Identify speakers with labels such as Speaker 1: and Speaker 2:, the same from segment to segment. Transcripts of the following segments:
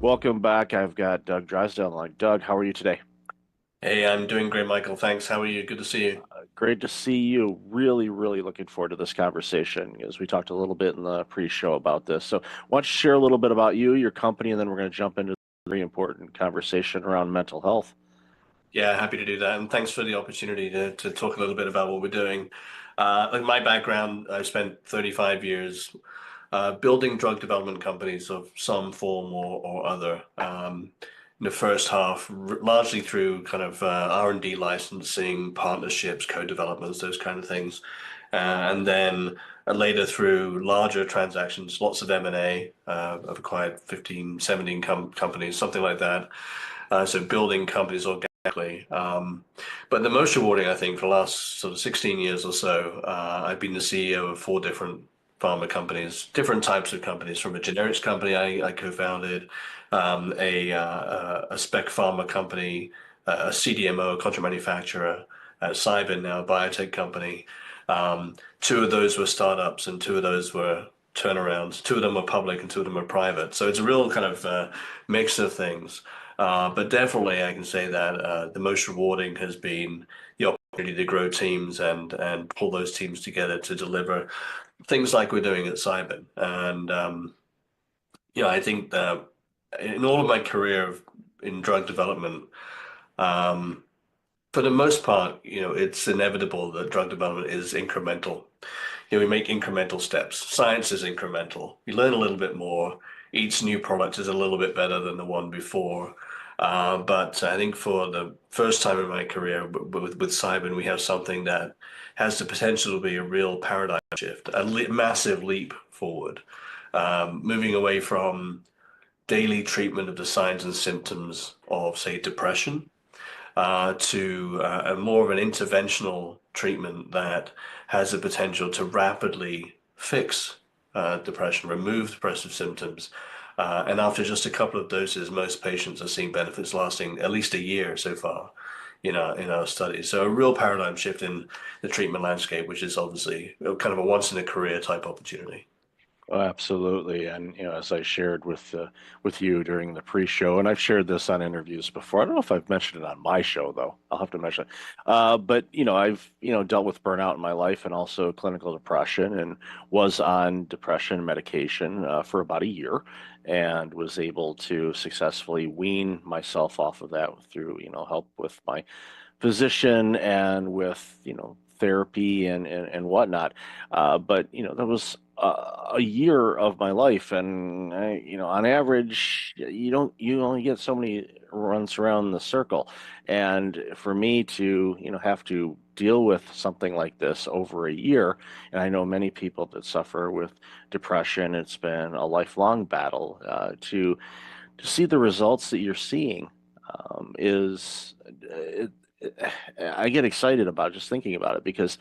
Speaker 1: Welcome back. I've got Doug Drysdale on the line. Doug, how are you today?
Speaker 2: Hey, I'm doing great, Michael. Thanks. How are you? Good to see you.
Speaker 1: Great to see you. Really, really looking forward to this conversation as we talked a little bit in the pre-show about this. So, why don't you share a little bit about you, your company, and then we're going to jump into a very important conversation around mental health.
Speaker 2: Yeah, happy to do that. And thanks for the opportunity to talk a little bit about what we're doing. Like my background, I spent 35 years building drug development companies of some form or other. In the first half, largely through kind of R&D licensing, partnerships, co-developments, those kind of things. And then later through larger transactions, lots of M&A. I've acquired 15, 17 companies, something like that. So building companies organically. But the most rewarding, I think, for the last sort of 16 years or so, I've been the CEO of four different pharma companies, different types of companies, from a generics company I co-founded, a spec pharma company, a CDMO, a contract manufacturer, Cybin, now a biotech company. Two of those were startups and two of those were turnarounds. Two of them were public and two of them were private. So it's a real kind of mix of things. But definitely, I can say that the most rewarding has been the opportunity to grow teams and pull those teams together to deliver things like we're doing at Cybin. And I think that in all of my career in drug development, um, for the most part, it's inevitable that drug development is incremental. We make incremental steps. Science is incremental. We learn a little bit more. Each new product is a little bit better than the one before. But I think for the first time in my career with Cybin, we have something that has the potential to be a real paradigm shift, a massive leap forward, moving away from daily treatment of the signs and symptoms of, say, depression to a more of an interventional treatment that has the potential to rapidly fix depression, remove depressive symptoms. And after just a couple of doses, most patients are seeing benefits lasting at least a year so far in our studies. So a real paradigm shift in the treatment landscape, which is obviously kind of a once in a career type opportunity.
Speaker 1: Oh, absolutely. And as I shared with you during the pre-show, and I've shared this on interviews before. I don't know if I've mentioned it on my show though. I'll have to mention it. But I've dealt with burnout in my life and also clinical depression, and was on depression medication for about a year, and was able to successfully wean myself off of that through help with my physician and with therapy and whatnot. But that was a year of my life, and on average, you only get so many runs around the circle, and for me to have to deal with something like this over a year, and I know many people that suffer with depression. It's been a lifelong battle to see the results that you're seeing is I get excited about just thinking about it because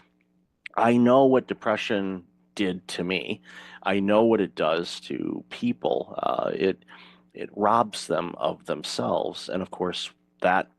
Speaker 1: I know what depression did to me. I know what it does to people. It robs them of themselves, and of course that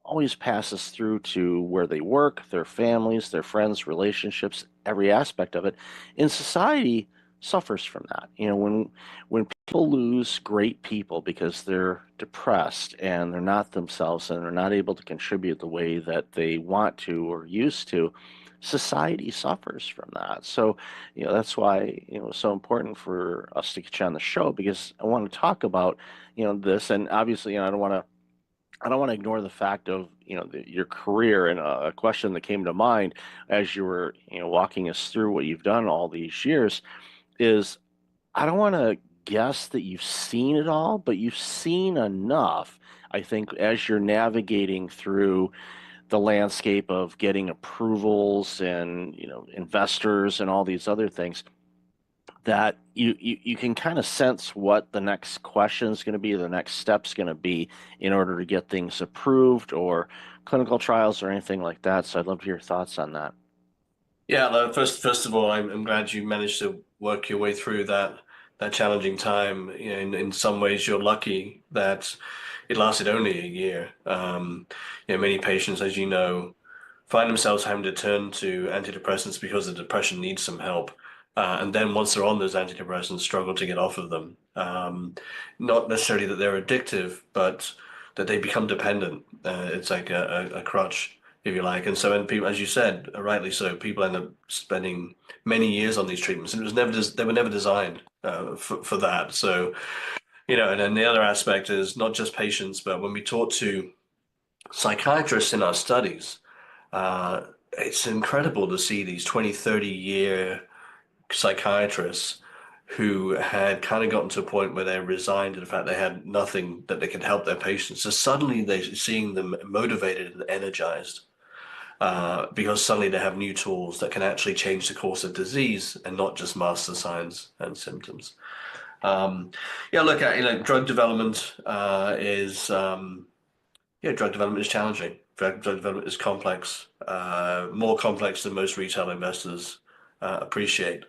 Speaker 1: always passes through to where they work, their families, their friends, relationships, every aspect of it. In society suffers from that. When people lose great people because they're depressed and they're not themselves and they're not able to contribute the way that they want to or used to, society suffers from that. So, that's why, it's so important for us to get you on the show, because I want to talk about, this. And obviously, I don't want to ignore the fact of your career, and a question that came to mind as you were walking us through what you've done all these years is, I don't want to guess that you've seen it all, but you've seen enough. I think as you're navigating through the landscape of getting approvals and investors and all these other things, that you can kind of sense what the next question is going to be, the next step's going to be in order to get things approved or clinical trials or anything like that. So I'd love to hear your thoughts on that.
Speaker 2: Yeah, first of all, I'm glad you managed to work your way through that challenging time. In some ways, you're lucky that it lasted only a year. Many patients, as you know, find themselves having to turn to antidepressants because the depression needs some help. And then once they're on those antidepressants, struggle to get off of them. Not necessarily that they're addictive, but that they become dependent. It's like a crutch, if you like. And so, and people, as you said, rightly so, people end up spending many years on these treatments, and it was never they were never designed for that. So, and then the other aspect is not just patients, but when we talk to psychiatrists in our studies, uh, it's incredible to see these 20, 30-year psychiatrists who had kind of gotten to a point where they resigned to the fact they had nothing that they could help their patients. So suddenly they're seeing them motivated and energized because suddenly they have new tools that can actually change the course of disease and not just mask the signs and symptoms. Yeah, look, drug development drug development is challenging. Drug development is complex, more complex than most retail investors appreciate.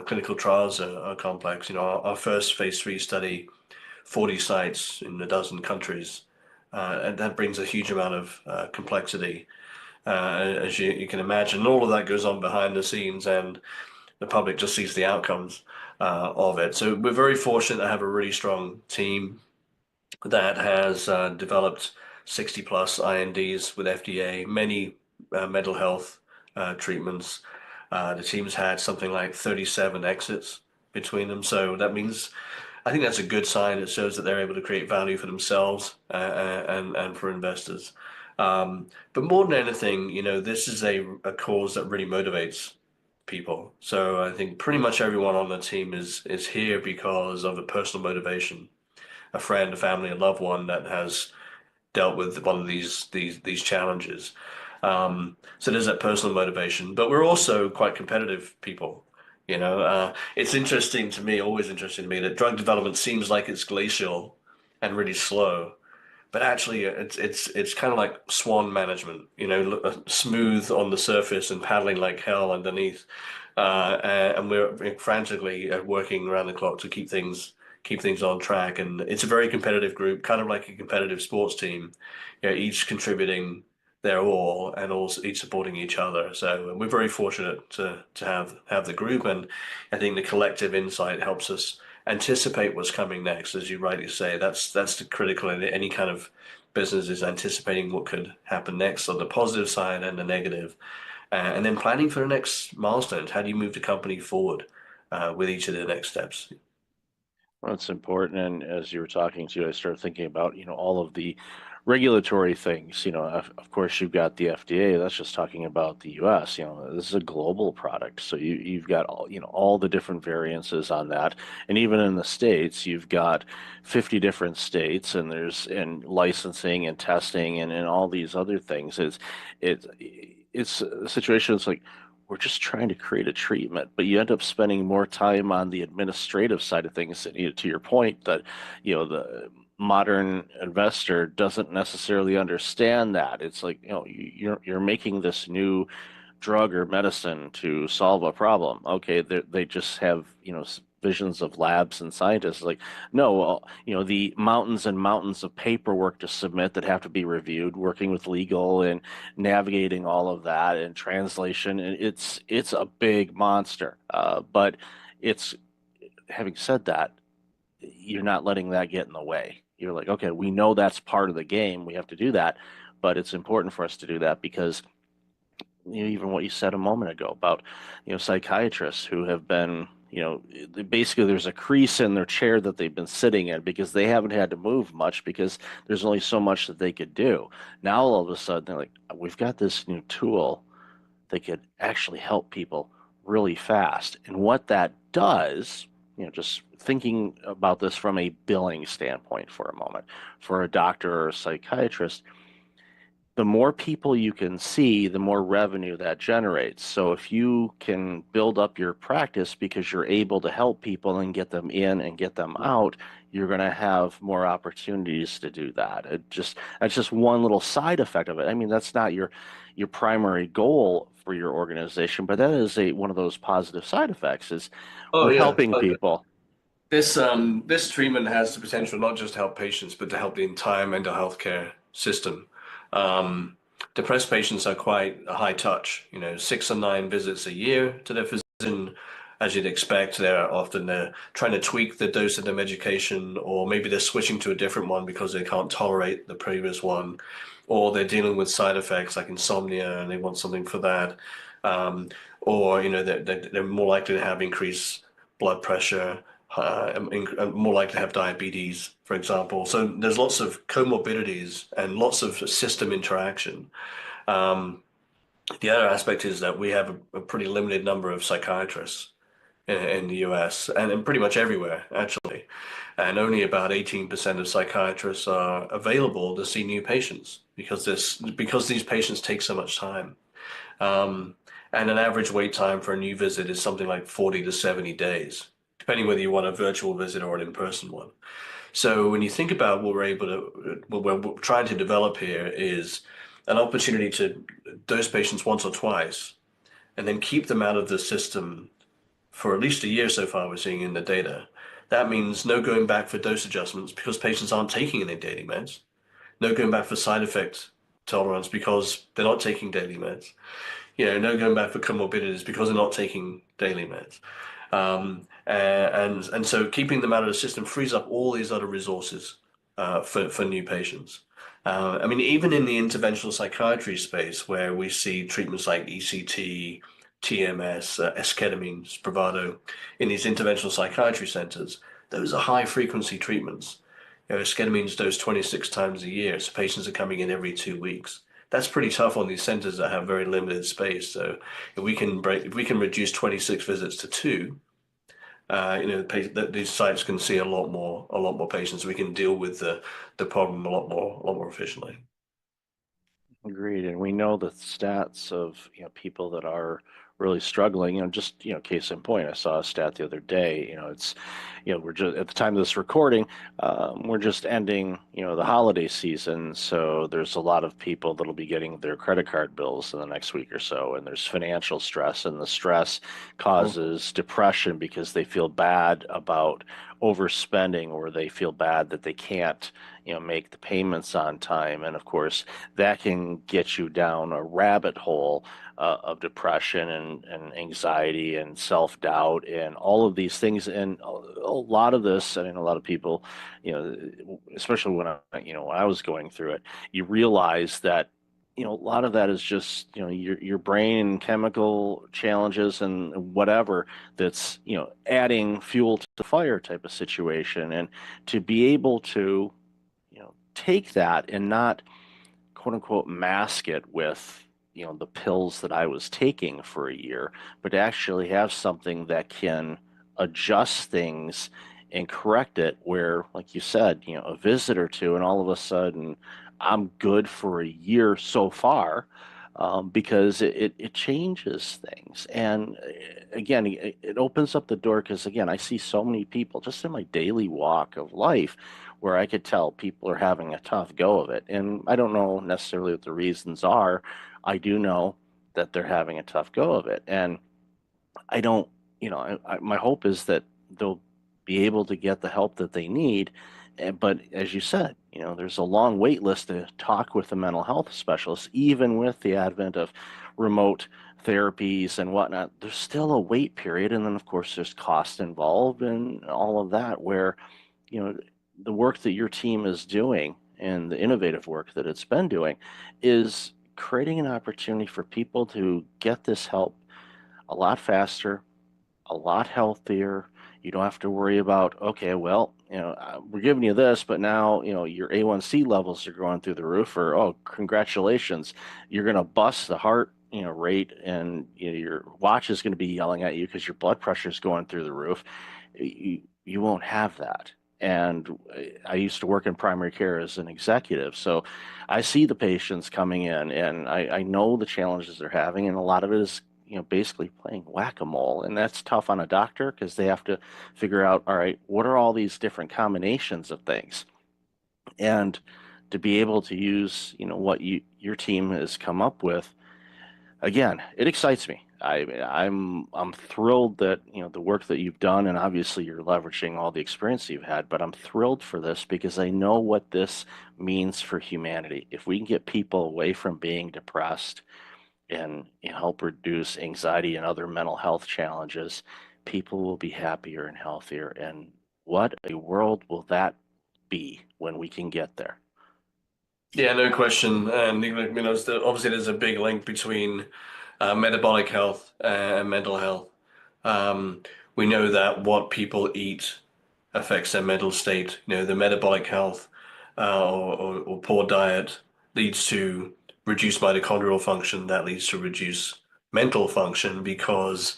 Speaker 2: Clinical trials are complex. Our first phase 3 study, 40 sites in a dozen countries, and that brings a huge amount of complexity, as you can imagine. And all of that goes on behind the scenes, and the public just sees the outcomes of it. So we're very fortunate to have a really strong team that has developed 60 plus INDs with FDA, many mental health treatments. The team's had something like 37 exits between them. So that means, I think that's a good sign. It shows that they're able to create value for themselves and for investors. But more than anything, this is a cause that really motivates people. So I think pretty much everyone on the team is here because of a personal motivation, a friend, a family, a loved one that has dealt with one of these challenges. So there's that personal motivation, but we're also quite competitive people. It's interesting to me, always interesting to me, that drug development seems like it's glacial and really slow, but actually it's kind of like swan management. Smooth on the surface and paddling like hell underneath. And we're frantically working around the clock to keep things on track. And it's a very competitive group, kind of like a competitive sports team, each contributing their all and also each supporting each other. So we're very fortunate to have the group, and I think the collective insight helps us anticipate what's coming next. As you rightly say, that's the critical in any kind of business, is anticipating what could happen next on the positive side and the negative, and then planning for the next milestones. How do you move the company forward with each of the next steps?
Speaker 1: Well, it's important. And as you were talking to, I started thinking about, all of the regulatory things. Of course, you've got the FDA. That's just talking about the U.S. This is a global product, so you've got all the different variances on that. And even in the states, you've got 50 different states, and there's licensing and testing and all these other things. It's a situation. It's like we're just trying to create a treatment, but you end up spending more time on the administrative side of things. To your point, that the modern investor doesn't necessarily understand that. It's like, you're making this new drug or medicine to solve a problem. Okay, they just have visions of labs and scientists. Like, no, well, the mountains and mountains of paperwork to submit that have to be reviewed, working with legal and navigating all of that and translation. And it's a big monster. But it's having said that, you're not letting that get in the way. You're like, okay, we know that's part of the game. We have to do that, but it's important for us to do that because even what you said a moment ago about psychiatrists who have been basically there's a crease in their chair that they've been sitting in because they haven't had to move much because there's only so much that they could do. Now all of a sudden they're like, we've got this new tool that could actually help people really fast. And what that does, just thinking about this from a billing standpoint for a moment, for a doctor or a psychiatrist, the more people you can see, the more revenue that generates. So if you can build up your practice because you're able to help people and get them in and get them out, you're going to have more opportunities to do that. That's just one little side effect of it. I mean, that's not your primary goal for your organization, but that is one of those positive side effects is
Speaker 2: Oh
Speaker 1: we're
Speaker 2: yeah.
Speaker 1: helping people.
Speaker 2: This treatment has the potential not just to help patients, but to help the entire mental health care system. Um, Depressed patients are quite a high touch, 6 or 9 visits a year to their physician, as you'd expect, they're trying to tweak the dose of the medication, or maybe they're switching to a different one because they can't tolerate the previous one, or they're dealing with side effects like insomnia and they want something for that. Um, or they're more likely to have increased blood pressure, more likely to have diabetes, for example. So there's lots of comorbidities and lots of system interaction. Um, the other aspect is that we have a pretty limited number of psychiatrists in the US and in pretty much everywhere, actually. And only about 18% of psychiatrists are available to see new patients because these patients take so much time. Um, and an average wait time for a new visit is something like 40 to 70 days, depending whether you want a virtual visit or an in-person one. So when you think about what we're trying to develop here is an opportunity to dose patients once or twice and then keep them out of the system for at least a year so far, we're seeing in the data. That means no going back for dose adjustments because patients aren't taking any daily meds. No going back for side effect tolerance because they're not taking daily meds. No going back for comorbidities because they're not taking daily meds. And so keeping them out of the system frees up all these other resources for new patients. I mean, even in the interventional psychiatry space, where we see treatments like ECT, TMS, esketamine, Spravato, in these interventional psychiatry centers, those are high frequency treatments. Esketamine dosed 26 times a year, so patients are coming in every 2 weeks. That's pretty tough on these centers that have very limited space. So if we can reduce 26 visits to two, these sites can see a lot more patients. We can deal with the problem a lot more efficiently.
Speaker 1: Agreed. And we know the stats of, people that are really struggling, just, case in point, I saw a stat the other day, it's, we're just at the time of this recording, we're just ending, the holiday season. So there's a lot of people that'll be getting their credit card bills in the next week or so. And there's financial stress, and the stress
Speaker 2: Mhm.
Speaker 1: causes depression because they feel bad about overspending, or they feel bad that they can't, make the payments on time. And of course, that can get you down a rabbit hole of depression and anxiety and self-doubt and all of these things. And a lot of this, I mean, a lot of people, especially when I was going through it, you realize that, a lot of that is just, your brain and chemical challenges and whatever that's, adding fuel to the fire type of situation. And to be able to, take that and not quote unquote mask it with the pills that I was taking for a year, but to actually have something that can adjust things and correct it where, like you said, a visit or two, and all of a sudden I'm good for a year so far. Because it changes things. And again, it opens up the door because, again, I see so many people just in my daily walk of life where I could tell people are having a tough go of it. And I don't know necessarily what the reasons are. I do know that they're having a tough go of it. And I don't, my hope is that they'll be able to get the help that they need. But as you said, there's a long wait list to talk with a mental health specialist, even with the advent of remote therapies and whatnot. There's still a wait period. And then, of course, there's cost involved and all of that, where, you know, the work that your team is doing and the innovative work that it's been doing is creating an opportunity for people to get this help a lot faster, a lot healthier. You don't have to worry about, okay, well, we're giving you this, but now, your A1C levels are going through the roof, or, oh, congratulations, you're going to bust the heart, rate, and your watch is going to be yelling at you because your blood pressure is going through the roof. You won't have that. And I used to work in primary care as an executive, so I see the patients coming in, and I know the challenges they're having, and a lot of it is basically playing whack-a-mole. And that's tough on a doctor because they have to figure out, all right, what are all these different combinations of things? And to be able to use, what your team has come up with, again, it excites me. I'm thrilled that, the work that you've done, and obviously you're leveraging all the experience you've had, but I'm thrilled for this because I know what this means for humanity. If we can get people away from being depressed and help reduce anxiety and other mental health challenges, people will be happier and healthier. And what a world will that be when we can get there?
Speaker 2: Yeah, no question. And obviously there's a big link between metabolic health and mental health. Um, we know that what people eat affects their mental state. The metabolic health or poor diet leads to reduced mitochondrial function. That leads to reduced mental function because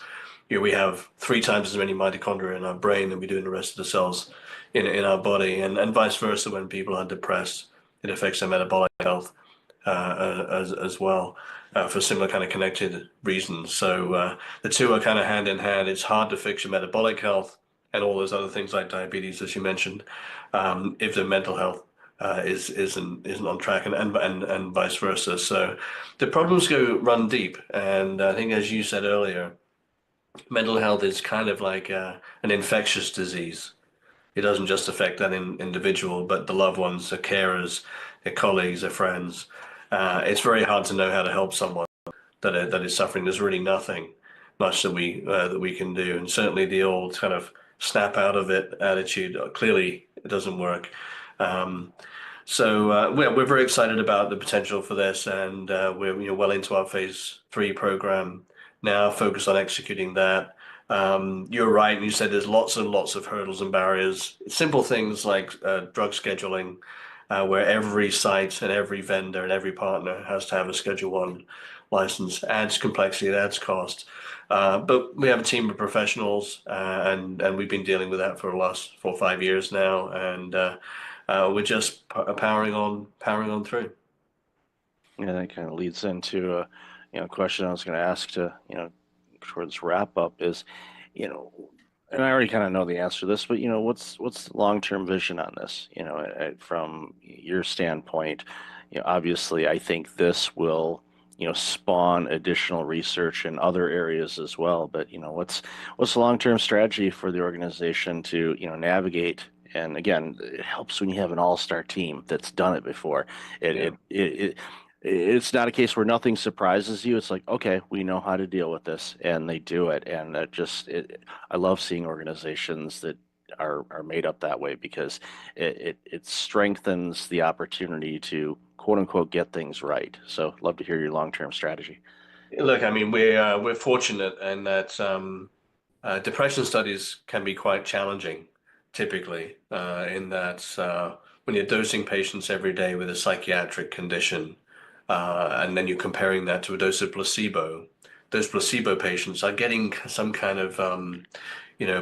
Speaker 2: we have 3 times as many mitochondria in our brain than we do in the rest of the cells in our body, and vice versa. When people are depressed, it affects their metabolic health as well for similar kind of connected reasons. So the two are kind of hand in hand. It's hard to fix your metabolic health and all those other things like diabetes, as you mentioned, if the mental health isn't on track, and vice versa. So the problems run deep, and I think, as you said earlier, mental health is kind of like an infectious disease. It doesn't just affect that individual, but the loved ones, the carers, their colleagues, their friends. It's very hard to know how to help someone that is suffering. There's really nothing much that we can do, and certainly the old kind of snap out of it attitude clearly it doesn't work. Um, we're very excited about the potential for this, and we're well into our phase 3 program now, focused on executing that. You're right, you said there's lots and lots of hurdles and barriers. Simple things like drug scheduling, where every site and every vendor and every partner has to have a Schedule 1 license. Adds complexity, it adds cost. But we have a team of professionals, and we've been dealing with that for the last 4 or 5 years now, and we're just powering on through.
Speaker 1: Yeah, that kind of leads into a question I was going to ask to towards wrap up is, you know, and I already kind of know the answer to this, but what's the long-term vision on this? From your standpoint, obviously I think this will spawn additional research in other areas as well. But what's the long-term strategy for the organization to navigate? And again, it helps when you have an all-star team that's done it before. It,
Speaker 2: Yeah.
Speaker 1: it, it, it it's not a case where nothing surprises you. It's like, okay, we know how to deal with this, and they do it. And I love seeing organizations that are made up that way because it strengthens the opportunity to quote unquote get things right. So, love to hear your long-term strategy.
Speaker 2: Look, I mean, we're fortunate in that depression studies can be quite challenging, typically, in that when you're dosing patients every day with a psychiatric condition, and then you're comparing that to a dose of placebo, those placebo patients are getting some kind of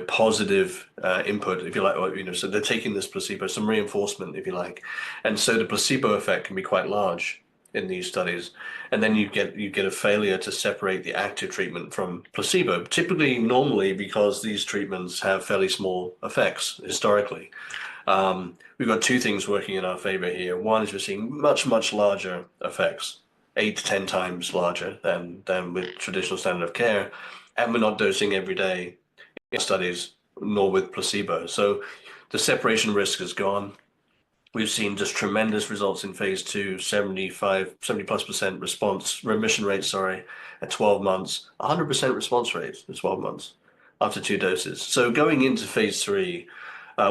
Speaker 2: positive input, if you like, or, so they're taking this placebo, some reinforcement, if you like, and so the placebo effect can be quite large in these studies, and then you get a failure to separate the active treatment from placebo, typically normally because these treatments have fairly small effects historically. We've got two things working in our favor here. One is we're seeing much, much larger effects, 8 to 10 times larger than with traditional standard of care, and we're not dosing every day in studies, nor with placebo. So the separation risk is gone. We've seen just tremendous results in phase 2, 70+% remission rate, sorry, at 12 months, 100% response rate at 12 months after 2 doses. So going into phase 3,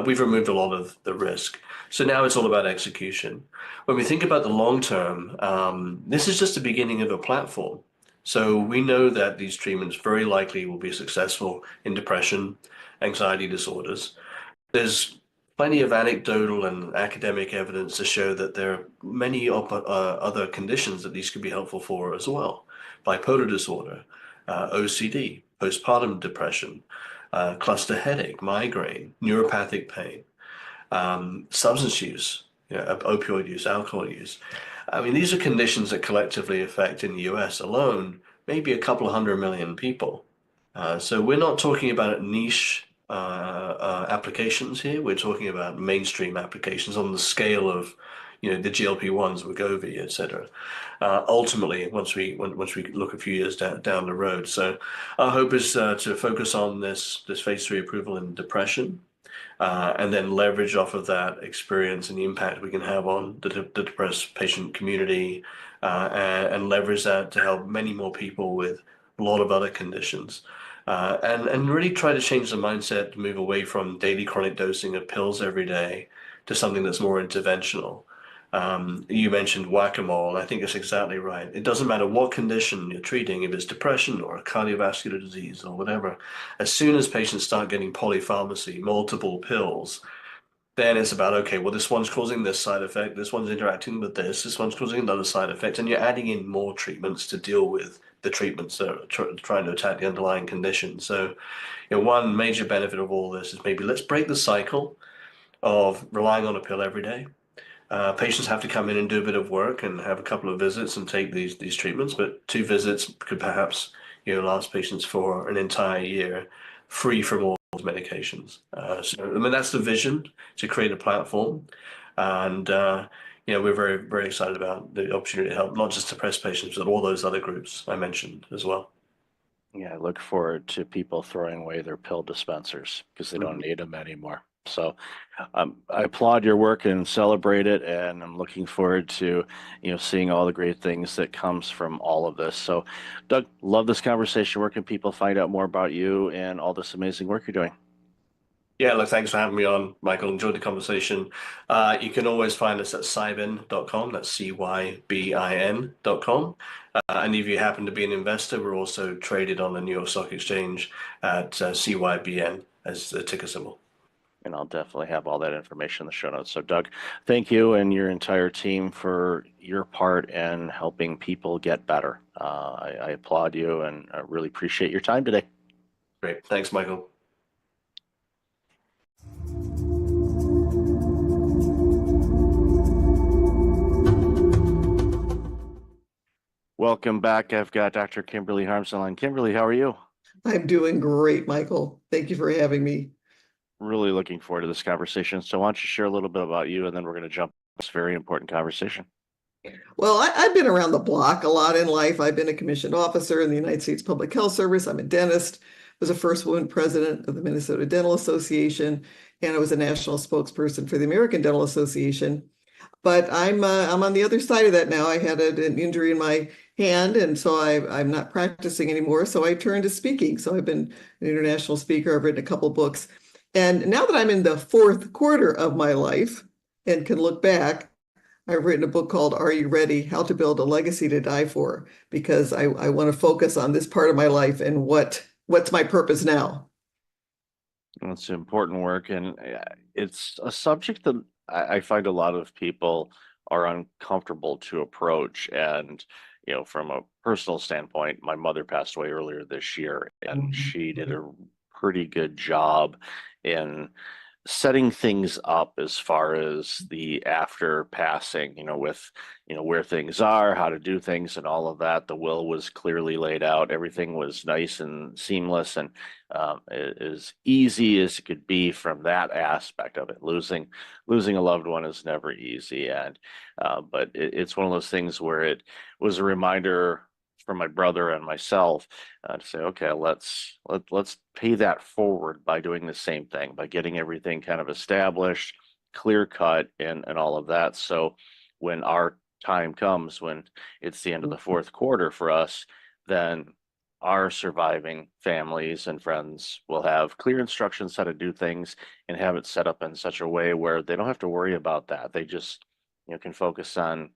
Speaker 2: we've removed a lot of the risk. So now it's all about execution. When we think about the long term, this is just the beginning of a platform. So we know that these treatments very likely will be successful in depression, anxiety disorders. There's plenty of anecdotal and academic evidence to show that there are many other conditions that these could be helpful for as well. Bipolar disorder, OCD, postpartum depression, cluster headache, migraine, neuropathic pain, substance use, opioid use, alcohol use. I mean, these are conditions that collectively affect in the US alone maybe a couple of 100 million people. So we're not talking about niche applications here. We're talking about mainstream applications on the scale of, the GLP-1s, Wegovy, etc. Ultimately, once we look a few years down the road. So our hope is to focus on this phase 3 approval in depression, and then leverage off of that experience and the impact we can have on the depressed patient community, and leverage that to help many more people with a lot of other conditions. and really try to change the mindset to move away from daily chronic dosing of pills every day to something that's more interventional. You mentioned whack-a-mole. I think it's exactly right. It doesn't matter what condition you're treating, if it's depression or a cardiovascular disease or whatever. As soon as patients start getting polypharmacy, multiple pills, then it's about, okay, well, this one's causing this side effect, this one's interacting with this one's causing another side effect, and you're adding in more treatments to deal with the treatments that are trying to attack the underlying condition. So, one major benefit of all this is maybe let's break the cycle of relying on a pill every day. Patients have to come in and do a bit of work and have a couple of visits and take these treatments, but 2 visits could perhaps last patients for an entire year, free from all those medications. So I mean that's the vision, to create a platform, and we're very very excited about the opportunity to help not just depressed patients but all those other groups I mentioned as well.
Speaker 1: Yeah, I look forward to people throwing away their pill dispensers because they don't
Speaker 2: Mhm.
Speaker 1: need them anymore. So I applaud your work and celebrate it, and I'm looking forward to, seeing all the great things that comes from all of this. So, Doug, love this conversation. Where can people find out more about you and all this amazing work you're doing?
Speaker 2: Yeah, look, thanks for having me on, Michael. Enjoyed the conversation. You can always find us at cybin.com. That's cybin.com. And if you happen to be an investor, we're also traded on the New York Stock Exchange at CYBN as the ticker symbol.
Speaker 1: And I'll definitely have all that information in the show notes. So, Doug, thank you and your entire team for your part in helping people get better. I applaud you and I really appreciate your time today.
Speaker 2: Great. Thanks, Michael.
Speaker 1: Welcome back. I've got Dr. Kimberly Harms on. Kimberly, how are you?
Speaker 3: I'm doing great, Michael. Thank you for having me.
Speaker 1: Really looking forward to this conversation. So, why don't you share a little bit about you, and then we're going to jump into this very important conversation.
Speaker 3: Well, I've been around the block a lot in life. I've been a commissioned officer in the United States Public Health Service. I'm a dentist, was a first woman president of the Minnesota Dental Association, and I was a national spokesperson for the American Dental Association. But I'm on the other side of that now. I had an injury in my hand, and so I'm not practicing anymore. So I turned to speaking. So I've been an international speaker. I've written a couple books. And now that I'm in the fourth quarter of my life and can look back, I've written a book called Are You Ready? How to Build a Legacy to Die For, because I want to focus on this part of my life and what's my purpose now.
Speaker 1: It's important work, and it's a subject that I find a lot of people are uncomfortable to approach. And, from a personal standpoint, my mother passed away earlier this year, and she did a pretty good job in setting things up as far as the after passing, with, where things are, how to do things, and all of that. The will was clearly laid out. Everything was nice and seamless and as easy as it could be from that aspect of it. Losing a loved one is never easy, and but it's one of those things where it was a reminder for my brother and myself to say, okay, let's pay that forward by doing the same thing, by getting everything kind of established, clear cut, and all of that. So when our time comes, when it's the end of the fourth quarter for us, then our surviving families and friends will have clear instructions how to do things and have it set up in such a way where they don't have to worry about that. They just, can focus on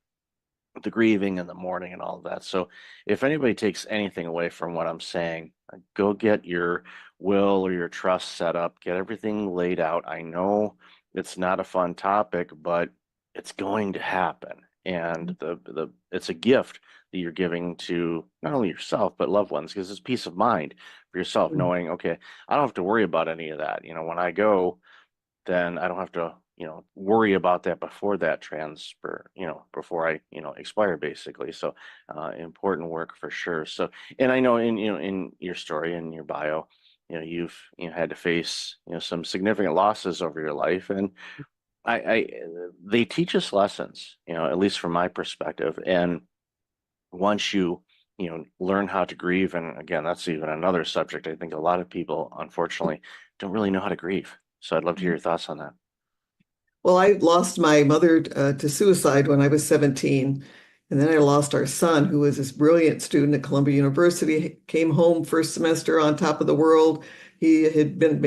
Speaker 1: the grieving and the mourning and all of that. So if anybody takes anything away from what I'm saying, go get your will or your trust set up, get everything laid out. I know it's not a fun topic, but it's going to happen. And the it's a gift that you're giving to not only yourself but loved ones, because it's peace of mind for yourself, knowing, okay, I don't have to worry about any of that. When I go, then I don't have to, worry about that before that transfer, before I, expire basically. So important work for sure. So, and I know in your story, in your bio, you've, had to face, some significant losses over your life. And I they teach us lessons, at least from my perspective. And once you, learn how to grieve, and again, that's even another subject. I think a lot of people, unfortunately, don't really know how to grieve. So I'd love to hear your thoughts on that.
Speaker 3: Well, I lost my mother to suicide when I was 17. And then I lost our son, who was this brilliant student at Columbia University, came home first semester on top of the world. He had been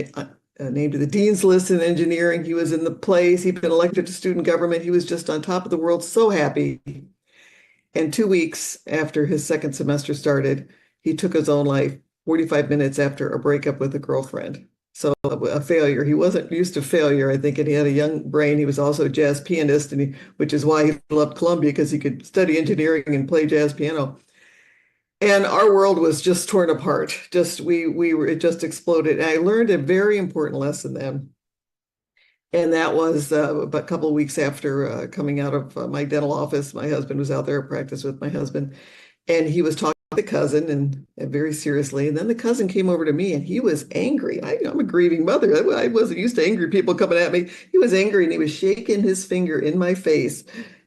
Speaker 3: named to the dean's list in engineering. He was in the place. He'd been elected to student government. He was just on top of the world, so happy. And 2 weeks after his second semester started, he took his own life 45 minutes after a breakup with a girlfriend. So a failure. He wasn't used to failure, I think, and he had a young brain. He was also a jazz pianist, which is why he loved Columbia, because he could study engineering and play jazz piano. And our world was just torn apart. It just exploded. And I learned a very important lesson then. And that was a couple of weeks after coming out of my dental office. My husband was out there at practice with my husband, and he was talking to the cousin and very seriously. And then the cousin came over to me, and he was angry. I'm a grieving mother. I wasn't used to angry people coming at me. He was angry, and he was shaking his finger in my face.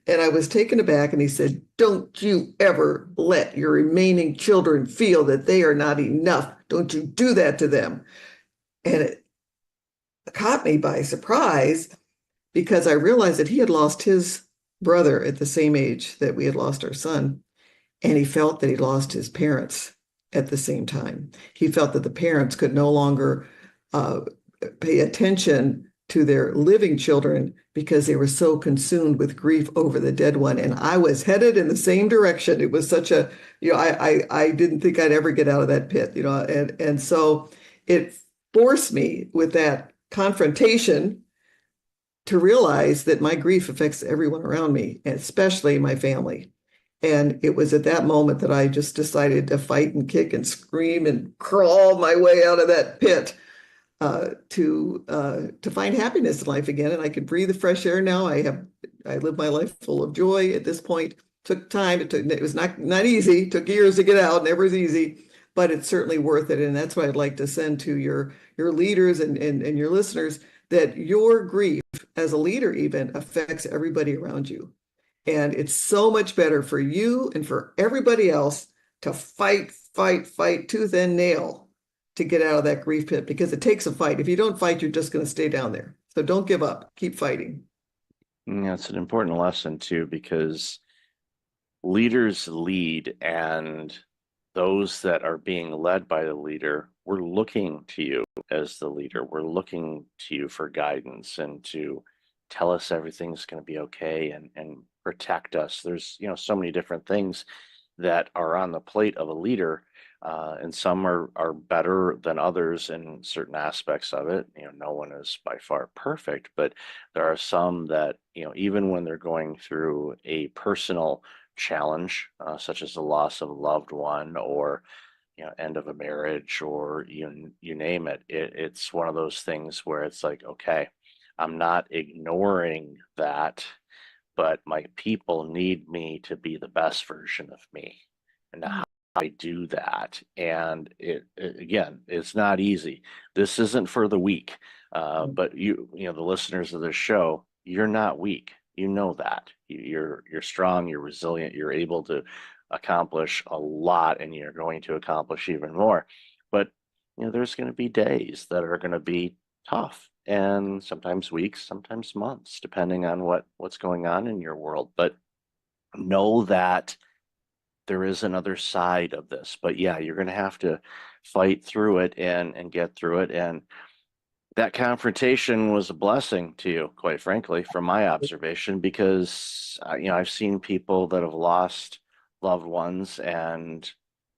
Speaker 3: And I was taken aback, and he said, "Don't you ever let your remaining children feel that they are not enough. Don't you do that to them." And it caught me by surprise, because I realized that he had lost his brother at the same age that we had lost our son. And he felt that he lost his parents at the same time. He felt that the parents could no longer pay attention to their living children because they were so consumed with grief over the dead one. And I was headed in the same direction. It was such a, I didn't think I'd ever get out of that pit, and so it forced me with that confrontation to realize that my grief affects everyone around me, and especially my family. And it was at that moment that I just decided to fight and kick and scream and crawl my way out of that pit to find happiness in life again. And I could breathe the fresh air now. I live my life full of joy at this point. Took time. It was not easy. It took years to get out. Never is easy, but it's certainly worth it. And that's what I'd like to send to your leaders and your listeners, that your grief as a leader even affects everybody around you. And it's so much better for you and for everybody else to fight tooth and nail to get out of that grief pit, because it takes a fight. If you don't fight, you're just going to stay down there. So don't give up. Keep fighting.
Speaker 1: Yeah, it's an important lesson too, because leaders lead, and those that are being led by the leader, we're looking to you as the leader. We're looking to you for guidance and to tell us everything's going to be okay and protect us. There's, so many different things that are on the plate of a leader, and some are better than others in certain aspects of it. No one is by far perfect, but there are some that, even when they're going through a personal challenge, such as the loss of a loved one, or end of a marriage, or you name it, it's one of those things where it's like, okay, I'm not ignoring that, but my people need me to be the best version of me. And how I do that, and again, it's not easy. This isn't for the weak, but the listeners of this show, you're not weak. You know that you're strong, you're resilient, you're able to accomplish a lot, and you're going to accomplish even more. But there's going to be days that are going to be tough, and sometimes weeks, sometimes months, depending on what's going on in your world. But know that there is another side of this. But yeah, you're going to have to fight through it and get through it. And that confrontation was a blessing to you, quite frankly, from my observation, because I've seen people that have lost loved ones, and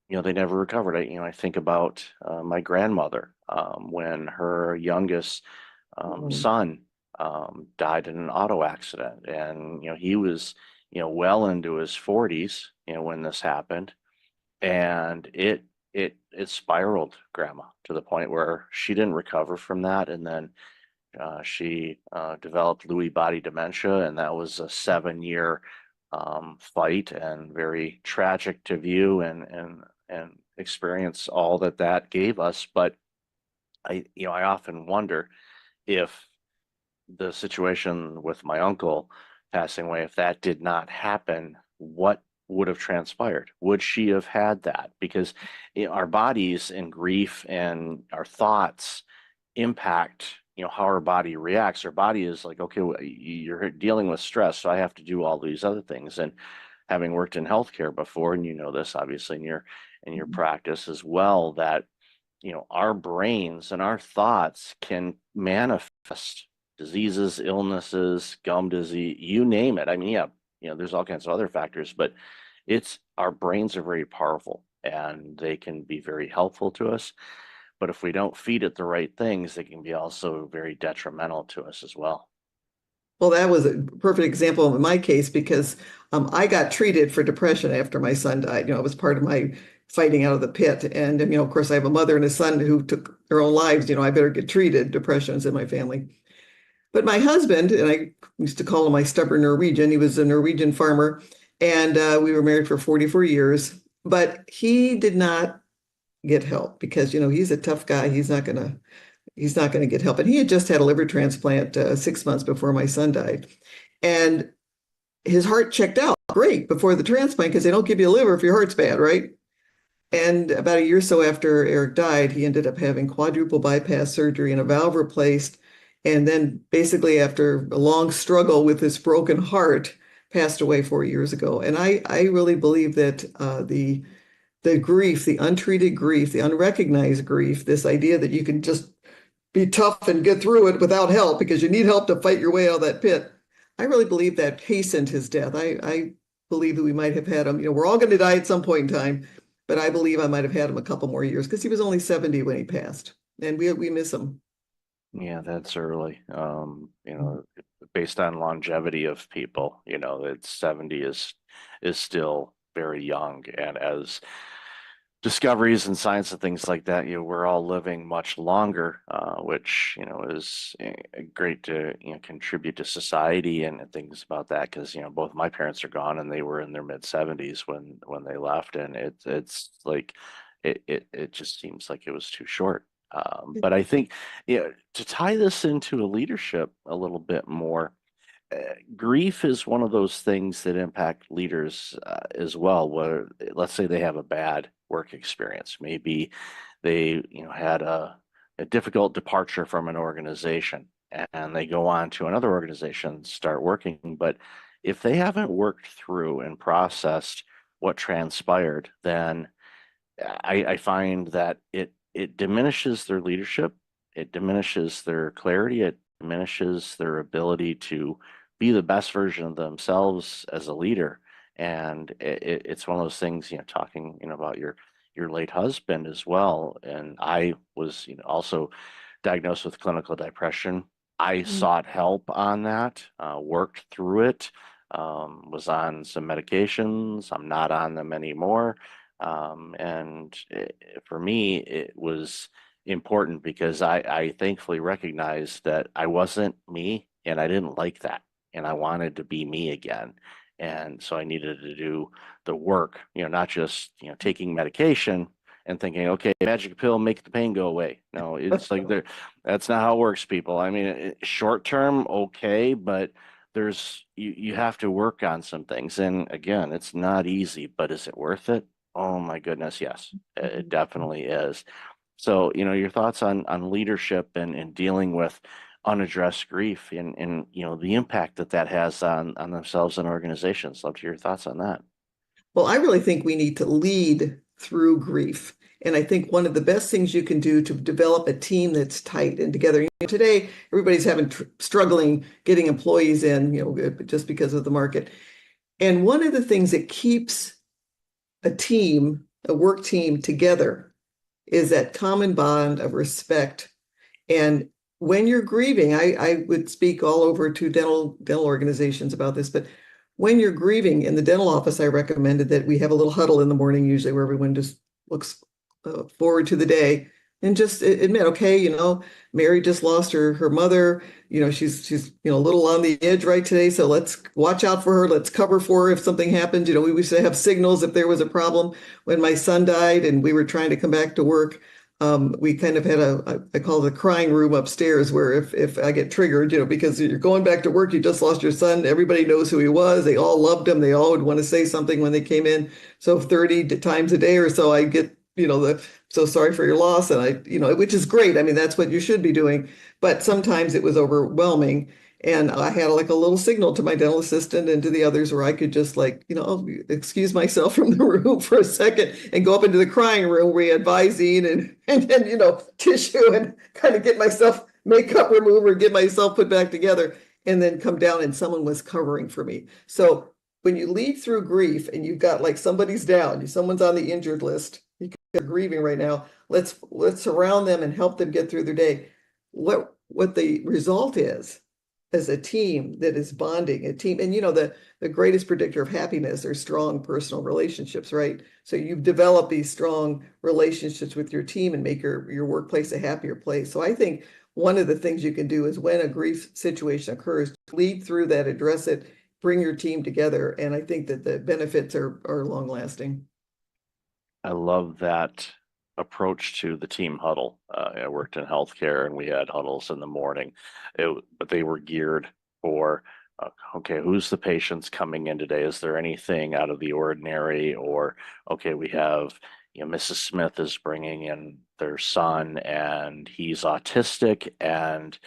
Speaker 1: they never recovered. I think about my grandmother, when her youngest son died in an auto accident, and he was well into his 40s when this happened, and it spiraled grandma to the point where she didn't recover from that. And then she developed Lewy body dementia, and that was a 7-year fight, and very tragic to view and experience all that gave us. But I often wonder if the situation with my uncle passing away, if that did not happen, what would have transpired? Would she have had that? Because our bodies and grief and our thoughts impact how our body reacts. Our body is like, okay, you're dealing with stress, so I have to do all these other things. And having worked in healthcare before, and you know this obviously in your practice as well, that our brains and our thoughts can manifest diseases, illnesses, gum disease, you name it. I mean, yeah, there's all kinds of other factors, but it's our brains are very powerful and they can be very helpful to us. But if we don't feed it the right things, they can be also very detrimental to us as well.
Speaker 3: Well, that was a perfect example in my case because I got treated for depression after my son died. It was part of my fighting out of the pit. And, of course, I have a mother and a son who took their own lives. I better get treated. Depression's in my family. But my husband, and I used to call him my stubborn Norwegian, he was a Norwegian farmer, and we were married for 44 years. But he did not get help because, he's a tough guy. He's not going to get help. And he had just had a liver transplant 6 months before my son died. And his heart checked out great before the transplant because they don't give you a liver if your heart's bad, right? And about a year or so after Eric died, he ended up having quadruple bypass surgery and a valve replaced. And then basically after a long struggle with this broken heart, passed away 4 years ago. And I really believe that the grief, the untreated grief, the unrecognized grief, this idea that you can just be tough and get through it without help because you need help to fight your way out of that pit. I really believe that hastened his death. I believe that we might have had him, we're all going to die at some point in time, but I believe I might have had him a couple more years because he was only 70 when he passed, and we miss him.
Speaker 1: Yeah, that's early. Based on longevity of people, it's 70 is still very young. And as discoveries and science and things like that, we're all living much longer, which, is great to, contribute to society and things about that. Because, both my parents are gone and they were in their mid 70s when they left. And it's like, it just seems like it was too short. But I think, to tie this into a leadership a little bit more, grief is one of those things that impact leaders as well. Where let's say they have a bad work experience, maybe they had a difficult departure from an organization, and they go on to another organization, start working. But if they haven't worked through and processed what transpired, then I find that it diminishes their leadership, it diminishes their clarity, it diminishes their ability to be the best version of themselves as a leader. And it's one of those things, talking, about your late husband as well. And I was, also diagnosed with clinical depression. I sought help on that, worked through it, was on some medications. I'm not on them anymore. For me, it was important because I thankfully recognized that I wasn't me and I didn't like that. And I wanted to be me again. And so I needed to do the work, not just, taking medication and thinking, okay, magic pill, make the pain go away. No, it's like that's not how it works, people. I mean, short term, okay, but you have to work on some things. And again, it's not easy, but is it worth it? Oh my goodness, yes, it definitely is. So, your thoughts on leadership and dealing with unaddressed grief and the impact that has on themselves and organizations. Love to hear your thoughts on that.
Speaker 3: Well, I really think we need to lead through grief. And I think one of the best things you can do to develop a team that's tight and together. Today, everybody's struggling getting employees in, just because of the market. And one of the things that keeps a work team together is that common bond of respect. And when you're grieving, I would speak all over to dental organizations about this, but when you're grieving in the dental office, I recommended that we have a little huddle in the morning, usually where everyone just looks forward to the day and just admit, okay, Mary just lost her mother. She's a little on the edge right today. So let's watch out for her. Let's cover for her if something happens. We used to have signals if there was a problem. When my son died and we were trying to come back to work, we kind of had I call it a crying room upstairs where if I get triggered, because you're going back to work, you just lost your son, everybody knows who he was. They all loved him. They all would want to say something when they came in. So 30 times a day or so, I get, so sorry for your loss. And which is great. I mean, that's what you should be doing. But sometimes it was overwhelming. And I had like a little signal to my dental assistant and to the others where I could just like, excuse myself from the room for a second and go up into the crying room where we had Visine and then, tissue and kind of get myself makeup remover, get myself put back together, and then come down and someone was covering for me. So when you lead through grief and you've got like somebody's down, someone's on the injured list, you're grieving right now, let's surround them and help them get through their day. What the result is as a team that is bonding, a team, and the greatest predictor of happiness are strong personal relationships, right? So you've developed these strong relationships with your team and make your workplace a happier place. So I think one of the things you can do is when a grief situation occurs, lead through that, address it, bring your team together. And I think that the benefits are long lasting.
Speaker 1: I love that approach to the team huddle. I worked in healthcare and we had huddles in the morning, but they were geared for, okay, who's the patients coming in today? Is there anything out of the ordinary? Or, okay, we have, Mrs. Smith is bringing in their son and he's autistic, and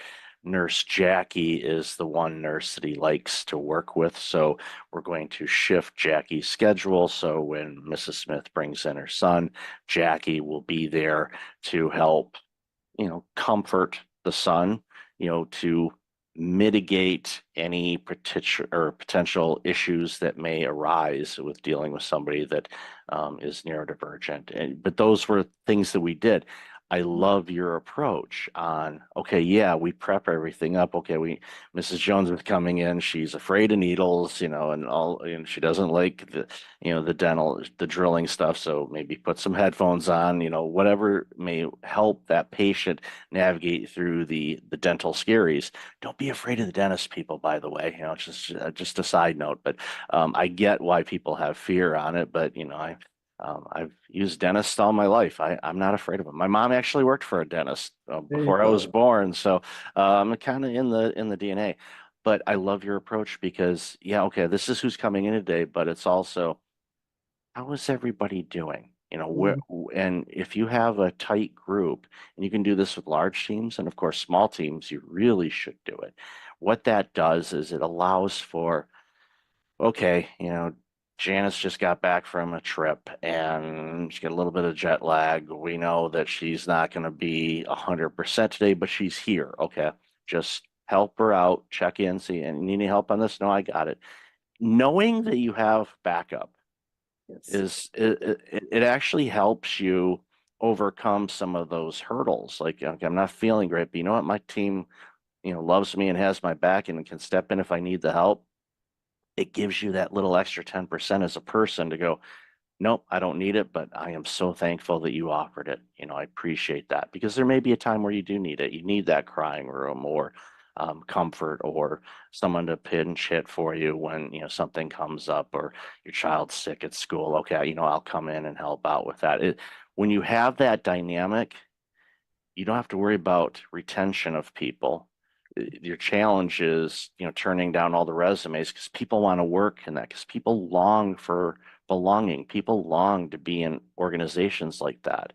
Speaker 1: Nurse Jackie is the one nurse that he likes to work with. So we're going to shift Jackie's schedule. So when Mrs. Smith brings in her son, Jackie will be there to help, comfort the son, to mitigate any potential issues that may arise with dealing with somebody that is neurodivergent. But those were things that we did. I love your approach on, okay, yeah, we prep everything up. Okay, Mrs. Jones is coming in. She's afraid of needles, and she doesn't like the drilling stuff. So maybe put some headphones on, whatever may help that patient navigate through the dental scaries. Don't be afraid of the dentist, people, by the way, just a side note, but I get why people have fear on it, but I've used dentists all my life. I'm not afraid of them. My mom actually worked for a dentist before I was born, so I'm kind of in the DNA. But I love your approach because, yeah, okay, this is who's coming in today, but it's also how is everybody doing? And if you have a tight group, and you can do this with large teams, and of course small teams, you really should do it. What that does is it allows for, okay, Janice just got back from a trip and she got a little bit of jet lag. We know that she's not going to be 100% today, but she's here. Okay, just help her out, check in, see, and need any help on this? No, I got it. Knowing that you have backup
Speaker 3: Yes.
Speaker 1: it actually helps you overcome some of those hurdles. Like, okay, I'm not feeling great, but you know what? My team, loves me and has my back and can step in if I need the help. It gives you that little extra 10% as a person to go, nope, I don't need it, but I am so thankful that you offered it. I appreciate that, because there may be a time where you do need it. You need that crying room or comfort or someone to pinch hit for you when, something comes up or your child's sick at school. Okay, I'll come in and help out with that. When you have that dynamic, you don't have to worry about retention of people. Your challenge is, turning down all the resumes because people want to work in that, because people long for belonging. People long to be in organizations like that.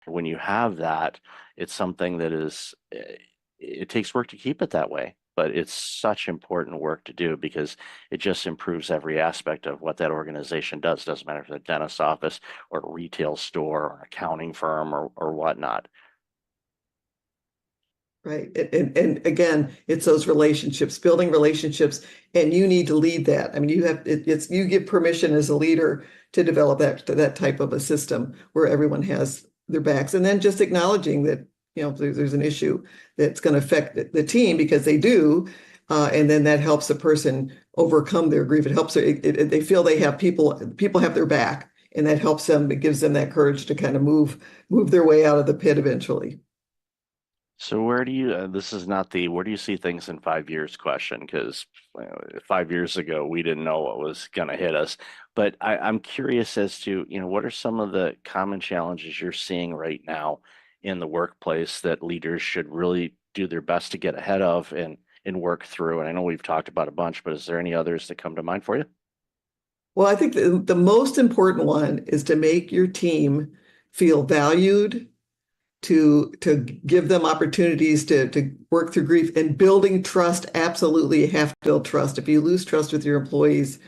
Speaker 1: When you have that, it's something that it takes work to keep it that way, but it's such important work to do because it just improves every aspect of what that organization does. Doesn't matter if it's a dentist's office or a retail store or an accounting firm or whatnot.
Speaker 3: Right. And again, it's those relationships, building relationships, and you need to lead that. I mean, you give permission as a leader to develop that type of a system where everyone has their backs, and then just acknowledging that, there's an issue that's going to affect the team, because they do. And then that helps the person overcome their grief. It helps they feel they have people have their back, and that helps them. It gives them that courage to kind of move their way out of the pit eventually.
Speaker 1: So where do you, this is not the where do you see things in 5 years question, because 5 years ago we didn't know what was going to hit us. But I'm curious as to, what are some of the common challenges you're seeing right now in the workplace that leaders should really do their best to get ahead of and work through? And I know we've talked about a bunch, but is there any others that come to mind for you?
Speaker 3: Well, I think the most important one is to make your team feel valued to give them opportunities to work through grief, and building trust. Absolutely, you have to build trust. If you lose trust with your employees,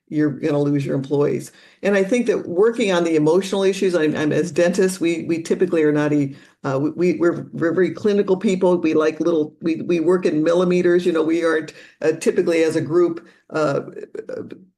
Speaker 3: you're going to lose your employees. And I think that working on the emotional issues, I'm as dentists, we typically are not we're very clinical people. We like we work in millimeters. We aren't typically as a group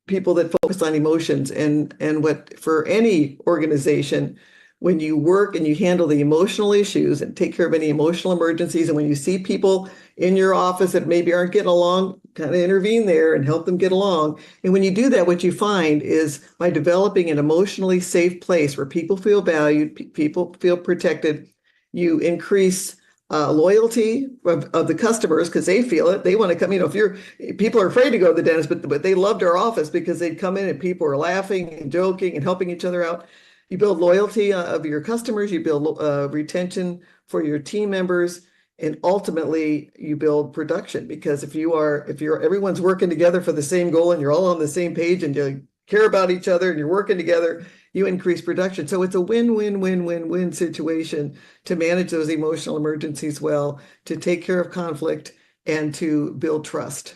Speaker 3: people that focus on emotions. And what for any organization, when you work and you handle the emotional issues and take care of any emotional emergencies, and when you see people in your office that maybe aren't getting along, kind of intervene there and help them get along. And when you do that, what you find is by developing an emotionally safe place where people feel valued, people feel protected, you increase loyalty of the customers because they feel it. They want to come. If people are afraid to go to the dentist, but they loved our office because they'd come in and people are laughing and joking and helping each other out. You build loyalty of your customers. You build retention for your team members. And ultimately, you build production, because if everyone's working together for the same goal and you're all on the same page and you care about each other and you're working together, you increase production. So it's a win-win-win-win-win situation to manage those emotional emergencies well, to take care of conflict, and to build trust.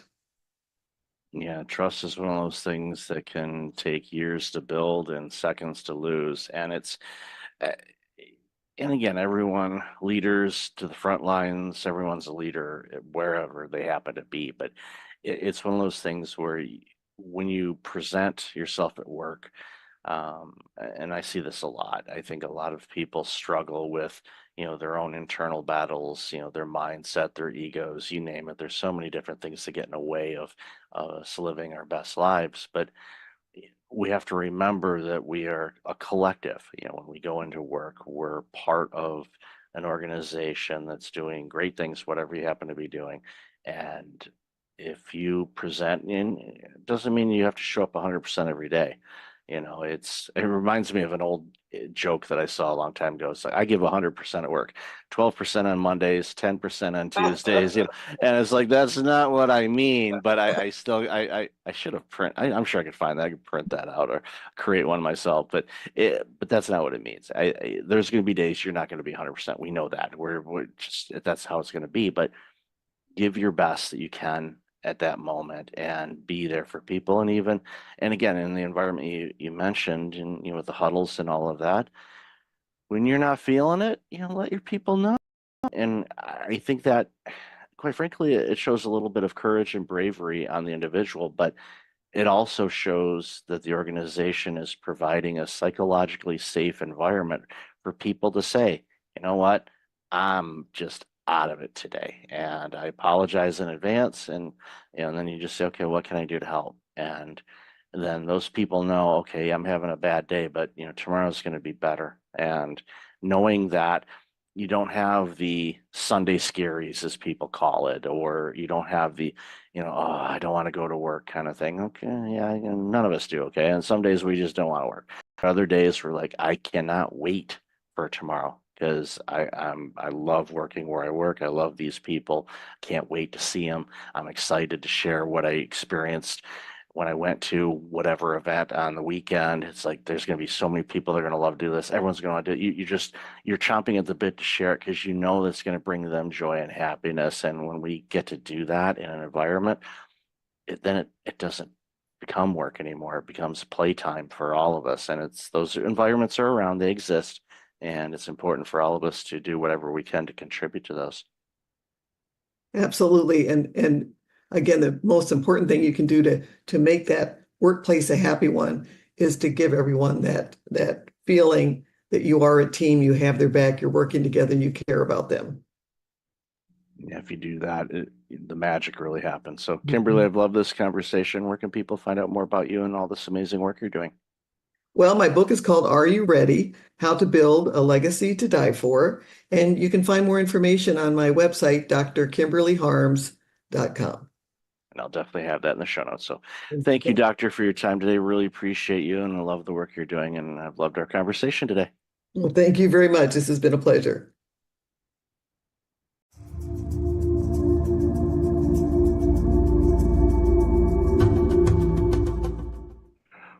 Speaker 1: Yeah, trust is one of those things that can take years to build and seconds to lose. And and again, everyone, leaders to the front lines, everyone's a leader wherever they happen to be. But it's one of those things where when you present yourself at work, and I see this a lot, I think a lot of people struggle with, their own internal battles, their mindset, their egos, you name it. There's so many different things that get in the way of us living our best lives. But we have to remember that we are a collective. When we go into work, we're part of an organization that's doing great things, whatever you happen to be doing. And if you present it doesn't mean you have to show up 100% every day. It reminds me of an old joke that I saw a long time ago. It's like, I give 100% at work, 12% on Mondays, 10% on Tuesdays, and it's like, that's not what I mean, but I still, I should have I'm sure I could find that. I could print that out or create one myself, but that's not what it means. There's going to be days you're not going to be 100%. We know that we're just, that's how it's going to be, but give your best that you can at that moment and be there for people. And again, in the environment you mentioned, and with the huddles and all of that, when you're not feeling it, let your people know. And I think that, quite frankly, it shows a little bit of courage and bravery on the individual, but it also shows that the organization is providing a psychologically safe environment for people to say, you know what, I'm just out of it today, and I apologize in advance. And then you just say, okay, what can I do to help? And then those people know, okay, I'm having a bad day, but tomorrow's going to be better. And knowing that you don't have the Sunday scaries, as people call it, or you don't have the, oh, I don't want to go to work kind of thing. Okay, yeah, none of us do. Okay, and some days we just don't want to work. Other days we're like, I cannot wait for tomorrow, because I love working where I work. I love these people. Can't wait to see them. I'm excited to share what I experienced when I went to whatever event on the weekend. It's like, there's going to be so many people that are going to love to do this. Everyone's going to do it. You're chomping at the bit to share it, because that's going to bring them joy and happiness. And when we get to do that in an environment, then it doesn't become work anymore. It becomes playtime for all of us. And those environments are around, they exist. And it's important for all of us to do whatever we can to contribute to those.
Speaker 3: Absolutely. And again, the most important thing you can do to make that workplace a happy one is to give everyone that feeling that you are a team, you have their back, you're working together, you care about them.
Speaker 1: Yeah, if you do that, the magic really happens. So, Kimberly, I've loved this conversation. Where can people find out more about you and all this amazing work you're doing?
Speaker 3: Well, my book is called Are You Ready? How to Build a Legacy to Die For. And you can find more information on my website, drkimberlyharms.com.
Speaker 1: And I'll definitely have that in the show notes. So thank you, Doctor, for your time today. Really appreciate you, and I love the work you're doing. And I've loved our conversation today.
Speaker 3: Well, thank you very much. This has been a pleasure.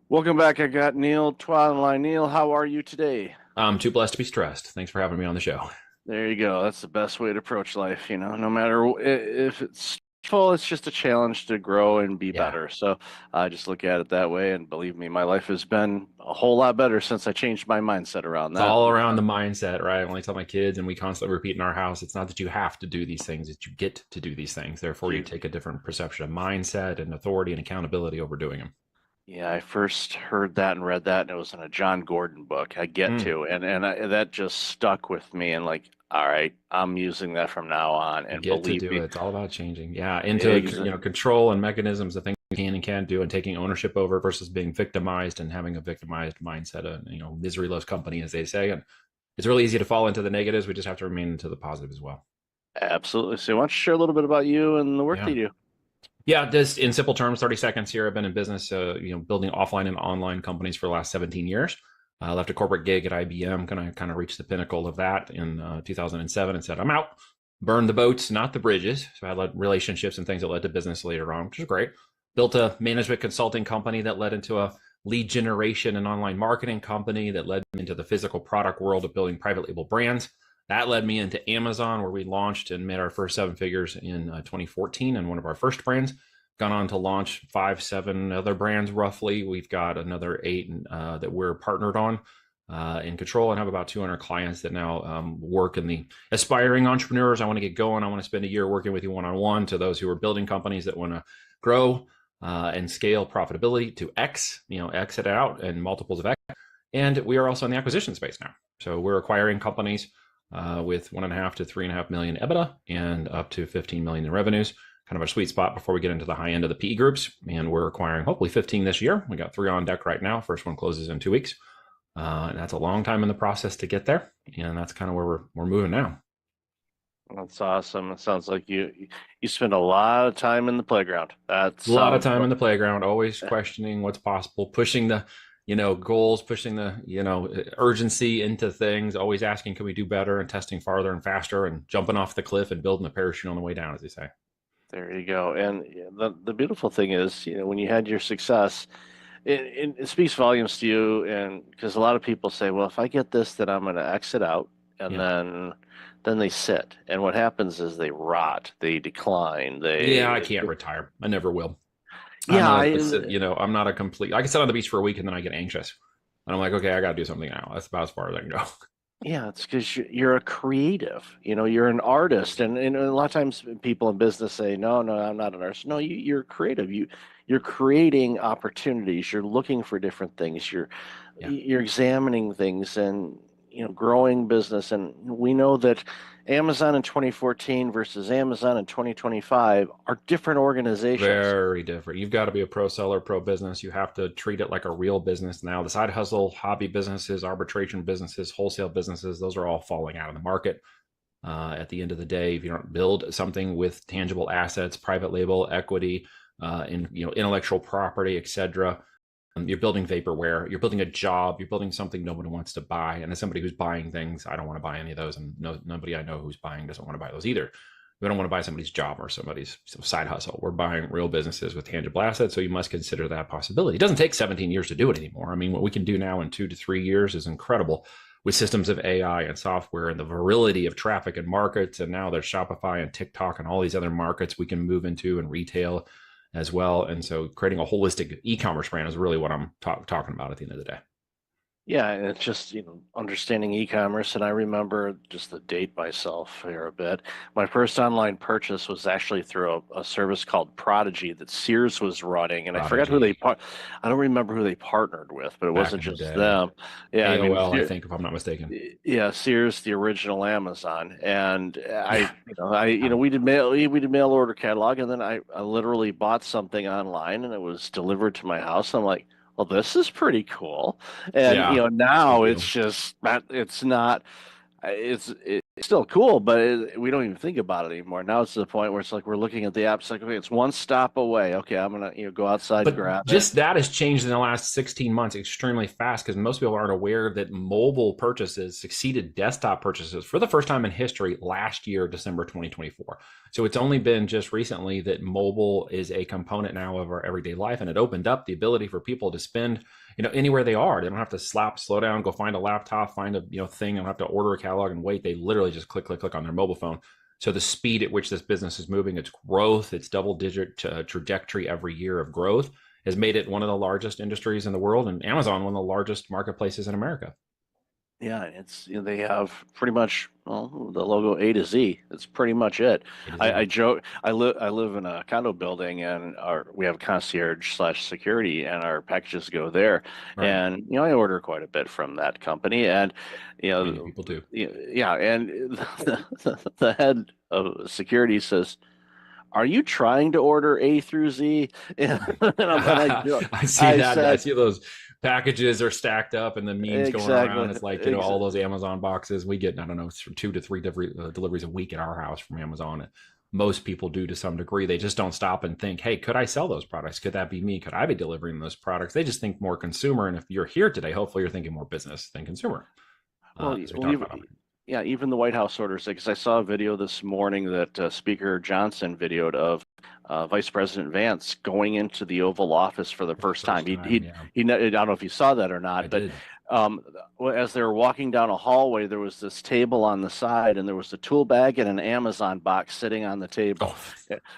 Speaker 1: Welcome back. I got Neil Twa on the line. Neil, how are you today?
Speaker 4: I'm too blessed to be stressed. Thanks for having me on the show.
Speaker 1: There you go. That's the best way to approach life, no matter if it's full, it's just a challenge to grow and be
Speaker 4: Yeah.
Speaker 1: better. So I just look at it that way. And believe me, my life has been a whole lot better since I changed my mindset around
Speaker 4: It's
Speaker 1: that.
Speaker 4: all around the mindset, right? I only tell my kids, and we constantly repeat in our house, it's not that you have to do these things, it's you get to do these things. Therefore, you take a different perception of mindset and authority and accountability over doing them.
Speaker 1: Yeah, I first heard that and read that, and it was in a John Gordon book. I get
Speaker 4: Mm.
Speaker 1: to, that just stuck with me. And like, all right, I'm using that from now on.
Speaker 4: You
Speaker 1: And
Speaker 4: get to
Speaker 1: believe
Speaker 4: do
Speaker 1: me,
Speaker 4: it. It's all about changing. Yeah, into
Speaker 1: exa-
Speaker 4: control and mechanisms of things you can and can't do, and taking ownership over versus being victimized and having a victimized mindset. Misery loves company, as they say. And it's really easy to fall into the negatives. We just have to remain into the positive as well.
Speaker 1: absolutely. So, why don't you share a little bit about you and the work
Speaker 4: Yeah.
Speaker 1: that you do?
Speaker 4: Yeah, just in simple terms, 30 seconds here. I've been in business, building offline and online companies for the last 17 years. I left a corporate gig at IBM, kind of reached the pinnacle of that in 2007 and said, I'm out. Burned the boats, not the bridges. So I had relationships and things that led to business later on, which is great. Built a management consulting company that led into a lead generation and online marketing company that led into the physical product world of building private label brands. That led me into Amazon, where we launched and made our first 7 figures in 2014 and one of our first brands. Gone on to launch 5, 7 other brands roughly. We've got another 8 that we're partnered on in control, and have about 200 clients that now work in the aspiring entrepreneurs. I want to get going. I want to spend a year working with you one-on-one, to those who are building companies that want to grow and scale profitability to X, exit out and multiples of X. And we are also in the acquisition space now. So we're acquiring companies with 1.5 to 3.5 million EBITDA and up to 15 million in revenues. Kind of a sweet spot before we get into the high end of the PE groups. And we're acquiring hopefully 15 this year. We got 3 on deck right now. First one closes in 2 weeks. And that's a long time in the process to get there. And that's kind of where we're moving now.
Speaker 1: That's awesome. It sounds like you spend a lot of time in the playground. That's
Speaker 4: A lot of time in the playground, always questioning what's possible, pushing the goals, pushing the urgency into things, always asking, can we do better, and testing farther and faster, and jumping off the cliff and building a parachute on the way down, as they say.
Speaker 1: There you go. And the beautiful thing is, when you had your success, it speaks volumes to you. And because a lot of people say, well, if I get this, then I'm going to exit out, and
Speaker 4: Yeah.
Speaker 1: then they sit. And what happens is they rot, they decline.
Speaker 4: I can't retire. I never will.
Speaker 1: Yeah,
Speaker 4: I'm not a complete. I can sit on the beach for a week and then I get anxious, and I'm like, okay, I got to do something now. That's about as far as I can go.
Speaker 1: Yeah, it's because you're a creative. You're an artist, and a lot of times people in business say, "No, no, I'm not an artist." No, you're creative. You're creating opportunities. You're looking for different things.
Speaker 4: Yeah.
Speaker 1: You're examining things, and growing business. And we know that Amazon in 2014 versus Amazon in 2025 are different organizations.
Speaker 4: Very different. You've got to be a pro seller, pro business. You have to treat it like a real business now. The side hustle, hobby businesses, arbitration businesses, wholesale businesses, those are all falling out of the market. At the end of the day, if you don't build something with tangible assets, private label, equity, intellectual property, etc., you're building vaporware. You're building a job. You're building something nobody wants to buy. And as somebody who's buying things, I don't want to buy any of those. And nobody I know who's buying doesn't want to buy those either. We don't want to buy somebody's job or somebody's side hustle. We're buying real businesses with tangible assets. So you must consider that possibility. It doesn't take 17 years to do it anymore. I mean, what we can do now in 2 to 3 years is incredible, with systems of AI and software and the virility of traffic and markets. And now there's Shopify and TikTok and all these other markets we can move into, and retail as well. And so creating a holistic e-commerce brand is really what I'm talking about at the end of the day.
Speaker 1: Yeah, and it's just, understanding e-commerce. And I remember, just to date myself here a bit, my first online purchase was actually through a service called Prodigy that Sears was running. And I forgot who I don't remember who they partnered with, but it wasn't just them. Yeah,
Speaker 4: AOL, I think, if I'm not mistaken.
Speaker 1: Yeah, Sears, the original Amazon. And we did mail order catalog, and then I literally bought something online, and it was delivered to my house. I'm like, well, this is pretty cool. And now it's just it's not. It's still cool, but we don't even think about it anymore. Now it's to the point where it's like we're looking at the app. It's like, okay, it's one stop away. Okay, I'm gonna go outside and grab it.
Speaker 4: Just that has changed in the last 16 months extremely fast, because most people aren't aware that mobile purchases succeeded desktop purchases for the first time in history last year, December 2024. So it's only been just recently that mobile is a component now of our everyday life, and it opened up the ability for people to spend anywhere they are. They don't have to slow down, go find a laptop, find a thing. They don't have to order a catalog and wait. They literally literally just click, click, click on their mobile phone. So the speed at which this business is moving, its growth, its double-digit trajectory every year of growth has made it one of the largest industries in the world, and Amazon one of the largest marketplaces in America.
Speaker 1: Yeah, it's they have pretty much the logo A to Z. That's pretty much it. I joke. I live in a condo building, and we have a concierge slash security, and our packages go there.
Speaker 4: Right.
Speaker 1: And I order quite a bit from that company, and
Speaker 4: Many people do.
Speaker 1: yeah, and the head of security says, "Are you trying to order A through Z?" And
Speaker 4: I see that. I see those packages are stacked up and the memes going around. It's like, all those Amazon boxes. We get, I don't know, 2 to 3 deliveries a week at our house from Amazon. Most people do to some degree. They just don't stop and think, hey, could I sell those products? Could that be me? Could I be delivering those products? They just think more consumer. And if you're here today, hopefully you're thinking more business than consumer.
Speaker 1: Yeah, even the White House orders it, because I saw a video this morning that Speaker Johnson videoed of Vice President Vance going into the Oval Office for the first time. I don't know if you saw that or not, but as they were walking down a hallway, there was this table on the side, and there was a tool bag and an Amazon box sitting on the table.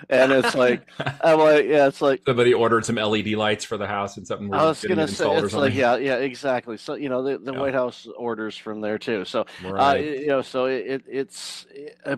Speaker 1: And it's like, it's like
Speaker 4: somebody ordered some LED lights for the house and something.
Speaker 1: I was gonna say, it's like, yeah, exactly. So the White House orders from there too. So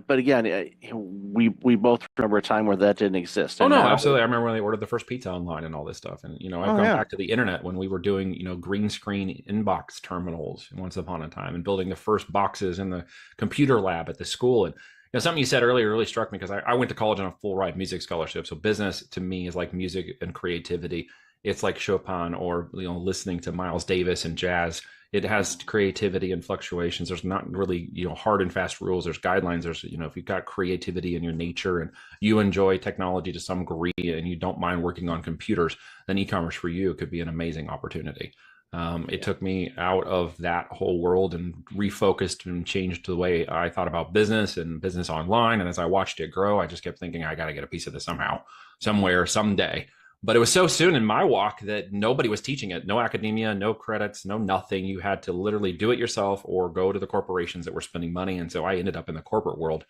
Speaker 1: but again, we both remember a time where that didn't exist.
Speaker 4: Oh no, absolutely. I remember when they ordered the first pizza online and all this stuff. And I've gone back to the internet when we were doing green screen inbox terminals once upon a time and building the first boxes in the computer lab at the school. And something you said earlier really struck me, because I went to college on a full ride music scholarship. So business to me is like music and creativity. It's like Chopin or listening to Miles Davis and jazz. It has creativity and fluctuations. There's not really hard and fast rules. There's guidelines. There's if you've got creativity in your nature and you enjoy technology to some degree and you don't mind working on computers, then e-commerce for you could be an amazing opportunity. It took me out of that whole world and refocused and changed the way I thought about business and business online. And as I watched it grow, I just kept thinking, I got to get a piece of this somehow, somewhere, someday. But it was so soon in my walk that nobody was teaching it. No academia, no credits, no nothing. You had to literally do it yourself or go to the corporations that were spending money. And so I ended up in the corporate world,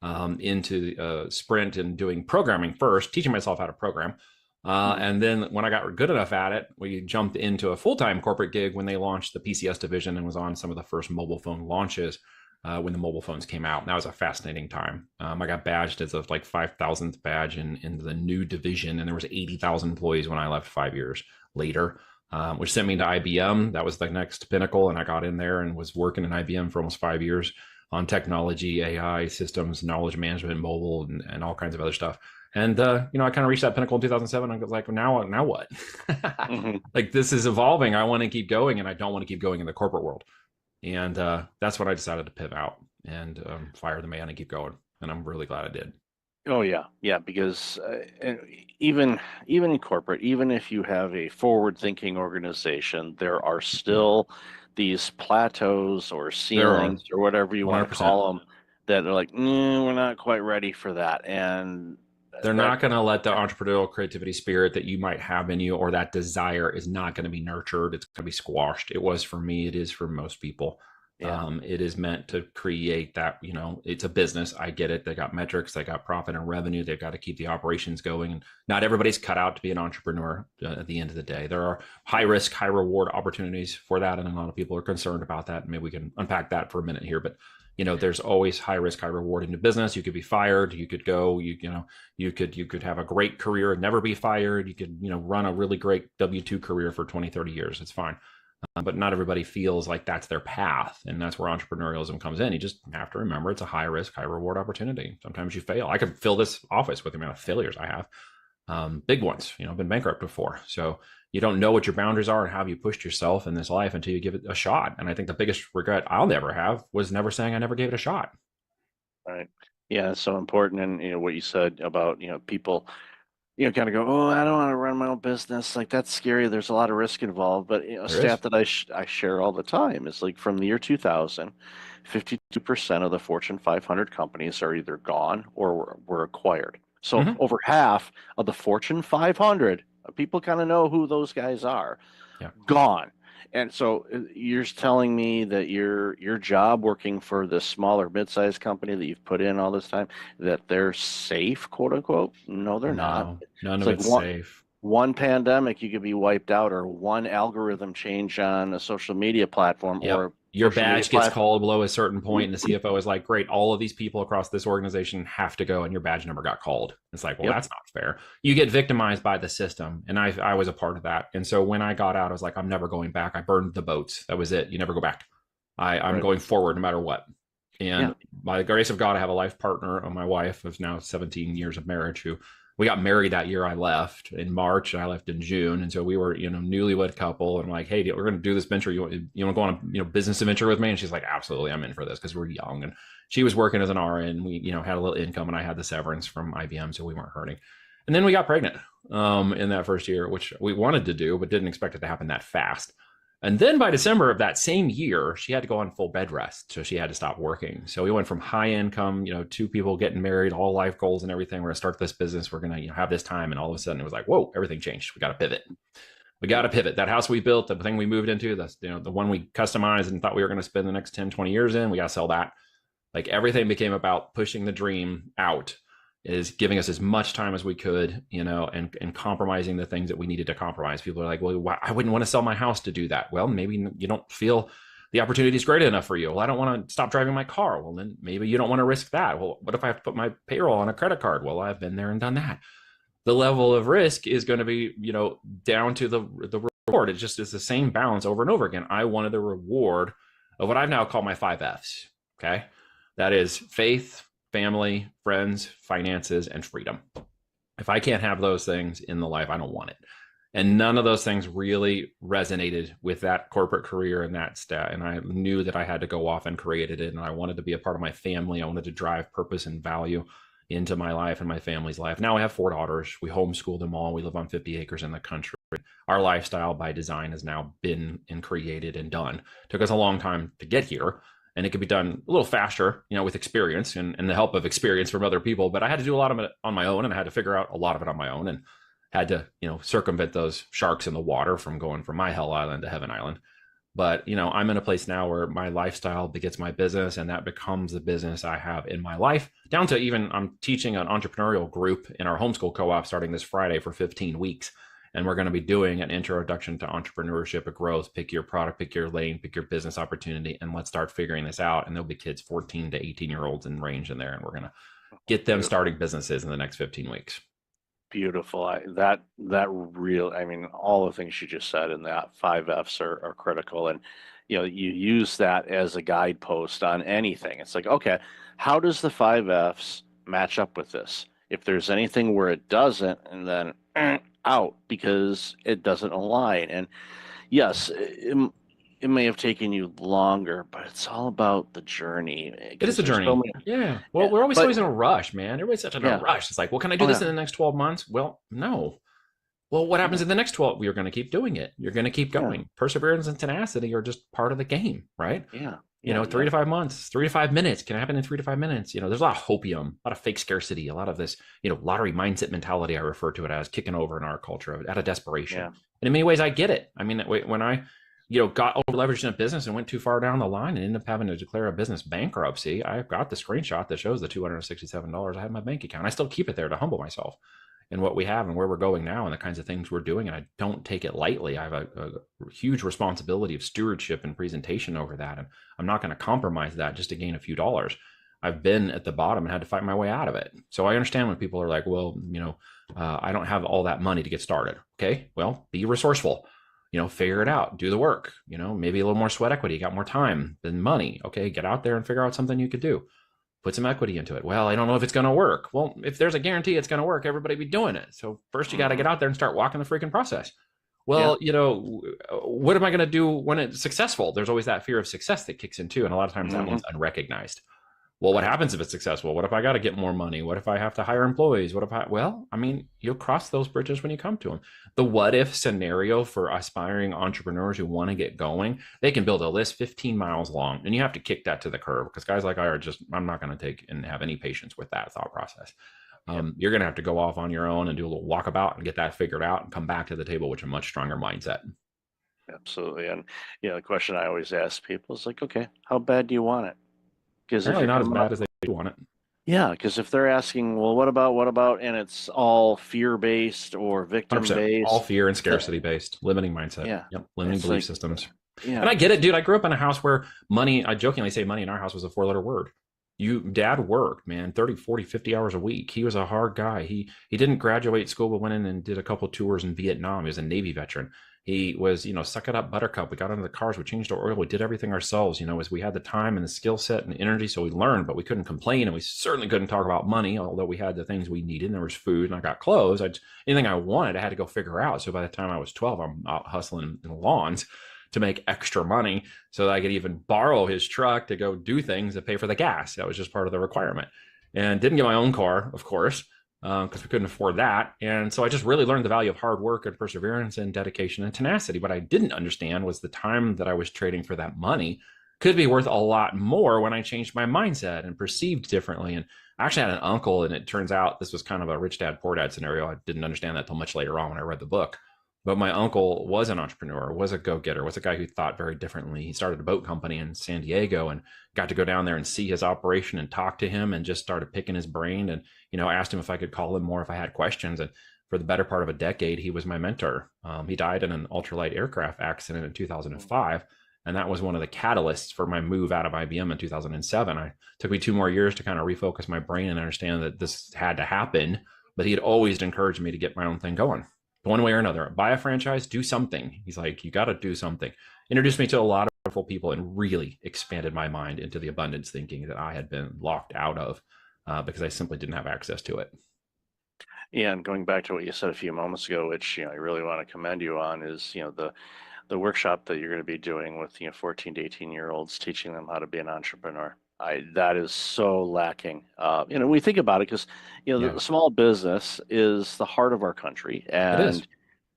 Speaker 4: into Sprint and doing programming first, teaching myself how to program. And then when I got good enough at it, we jumped into a full-time corporate gig when they launched the PCS division and was on some of the first mobile phone launches when the mobile phones came out. And that was a fascinating time. I got badged as a 5,000th badge in the new division, and there was 80,000 employees when I left 5 years later, which sent me to IBM. That was the next pinnacle, and I got in there and was working in IBM for almost 5 years on technology, AI, systems, knowledge management, mobile, and all kinds of other stuff. And, I kind of reached that pinnacle in 2007. I was like, now what? Like, this is evolving. I want to keep going, and I don't want to keep going in the corporate world. And that's when I decided to pivot out and fire the man and keep going. And I'm really glad I did.
Speaker 1: Oh, yeah. Yeah, because even in corporate, even if you have a forward-thinking organization, there are still these plateaus or ceilings or whatever you want to call them that are like, we're not quite ready for that. And
Speaker 4: they're not going to let the entrepreneurial creativity spirit that you might have in you, or that desire, is not going to be nurtured. It's going to be squashed. It was for me. It is for most people. Yeah. It is meant to create that, it's a business. I get it. They got metrics, they got profit and revenue. They've got to keep the operations going. And not everybody's cut out to be an entrepreneur at the end of the day. There are high risk, high reward opportunities for that. And a lot of people are concerned about that. Maybe we can unpack that for a minute here, but there's always high risk, high reward in the business. You could be fired. You could go, you could have a great career and never be fired. You could, run a really great W-2 career for 20, 30 years. It's fine. But not everybody feels like that's their path. And that's where entrepreneurialism comes in. You just have to remember it's a high risk, high reward opportunity. Sometimes you fail. I could fill this office with the amount of failures I have. Big ones, I've been bankrupt before. So you don't know what your boundaries are and how you pushed yourself in this life until you give it a shot. And I think the biggest regret I'll never have was never saying I never gave it a shot.
Speaker 1: Right. Yeah, it's so important. And what you said about, people, kind of go, oh, I don't want to run my own business. Like, that's scary. There's a lot of risk involved. But a stat that I share all the time is like from the year 2000, 52% of the Fortune 500 companies are either gone or were acquired. So over half of the Fortune 500, people kind of know who those guys are, gone. And so you're telling me that your job working for this smaller mid-sized company that you've put in all this time, that they're safe, quote unquote? No, they're not.
Speaker 4: No, none
Speaker 1: It's
Speaker 4: of
Speaker 1: like
Speaker 4: it's safe.
Speaker 1: one pandemic, you could be wiped out, or one algorithm change on a social media platform
Speaker 4: Yep.
Speaker 1: or
Speaker 4: Your
Speaker 1: social media
Speaker 4: badge gets
Speaker 1: platform.
Speaker 4: called below a certain point, and the CFO is like, great, all of these people across this organization have to go, and your badge number got called. It's like, well,
Speaker 1: Yep.
Speaker 4: that's not fair. You get victimized by the system. And I was a part of that. And so when I got out, I was like, I'm never going back. I burned the boats. That was it. You never go back. I'm
Speaker 1: Right.
Speaker 4: going forward no matter what. And
Speaker 1: Yeah.
Speaker 4: by the grace of God, I have a life partner, my wife, who's now 17 years of marriage, who we got married that year I left in March, and I left in June. And so we were, newlywed couple. And I'm like, hey, we're going to do this venture. You want to go on a, business adventure with me? And she's like, absolutely, I'm in for this, because we're young. And she was working as an RN. We, had a little income, and I had the severance from IBM, so we weren't hurting. And then we got pregnant in that first year, which we wanted to do, but didn't expect it to happen that fast. And then by December of that same year, she had to go on full bed rest. So she had to stop working. So we went from high income, two people getting married, all life goals and everything. We're going to start this business. We're going to have this time. And all of a sudden it was like, whoa, everything changed. We got to pivot. We got to pivot. That house we built, the thing we moved into, that's, the one we customized and thought we were going to spend the next 10, 20 years in, we got to sell that. Like everything became about pushing the dream out, is giving us as much time as we could, and compromising the things that we needed to compromise. People are like, well, I wouldn't want to sell my house to do that. Well, maybe you don't feel the opportunity is great enough for you. Well, I don't want to stop driving my car. Well, then maybe you don't want to risk that. Well, what if I have to put my payroll on a credit card? Well, I've been there and done that. The level of risk is going to be, down to the reward. It just is the same balance over and over again. I wanted the reward of what I've now called my 5 Fs. Okay. That is faith, family, friends, finances, and freedom. If I can't have those things in the life, I don't want it. And none of those things really resonated with that corporate career and that stat. And I knew that I had to go off and create it. And I wanted to be a part of my family. I wanted to drive purpose and value into my life and my family's life. Now I have 4 daughters. We homeschool them all. We live on 50 acres in the country. Our lifestyle by design has now been and created and done. It took us a long time to get here. And it could be done a little faster, with experience and the help of experience from other people. But I had to do a lot of it on my own, and I had to figure out a lot of it on my own, and had to, circumvent those sharks in the water from going from my hell island to heaven island. But, I'm in a place now where my lifestyle begets my business, and that becomes the business I have in my life, down to even I'm teaching an entrepreneurial group in our homeschool co-op starting this Friday for 15 weeks. And we're going to be doing an introduction to entrepreneurship and growth. Pick your product, pick your lane, pick your business opportunity, and let's start figuring this out. And there'll be kids 14 to 18-year-olds in range in there. And we're going to get them starting businesses in the next 15 weeks.
Speaker 1: Beautiful. I mean, all the things you just said in that 5 Fs are critical. And, you use that as a guidepost on anything. It's like, okay, how does the 5 Fs match up with this? If there's anything where it doesn't, and then out because it doesn't align. And yes, it may have taken you longer, but it's all about the journey.
Speaker 4: It is a journey. Yeah. Well, we're always in a rush, man. Everybody's such in a rush. It's like, well, can I do this in the next 12 months? Well, no. Well, what happens in the next 12? You're going to keep doing it. You're going to keep going. Yeah. Perseverance and tenacity are just part of the game, right?
Speaker 1: Yeah.
Speaker 4: 3 to 5 months, 3 to 5 minutes can happen in 3 to 5 minutes. There's a lot of hopium, a lot of fake scarcity, a lot of this, lottery mindset mentality. I refer to it as kicking over in our culture out of desperation. Yeah. And in many ways, I get it. I mean, when I, got over leveraged in a business and went too far down the line and ended up having to declare a business bankruptcy, I've got the screenshot that shows the $267 I had in my bank account. I still keep it there to humble myself and what we have and where we're going now and the kinds of things we're doing. And I don't take it lightly. I have a huge responsibility of stewardship and presentation over that. And I'm not going to compromise that just to gain a few dollars. I've been at the bottom and had to fight my way out of it. So I understand when people are like, well, I don't have all that money to get started. Okay, well, be resourceful, figure it out, do the work, maybe a little more sweat equity, got more time than money. Okay, get out there and figure out something you could do. Put some equity into it. Well, I don't know if it's going to work. Well, if there's a guarantee it's going to work, everybody be doing it. So first you got to get out there and start walking the freaking process. Well, what am I going to do when it's successful? There's always that fear of success that kicks in too. And a lot of times that one's unrecognized. Well, what happens if it's successful? What if I got to get more money? What if I have to hire employees? You'll cross those bridges when you come to them. The what if scenario for aspiring entrepreneurs who want to get going, they can build a list 15 miles long, and you have to kick that to the curb because guys like I I'm not going to take and have any patience with that thought process. You're going to have to go off on your own and do a little walkabout and get that figured out and come back to the table with a much stronger mindset.
Speaker 1: Absolutely. And the question I always ask people is like, okay, how bad do you want it? Because if
Speaker 4: Apparently
Speaker 1: you're
Speaker 4: not as
Speaker 1: coming up,
Speaker 4: bad as they want it.
Speaker 1: yeah, because if they're asking, well, what about, and it's all fear-based or
Speaker 4: 100%. All
Speaker 1: victim-based,
Speaker 4: fear and
Speaker 1: th-
Speaker 4: scarcity based, limiting mindset.
Speaker 1: yeah,
Speaker 4: Yep. Limiting
Speaker 1: it's
Speaker 4: belief
Speaker 1: like,
Speaker 4: systems. And
Speaker 1: yeah,
Speaker 4: I get it, dude. I grew up in a house where money, I jokingly say money in our house was a 4-letter word. Dad worked, man, 30, 40, 50 hours a week. He was a hard guy. He didn't graduate school, but went in and did a couple tours in Vietnam. He was a Navy veteran. He was, suck it up, buttercup. We got into the cars, we changed our oil, we did everything ourselves, as we had the time and the skill set and the energy. So we learned, but we couldn't complain. And we certainly couldn't talk about money, although we had the things we needed. And there was food and I got clothes. Anything I wanted, I had to go figure out. So by the time I was 12, I'm out hustling in the lawns to make extra money so that I could even borrow his truck to go do things to pay for the gas. That was just part of the requirement. And didn't get my own car, of course, because we couldn't afford that. And so I just really learned the value of hard work and perseverance and dedication and tenacity. What I didn't understand was the time that I was trading for that money could be worth a lot more when I changed my mindset and perceived differently. And I actually had an uncle, and it turns out this was kind of a rich dad, poor dad scenario. I didn't understand that till much later on when I read the book. But my uncle was an entrepreneur, was a go-getter, was a guy who thought very differently. He started a boat company in San Diego and got to go down there and see his operation and talk to him and just started picking his brain and, asked him if I could call him more if I had questions. And for the better part of a decade, he was my mentor. He died in an ultralight aircraft accident in 2005. And that was one of the catalysts for my move out of IBM in 2007. It took me 2 more years to kind of refocus my brain and understand that this had to happen. But he had always encouraged me to get my own thing going. One way or another, buy a franchise, do something. He's like, you got to do something. Introduced me to a lot of wonderful people and really expanded my mind into the abundance thinking that I had been locked out of because I simply didn't have access to it.
Speaker 1: yeah. And going back to what you said a few moments ago, which I really want to commend you on, is the workshop that you're going to be doing with 14 to 18-year-olds, teaching them how to be an entrepreneur. That is so lacking. We think about it because the small business is the heart of our country,
Speaker 4: It is.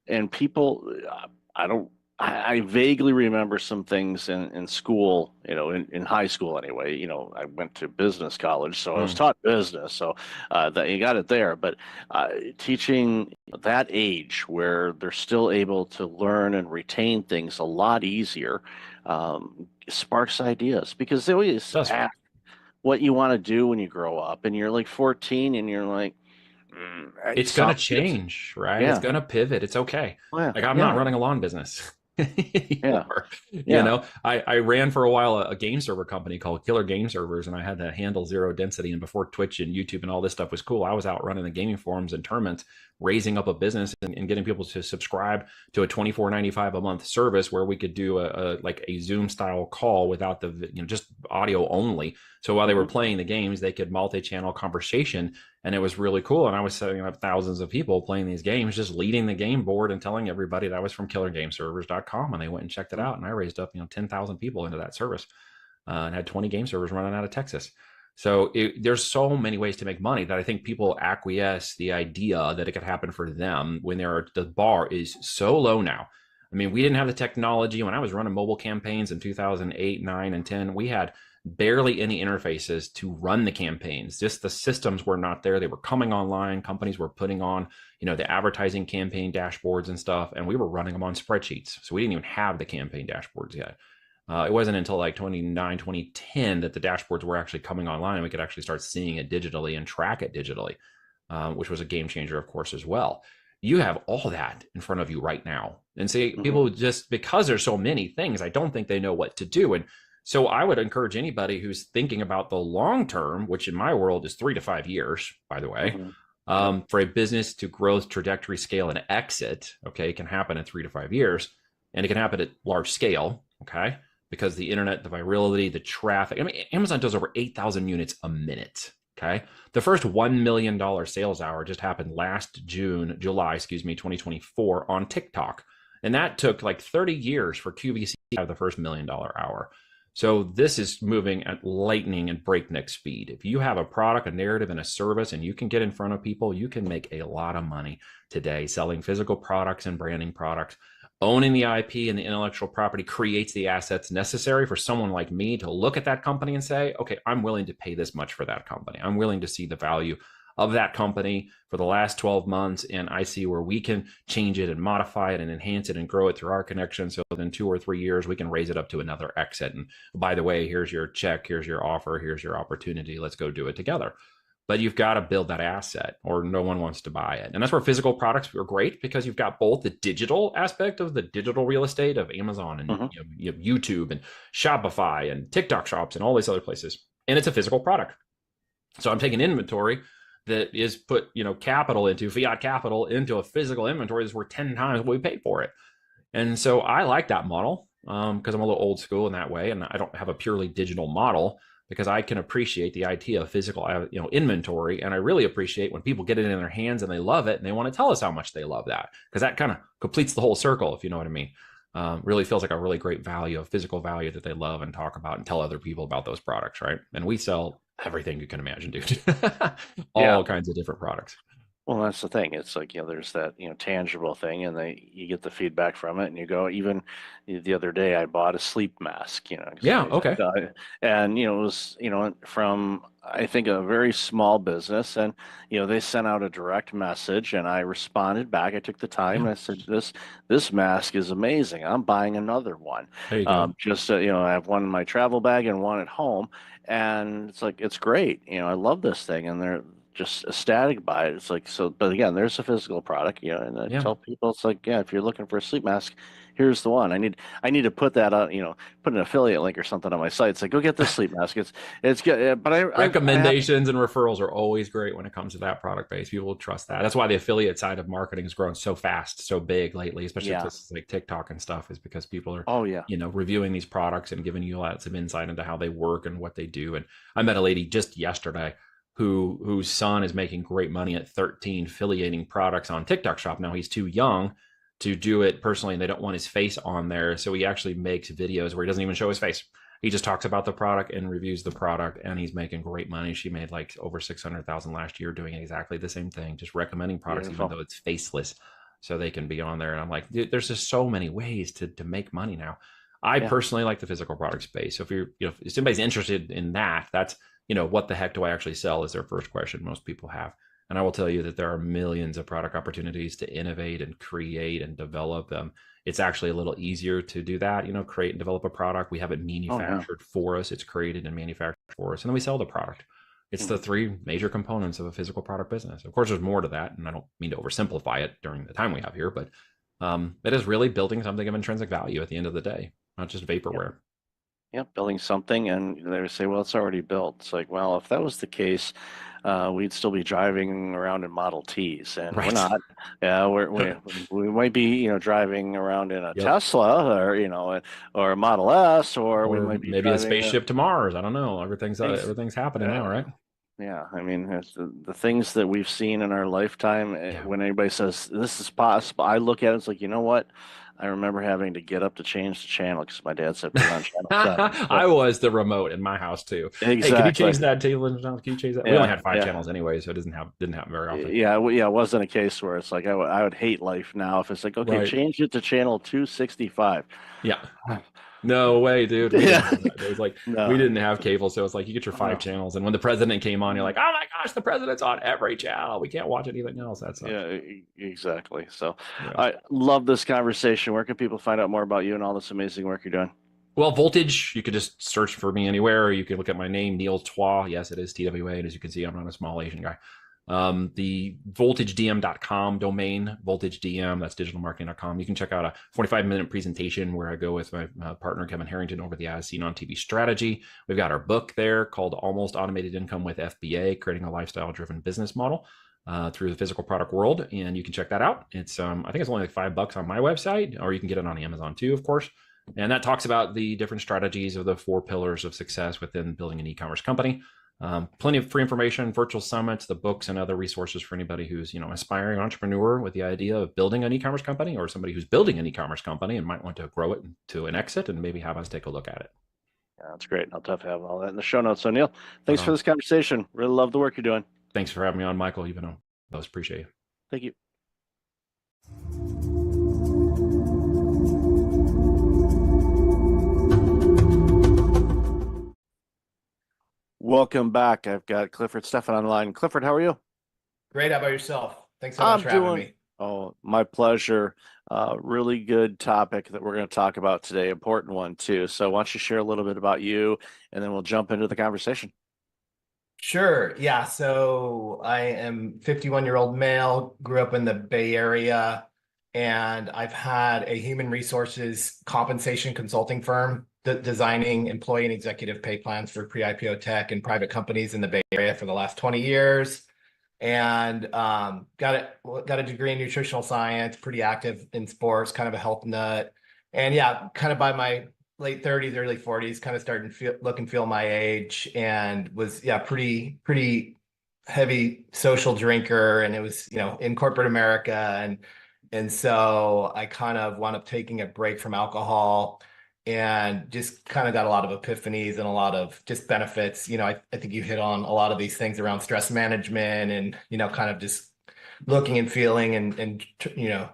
Speaker 1: and people, I vaguely remember some things in school, in high school anyway. I went to business college, so I was taught business, so that you got it there. But teaching that age where they're still able to learn and retain things a lot easier sparks ideas, because they always ask what you want to do when you grow up, and you're like 14 and you're like,
Speaker 4: it's going to change, right?
Speaker 1: Yeah.
Speaker 4: It's going to pivot. It's okay.
Speaker 1: Oh, yeah.
Speaker 4: Like I'm not running a lawn business.
Speaker 1: Yeah.
Speaker 4: I ran for a while a game server company called Killer Game Servers, and I had to handle zero density. And before Twitch and YouTube and all this stuff was cool, I was out running the gaming forums and tournaments, raising up a business and getting people to subscribe to a $24.95 a month service where we could do a Zoom style call without the just audio only. So while they were playing the games, they could multi-channel conversation. And it was really cool. And I was setting up thousands of people playing these games, just leading the game board and telling everybody that I was from killergameservers.com. And they went and checked it out. And I raised up, 10,000 people into that service and had 20 game servers running out of Texas. So there's so many ways to make money that I think people acquiesce the idea that it could happen for them when the bar is so low now. I mean, we didn't have the technology. When I was running mobile campaigns in 2008, 9, and 10, we had barely any interfaces to run the campaigns. Just the systems were not there. They were coming online. Companies were putting on, the advertising campaign dashboards and stuff, and we were running them on spreadsheets. So we didn't even have the campaign dashboards yet. It wasn't until like 2010 that the dashboards were actually coming online and we could actually start seeing it digitally and track it digitally, which was a game changer, of course, as well. You have all that in front of you right now. And see, people just, because there's so many things, I don't think they know what to do. And so I would encourage anybody who's thinking about the long term, which in my world is 3 to 5 years, by the way, for a business to growth, trajectory, scale, and exit, okay, it can happen in 3 to 5 years, and it can happen at large scale, okay, because the internet, the virality, the traffic. I mean, Amazon does over 8,000 units a minute, okay? The first $1 million sales hour just happened last July, 2024 on TikTok. And that took like 30 years for QVC to have the first $1 million hour. So this is moving at lightning and breakneck speed. If you have a product, a narrative, and a service, and you can get in front of people, you can make a lot of money today selling physical products and branding products. Owning the IP and the intellectual property creates the assets necessary for someone like me to look at that company and say, okay, I'm willing to pay this much for that company. I'm willing to see the value of that company for the last 12 months, and I see where we can change it and modify it and enhance it and grow it through our connection. So within 2 or 3 years, we can raise it up to another exit. And by the way, here's your check, here's your offer, here's your opportunity. Let's go do it together. But you've got to build that asset or no one wants to buy it. And that's where physical products are great, because you've got both the digital aspect of the digital real estate of Amazon and you have YouTube and Shopify and TikTok shops and all these other places. And it's a physical product. So I'm taking inventory that is put, capital into fiat capital into a physical inventory that's worth 10 times what we paid for it. And so I like that model because I'm a little old school in that way. And I don't have a purely digital model, because I can appreciate the idea of physical, inventory. And I really appreciate when people get it in their hands and they love it and they want to tell us how much they love that, because that kind of completes the whole circle, if you know what I mean. Really feels like a really great value, a physical value that they love and talk about and tell other people about those products, right? And we sell everything you can imagine, dude. All kinds of different products.
Speaker 1: Well, that's the thing. It's like, there's that, tangible thing, and you get the feedback from it, and you go, even the other day, I bought a sleep mask,
Speaker 4: Yeah. Okay.
Speaker 1: and, it was, from, I think, a very small business, and, they sent out a direct message, and I responded back. I took the time and I said, this mask is amazing. I'm buying another one.
Speaker 4: There you go.
Speaker 1: I have one in my travel bag and one at home, and it's like, it's great. I love this thing, and they're just ecstatic by it. It's like, so, but again, there's a physical product, and I tell people, it's like, if you're looking for a sleep mask, here's the one. I need to put that out, put an affiliate link or something on my site. It's like, go get this sleep mask. It's good. But
Speaker 4: recommendations and referrals are always great when it comes to that product base. People will trust that. That's why the affiliate side of marketing has grown so fast, so big lately, especially with this, like TikTok and stuff, is because people are, reviewing these products and giving you lots of insight into how they work and what they do. And I met a lady just yesterday whose son is making great money at 13 affiliating products on TikTok Shop. Now he's too young to do it personally, and they don't want his face on there. So he actually makes videos where he doesn't even show his face. He just talks about the product and reviews the product, and he's making great money. She made like over 600,000 last year doing exactly the same thing, just recommending products, even though it's faceless, so they can be on there. And I'm like, dude, there's just so many ways to make money now. I personally like the physical product space. So if somebody's interested in that, that's, what the heck do I actually sell is their first question most people have. And I will tell you that there are millions of product opportunities to innovate and create and develop them. It's actually a little easier to do that, create and develop a product. We have it manufactured for us. It's created and manufactured for us. And then we sell the product. It's the three major components of a physical product business. Of course, there's more to that. And I don't mean to oversimplify it during the time we have here, but it is really building something of intrinsic value at the end of the day, not just vaporware.
Speaker 1: Building something, and they would say, well, it's already built. It's like, well, if that was the case, we'd still be driving around in Model Ts, and we're not. We might be, driving around in a Tesla, or a Model S, or we might be
Speaker 4: maybe a spaceship to Mars. I don't know. Everything's happening now, right?
Speaker 1: Yeah, I mean, it's the things that we've seen in our lifetime. When anybody says this is possible, I look at it, it's like, you know what? I remember having to get up to change the channel because my dad said put on channel 7.
Speaker 4: I was the remote in my house too.
Speaker 1: Exactly.
Speaker 4: Hey, can you change that table? Can you change that? We only had 5 channels anyway, so it didn't happen very often.
Speaker 1: It wasn't a case where it's like I would hate life now if it's like, okay, change it to channel 265.
Speaker 4: Yeah. No way, dude. It was like we didn't have cable, so it's like you get your 5 channels, and when the president came on, you're like, oh my gosh, the president's on every channel. We can't watch anything else. That's
Speaker 1: exactly. So I love this conversation. Where can people find out more about you and all this amazing work you're doing?
Speaker 4: Well, Voltage, you could just search for me anywhere, or you can look at my name, Neil Twa. Yes, it is TWA, and as you can see, I'm not a small Asian guy. The voltagedm.com domain, voltagedm, that's digitalmarketing.com. You can check out a 45-minute presentation where I go with my partner, Kevin Harrington, over the As Seen on TV strategy. We've got our book there called Almost Automated Income with FBA, Creating a Lifestyle-Driven Business Model through the physical product world. And you can check that out. It's, I think it's only like $5 on my website, or you can get it on Amazon too, of course. And that talks about the different strategies of the 4 pillars of success within building an e-commerce company. Plenty of free information, virtual summits, the books, and other resources for anybody who's, aspiring entrepreneur with the idea of building an e-commerce company, or somebody who's building an e-commerce company and might want to grow it to an exit and maybe have us take a look at it.
Speaker 1: Yeah, that's great. I'll definitely have all that in the show notes. So Neil, thanks for this conversation. Really love the work you're doing.
Speaker 4: Thanks for having me on, Michael. Even though I most appreciate you.
Speaker 1: Thank you. Welcome back. I've got Clifford Stephan online. Clifford, how are you?
Speaker 5: Great. How about yourself? Thanks so much
Speaker 1: I'm
Speaker 5: for having
Speaker 1: doing,
Speaker 5: me.
Speaker 1: oh, my pleasure. Really good topic that we're going to talk about today. Important one too. So why don't you share a little bit about you and then we'll jump into the conversation.
Speaker 5: Sure. Yeah. So I am 51-year-old male, grew up in the Bay Area, and I've had a human resources compensation consulting firm designing employee and executive pay plans for pre-IPO tech and private companies in the Bay Area for the last 20 years. And got a degree in nutritional science, pretty active in sports, kind of a health nut. And yeah, kind of by my late 30s, early 40s, kind of starting to look and feel my age, and was pretty heavy social drinker, and it was in corporate America, and so I kind of wound up taking a break from alcohol and just kind of got a lot of epiphanies and a lot of just benefits. I think you hit on a lot of these things around stress management and kind of just looking and feeling and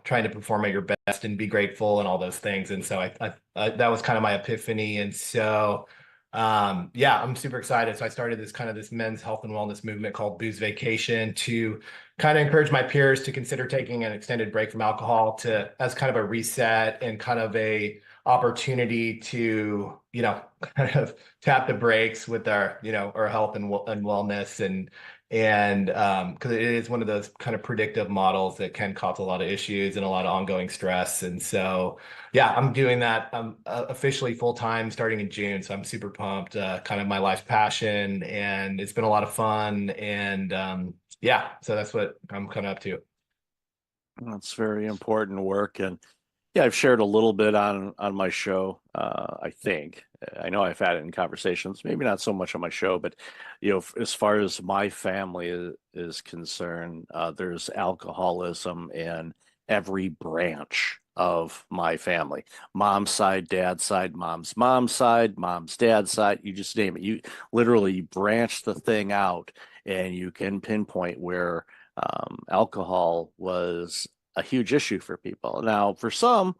Speaker 5: trying to perform at your best and be grateful and all those things. And so I that was kind of my epiphany. And so yeah, I'm super excited. So I started this men's health and wellness movement called Booze Vacation to kind of encourage my peers to consider taking an extended break from alcohol to as kind of a reset and kind of a opportunity to kind of tap the brakes with our health and wellness, and because it is one of those kind of predictive models that can cause a lot of issues and a lot of ongoing stress. And so yeah, I'm doing that officially full time starting in June, so I'm super pumped. Kind of my life's passion, and it's been a lot of fun. And yeah, so that's what I'm kind of up to.
Speaker 1: That's very important work. And yeah, I've shared a little bit on my show. I think I know I've had it in conversations, maybe not so much on my show, but as far as my family is concerned, there's alcoholism in every branch of my family. Mom's side, dad's side, mom's side, mom's dad's side. You just name it. You literally branch the thing out, and you can pinpoint where alcohol was a huge issue for people. Now, for some,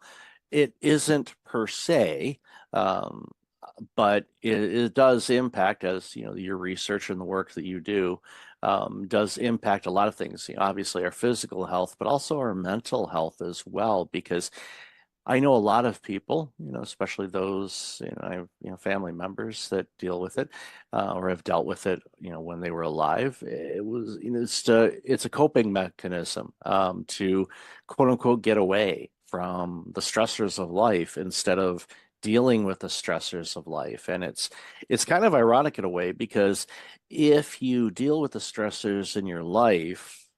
Speaker 1: it isn't per se, um, but it does impact, as your research and the work that you do does impact a lot of things. Obviously, our physical health, but also our mental health as well, because I know a lot of people, especially those, I have, family members that deal with it, or have dealt with it, when they were alive. It was, it's a coping mechanism, to quote unquote get away from the stressors of life instead of dealing with the stressors of life. And it's kind of ironic in a way, because if you deal with the stressors in your life,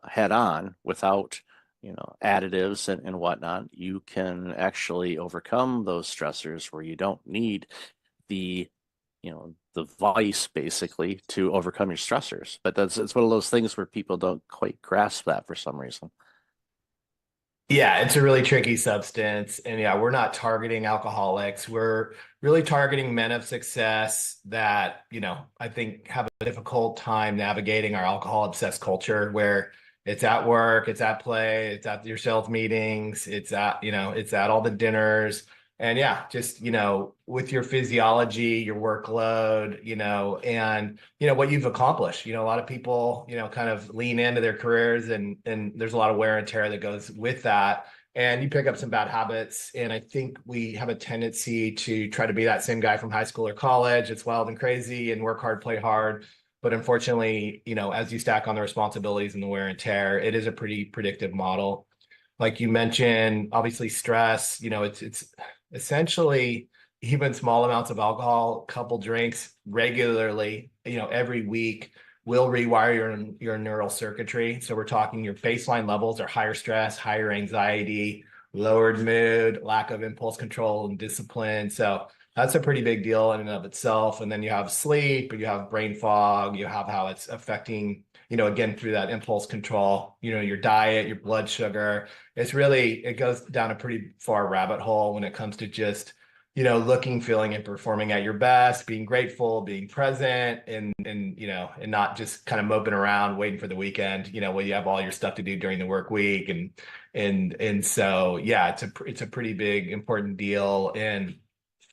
Speaker 1: head on without additives and whatnot, you can actually overcome those stressors where you don't need the, the vice basically to overcome your stressors. But it's one of those things where people don't quite grasp that for some reason.
Speaker 5: Yeah, it's a really tricky substance. And yeah, we're not targeting alcoholics. We're really targeting men of success that, I think have a difficult time navigating our alcohol obsessed culture where it's at work, it's at play, it's at your sales meetings, it's at all the dinners. And yeah, just, with your physiology, your workload, and what you've accomplished. A lot of people, kind of lean into their careers, and there's a lot of wear and tear that goes with that. And you pick up some bad habits. And I think we have a tendency to try to be that same guy from high school or college. It's wild and crazy and work hard, play hard. But unfortunately, as you stack on the responsibilities and the wear and tear, it is a pretty predictive model. Like you mentioned, obviously stress, it's essentially even small amounts of alcohol, couple drinks regularly, every week will rewire your neural circuitry. So we're talking your baseline levels are higher stress, higher anxiety, lowered mood, lack of impulse control and discipline. So that's a pretty big deal in and of itself. And then you have sleep, you have brain fog, you have how it's affecting, again, through that impulse control, your diet, your blood sugar. It goes down a pretty far rabbit hole when it comes to just, looking, feeling, and performing at your best, being grateful, being present, and not just kind of moping around waiting for the weekend, when you have all your stuff to do during the work week. And so, yeah, it's a pretty big, important deal. And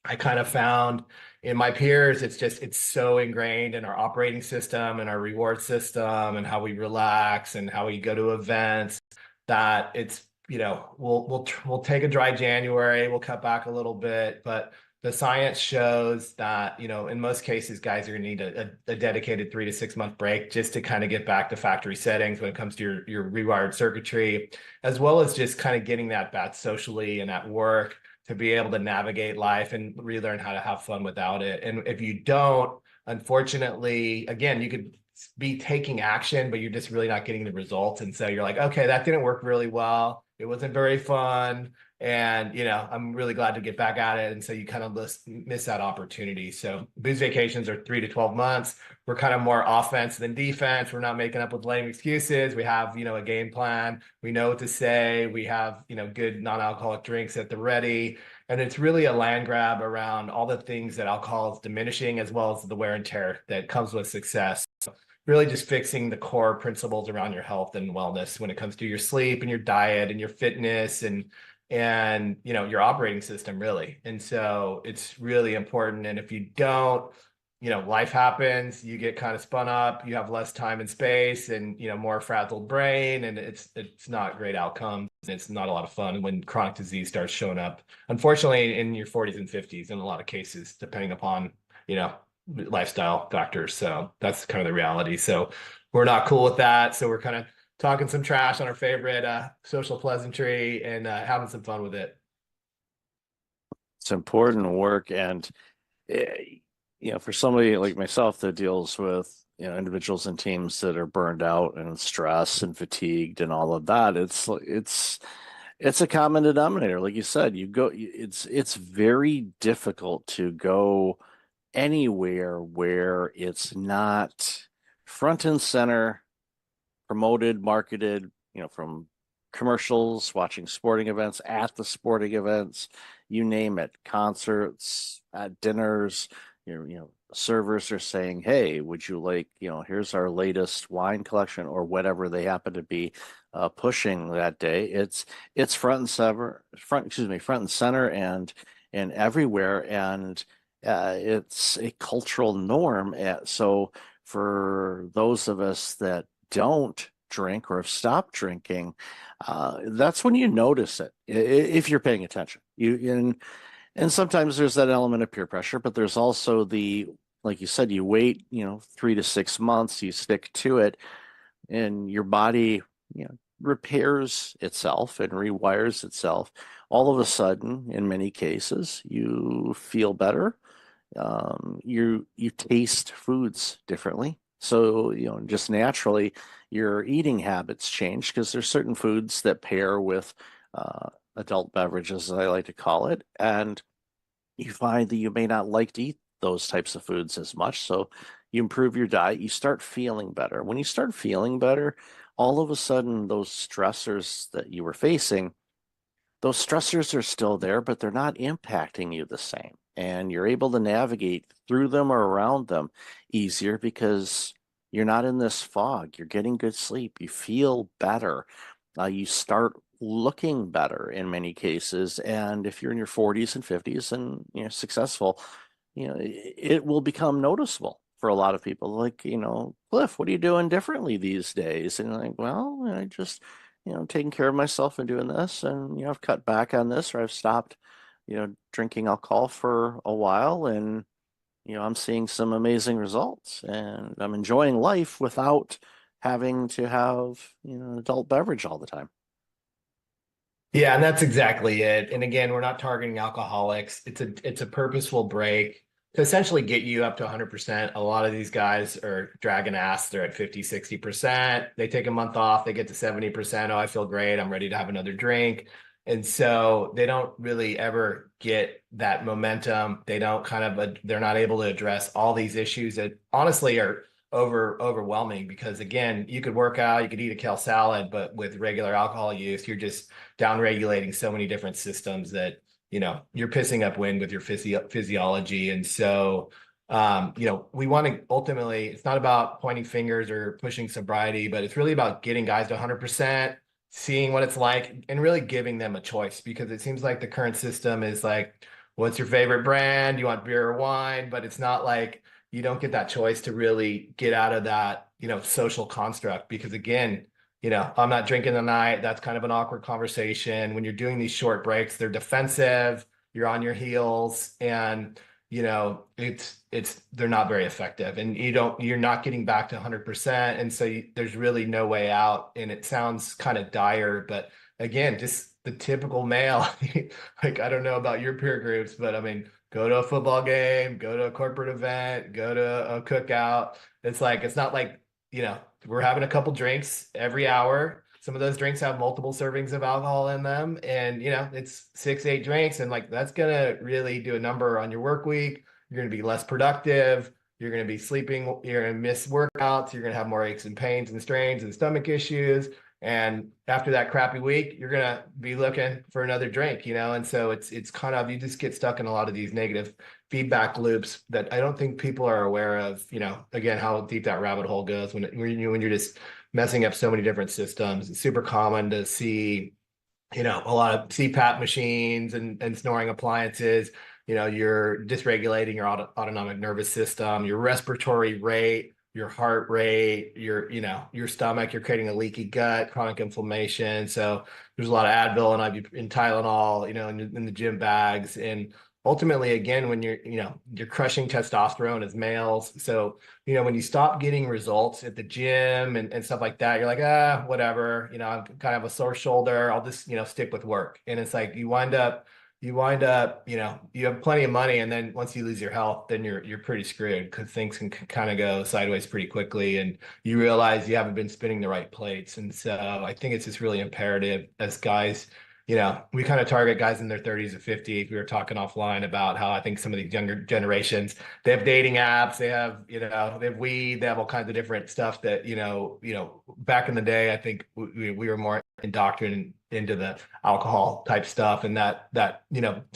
Speaker 5: I kind of found in my peers, it's so ingrained in our operating system and our reward system and how we relax and how we go to events that it's, we'll take a dry January, we'll cut back a little bit, but the science shows that, in most cases, guys are gonna need a dedicated 3 to 6 month break just to kind of get back to factory settings when it comes to your rewired circuitry, as well as just kind of getting that back socially and at work to be able to navigate life and relearn how to have fun without it. And if you don't, unfortunately, again, you could be taking action, but you're just really not getting the results. And so you're like, okay, that didn't work really well. It wasn't very fun. And, I'm really glad to get back at it. And so you kind of miss that opportunity. So booze vacations are 3 to 12 months. We're kind of more offense than defense. We're not making up with lame excuses. We have, a game plan. We know what to say. We have, good non-alcoholic drinks at the ready. And it's really a land grab around all the things that alcohol is diminishing, as well as the wear and tear that comes with success. Really just fixing the core principles around your health and wellness when it comes to your sleep and your diet and your fitness and your operating system, really. And so it's really important. And if you don't, life happens, you get kind of spun up, you have less time and space and, more frazzled brain, and it's not great outcomes. It's not a lot of fun when chronic disease starts showing up, unfortunately, in your 40s and 50s in a lot of cases, depending upon, lifestyle factors. So that's kind of the reality. So we're not cool with that. So we're kind of talking some trash on our favorite social pleasantry and having some fun with it.
Speaker 1: It's important work. And, for somebody like myself that deals with, individuals and teams that are burned out and stressed and fatigued and all of that, it's a common denominator. Like you said, it's very difficult to go anywhere where it's not front and center, promoted, marketed, from commercials, watching sporting events, at the sporting events, you name it, concerts, at dinners, servers are saying, hey, would you like, here's our latest wine collection or whatever they happen to be pushing that day. It's front and center and everywhere. And it's a cultural norm. So for those of us that don't drink or have stopped drinking, that's when you notice it if you're paying attention. And sometimes there's that element of peer pressure, but there's also like you said, you wait, 3 to 6 months, you stick to it, and your body, repairs itself and rewires itself. All of a sudden, in many cases, you feel better. You taste foods differently. So, just naturally, your eating habits change because there's certain foods that pair with adult beverages, as I like to call it. And you find that you may not like to eat those types of foods as much. So you improve your diet, you start feeling better. When you start feeling better, all of a sudden, those stressors that you were facing, those stressors are still there, but they're not impacting you the same. And you're able to navigate through them or around them easier because you're not in this fog. You're getting good sleep. You feel better. You start looking better in many cases. And if you're in your 40s and 50s and you're successful, it will become noticeable for a lot of people. Like, Cliff, what are you doing differently these days? And like, well, I just, taking care of myself and doing this, and I've cut back on this, or I've stopped, drinking alcohol for a while, and I'm seeing some amazing results, and I'm enjoying life without having to have an adult beverage all the time.
Speaker 5: Yeah, and that's exactly it. And again, we're not targeting alcoholics. It's a purposeful break to essentially get you up to 100%. A lot of these guys are dragging ass. They're at 50, 60%. They take a month off, they get to 70%. Oh, I feel great. I'm ready to have another drink. And so they don't really ever get that momentum. They don't they're not able to address all these issues that honestly are overwhelming, because again, you could work out, you could eat a kale salad, but with regular alcohol use, you're just down regulating so many different systems that you're pissing up wind with your physiology. And so we want to ultimately, it's not about pointing fingers or pushing sobriety, but it's really about getting guys to 100%, seeing what it's like, and really giving them a choice, because it seems like the current system is like, what's your favorite brand? You want beer or wine? But it's not like you don't get that choice to really get out of that, social construct. Because again, I'm not drinking tonight. That's kind of an awkward conversation. When you're doing these short breaks, they're defensive, you're on your heels, and they're not very effective, and you're not getting back to 100%. And so there's really no way out. And it sounds kind of dire, but again, just the typical male, like, I don't know about your peer groups, but I mean, go to a football game, go to a corporate event, go to a cookout. It's not like, we're having a couple drinks every hour. Some of those drinks have multiple servings of alcohol in them, and it's 6, 8 drinks, and like that's gonna really do a number on your work week. You're gonna be less productive. You're gonna be sleeping. You're gonna miss workouts. You're gonna have more aches and pains and strains and stomach issues. And after that crappy week, you're gonna be looking for another drink, And so it's kind of, you just get stuck in a lot of these negative feedback loops that I don't think people are aware of. Again, how deep that rabbit hole goes when you're just messing up so many different systems. It's super common to see, a lot of CPAP machines and snoring appliances. You're dysregulating your autonomic nervous system, your respiratory rate, your heart rate, your stomach. You're creating a leaky gut, chronic inflammation. So there's a lot of Advil and Tylenol, in the gym bags. And ultimately, again, when you're crushing testosterone as males. So, when you stop getting results at the gym and stuff like that, you're like, whatever, I'm kind of a sore shoulder. I'll just, stick with work. And it's like, you wind up, you have plenty of money. And then once you lose your health, then you're pretty screwed, because things can kind of go sideways pretty quickly. And you realize you haven't been spinning the right plates. And so I think it's just really imperative as guys, we kind of target guys in their 30s or 50s. We were talking offline about how I think some of these younger generations, they have dating apps, they have, they have weed, they have all kinds of different stuff that, back in the day, I think we were more indoctrinated into the alcohol type stuff. And that,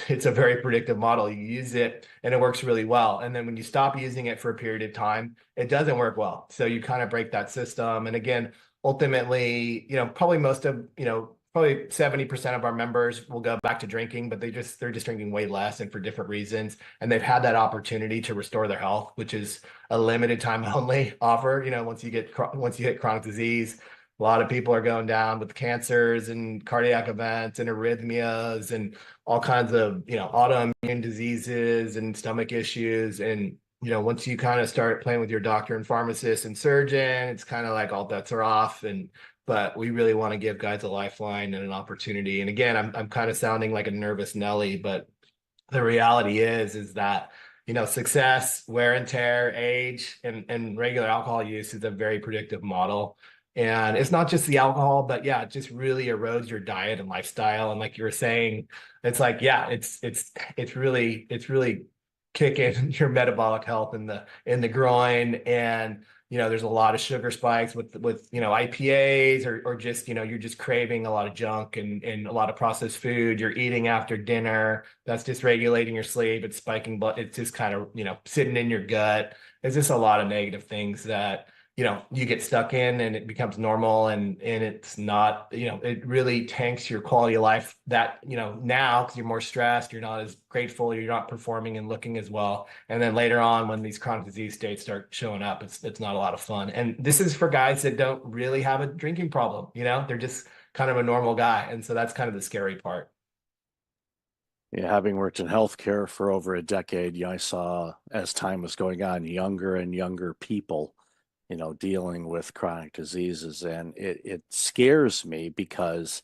Speaker 5: it's a very predictive model. You use it and it works really well. And then when you stop using it for a period of time, it doesn't work well. So you kind of break that system. And again, ultimately, probably probably 70% of our members will go back to drinking, but they're just drinking way less and for different reasons. And they've had that opportunity to restore their health, which is a limited time only offer. Once you hit chronic disease, a lot of people are going down with cancers and cardiac events and arrhythmias and all kinds of, autoimmune diseases and stomach issues. And, once you kind of start playing with your doctor and pharmacist and surgeon, it's kind of like all bets are off. But we really want to give guys a lifeline and an opportunity. And again, I'm kind of sounding like a nervous Nelly, but the reality is that, success, wear and tear, age, and regular alcohol use is a very predictive model. And it's not just the alcohol, but yeah, it just really erodes your diet and lifestyle. And like you were saying, it's like, yeah, it's really kicking your metabolic health in the groin. And there's a lot of sugar spikes with IPAs or just you're just craving a lot of junk and a lot of processed food. You're eating after dinner. That's dysregulating your sleep. It's spiking blood. It's just kind of sitting in your gut. It's just a lot of negative things that you get stuck in, and it becomes normal, and it's not, it really tanks your quality of life that, now, because you're more stressed, you're not as grateful, you're not performing and looking as well. And then later on, when these chronic disease states start showing up, it's not a lot of fun. And this is for guys that don't really have a drinking problem, they're just kind of a normal guy. And so that's kind of the scary part.
Speaker 1: Yeah, having worked in healthcare for over a decade, I saw, as time was going on, younger and younger people dealing with chronic diseases. And it scares me, because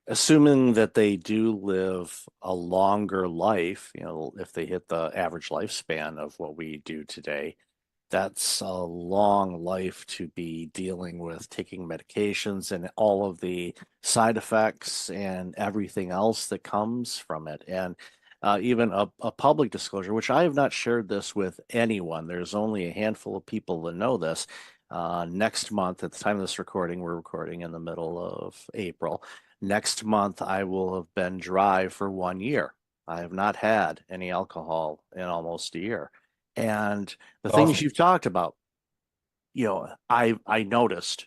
Speaker 1: assuming that they do live a longer life, if they hit the average lifespan of what we do today, that's a long life to be dealing with taking medications and all of the side effects and everything else that comes from it. And even a public disclosure, which I have not shared this with anyone. There's only a handful of people that know this. Next month, at the time of this recording, we're recording in the middle of April. Next month, I will have been dry for 1 year. I have not had any alcohol in almost a year. And the
Speaker 5: Awesome.
Speaker 1: things you've talked about, I noticed,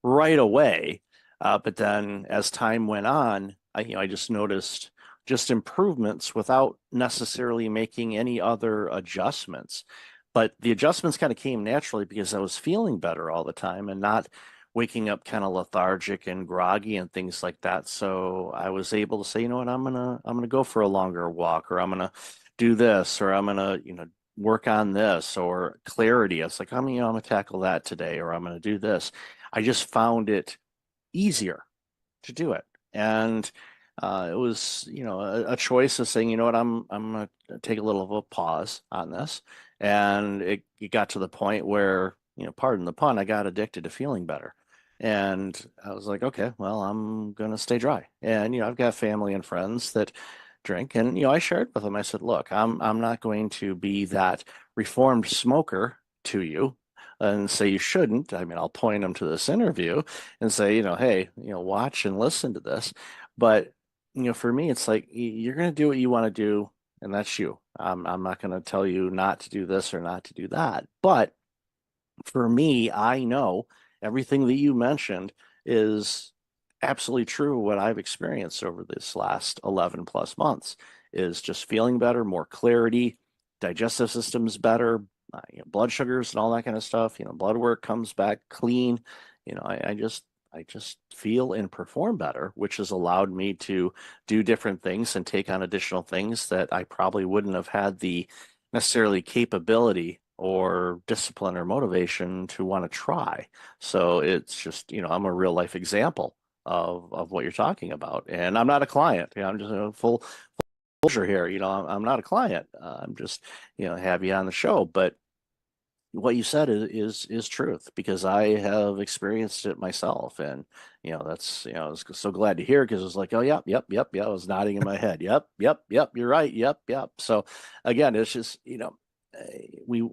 Speaker 1: right away. But then as time went on, I just noticed just improvements without necessarily making any other adjustments. But the adjustments kind of came naturally because I was feeling better all the time and not waking up kind of lethargic and groggy and things like that. So I was able to say, you know what, I'm gonna go for a longer walk, or I'm gonna do this, or I'm gonna, work on this, or clarity. It's like, I'm gonna tackle that today, or I'm gonna do this. I just found it easier to do it. And it was, a choice of saying, you know what, I'm gonna take a little of a pause on this. And it got to the point where, pardon the pun, I got addicted to feeling better. And I was like, okay, well, I'm gonna stay dry. And I've got family and friends that drink, and I shared with them. I said, look, I'm not going to be that reformed smoker to you and say you shouldn't. I mean, I'll point them to this interview and say, hey, watch and listen to this. But, for me, it's like you're going to do what you want to do, and that's you. I'm not going to tell you not to do this or not to do that. But for me, I know everything that you mentioned is absolutely true. What I've experienced over this last 11 plus months is just feeling better, more clarity, digestive system's better, blood sugars and all that kind of stuff. Blood work comes back clean. I just feel and perform better, which has allowed me to do different things and take on additional things that I probably wouldn't have had the necessarily capability or discipline or motivation to want to try. So it's just, I'm a real life example of what you're talking about. And I'm not a client. I'm just full disclosure here. I'm not a client. I'm just, have you on the show. But what you said is truth, because I have experienced it myself. And that's, I was so glad to hear, because it was like, oh yep, yep, yep, yeah, I was nodding in my head. Yep, yep, yep, you're right. Yep, yep. So again, it's just, we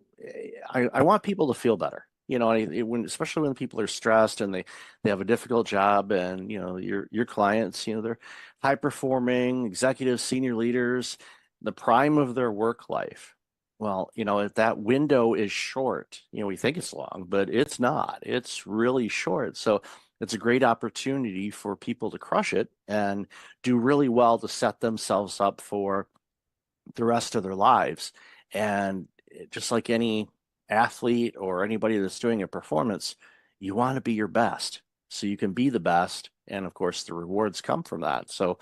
Speaker 1: I want people to feel better. Especially when people are stressed and they have a difficult job, and your clients, they're high performing executives, senior leaders, the prime of their work life. Well, if that window is short, we think it's long, but it's not. It's really short. So it's a great opportunity for people to crush it and do really well to set themselves up for the rest of their lives. And just like any athlete or anybody that's doing a performance, you want to be your best so you can be the best. And of course, the rewards come from that. So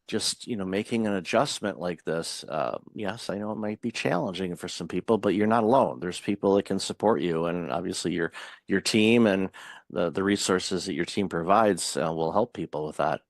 Speaker 1: just, making an adjustment like this, yes, I know it might be challenging for some people, but you're not alone. There's people that can support you. And obviously your team and the resources that your team provides will help people with that.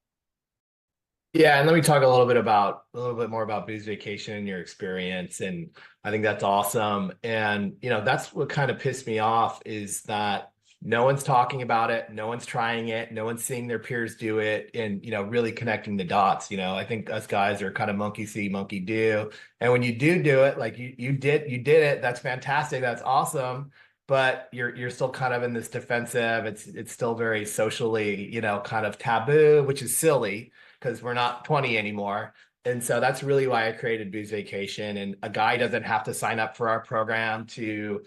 Speaker 5: Yeah, and let me talk a little bit more about Booze Vacation and your experience. And I think that's awesome. And that's what kind of pissed me off, is that no one's talking about it, no one's trying it, no one's seeing their peers do it, and really connecting the dots. I think us guys are kind of monkey see, monkey do. And when you do it, like you did it, that's fantastic, that's awesome. But you're still kind of in this defensive. It's still very socially, kind of taboo, which is silly, because we're not 20 anymore. And so that's really why I created Booze Vacation. And a guy doesn't have to sign up for our program to,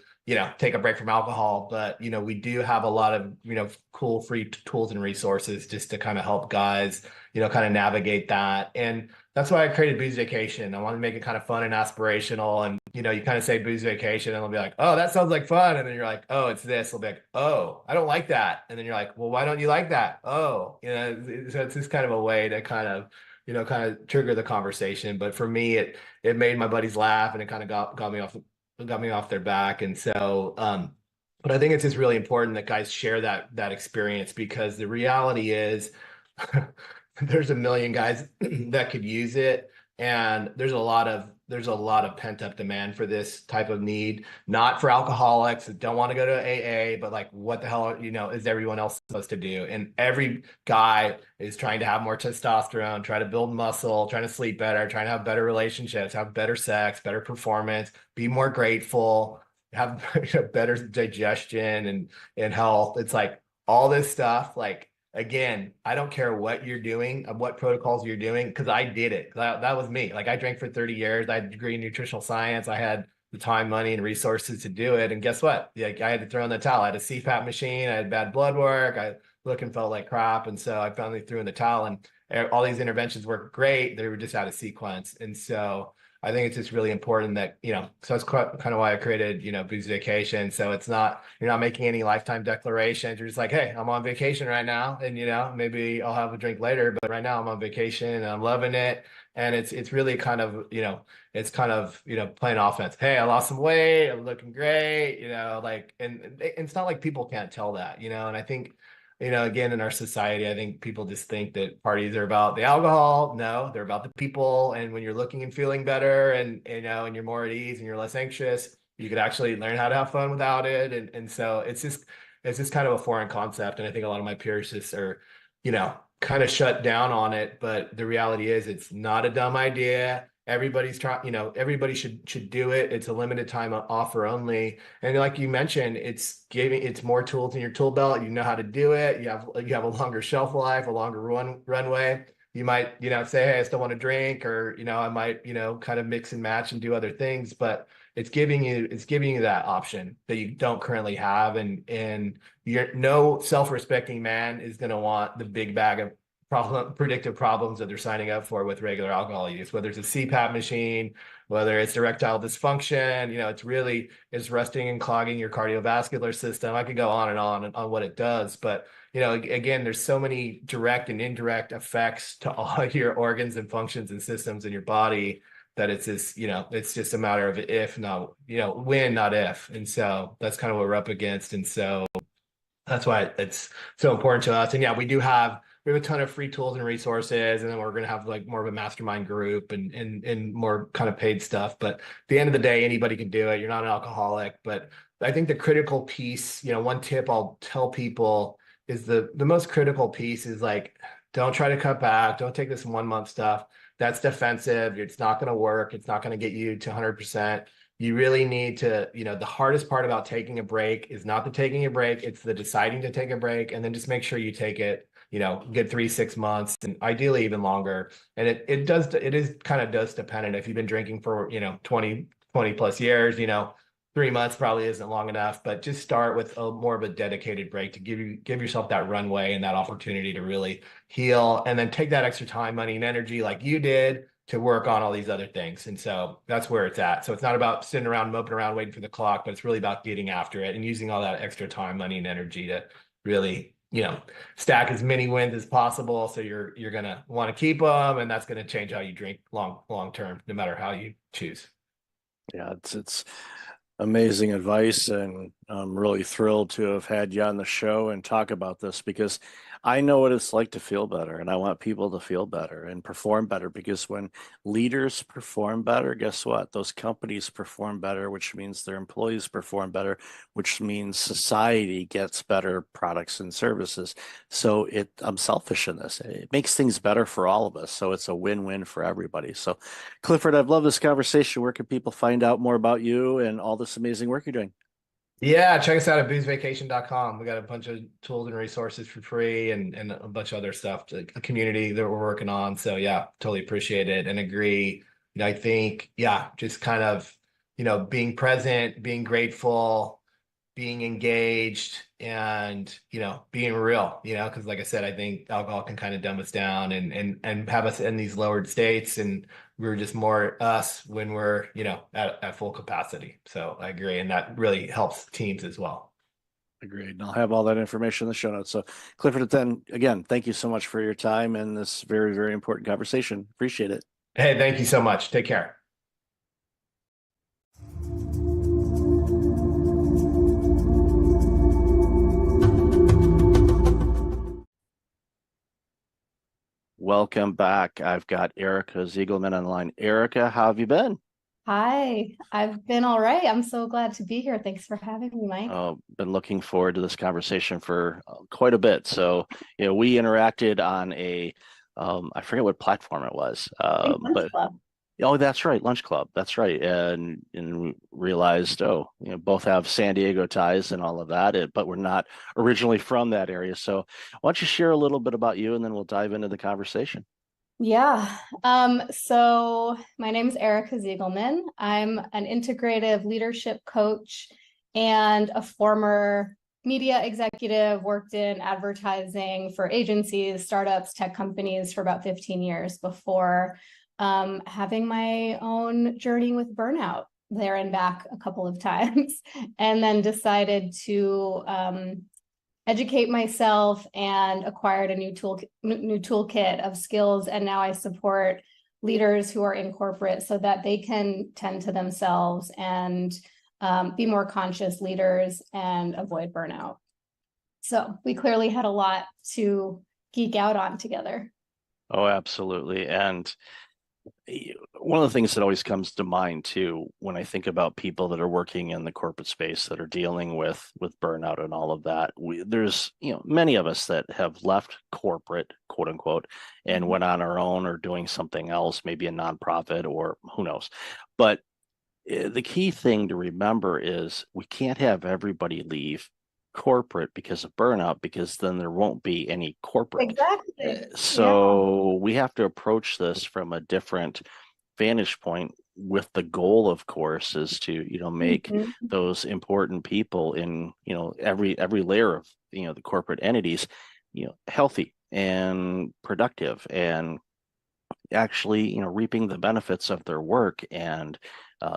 Speaker 5: take a break from alcohol. But, we do have a lot of, cool free tools and resources just to kind of help guys, kind of navigate that. And that's why I created Booze Vacation. I wanted to make it kind of fun and aspirational. And, you kind of say Booze Vacation and they'll be like, oh, that sounds like fun. And then you're like, oh, it's this. They'll be like, oh, I don't like that. And then you're like, well, why don't you like that? Oh, so it's just kind of a way to kind of, kind of trigger the conversation. But for me, it made my buddies laugh, and it kind of got me off their back. And so, but I think it's just really important that guys share that experience, because the reality is there's a million guys that could use it. And there's a lot of pent up demand for this type of need, not for alcoholics that don't want to go to AA, but like, what the hell, is everyone else supposed to do? And every guy is trying to have more testosterone, try to build muscle, trying to sleep better, trying to have better relationships, have better sex, better performance, be more grateful, have better digestion and health. It's like all this stuff, like, again, I don't care what you're doing, what protocols you're doing, because I did it. That was me. Like, I drank for 30 years. I had a degree in nutritional science. I had the time, money, and resources to do it. And guess what? Like, I had to throw in the towel. I had a CPAP machine. I had bad blood work. I looked and felt like crap. And so I finally threw in the towel, and all these interventions worked great. They were just out of sequence. And so I think it's just really important that, so that's kind of why I created, Booze Vacation. So it's not, you're not making any lifetime declarations. You're just like, hey, I'm on vacation right now. And, maybe I'll have a drink later, but right now I'm on vacation and I'm loving it. And it's really kind of, it's kind of, playing offense. Hey, I lost some weight. I'm looking great, and it's not like people can't tell that, and I think, again, in our society, I think people just think that parties are about the alcohol. No, they're about the people. And when you're looking and feeling better and, and you're more at ease and you're less anxious, you could actually learn how to have fun without it. And so it's just kind of a foreign concept. And I think a lot of my peers just are, kind of shut down on it. But the reality is it's not a dumb idea. Everybody's trying, everybody should do it. It's a limited time offer only. And like you mentioned, it's more tools in your tool belt. You know how to do it. You have a longer shelf life, a longer runway. You might, say, hey, I still want to drink, or, I might, kind of mix and match and do other things, but it's giving you that option that you don't currently have. And no self-respecting man is going to want the big bag of predictive problems that they're signing up for with regular alcohol use, whether it's a CPAP machine, whether it's erectile dysfunction, it's rusting and clogging your cardiovascular system. I could go on and on what it does, but again, there's so many direct and indirect effects to all your organs and functions and systems in your body that it's just a matter of if, not, when, not if. And so that's kind of what we're up against. And so that's why it's so important to us. And yeah, we have a ton of free tools and resources, and then we're going to have like more of a mastermind group and more kind of paid stuff. But at the end of the day, anybody can do it. You're not an alcoholic. But I think the critical piece, one tip I'll tell people is the most critical piece is like, don't try to cut back. Don't take this 1 month stuff. That's defensive. It's not going to work. It's not going to get you to 100%. You really need to, the hardest part about taking a break is not the taking a break. It's the deciding to take a break, and then just make sure you take it, get 3-6 months, and ideally even longer. And it is kind of dose dependent. If you've been drinking for, 20 plus years, 3 months probably isn't long enough, but just start with more of a dedicated break to give yourself that runway and that opportunity to really heal, and then take that extra time, money, and energy like you did to work on all these other things. And so that's where it's at. So it's not about sitting around, moping around, waiting for the clock, but it's really about getting after it and using all that extra time, money, and energy to really, stack as many wins as possible. So you're going to want to keep them, and that's going to change how you drink long term, no matter how you choose.
Speaker 1: Yeah, it's amazing advice, and I'm really thrilled to have had you on the show and talk about this, because I know what it's like to feel better, and I want people to feel better and perform better, because when leaders perform better, guess what? Those companies perform better, which means their employees perform better, which means society gets better products and services. So I'm selfish in this. It makes things better for all of us. So it's a win-win for everybody. So Clifford, I've loved this conversation. Where can people find out more about you and all this amazing work you're doing?
Speaker 5: Yeah, check us out at boozevacation.com. We got a bunch of tools and resources for free, and a bunch of other stuff, a community that we're working on. So yeah, totally appreciate it and agree. I think, yeah, just kind of, being present, being grateful, being engaged, and, being real, because like I said, I think alcohol can kind of dumb us down and have us in these lowered states, and we're just more us when we're, at full capacity. So I agree. And that really helps teams as well.
Speaker 1: Agreed. And I'll have all that information in the show notes. So Clifford, then again, thank you so much for your time and this very, very important conversation. Appreciate it.
Speaker 5: Hey, thank you so much. Take care.
Speaker 1: Welcome back. I've got Erica Ziegelman on the line. Erica, how have you been?
Speaker 6: Hi, I've been all right. I'm so glad to be here. Thanks for having me, Mike.
Speaker 1: Been looking forward to this conversation for quite a bit. So, we interacted on I forget what platform it was, but
Speaker 6: Club.
Speaker 1: Oh, that's right, Lunch Club. That's right, and realized, both have San Diego ties and all of that, but we're not originally from that area. So, why don't you share a little bit about you, and then we'll dive into the conversation.
Speaker 6: Yeah. So my name is Erica Ziegelman. I'm an integrative leadership coach and a former media executive, worked in advertising for agencies, startups, tech companies for about 15 years before having my own journey with burnout there and back a couple of times, and then decided to educate myself and acquired a new toolkit of skills. And now I support leaders who are in corporate so that they can tend to themselves and be more conscious leaders and avoid burnout. So we clearly had a lot to geek out on together.
Speaker 1: Oh, absolutely. And one of the things that always comes to mind too, when I think about people that are working in the corporate space that are dealing with burnout and all of that, there's many of us that have left corporate, quote unquote, and went on our own or doing something else, maybe a nonprofit or who knows. But the key thing to remember is we can't have everybody leave corporate because of burnout, because then there won't be any corporate.
Speaker 6: Exactly.
Speaker 1: So we have to approach this from a different vantage point, with the goal, of course, is to make those important people in every layer of the corporate entities healthy and productive, and actually reaping the benefits of their work and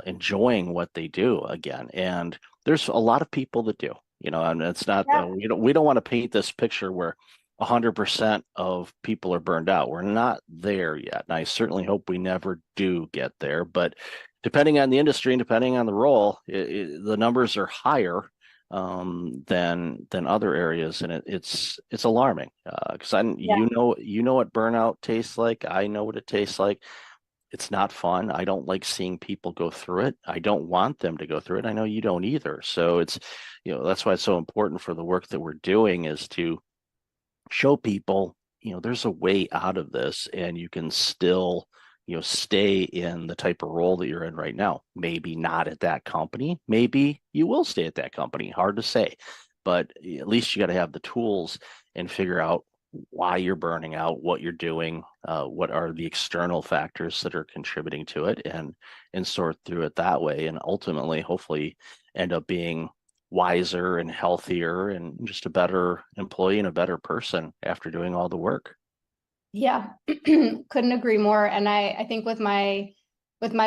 Speaker 1: enjoying what they do again. And there's a lot of people that do, and it's not we don't want to paint this picture where 100% of people are burned out. We're not there yet, and I certainly hope we never do get there. But depending on the industry and depending on the role, the numbers are higher than other areas, and it's alarming because you know what burnout tastes like. I know what it tastes like. It's not fun. I don't like seeing people go through it. I don't want them to go through it. I know you don't either. So it's that's why it's so important for the work that we're doing, is to show people there's a way out of this, and you can still stay in the type of role that you're in right now. Maybe not at that company, maybe you will stay at that company, hard to say, but at least you got to have the tools and figure out why you're burning out, what you're doing, what are the external factors that are contributing to it, and sort through it that way, and ultimately hopefully end up being wiser and healthier and just a better employee and a better person after doing all the work.
Speaker 6: Yeah, couldn't agree more. And I think with my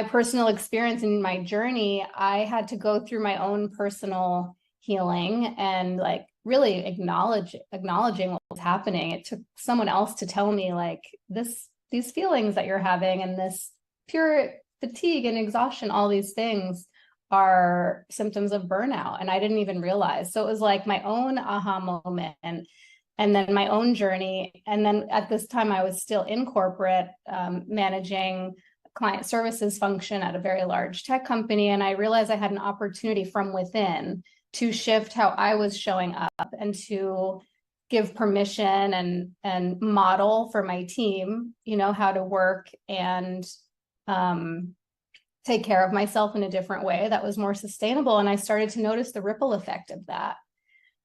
Speaker 6: personal experience and my journey, I had to go through my own personal healing and like really acknowledging what was happening. It took someone else to tell me like these feelings that you're having and this pure fatigue and exhaustion, all these things are symptoms of burnout. And I didn't even realize. So it was like my own aha moment and then my own journey. And then at this time, I was still in corporate, managing client services function at a very large tech company. And I realized I had an opportunity from within to shift how I was showing up and to give permission and model for my team, how to work and take care of myself in a different way that was more sustainable. And I started to notice the ripple effect of that.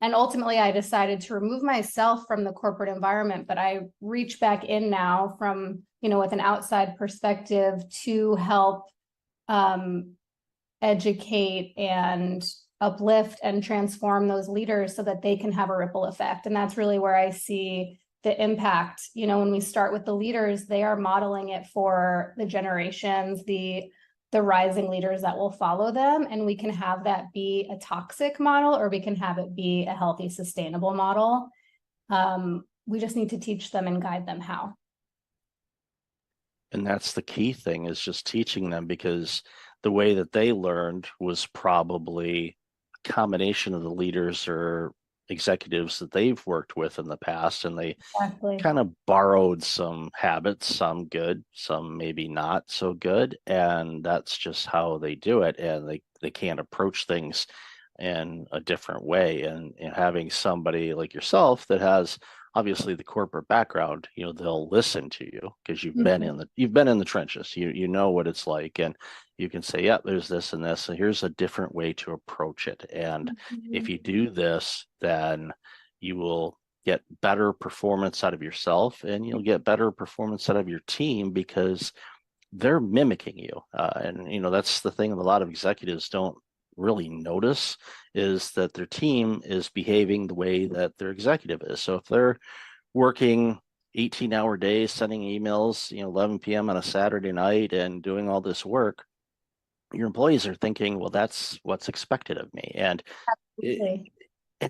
Speaker 6: And ultimately, I decided to remove myself from the corporate environment, but I reach back in now from, with an outside perspective to help educate and uplift and transform those leaders so that they can have a ripple effect. And that's really where I see the impact. When we start with the leaders, they are modeling it for the generations, the rising leaders that will follow them. And we can have that be a toxic model, or we can have it be a healthy, sustainable model. We just need to teach them and guide them how.
Speaker 1: And that's the key thing, is just teaching them, because the way that they learned was probably a combination of the leaders or executives that they've worked with in the past, and they kind of borrowed some habits, some good, some maybe not so good, and that's just how they do it, and they can't approach things in a different way. And having somebody like yourself that has obviously the corporate background, they'll listen to you because you've been in the trenches. You know what it's like, and you can say, yeah, there's this and this, and here's a different way to approach it. And if you do this, then you will get better performance out of yourself, and you'll get better performance out of your team because they're mimicking you. And that's the thing that a lot of executives don't really notice, is that their team is behaving the way that their executive is. So if they're working 18-hour days, sending emails, 11 p.m. on a Saturday night and doing all this work, your employees are thinking, well, that's what's expected of me. And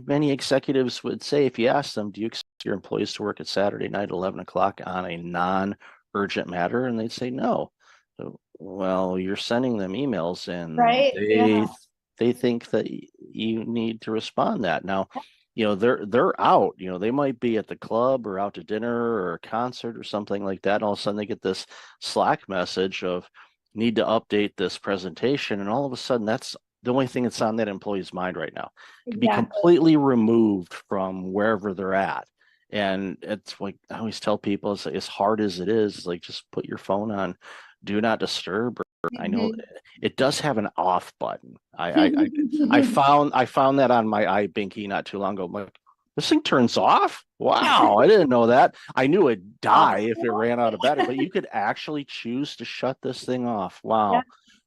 Speaker 1: many executives would say, if you ask them, do you expect your employees to work at Saturday night at 11 o'clock on a non-urgent matter? And they'd say no. So, well, you're sending them emails, and
Speaker 6: Right.
Speaker 1: they think that you need to respond that. Now, they're out, they might be at the club or out to dinner or a concert or something like that. And all of a sudden they get this Slack message of need to update this presentation. And all of a sudden that's the only thing that's on that employee's mind right now. To be completely removed from wherever they're at. And it's like, I always tell people, it's as hard as it is, like, just put your phone on do not disturb. I know it does have an off button. I found that on my iBinky not too long ago. I'm like, this thing turns off? Wow, I didn't know that. I knew it'd die if it ran out of battery, but you could actually choose to shut this thing off. Wow.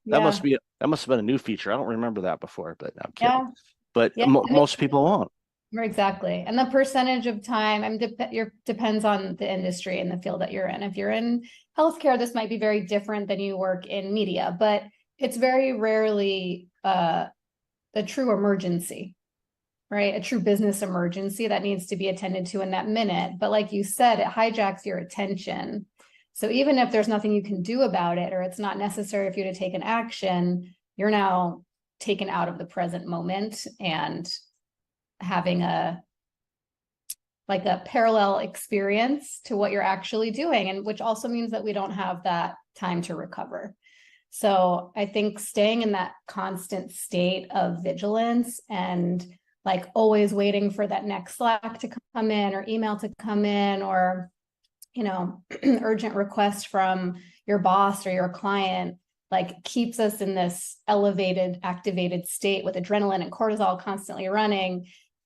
Speaker 1: That must have been a new feature. I don't remember that before, but I'm kidding. But most people won't.
Speaker 6: Exactly. And the percentage of time, depends on the industry and the field that you're in. If you're in healthcare, this might be very different than you work in media, but it's very rarely a true emergency, right? A true business emergency that needs to be attended to in that minute. But like you said, it hijacks your attention. So even if there's nothing you can do about it, or it's not necessary for you to take an action, you're now taken out of the present moment and having a parallel experience to what you're actually doing, and which also means that we don't have that time to recover. So I think staying in that constant state of vigilance and like always waiting for that next Slack to come in or email to come in, or urgent request from your boss or your client, like keeps us in this elevated, activated state with adrenaline and cortisol constantly running.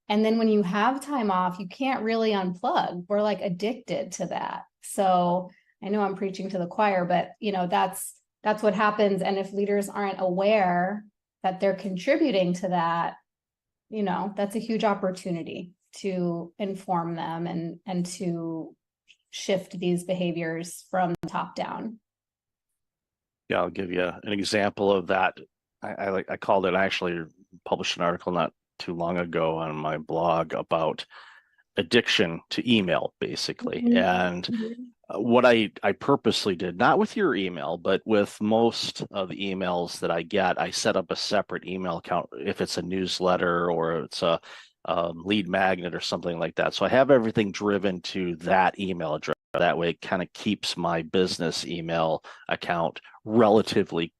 Speaker 6: And then when you have time off, you can't really unplug. We're like addicted to that. So I know I'm preaching to the choir, but that's what happens. And if leaders aren't aware that they're contributing to that, that's a huge opportunity to inform them and to shift these behaviors from the top down.
Speaker 1: Yeah, I'll give you an example of that. I called it, I actually published an article not too long ago on my blog about addiction to email, basically. And what I purposely did, not with your email, but with most of the emails that I get, I set up a separate email account if it's a newsletter or it's a lead magnet or something like that. So I have everything driven to that email address. That way it kind of keeps my business email account relatively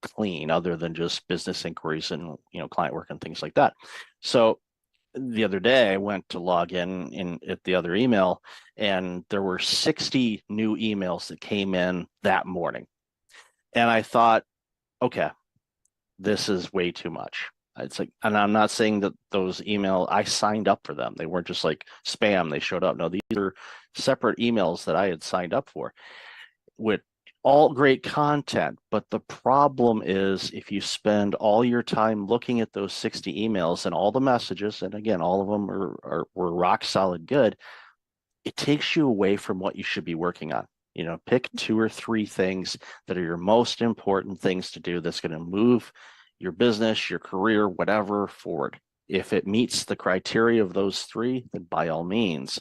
Speaker 1: clean, other than just business inquiries and client work and things like that. So the other day I went to log in at the other email, and there were 60 new emails that came in that morning. And I thought, okay, this is way too much. It's like, and I'm not saying that those emails, I signed up for them. They weren't just like spam, they showed up. No, these are separate emails that I had signed up for with all great content. But the problem is, if you spend all your time looking at those 60 emails and all the messages, and again, all of them were rock solid good, it takes you away from what you should be working on. Pick 2 or 3 things that are your most important things to do that's going to move your business, your career, whatever, forward. If it meets the criteria of those 3, then by all means,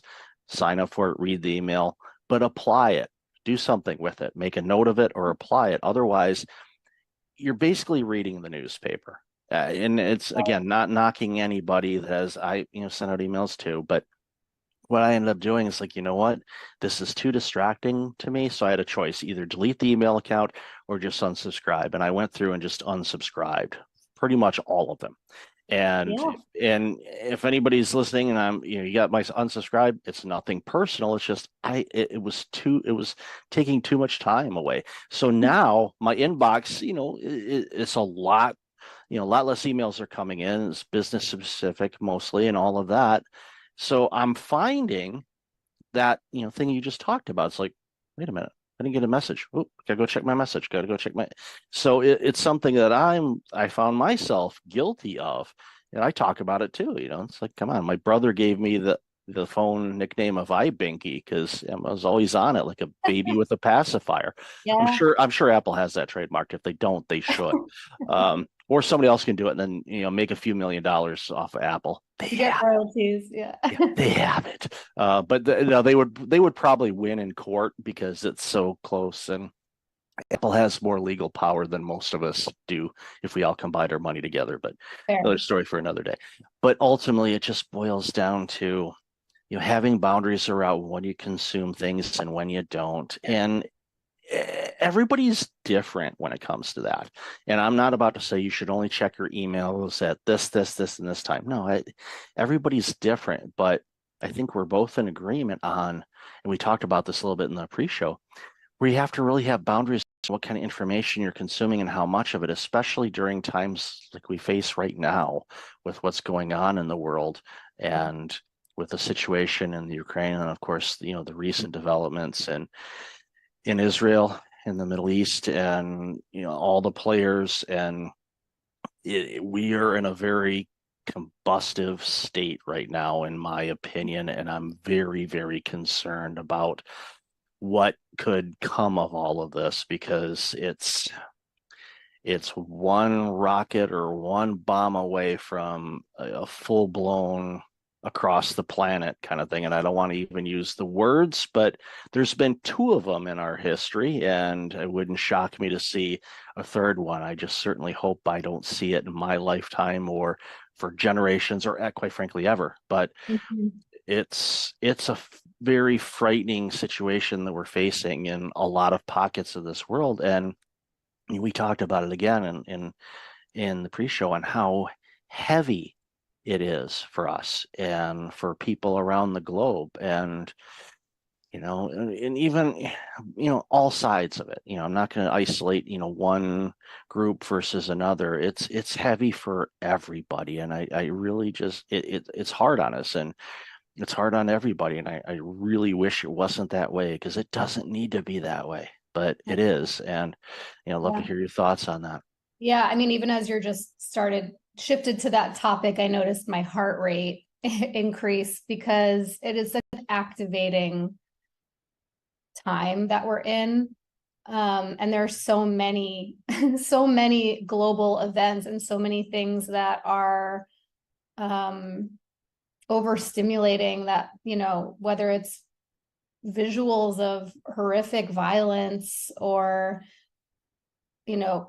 Speaker 1: sign up for it, read the email, but apply it. Do something with it, make a note of it or apply it. Otherwise, you're basically reading the newspaper. And it's, again, not knocking anybody that has, sent out emails to, but what I ended up doing is like, you know what, this is too distracting to me. So I had a choice, either delete the email account or just unsubscribe. And I went through and just unsubscribed pretty much all of them. And if anybody's listening and I'm, you got my unsubscribe, it's nothing personal. It's just it was taking too much time away. So now my inbox, it's a lot, a lot less emails are coming in. It's business specific mostly and all of that. So I'm finding that, thing you just talked about. It's like, wait a minute, I didn't get a message. Oh, gotta go check my message. Gotta go check my. So it's something that I found myself guilty of, and I talk about it too. It's like, come on, my brother gave me the phone nickname of iBinky because I was always on it like a baby with a pacifier.
Speaker 6: Yeah.
Speaker 1: I'm sure Apple has that trademarked. If they don't, they should. Or somebody else can do it and then make a few $1 million off of Apple. They
Speaker 6: You get
Speaker 1: have
Speaker 6: royalties. Yeah.
Speaker 1: they have it. But they would probably win in court because it's so close, and Apple has more legal power than most of us do if we all combine our money together. But
Speaker 6: Fair.
Speaker 1: another story for another day. But ultimately, it just boils down to having boundaries around when you consume things and when you don't, and everybody's different when it comes to that. And I'm not about to say you should only check your emails at this, and this time. No, everybody's different, but I think we're both in agreement on, and we talked about this a little bit in the pre-show, where you have to really have boundaries on what kind of information you're consuming and how much of it, especially during times like we face right now with what's going on in the world and with the situation in the Ukraine, and of course, the recent developments and in Israel, in the Middle East, and all the players, and we are in a very combustive state right now, in my opinion, and I'm very, very concerned about what could come of all of this, because it's one rocket or one bomb away from a full-blown across the planet kind of thing. And I don't want to even use the words, but there's been 2 of them in our history, and it wouldn't shock me to see a 3rd one. I just certainly hope I don't see it in my lifetime or for generations or quite frankly ever. But it's a very frightening situation that we're facing in a lot of pockets of this world. And we talked about it again in the pre-show on how heavy it is for us and for people around the globe, and and even all sides of it. I'm not going to isolate one group versus another. It's heavy for everybody, and I really just it's hard on us, and it's hard on everybody, and I really wish it wasn't that way, because it doesn't need to be that way, but it is. And I'd love to hear your thoughts on that.
Speaker 6: Yeah, I mean, even as you're just shifted to that topic, I noticed my heart rate increase, because it is such an activating time that we're in. And there are so many global events and so many things that are overstimulating, that, whether it's visuals of horrific violence or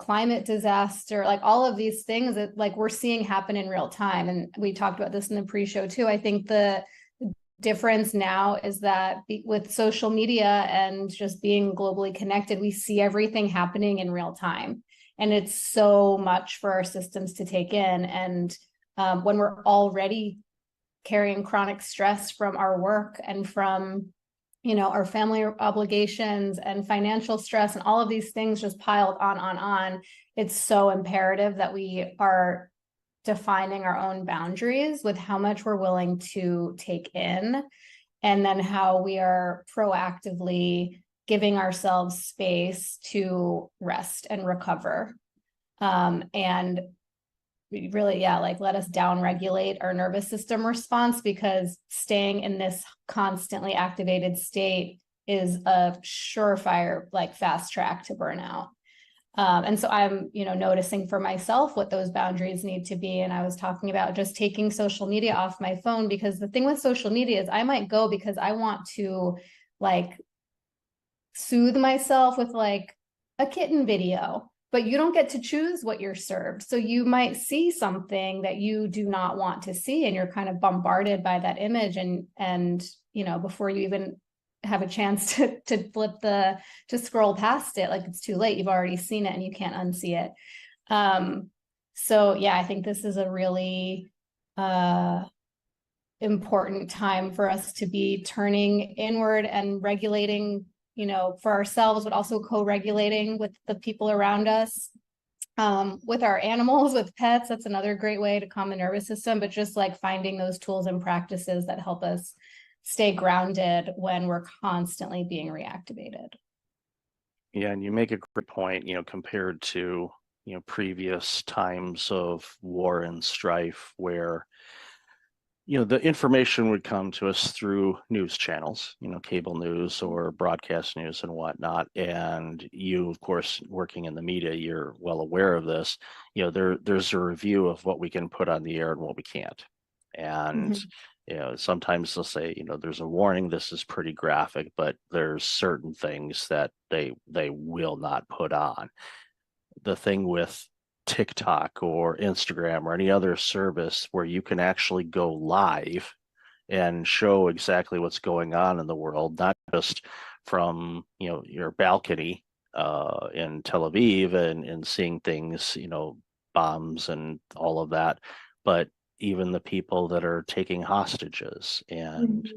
Speaker 6: climate disaster, like all of these things that like we're seeing happen in real time. And we talked about this in the pre-show too. I think the difference now is that with social media and just being globally connected, we see everything happening in real time. And it's so much for our systems to take in. And when we're already carrying chronic stress from our work and from our family obligations and financial stress and all of these things just piled on, it's so imperative that we are defining our own boundaries with how much we're willing to take in, and then how we are proactively giving ourselves space to rest and recover. And really, let us down regulate our nervous system response, because staying in this constantly activated state is a surefire, fast track to burnout. And so I'm, noticing for myself what those boundaries need to be. And I was talking about just taking social media off my phone, because the thing with social media is I might go because I want to soothe myself with a kitten video, but you don't get to choose what you're served. So you might see something that you do not want to see, and you're kind of bombarded by that image. And before you even have a chance to scroll past it, it's too late. You've already seen it and you can't unsee it. So yeah, I think this is a really important time for us to be turning inward and regulating, for ourselves, but also co-regulating with the people around us. with our animals, with pets, that's another great way to calm the nervous system, but just like finding those tools and practices that help us stay grounded when we're constantly being reactivated.
Speaker 1: Yeah, and you make a great point, compared to, previous times of war and strife where, the information would come to us through news channels, cable news or broadcast news and whatnot. And you, of course, working in the media, you're well aware of this. There's a review of what we can put on the air and what we can't. And, sometimes they'll say, there's a warning, this is pretty graphic, but there's certain things that they will not put on. The thing with TikTok or Instagram or any other service where you can actually go live and show exactly what's going on in the world, not just from your balcony in Tel Aviv and seeing things, bombs and all of that, but even the people that are taking hostages and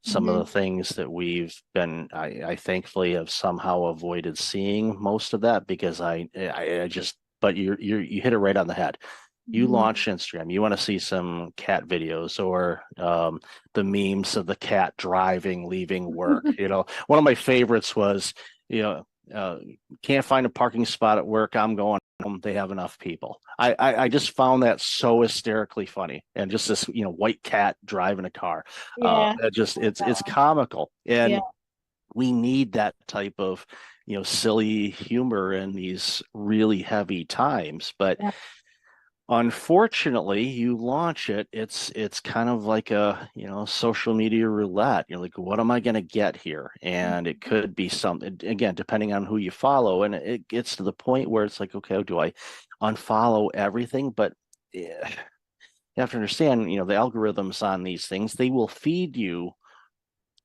Speaker 1: some of the things that we've been, I thankfully have somehow avoided seeing most of that because I just, but you hit it right on the head. You launch Instagram, you want to see some cat videos or the memes of the cat driving, leaving work. One of my favorites was, can't find a parking spot at work. I'm going home. They have enough people. I just found that so hysterically funny, and just this white cat driving a car. It's comical, and we need that type of silly humor in these really heavy times. But unfortunately, you launch it, it's kind of like a social media roulette. You're like, what am I going to get here? And it could be something, again, depending on who you follow, and it gets to the point where it's like, okay, do I unfollow everything? But you have to understand, the algorithms on these things, they will feed you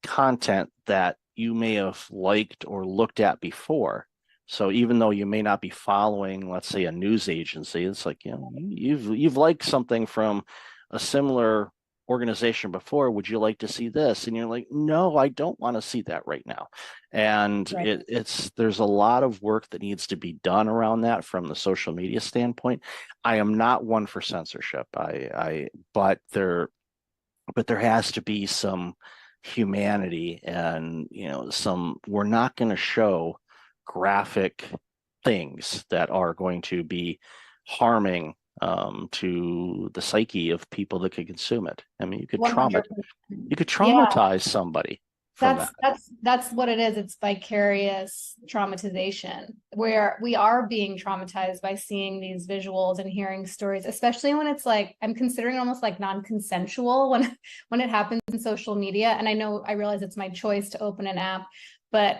Speaker 1: content that you may have liked or looked at before. So even though you may not be following, let's say, a news agency, it's like, you've liked something from a similar organization before. Would you like to see this? And you're like, no, I don't want to see that right now. And there's a lot of work that needs to be done around that from the social media standpoint. I am not one for censorship. But there has to be some humanity and we're not going to show graphic things that are going to be harming to the psyche of people that could consume it. I mean, you could traumatize somebody from
Speaker 6: that's what it is. It's vicarious traumatization, where we are being traumatized by seeing these visuals and hearing stories, especially when it's like, I'm considering almost like non-consensual when it happens in social media. And I realize it's my choice to open an app, but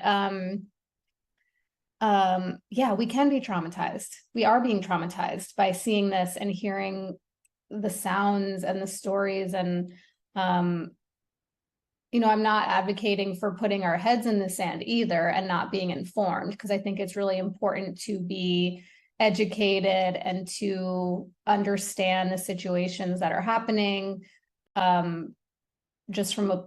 Speaker 6: we can be traumatized. We are being traumatized by seeing this and hearing the sounds and the stories. And I'm not advocating for putting our heads in the sand either and not being informed, because I think it's really important to be educated and to understand the situations that are happening. Just from a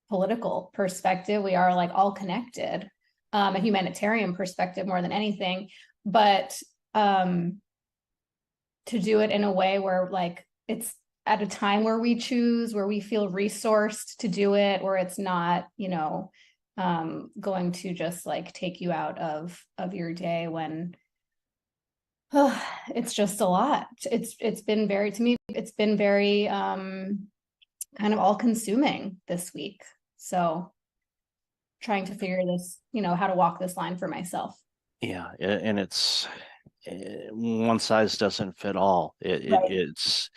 Speaker 6: political perspective, we are like all connected, a humanitarian perspective more than anything, but to do it in a way where like it's at a time where we choose, where we feel resourced to do it, where it's not, going to just like take you out of your day when it's just a lot. It's been very, to me, it's been very kind of all consuming this week. So trying to figure this, how to walk this line for myself.
Speaker 1: Yeah. And it's one size doesn't fit all. It's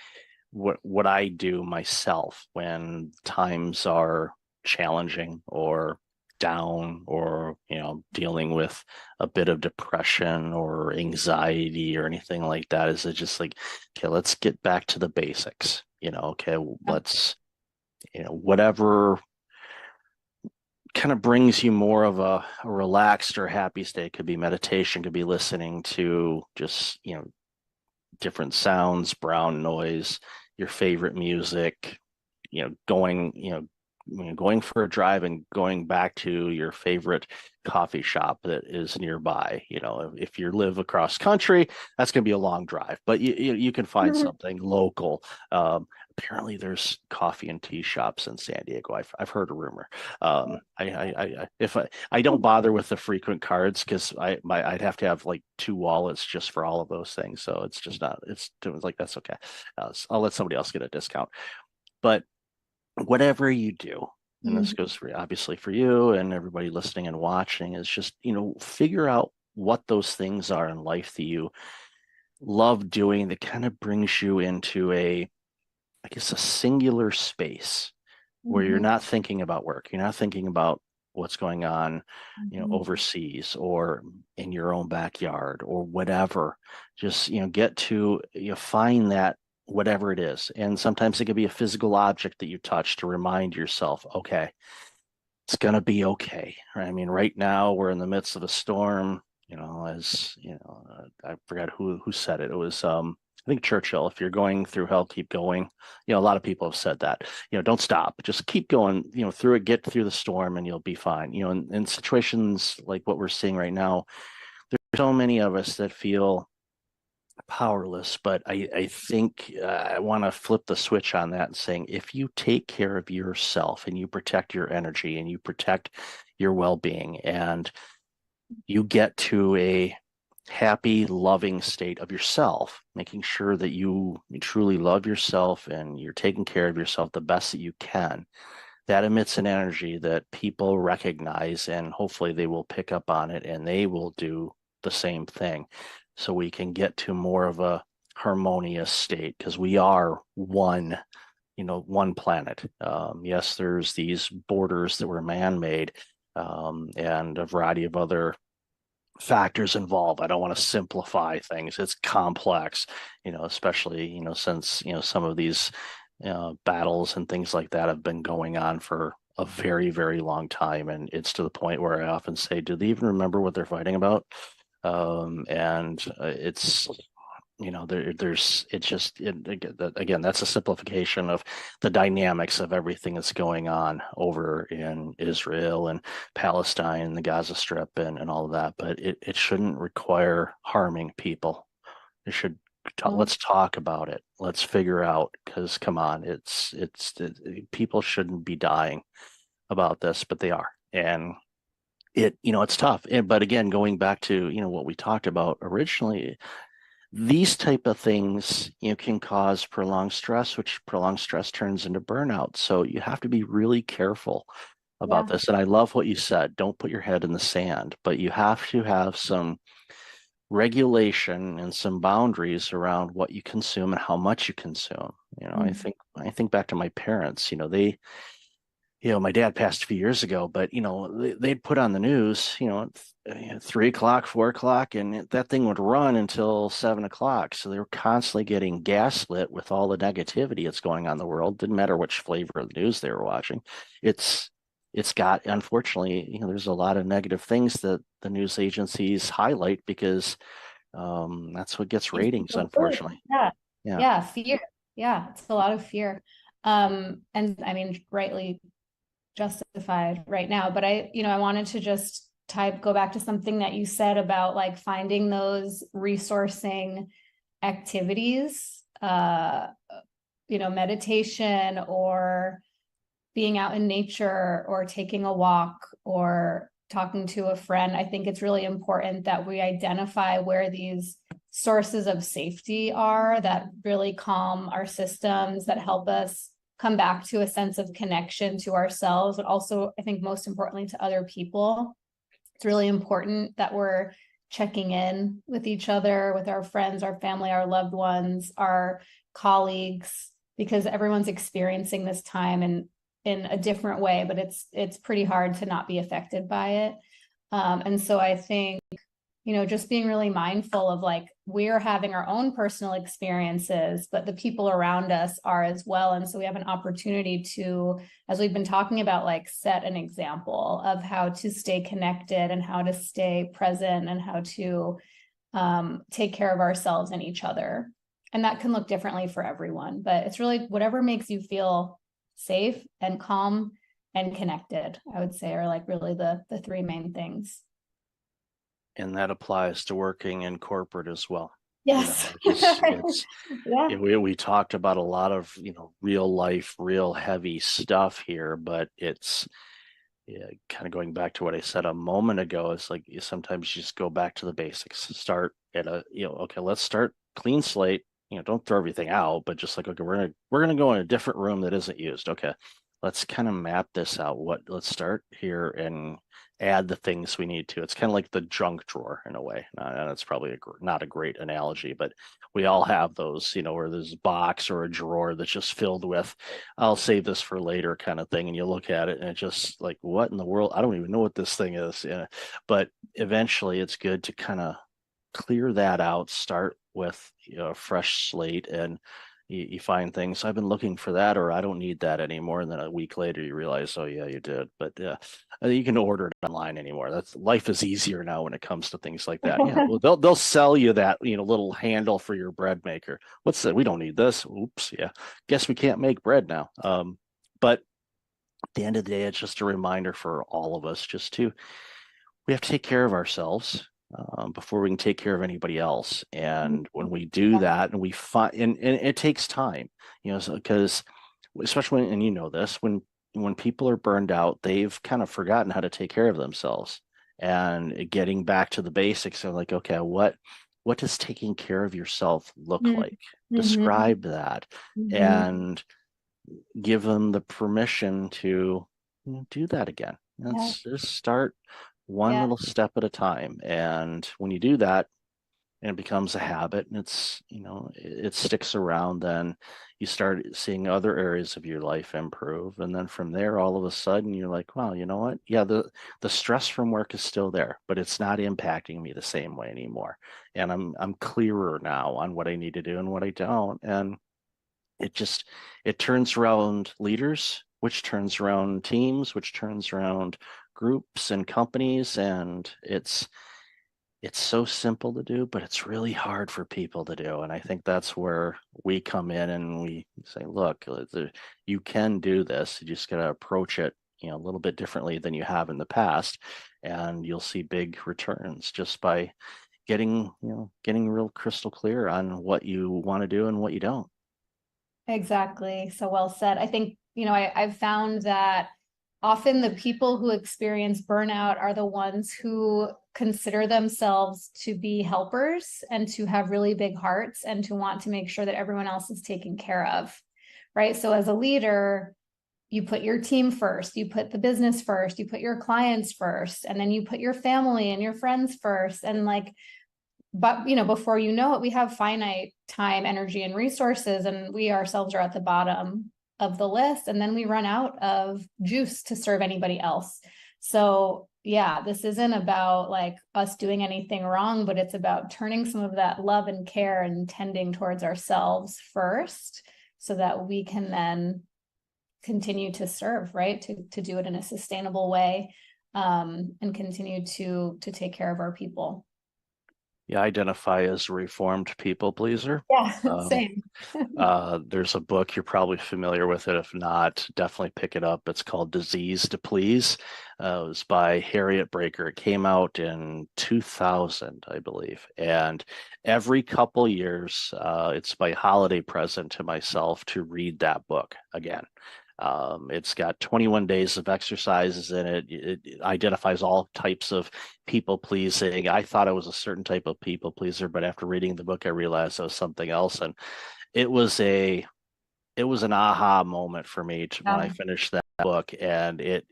Speaker 1: what I do myself when times are challenging or down, or dealing with a bit of depression or anxiety or anything like that, is it just like, okay, let's get back to the basics. Let's whatever kind of brings you more of a relaxed or happy state. Could be meditation, could be listening to just different sounds, brown noise, your favorite music, going going for a drive and going back to your favorite coffee shop that is nearby. If you live across country, that's going to be a long drive, but you can find something local. Apparently there's coffee and tea shops in San Diego. I've heard a rumor. I don't bother with the frequent cards because I'd have to have like 2 wallets just for all of those things. So it's just not, it's like, that's okay. I'll let somebody else get a discount. But whatever you do, and this goes obviously for you and everybody listening and watching, is just, figure out what those things are in life that you love doing that kind of brings you into a singular space where you're not thinking about work. You're not thinking about what's going on, overseas or in your own backyard or whatever. Just, get to, find that whatever it is. And sometimes it could be a physical object that you touch to remind yourself, okay, it's going to be okay. I mean, right now we're in the midst of a storm, I forgot who said it. It was, I think Churchill, if you're going through hell, keep going. A lot of people have said that, don't stop, just keep going, through it, get through the storm and you'll be fine. In situations like what we're seeing right now, there's so many of us that feel powerless, but I think I want to flip the switch on that and saying, if you take care of yourself and you protect your energy and you protect your well-being and you get to a happy, loving state of yourself, making sure that you truly love yourself and you're taking care of yourself the best that you can, that emits an energy that people recognize, and hopefully they will pick up on it and they will do the same thing. So we can get to more of a harmonious state, because we are one planet. Yes, there's these borders that were man-made, and a variety of other factors involved. I don't want to simplify things. It's complex, especially, since, some of these battles and things like that have been going on for a very, very long time. And it's to the point where I often say, do they even remember what they're fighting about? It's, again, that's a simplification of the dynamics of everything that's going on over in Israel and Palestine, the Gaza Strip, and all of that. But it shouldn't require harming people. It should. Let's talk about it. Let's figure out, because come on, people shouldn't be dying about this, but they are. And it's tough. But again, going back to, what we talked about originally, these type of things, can cause prolonged stress, which prolonged stress turns into burnout. So you have to be really careful about this. And I love what you said, don't put your head in the sand, but you have to have some regulation and some boundaries around what you consume and how much you consume. I think back to my parents, they, my dad passed a few years ago, but they'd put on the news, at 3 o'clock, 4 o'clock, and that thing would run until 7 o'clock. So they were constantly getting gaslit with all the negativity that's going on in the world. Didn't matter which flavor of the news they were watching. It's got, unfortunately, there's a lot of negative things that the news agencies highlight because that's what gets ratings, unfortunately.
Speaker 6: Yeah, fear. Yeah, it's a lot of fear. And I mean, rightly justified right now, but I wanted to just go back to something that you said about like finding those resourcing activities, meditation or being out in nature or taking a walk or talking to a friend. I think it's really important that we identify where these sources of safety are that really calm our systems, that help us come back to a sense of connection to ourselves, but also, I think most importantly, to other people. It's really important that we're checking in with each other, with our friends, our family, our loved ones, our colleagues, because everyone's experiencing this time in a different way, but it's pretty hard to not be affected by it. And so I think, just being really mindful of like, we're having our own personal experiences, but the people around us are as well. And so we have an opportunity to, as we've been talking about, like set an example of how to stay connected and how to stay present and how to take care of ourselves and each other. And that can look differently for everyone, but it's really whatever makes you feel safe and calm and connected, I would say, are like really the three main things.
Speaker 1: And that applies to working in corporate as well.
Speaker 6: Yes. Yeah.
Speaker 1: We talked about a lot of, real life, real heavy stuff here, but it's kind of going back to what I said a moment ago. It's like sometimes you just go back to the basics, start at okay, let's start clean slate. Don't throw everything out, but just like, okay, we're gonna go in a different room that isn't used. Okay, let's kind of map this out. Let's start here and add the things we need to. It's kind of like the junk drawer in a way. And it's probably not a great analogy, but we all have those, where there's a box or a drawer that's just filled with, I'll save this for later kind of thing. And you look at it and it's just like, what in the world? I don't even know what this thing is. But eventually it's good to kind of clear that out, start with a fresh slate, and you find things, I've been looking for that, or I don't need that anymore. And then a week later you realize, oh yeah, you did. But you can order it online anymore. Life is easier now when it comes to things like that. Yeah, well, they'll sell you that little handle for your bread maker. What's that? We don't need this. Oops, yeah. Guess we can't make bread now. But at the end of the day, it's just a reminder for all of us we have to take care of ourselves before we can take care of anybody else. And when we do that, and we find, and it takes time, because especially when, and this, when people are burned out, they've kind of forgotten how to take care of themselves. And getting back to the basics of like, okay, what does taking care of yourself look like? Describe that and give them the permission to do that again. Let's just start one little step at a time. And when you do that, and it becomes a habit, and it's, it sticks around, then you start seeing other areas of your life improve. And then from there, all of a sudden you're like, wow, you know what? Yeah, the stress from work is still there, but it's not impacting me the same way anymore. And I'm clearer now on what I need to do and what I don't. And it turns around leaders, which turns around teams, which turns around groups and companies. And it's so simple to do, but it's really hard for people to do. And I think that's where we come in and we say, look, you can do this. You just got to approach it, a little bit differently than you have in the past. And you'll see big returns just by getting real crystal clear on what you want to do and what you don't.
Speaker 6: Exactly. So well said. I think, I've found that often the people who experience burnout are the ones who consider themselves to be helpers and to have really big hearts and to want to make sure that everyone else is taken care of, right? So as a leader, you put your team first, you put the business first, you put your clients first, and then you put your family and your friends first. And but before you know it, we have finite time, energy, and resources, and we ourselves are at the bottom of the list, and then we run out of juice to serve anybody else. So yeah, this isn't about like us doing anything wrong, but it's about turning some of that love and care and tending towards ourselves first, so that we can then continue to serve, right? To do it in a sustainable way, and continue to take care of our people.
Speaker 1: You identify as a reformed people pleaser.
Speaker 6: Yeah, same.
Speaker 1: There's a book, you're probably familiar with it. If not, definitely pick it up. It's called Disease to Please. It was by Harriet Breaker. It came out in 2000, I believe. And every couple years, it's my holiday present to myself to read that book again. It's got 21 days of exercises in it. It identifies all types of people pleasing. I thought I was a certain type of people pleaser, but after reading the book, I realized I was something else. And it was an aha moment for me when I finished that book, and it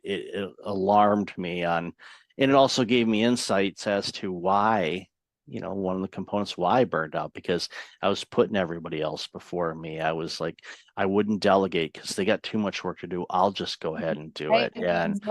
Speaker 1: alarmed me and it also gave me insights as to why, one of the components why I burned out, because I was putting everybody else before me. I was like, I wouldn't delegate because they got too much work to do. I'll just go ahead and do it. And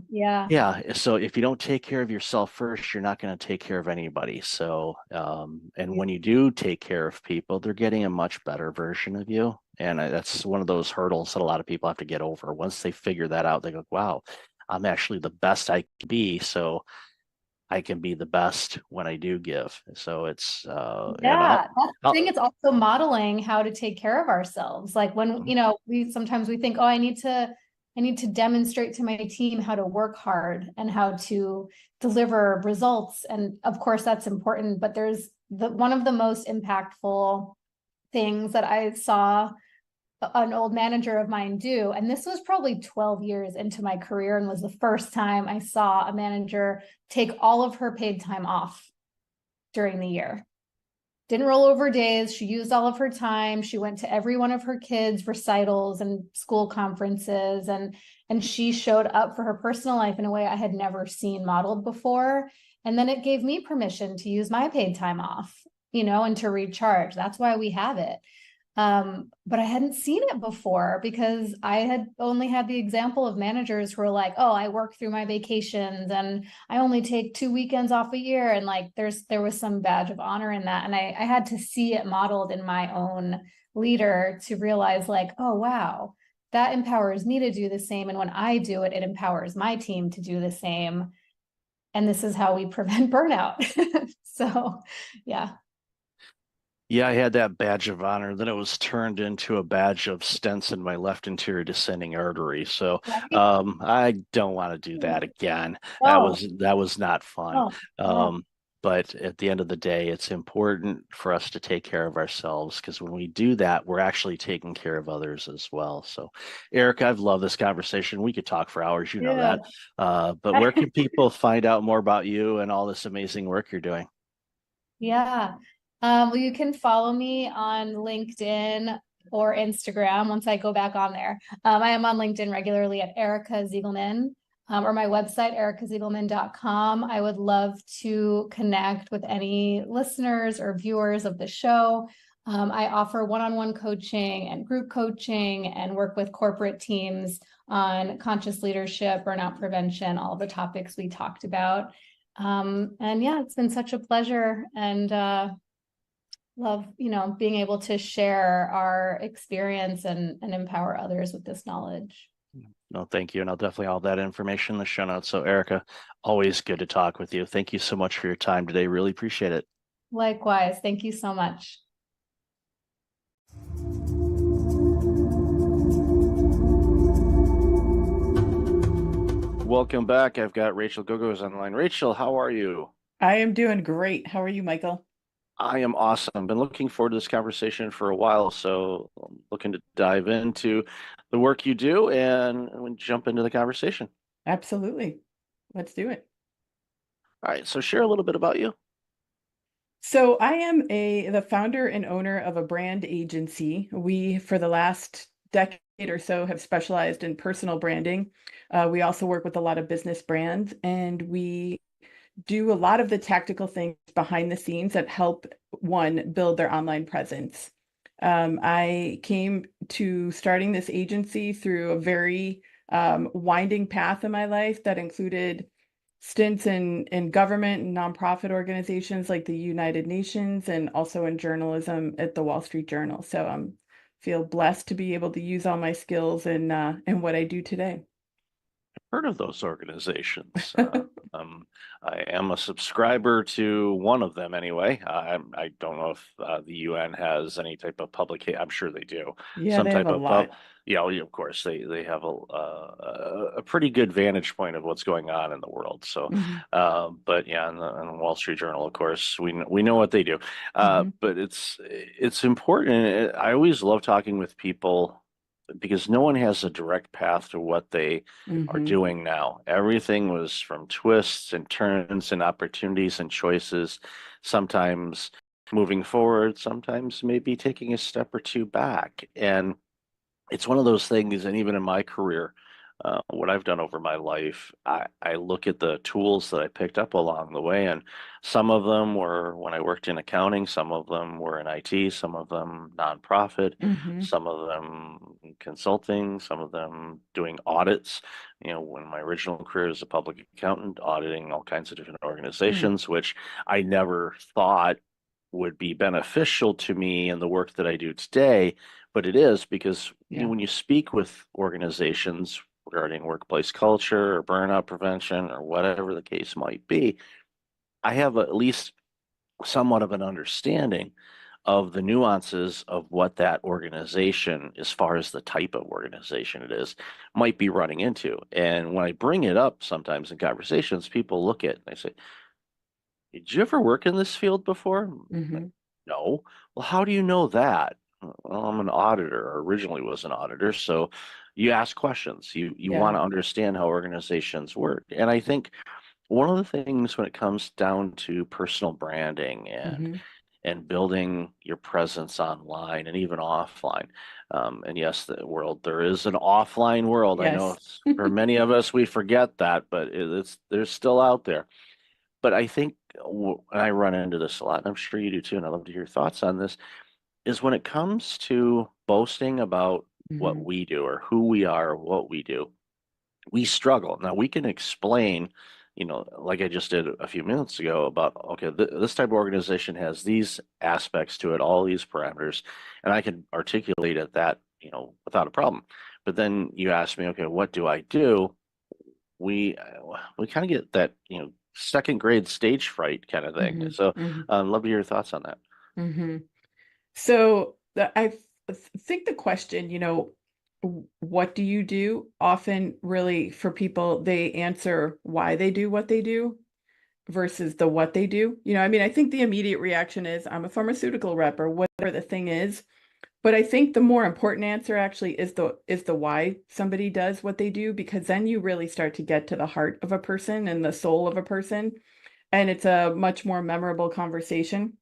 Speaker 1: yeah. So if you don't take care of yourself first, you're not going to take care of anybody. So, and when you do take care of people, they're getting a much better version of you. And that's one of those hurdles that a lot of people have to get over. Once they figure that out, they go, wow, I'm actually the best I can be. So I can be the best when I do give. So it's
Speaker 6: I think it's also modeling how to take care of ourselves. Like when we sometimes we think, oh, I need to I need to demonstrate to my team how to work hard and how to deliver results. And of course, that's important, but there's one of the most impactful things that I saw an old manager of mine do, and this was probably 12 years into my career and was the first time I saw a manager take all of her paid time off during the year. Didn't roll over days. She used all of her time. She went to every one of her kids' recitals and school conferences, and she showed up for her personal life in a way I had never seen modeled before. And then it gave me permission to use my paid time off, and to recharge. That's why we have it. But I hadn't seen it before because I had only had the example of managers who are like, oh, I work through my vacations and I only take 2 weekends off a year. And like, there was some badge of honor in that. And I had to see it modeled in my own leader to realize like, oh, wow, that empowers me to do the same. And when I do it, it empowers my team to do the same. And this is how we prevent burnout. So, yeah.
Speaker 1: Yeah, I had that badge of honor. Then it was turned into a badge of stents in my left anterior descending artery. So I don't want to do that again.
Speaker 6: Oh.
Speaker 1: That was not fun.
Speaker 6: Oh.
Speaker 1: But at the end of the day, it's important for us to take care of ourselves, because when we do that, we're actually taking care of others as well. So, Erica, I've loved this conversation. We could talk for hours, you know that. But where can people find out more about you and all this amazing work you're doing?
Speaker 6: Yeah. Well, you can follow me on LinkedIn or Instagram once I go back on there. I am on LinkedIn regularly at Erica Ziegelman, or my website, ericaziegelman.com. I would love to connect with any listeners or viewers of the show. I offer one-on-one coaching and group coaching and work with corporate teams on conscious leadership, burnout prevention, all the topics we talked about. And yeah, it's been such a pleasure, and love, being able to share our experience and empower others with this knowledge.
Speaker 1: No, thank you. And I'll definitely have all that information in the show notes. So, Erica, always good to talk with you. Thank you so much for your time today. Really appreciate it.
Speaker 6: Likewise. Thank you so much.
Speaker 1: Welcome back. I've got Rachel Gogos online. Rachel, how are you?
Speaker 7: I am doing great. How are you, Michael?
Speaker 1: I am awesome. Been looking forward to this conversation for a while, so I'm looking to dive into the work you do and jump into the conversation.
Speaker 7: Absolutely. Let's do it.
Speaker 1: All right, so share a little bit about you.
Speaker 7: So I am the founder and owner of a brand agency. We, for the last decade or so, have specialized in personal branding. We also work with a lot of business brands, and we do a lot of the tactical things behind the scenes that help one build their online presence. I came to starting this agency through a very winding path in my life that included stints in government and nonprofit organizations like the United Nations, and also in journalism at the Wall Street Journal. So I feel blessed to be able to use all my skills in what I do today.
Speaker 1: Heard of those organizations. I am a subscriber to one of them anyway. I don't know if the UN has any type of publication. I'm sure they do.
Speaker 7: Yeah,
Speaker 1: Some
Speaker 7: they
Speaker 1: type
Speaker 7: have a
Speaker 1: of
Speaker 7: lot.
Speaker 1: of course they have a pretty good vantage point of what's going on in the world. So,
Speaker 7: Mhm.
Speaker 1: but yeah, in the Wall Street Journal, of course, we know what they do. But it's important. I always love talking with people, because no one has a direct path to what they are
Speaker 7: Mhm.
Speaker 1: doing now. Everything was from twists and turns and opportunities and choices, sometimes moving forward, sometimes maybe taking a step or two back. And it's one of those things, and even in my career, what I've done over my life, I look at the tools that I picked up along the way, and some of them were when I worked in accounting, some of them were in IT, some of them nonprofit,
Speaker 7: Mhm.
Speaker 1: some of them consulting, some of them doing audits. When my original career as a public accountant, auditing all kinds of different organizations, which I never thought would be beneficial to me in the work that I do today, but it is, because
Speaker 7: Yeah.
Speaker 1: when you speak with organizations regarding workplace culture or burnout prevention or whatever the case might be, I have at least somewhat of an understanding of the nuances of what that organization, as far as the type of organization it is, might be running into. And when I bring it up sometimes in conversations, people look at it and they say, did you ever work in this field before?
Speaker 7: Mhm.
Speaker 1: No. Well, how do you know that? Well, I'm an auditor, or originally was an auditor. So you ask questions. You
Speaker 7: Yeah.
Speaker 1: want to understand how organizations work. And I think one of the things when it comes down to personal branding
Speaker 7: Mhm.
Speaker 1: and building your presence online and even offline. And yes, there is an offline world. I know
Speaker 7: Yes.
Speaker 1: for many of us, we forget that, but it's there's still out there. But I think, and I run into this a lot, and I'm sure you do too, and I'd love to hear your thoughts on this, is when it comes to boasting about what
Speaker 7: Mhm.
Speaker 1: we do or who we are or what we do, we struggle. Now we can explain, like I just did a few minutes ago about, okay, this type of organization has these aspects to it, all these parameters, and I can articulate it that, without a problem. But then you ask me, okay, what do I do? We kind of get that, second grade stage fright kind of thing.
Speaker 7: Mhm.
Speaker 1: So,
Speaker 7: Mhm.
Speaker 1: love to hear your thoughts on that.
Speaker 7: Mhm. So think the question, what do you do? Often, really, for people, they answer why they do what they do versus the what they do. I mean, I think the immediate reaction is I'm a pharmaceutical rep or whatever the thing is. But I think the more important answer actually is the why somebody does what they do, because then you really start to get to the heart of a person and the soul of a person, and it's a much more memorable conversation.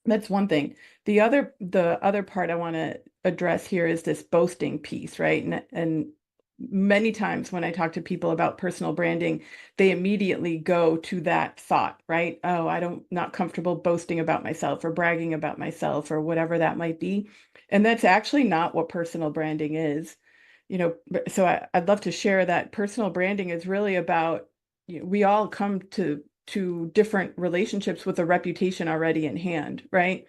Speaker 7: That's one thing. The other part I want to address here is this boasting piece, right? And many times when I talk to people about personal branding, they immediately go to that thought, right? Oh, I don't not comfortable boasting about myself or bragging about myself or whatever that might be. And that's actually not what personal branding is. So I'd love to share that personal branding is really about, we all come to different relationships with a reputation already in hand, right?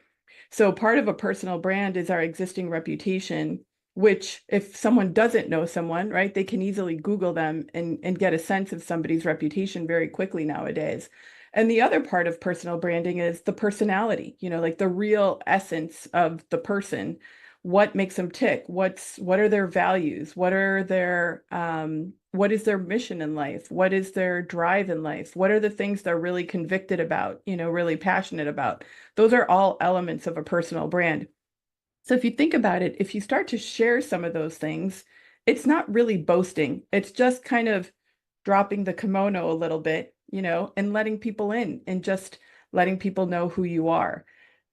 Speaker 7: So part of a personal brand is our existing reputation, which if someone doesn't know someone, right, they can easily Google them and get a sense of somebody's reputation very quickly nowadays. And the other part of personal branding is the personality, like the real essence of the person. What makes them tick? What are their values? What is their mission in life? What is their drive in life? What are the things they're really convicted about, really passionate about? Those are all elements of a personal brand. So if you think about it, if you start to share some of those things, it's not really boasting. It's just kind of dropping the kimono a little bit, and letting people in and just letting people know who you are.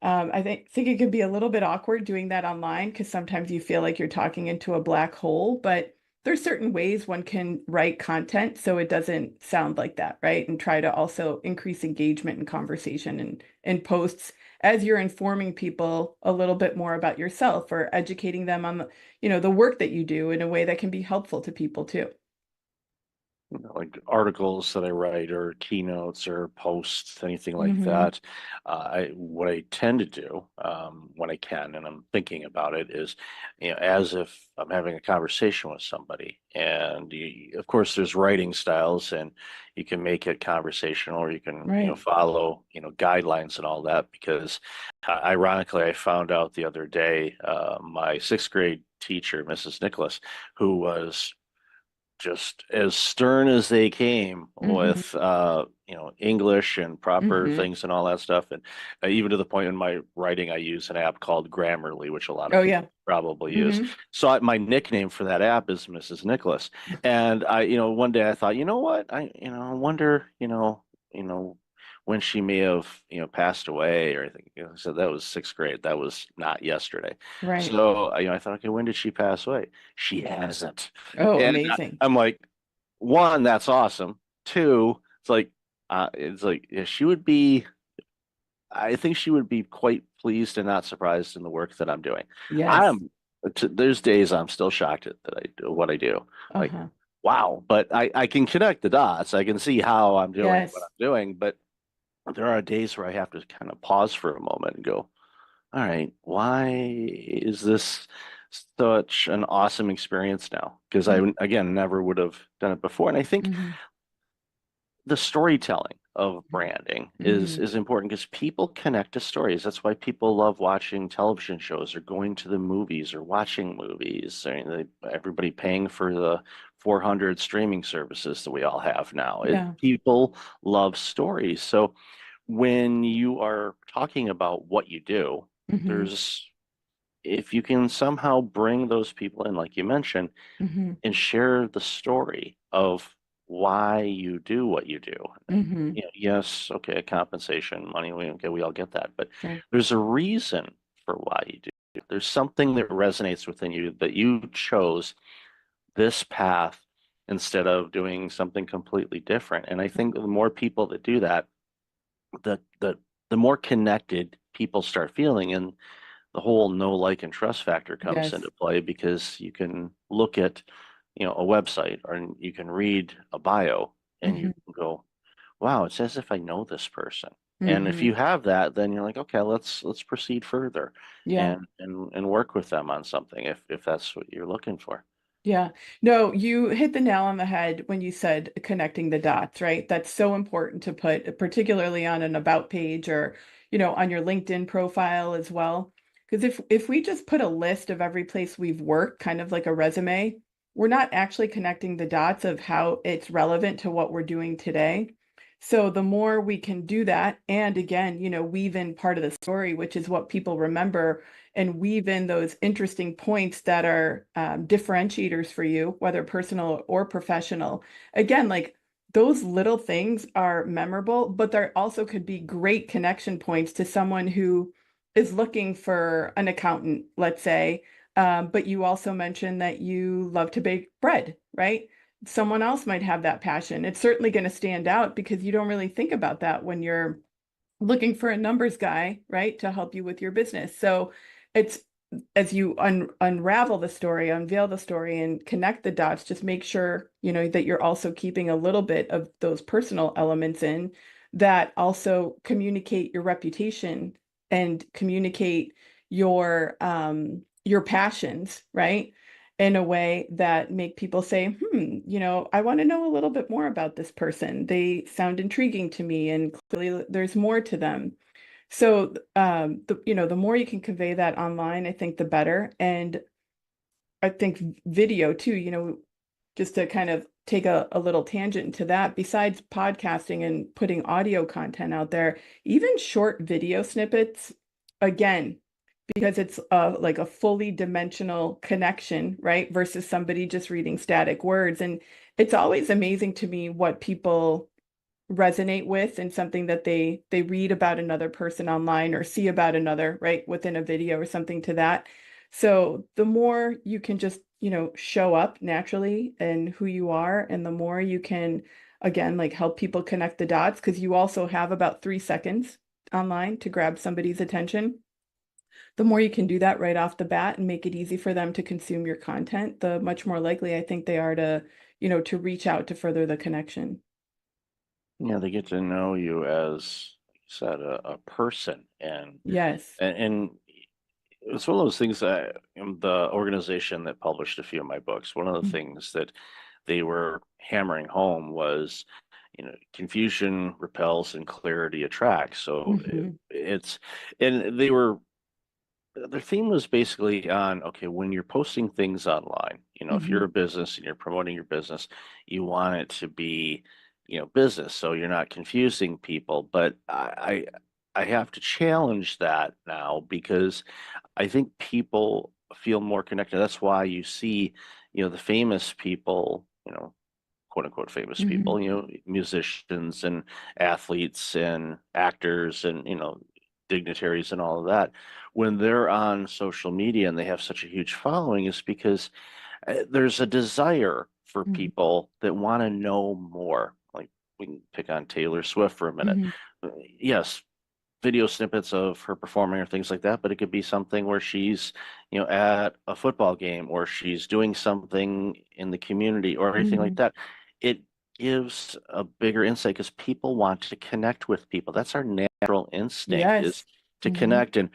Speaker 7: I think it can be a little bit awkward doing that online because sometimes you feel like you're talking into a black hole, but there's certain ways one can write content so it doesn't sound like that, right? And try to also increase engagement and conversation and posts as you're informing people a little bit more about yourself or educating them on the work that you do in a way that can be helpful to people too.
Speaker 1: Like articles that I write or keynotes or posts, anything like
Speaker 7: Mhm.
Speaker 1: that. What I tend to do when I can, and I'm thinking about it, is as if I'm having a conversation with somebody. And of course, there's writing styles, and you can make it conversational, or you can
Speaker 7: Right.
Speaker 1: follow guidelines and all that. Because ironically, I found out the other day, my sixth grade teacher, Mrs. Nicholas, who was just as stern as they came
Speaker 7: Mhm.
Speaker 1: with English and proper
Speaker 7: Mhm.
Speaker 1: things and all that stuff, and even to the point in my writing I use an app called Grammarly, which a lot of
Speaker 7: Oh
Speaker 1: people
Speaker 7: yeah.
Speaker 1: probably use.
Speaker 7: Mhm.
Speaker 1: So my nickname for that app is Mrs. Nicholas. And I one day I thought, what, I wonder, you know when she may have passed away or anything. So that was sixth grade, that was not yesterday.
Speaker 7: Right.
Speaker 1: So I thought, okay, when did she pass away? She hasn't.
Speaker 7: Oh,
Speaker 1: And
Speaker 7: amazing.
Speaker 1: I'm like, one, that's awesome. Two, it's like yeah, she would be. I think she would be quite pleased and not surprised in the work that I'm doing.
Speaker 7: Yes.
Speaker 1: I'm there's days I'm still shocked at that I do what I do. Like,
Speaker 7: Uh-huh.
Speaker 1: wow, but I can connect the dots. I can see how I'm doing what
Speaker 7: Yes.
Speaker 1: I'm doing, but there are days where I have to kind of pause for a moment and go, all right, why is this such an awesome experience now? Because I, again, never would have done it before. And I think
Speaker 7: Mhm.
Speaker 1: the storytelling of branding
Speaker 7: Mhm.
Speaker 1: is important because people connect to stories. That's why people love watching television shows or going to the movies or watching movies. I mean, everybody paying for the 400 streaming services that we all have now.
Speaker 7: Yeah.
Speaker 1: People love stories. So when you are talking about what you do,
Speaker 7: Mhm.
Speaker 1: there's if you can somehow bring those people in, like you mentioned,
Speaker 7: Mhm.
Speaker 1: and share the story of why you do what you do. And
Speaker 7: Mhm.
Speaker 1: yes, okay, compensation, money, we all get that, but
Speaker 7: Sure.
Speaker 1: there's a reason for why you do it. There's something that resonates within you that you chose this path instead of doing something completely different. And I think the more people that do that, the more connected people start feeling, and the whole know, like, and trust factor comes
Speaker 7: Yes.
Speaker 1: into play because you can look at, a website or you can read a bio and you
Speaker 7: Mhm.
Speaker 1: can go, wow, it's as if I know this person. And if
Speaker 7: Mhm.
Speaker 1: you have that, then you're like, okay, let's proceed further
Speaker 7: Yeah.
Speaker 1: and work with them on something if that's what you're looking for.
Speaker 7: Yeah. No, you hit the nail on the head when you said connecting the dots, right? That's so important to put, particularly on an about page or, on your LinkedIn profile as well. Because if we just put a list of every place we've worked, kind of like a resume, we're not actually connecting the dots of how it's relevant to what we're doing today. So the more we can do that, and again, weave in part of the story, which is what people remember, and weave in those interesting points that are differentiators for you, whether personal or professional. Again, like those little things are memorable, but there also could be great connection points to someone who is looking for an accountant, let's say. But you also mentioned that you love to bake bread, right? Someone else might have that passion. It's certainly going to stand out because you don't really think about that when you're looking for a numbers guy, right, to help you with your business. So it's as you unravel the story, unveil the story, and connect the dots, just make sure, that you're also keeping a little bit of those personal elements in that also communicate your reputation and communicate your passions, right? In a way that make people say, I want to know a little bit more about this person. They sound intriguing to me, and clearly there's more to them. So, the more you can convey that online, I think the better. And I think video too, just to kind of take a little tangent into that, besides podcasting and putting audio content out there, even short video snippets, again, because it's like a fully dimensional connection, right? Versus somebody just reading static words. And it's always amazing to me what people resonate with and something that they read about another person online or see about another, right, within a video or something to that. So the more you can just, show up naturally and who you are, and the more you can, again, like help people connect the dots, because you also have about 3 seconds online to grab somebody's attention. The more you can do that right off the bat and make it easy for them to consume your content, the much more likely I think they are to, to reach out to further the connection.
Speaker 1: Yeah, they get to know you as, like you said, a person,
Speaker 7: Yes.
Speaker 1: and it's one of those things that the organization that published a few of my books, one of the things that they were hammering home was, confusion repels and clarity attracts. So
Speaker 7: Mhm.
Speaker 1: and their theme was basically on, okay, when you're posting things online, if you're
Speaker 7: Mhm.
Speaker 1: a business and you're promoting your business, you want it to be, business, so you're not confusing people. But I have to challenge that now because I think people feel more connected. That's why you see, the famous people, quote unquote famous
Speaker 7: Mhm.
Speaker 1: people, musicians and athletes and actors and, dignitaries and all of that. When they're on social media and they have such a huge following, is because there's a desire for
Speaker 7: Mhm.
Speaker 1: people that want to know more. Like, we can pick on Taylor Swift for a minute.
Speaker 7: Mhm.
Speaker 1: Yes, video snippets of her performing or things like that, but it could be something where she's, at a football game or she's doing something in the community or anything like
Speaker 7: Mhm.
Speaker 1: that. It gives a bigger insight because people want to connect with people. That's our natural instinct, is
Speaker 7: Yes.
Speaker 1: to
Speaker 7: Mhm.
Speaker 1: connect. And,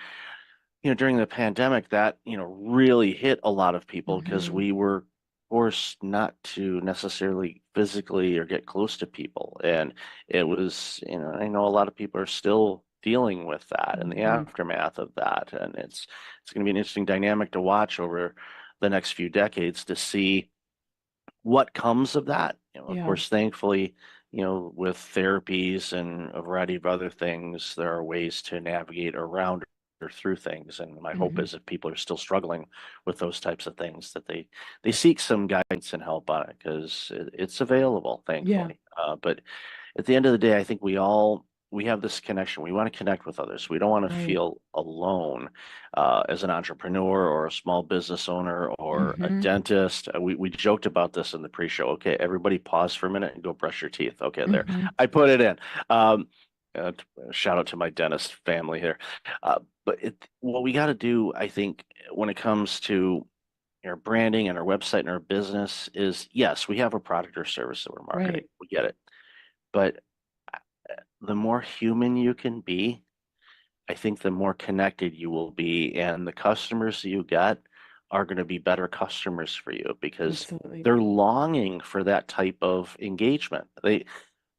Speaker 1: during the pandemic, that, really hit a lot of people because
Speaker 7: Mhm.
Speaker 1: we were forced not to necessarily physically or get close to people. And it was, I know a lot of people are still dealing with that and the
Speaker 7: Mhm.
Speaker 1: aftermath of that. And it's going to be an interesting dynamic to watch over the next few decades to see what comes of that. Of
Speaker 7: Yeah.
Speaker 1: course, thankfully, with therapies and a variety of other things, there are ways to navigate around or through things. And my hope
Speaker 7: Mhm.
Speaker 1: is if people are still struggling with those types of things, that they seek some guidance and help on it because it's available,
Speaker 7: Yeah.
Speaker 1: thankfully. But at the end of the day, I think we have this connection. We want to connect with others. We don't want to
Speaker 7: Right.
Speaker 1: feel alone as an entrepreneur or a small business owner or a
Speaker 7: Mhm.
Speaker 1: dentist. We joked about this in the pre-show. Okay, everybody pause for a minute and go brush your teeth. Okay, there.
Speaker 7: Mhm.
Speaker 1: I put it in. Um, uh, Shout out to my dentist family here. But what we got to do, I think, when it comes to our branding and our website and our business is, yes, we have a product or service that we're marketing.
Speaker 7: Right.
Speaker 1: We get it. But the more human you can be, I think the more connected you will be, and the customers you get are going to be better customers for you because
Speaker 7: Absolutely.
Speaker 1: they're longing for that type of engagement. They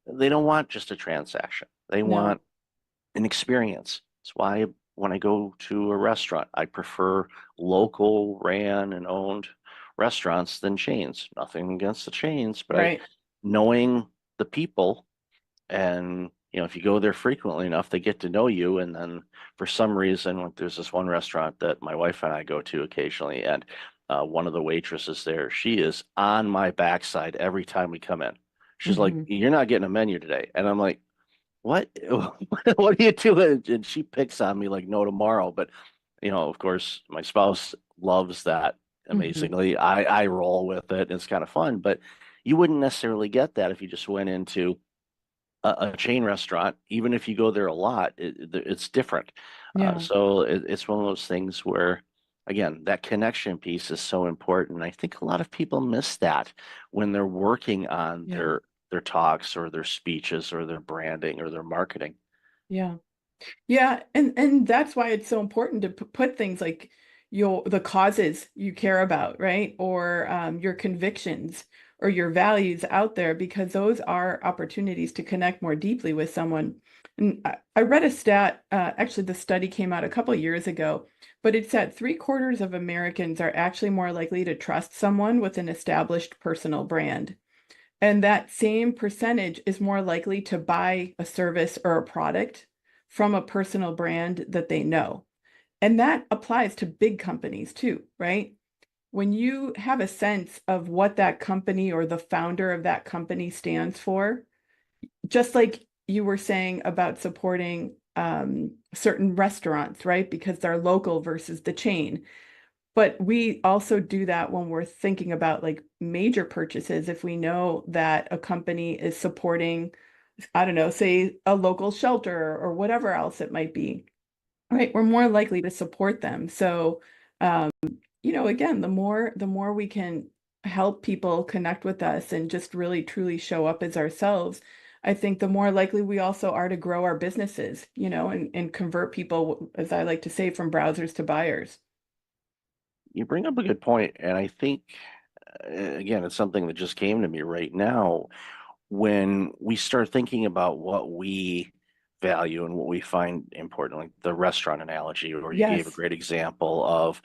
Speaker 1: don't want just a transaction. They
Speaker 7: No.
Speaker 1: want an experience. That's why when I go to a restaurant, I prefer local ran and owned restaurants than chains. Nothing against the chains, but
Speaker 7: Right.
Speaker 1: knowing the people, and if you go there frequently enough, they get to know you. And then for some reason, like, there's this one restaurant that my wife and I go to occasionally, and one of the waitresses there, she is on my backside every time we come in. She's like,
Speaker 7: Mhm.
Speaker 1: "You're not getting a menu today," and I'm like, "What? What are you doing?" And she picks on me like no tomorrow. But of course, my spouse loves that
Speaker 7: Mhm.
Speaker 1: amazingly. I roll with it. It's kind of fun, but you wouldn't necessarily get that if you just went into a chain restaurant. Even if you go there a lot, it's different.
Speaker 7: Yeah.
Speaker 1: So it's one of those things where, again, that connection piece is so important. I think a lot of people miss that when they're working on
Speaker 7: Yeah.
Speaker 1: their talks or their speeches or their branding or their marketing.
Speaker 7: Yeah. Yeah, and that's why it's so important to put things like the causes you care about, right? Or your convictions or your values out there because those are opportunities to connect more deeply with someone. And I read a stat, actually the study came out a couple years ago, but it's that 3/4 of Americans are actually more likely to trust someone with an established personal brand. And that same percentage is more likely to buy a service or a product from a personal brand that they know. And that applies to big companies too, right? When you have a sense of what that company or the founder of that company stands for, just like you were saying about supporting certain restaurants, right? Because they're local versus the chain. But we also do that when we're thinking about like major purchases. If we know that a company is supporting, I don't know, say a local shelter or whatever else it might be, right? We're more likely to support them. So, um, again, the more we can help people connect with us and just really truly show up as ourselves, I think the more likely we also are to grow our businesses, and convert people, as I like to say, from browsers to buyers.
Speaker 1: You bring up a good point, and I think again, it's something that just came to me right now. When we start thinking about what we value and what we find important, like the restaurant analogy, or you gave a
Speaker 7: Yes.
Speaker 1: great example of,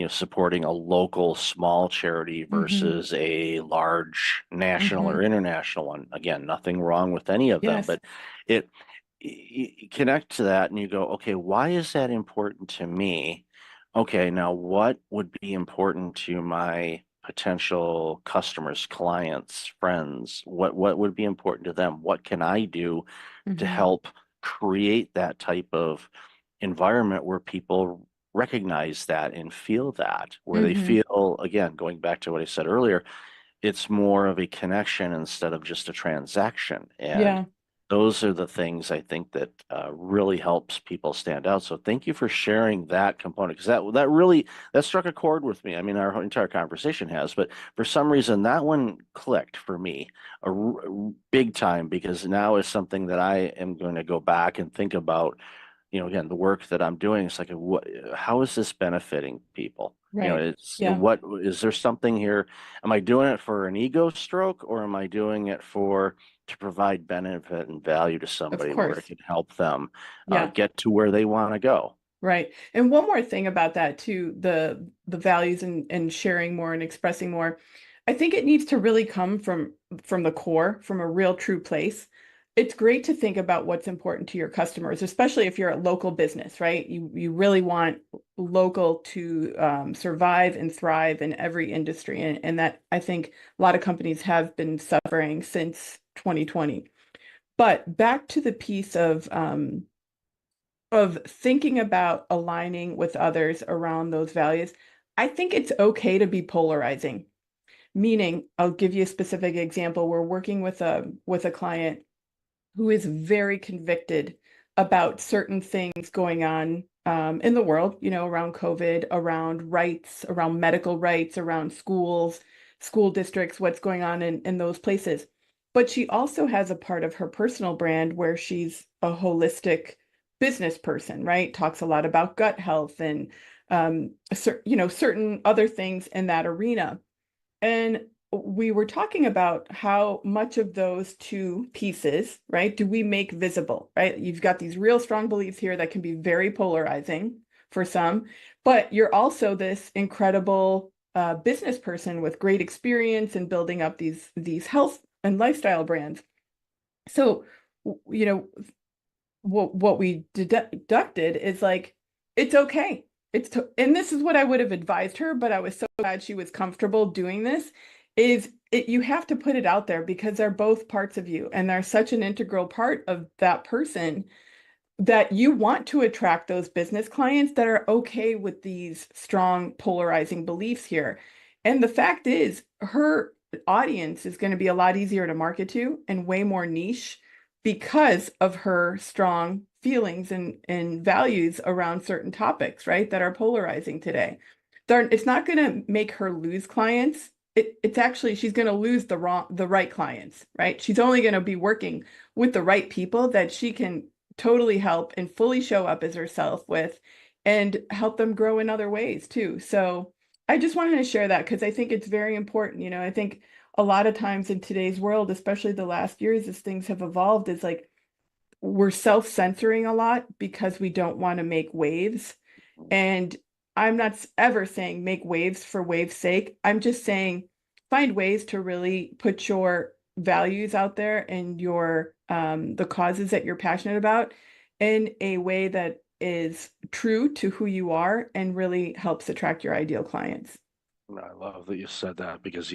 Speaker 1: supporting a local small charity
Speaker 7: Hmm.
Speaker 1: versus a large national or
Speaker 7: Hmm.
Speaker 1: international one. Again, nothing wrong with any of them,
Speaker 7: Yes.
Speaker 1: but it you connect to that and you go, okay, why is that important to me? Okay, now what would be important to my potential customers, clients, friends? What would be important to them? What can I do to
Speaker 7: Hmm.
Speaker 1: help create that type of environment where people recognize that and feel that, where they
Speaker 7: Hmm.
Speaker 1: feel, again, going back to what I said earlier, it's more of a connection instead of just a transaction. And
Speaker 7: Yeah.
Speaker 1: those are the things I think that really helps people stand out. So thank you for sharing that component, because that really that struck a chord with me. I mean, our entire conversation has, but for some reason that one clicked for me big time, because now is something that I am going to go back and think about. Again, the work that I'm doing. It's like, how is this benefiting people? You know,
Speaker 7: Right.
Speaker 1: it's
Speaker 7: Yeah.
Speaker 1: what is there something here? Am I doing it for an ego stroke, or am I doing it to provide benefit and value to
Speaker 7: Of
Speaker 1: somebody where it
Speaker 7: course.
Speaker 1: can help them
Speaker 7: Yeah.
Speaker 1: get to where they want to go?
Speaker 7: Right. And one more thing about that too, the values and sharing more and expressing more. I think it needs to really come from the core, from a real true place. It's great to think about what's important to your customers, especially if you're a local business, right? You really want local to survive and thrive in every industry. And that I think a lot of companies have been suffering since 2020. But back to the piece of thinking about aligning with others around those values, I think it's okay to be polarizing. Meaning, I'll give you a specific example. We're working with a client who is very convicted about certain things going on in the world, you know, around COVID, around rights, around medical rights, around schools, school districts, what's going on in those places. But she also has a part of her personal brand where she's a holistic business person, right? Talks a lot about gut health and you know, certain other things in that arena. And we were talking about how much of those two pieces, right, do we make visible, right? You've got these real strong beliefs here that can be very polarizing for some, but you're also this incredible business person with great experience in building up these health and lifestyle brands. So, you know, what we deducted is like, it's okay. And this is what I would have advised her, but I was so glad she was comfortable doing this, you have to put it out there because they're both parts of you and they're such an integral part of that person that you want to attract those business clients that are okay with these strong polarizing beliefs here. And the fact is, her audience is going to be a lot easier to market to and way more niche because of her strong feelings and values around certain topics, right, that are polarizing today. It's not going to make her lose clients. It's actually, she's going to lose the right clients, right? She's only going to be working with the right people that she can totally help and fully show up as herself with and help them grow in other ways too. So I just wanted to share that because I think it's very important. You know, I think a lot of times in today's world, especially the last years as things have evolved, is like we're self-censoring a lot because we don't want to make waves. And I'm not ever saying make waves for waves' sake. I'm just saying find ways to really put your values out there and your the causes that you're passionate about in a way that is true to who you are and really helps attract your ideal clients.
Speaker 1: I love that you said that because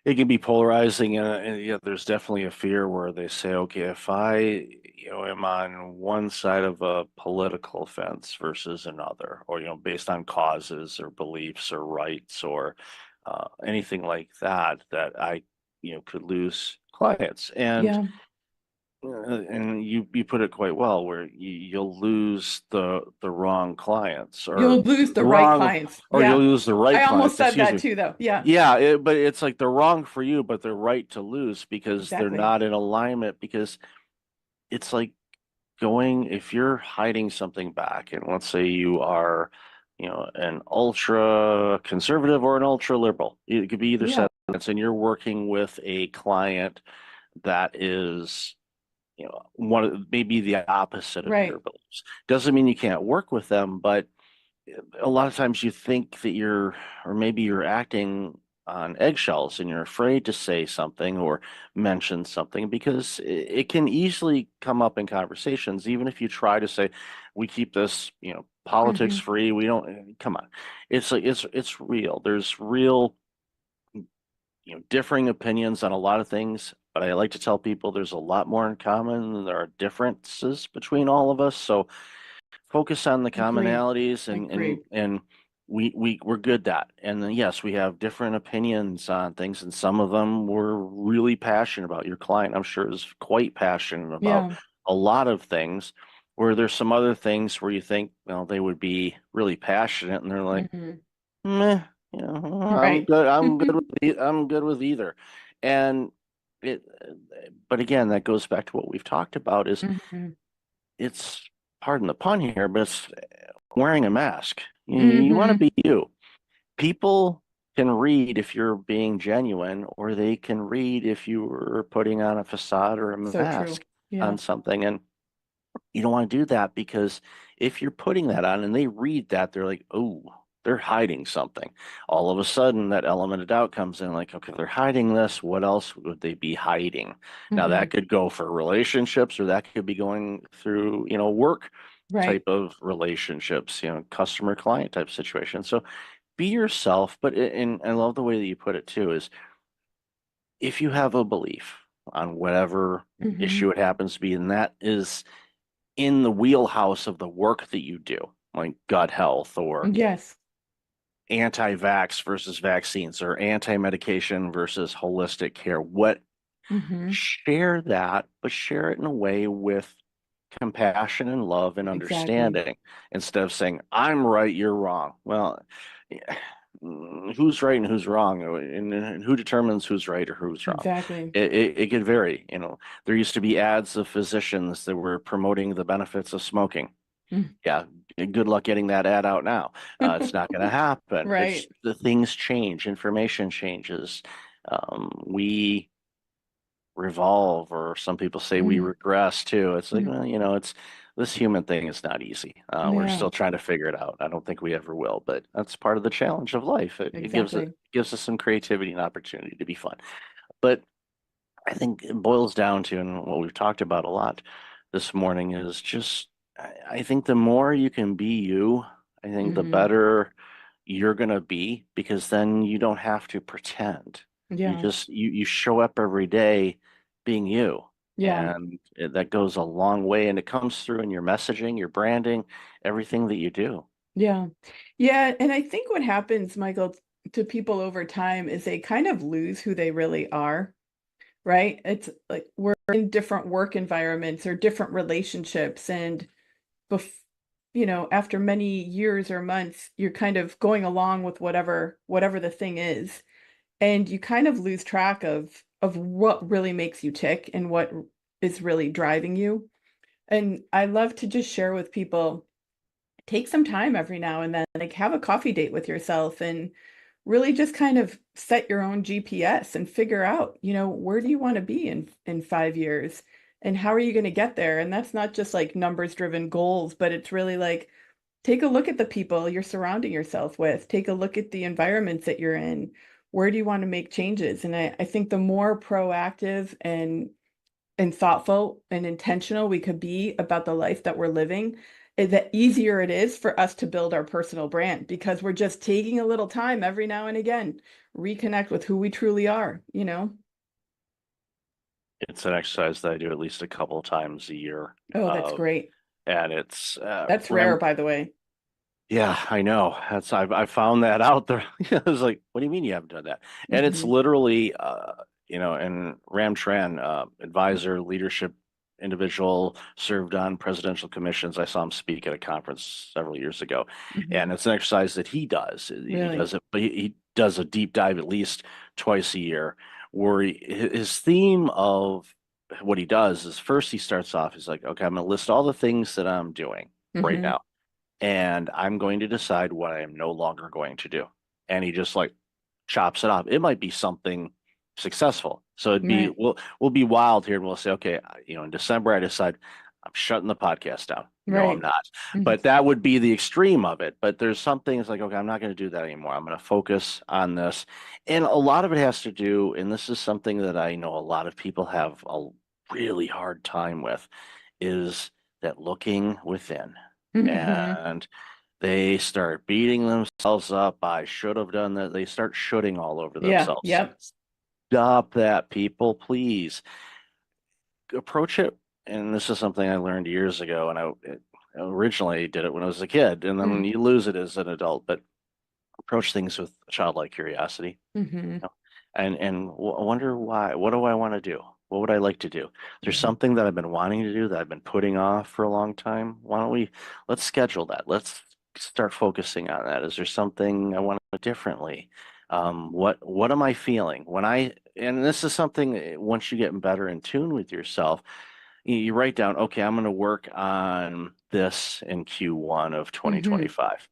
Speaker 1: it can be polarizing, and yeah, there's definitely a fear where they say, okay, if I, am on one side of a political fence versus another, or, based on causes or beliefs or rights or anything like that, that I, could lose clients.
Speaker 7: Yeah,
Speaker 1: And you put it quite well, where you'll lose the wrong clients or
Speaker 7: you'll lose the
Speaker 1: the
Speaker 7: right
Speaker 1: wrong,
Speaker 7: clients.
Speaker 1: or you'll
Speaker 7: Yeah,
Speaker 1: lose the right
Speaker 7: I almost
Speaker 1: clients,
Speaker 7: said
Speaker 1: excuse
Speaker 7: that
Speaker 1: me.
Speaker 7: too, though. Yeah,
Speaker 1: Yeah, but it's like they're wrong for you, but they're right to lose because they're
Speaker 7: exactly.
Speaker 1: not in alignment. Because it's like if you're hiding something back, and let's say you are, an ultra conservative or an ultra liberal, it could be either
Speaker 7: Yeah,
Speaker 1: sense, and you're working with a client that is, maybe the opposite of your
Speaker 7: right.
Speaker 1: beliefs. Doesn't mean you can't work with them, but a lot of times you think that or maybe you're acting on eggshells and you're afraid to say something or mention something because it can easily come up in conversations, even if you try to say, we keep this, politics
Speaker 7: Hmm.
Speaker 1: free. We don't, come on. It's like, it's real. There's real, differing opinions on a lot of things, but I like to tell people there's a lot more in common than there are differences between all of us. So focus on the
Speaker 7: Agree.
Speaker 1: commonalities
Speaker 7: Agree.
Speaker 1: and we're good at. And then yes, we have different opinions on things, and some of them we're really passionate about. Your client, I'm sure, is quite passionate about
Speaker 7: Yeah.
Speaker 1: a lot of things, where there's some other things where you think, well, they would be really passionate and they're like,
Speaker 7: Hmm.
Speaker 1: meh, I'm
Speaker 7: Right.
Speaker 1: good. I'm good with either. And it, but again, that goes back to what we've talked about is
Speaker 7: Hmm.
Speaker 1: it's, pardon the pun here, but it's wearing a mask. You want to
Speaker 7: Hmm.
Speaker 1: be you. people can read if you're being genuine, or they can read if you were putting on a facade or a
Speaker 7: So true.
Speaker 1: mask
Speaker 7: Yeah.
Speaker 1: on something. And you don't want to do that, because if you're putting that on and they read that, they're like, oh, they're hiding something. All of a sudden, that element of doubt comes in, like, okay, they're hiding this. What else would they be hiding? Now,
Speaker 7: Mhm.
Speaker 1: that could go for relationships, or that could be going through, work
Speaker 7: Right.
Speaker 1: type of relationships, customer client type situation. So be yourself. But and I love the way that you put it too, is if you have a belief on whatever
Speaker 7: Mhm.
Speaker 1: issue it happens to be, and that is in the wheelhouse of the work that you do, like gut health or
Speaker 7: Yes.
Speaker 1: anti-vax versus vaccines or anti-medication versus holistic care,
Speaker 7: Mhm.
Speaker 1: share that, but share it in a way with compassion and love and
Speaker 7: Exactly.
Speaker 1: understanding, instead of saying, I'm right, you're wrong. Well, who's right and who's wrong, and who determines who's right or who's wrong?
Speaker 7: Exactly.
Speaker 1: It could vary. There used to be ads of physicians that were promoting the benefits of smoking.
Speaker 7: Mm.
Speaker 1: Yeah, good luck getting that ad out now. It's not going to happen.
Speaker 7: Right.
Speaker 1: The things change, information changes. We revolve, or some people say we
Speaker 7: Mhm.
Speaker 1: regress too. It's like,
Speaker 7: Mhm.
Speaker 1: well, it's this human thing is not easy. We're
Speaker 7: Yeah.
Speaker 1: still trying to figure it out. I don't think we ever will, but that's part of the challenge of life. It
Speaker 7: Exactly.
Speaker 1: gives us some creativity and opportunity to be fun. But I think it boils down to, and what we've talked about a lot this morning, is just, I think the more you can be you, I think the
Speaker 7: Mhm.
Speaker 1: better you're gonna be, because then you don't have to pretend. You
Speaker 7: Yeah.
Speaker 1: just you show up every day being you.
Speaker 7: Yeah.
Speaker 1: And that goes a long way, and it comes through in your messaging, your branding, everything that you do.
Speaker 7: Yeah. Yeah. And I think what happens, Michael, to people over time is they kind of lose who they really are, right? It's like we're in different work environments or different relationships. And bef after many years or months, you're kind of going along with whatever the thing is. And you kind of lose track of what really makes you tick and what is really driving you. And I love to just share with people, take some time every now and then, like have a coffee date with yourself and really just kind of set your own GPS and figure out, where do you want to be in 5 years and how are you going to get there? And that's not just like numbers driven goals, but it's really like take a look at the people you're surrounding yourself with, take a look at the environments that you're in. Where do you want to make changes? And I think the more proactive and thoughtful and intentional we could be about the life that we're living, the easier it is for us to build our personal brand because we're just taking a little time every now and again, reconnect with who we truly are.
Speaker 1: It's an exercise that I do at least a couple of times a year.
Speaker 7: Oh, that's great.
Speaker 1: And it's
Speaker 7: That's rare, by the way.
Speaker 1: Yeah, I know. I found that out there. I was like, what do you mean you haven't done that? And it's
Speaker 7: Mhm.
Speaker 1: literally and Ram Tran, advisor, leadership individual, served on presidential commissions. I saw him speak at a conference several years ago.
Speaker 7: Mhm.
Speaker 1: And it's an exercise that he does. He
Speaker 7: Really?
Speaker 1: does it, but he does a deep dive at least twice a year, where his theme of what he does is, first he starts off, he's like, okay, I'm gonna list all the things that I'm doing right
Speaker 7: Mhm.
Speaker 1: now, and I'm going to decide what I am no longer going to do. And he just like chops it off. It might be something successful. So
Speaker 7: Right.
Speaker 1: we'll be wild here, and we'll say, okay, in December I decide I'm shutting the podcast down. No, I'm
Speaker 7: Right.
Speaker 1: not.
Speaker 7: Mhm.
Speaker 1: But that would be the extreme of it. But there's some things like, okay, I'm not going to do that anymore. I'm going to focus on this. And a lot of it has to do, and this is something that I know a lot of people have a really hard time with, is that looking within.
Speaker 7: Mhm.
Speaker 1: And they start beating themselves up. I should have done that. They start shooting all over
Speaker 7: Yeah.
Speaker 1: themselves.
Speaker 7: Yep.
Speaker 1: Stop that, people, please. Approach it. And this is something I learned years ago, and I originally did it when I was a kid, and then
Speaker 7: Mm.
Speaker 1: you lose it as an adult. But approach things with childlike curiosity,
Speaker 7: Mhm.
Speaker 1: and wonder why. What do I want to do? What would I like to do? There's
Speaker 7: Mhm.
Speaker 1: something that I've been wanting to do that I've been putting off for a long time. Why don't we let's schedule that? Let's start focusing on that. Is there something I want to do differently? What am I feeling when and this is something, once you get better in tune with yourself, you write down, okay, I'm going to work on this in Q1 of
Speaker 7: Mhm.
Speaker 1: 2025.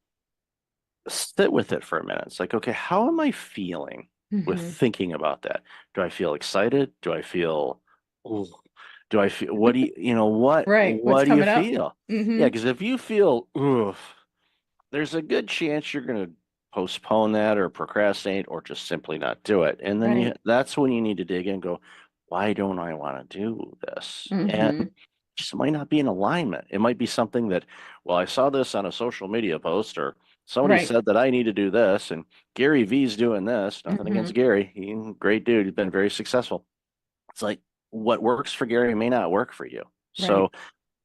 Speaker 1: sit with it for a minute. It's like, okay, how am I feeling with
Speaker 7: Mhm.
Speaker 1: thinking about that? Do I feel excited? Do I feel, "Ooh," do I feel, what do you know,
Speaker 7: Right. What's
Speaker 1: what do you
Speaker 7: coming up?
Speaker 1: feel? Yeah,
Speaker 7: Hmm.
Speaker 1: because if you feel, oof, there's a good chance you're going to postpone that or procrastinate or just simply not do it. And then
Speaker 7: Right.
Speaker 1: that's when you need to dig in and go, why don't I want to do this? And
Speaker 7: Hmm.
Speaker 1: just might not be in alignment. It might be something that, well, I saw this on a social media post or somebody
Speaker 7: Right.
Speaker 1: said that I need to do this and Gary V's doing this. Nothing
Speaker 7: Hmm.
Speaker 1: against Gary. He's a great dude. He's been very successful. It's like what works for Gary may not work for you.
Speaker 7: Right.
Speaker 1: So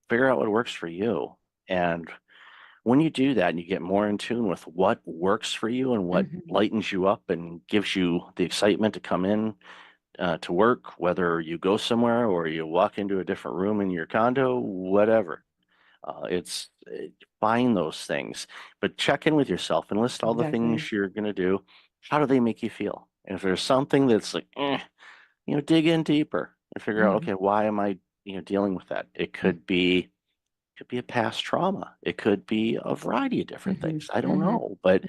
Speaker 1: figure out what works for you. And when you do that and you get more in tune with what works for you and what
Speaker 7: Hmm.
Speaker 1: lightens you up and gives you the excitement to come in to work, whether you go somewhere or you walk into a different room in your condo, whatever. Find those things, but check in with yourself and list all the
Speaker 7: Exactly.
Speaker 1: things you're going to do. How do they make you feel? And if there's something that's like, dig in deeper and figure out,
Speaker 7: Hmm.
Speaker 1: okay, why am I, dealing with that? It could be a past trauma. It could be a variety of different
Speaker 7: Hmm.
Speaker 1: things. I don't
Speaker 7: Hmm.
Speaker 1: know, but